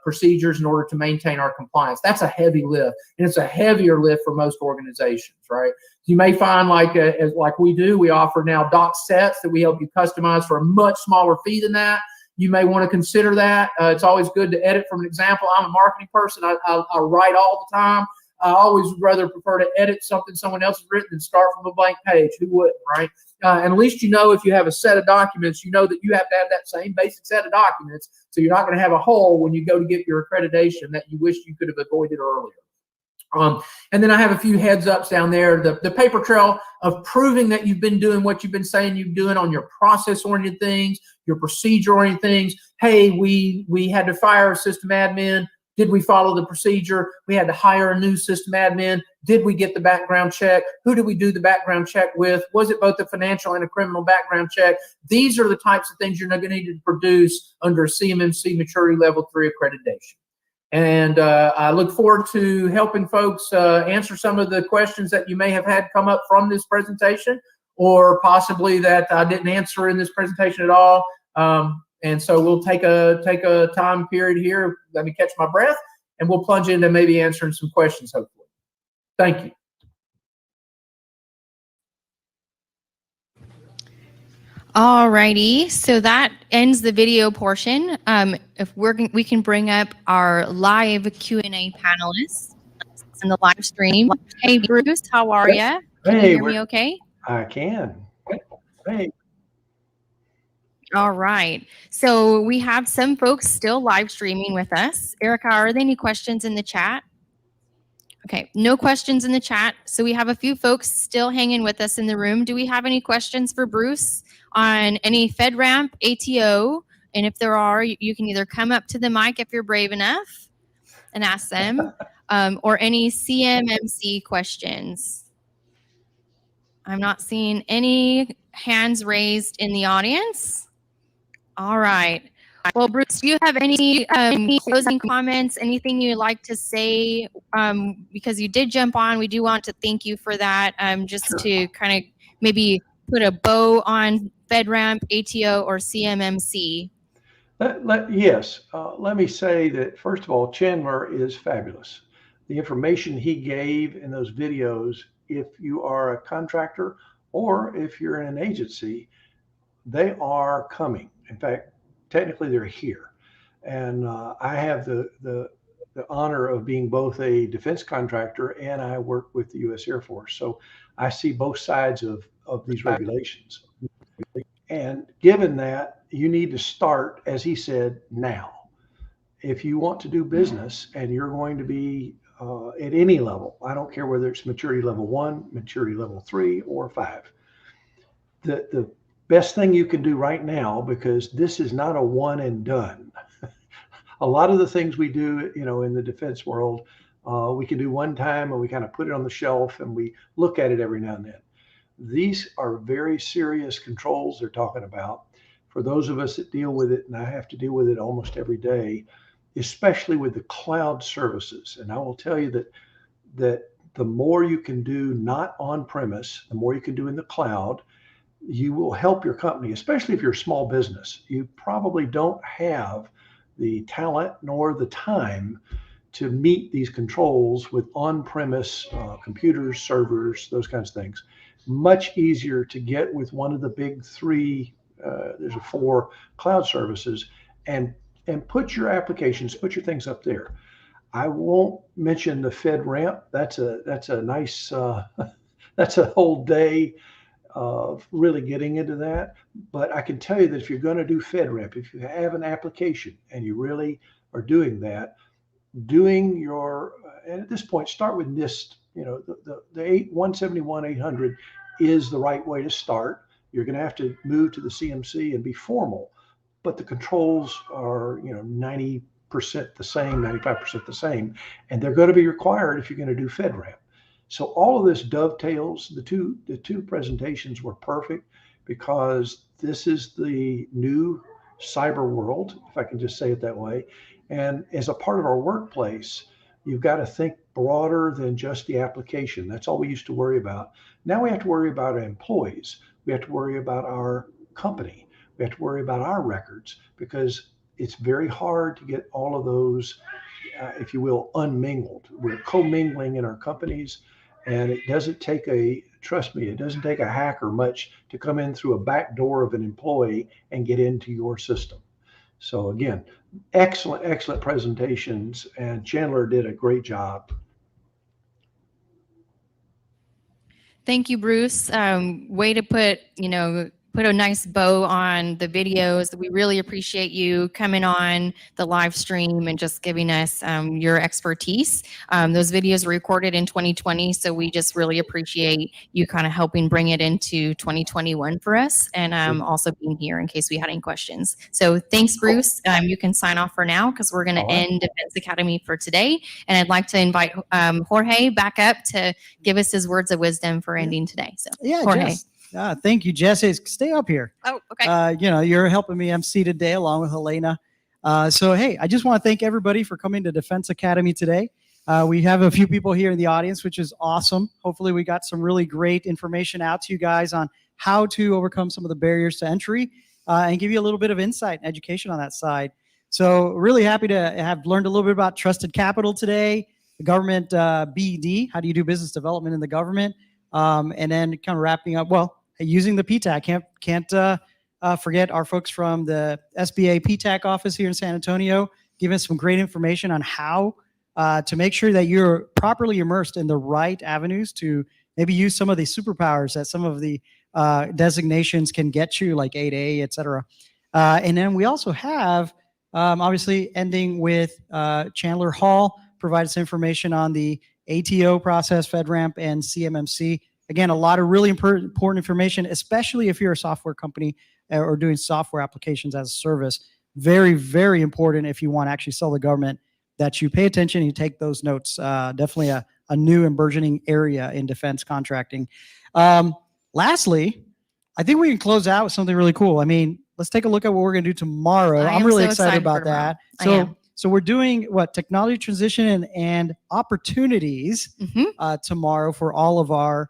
procedures in order to maintain our compliance. That's a heavy lift, and it's a heavier lift for most organizations, right? You may find like we do, we offer now doc sets that we help you customize for a much smaller fee than that. You may want to consider that. It's always good to edit from an example. I'm a marketing person. I write all the time. I always rather prefer to edit something someone else has written than start from a blank page. Who wouldn't, right? And at least if you have a set of documents, you know that you have to have that same basic set of documents, so you're not going to have a hole when you go to get your accreditation that you wish you could have avoided earlier. And then I have a few heads ups down there. The paper trail of proving that you've been doing what you've been saying you're doing on your process-oriented things, your procedure-oriented things. Hey, we had to fire a system admin. Did we follow the procedure? We had to hire a new system admin. Did we get the background check? Who did we do the background check with? Was it both a financial and a criminal background check? These are the types of things you're going to need to produce under a CMMC Maturity Level 3 accreditation. And I look forward to helping folks answer some of the questions that you may have had come up from this presentation, or possibly that I didn't answer in this presentation at all. And so we'll take a time period here. Let me catch my breath, and we'll plunge into maybe answering some questions, hopefully. Thank you. All righty, so that ends the video portion. If we can bring up our live Q&A panelists in the live stream. Hey, Bruce, how are you? Can you hear me okay? I can. Hey. All right, so we have some folks still live streaming with us. Erica, are there any questions in the chat? Okay, no questions in the chat. So we have a few folks still hanging with us in the room. Do we have any questions for Bruce on any FedRAMP, ATO? And if there are, you can either come up to the mic if you're brave enough and ask them, or any CMMC questions. I'm not seeing any hands raised in the audience. All right. Well, Bruce, do you have any closing comments, anything you'd like to say? Because you did jump on, we do want to thank you for that, just Sure. to kind of maybe put a bow on FedRAMP, ATO, or CMMC. Yes, let me say that, first of all, Chandler is fabulous. The information he gave in those videos, if you are a contractor or if you're in an agency, they are coming. In fact, technically they're here. And I have the honor of being both a defense contractor and I work with the U.S. Air Force. So I see both sides of these regulations. And given that, you need to start, as he said, now. If you want to do business and you're going to be at any level, I don't care whether it's maturity level 1, maturity level 3, or 5. The best thing you can do right now, because this is not a one and done. A lot of the things we do, in the defense world, we can do one time and we kind of put it on the shelf and we look at it every now and then. These are very serious controls they're talking about. For those of us that deal with it, and I have to deal with it almost every day, especially with the cloud services. And I will tell you that the more you can do not on premise, the more you can do in the cloud, you will help your company, especially if you're a small business. You probably don't have the talent nor the time to meet these controls with on-premise computers, servers, those kinds of things. Much easier to get with one of the big 3, there's 4 cloud services, and put your applications, put your things up there. I won't mention the FedRAMP. That's a nice, that's a whole day of really getting into that. But I can tell you that if you're going to do FedRAMP, if you have an application and you really are doing that, doing your, and at this point, start with NIST, the 171-800 is the right way to start. You're going to have to move to the CMC and be formal, but the controls are, 90% the same, 95% the same, and they're going to be required if you're going to do FedRAMP. So all of this dovetails. The two presentations were perfect because this is the new cyber world, if I can just say it that way. And as a part of our workplace, you've got to think broader than just the application. That's all we used to worry about. Now we have to worry about our employees. We have to worry about our company. We have to worry about our records, because it's very hard to get all of those, if you will, unmingled. We're commingling in our companies, and it doesn't take trust me, it doesn't take a hacker much to come in through a back door of an employee and get into your system. So again, excellent presentations, and Chandler did a great job. Thank you, Bruce. Way to put a nice bow on the videos. We really appreciate you coming on the live stream and just giving us your expertise. Those videos were recorded in 2020, so we just really appreciate you kind of helping bring it into 2021 for us, and also being here in case we had any questions. So thanks, Bruce. You can sign off for now because we're going to end Defense Academy for today. And I'd like to invite Jorge back up to give us his words of wisdom for ending today. So Jorge. Jess. Thank you, Jesse. Stay up here. Oh, okay. You're helping me MC today along with Helena. So, hey, I just want to thank everybody for coming to Defense Academy today. We have a few people here in the audience, which is awesome. Hopefully we got some really great information out to you guys on how to overcome some of the barriers to entry and give you a little bit of insight and education on that side. So really happy to have learned a little bit about trusted capital today, the government BD, how do you do business development in the government? And then kind of wrapping up, using the PTAC. Can't forget our folks from the SBA PTAC office here in San Antonio, giving us some great information on how to make sure that you're properly immersed in the right avenues to maybe use some of the superpowers that some of the designations can get you, like 8A, et cetera. And then we also have, obviously, ending with Chandler Hall, provide us information on the ATO process, FedRAMP, and CMMC. Again, a lot of really important information, especially if you're a software company or doing software applications as a service. Very, very important if you want to actually sell the government that you pay attention and you take those notes. Definitely a new and burgeoning area in defense contracting. Lastly, I think we can close out with something really cool. I mean, let's take a look at what we're going to do tomorrow. I'm really excited about that. So we're doing technology transition and opportunities tomorrow for all of our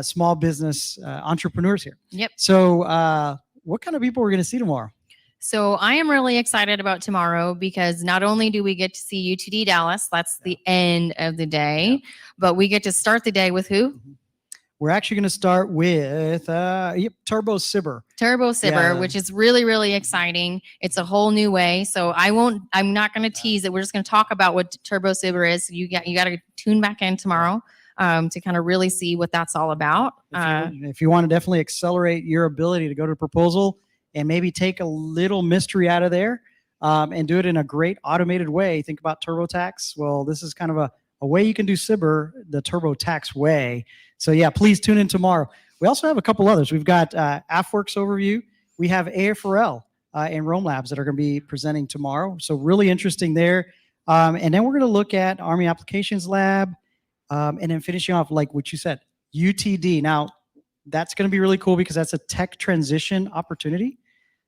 small business entrepreneurs here. Yep. So what kind of people we're going to see tomorrow? So I am really excited about tomorrow because not only do we get to see UTD Dallas, that's the end of the day, but we get to start the day with who? We're actually going to start with Turbo Cyber, which is really, really exciting. It's a whole new way. So I'm not going to tease it. We're just going to talk about what Turbo Cyber is. You got to tune back in tomorrow to kind of really see what that's all about. If you want to definitely accelerate your ability to go to proposal and maybe take a little mystery out of there and do it in a great automated way, think about TurboTax. Well, this is kind of a way you can do cyber the TurboTax way. So yeah, please tune in tomorrow. We also have a couple others. We've got AFWorks overview. We have AFRL and Rome Labs that are going to be presenting tomorrow. So really interesting there. And then we're going to look at Army Applications Lab and then finishing off, like what you said, UTD. Now, that's going to be really cool because that's a tech transition opportunity.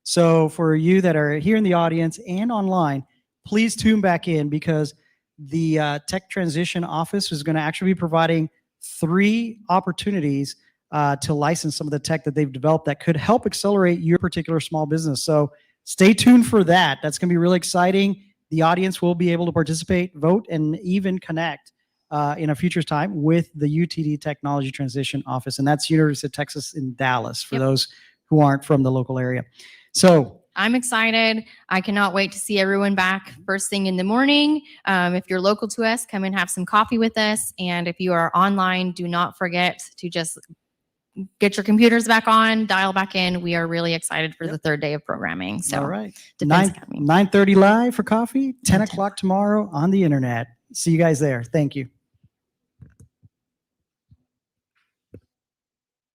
So for you that are here in the audience and online, please tune back in because the Tech Transition Office is going to actually be providing 3 opportunities to license some of the tech that they've developed that could help accelerate your particular small business. So stay tuned for that. That's going to be really exciting. The audience will be able to participate, vote, and even connect in a future time with the UTD Technology Transition Office. And that's University of Texas in Dallas for those who aren't from the local area. So I'm excited. I cannot wait to see everyone back first thing in the morning. If you're local to us, come and have some coffee with us. And if you are online, do not forget to just get your computers back on, dial back in. We are really excited for the 3rd day of programming. So, all right. Defense Academy. 9:30 live for coffee, 10 o'clock tomorrow on the internet. See you guys there. Thank you.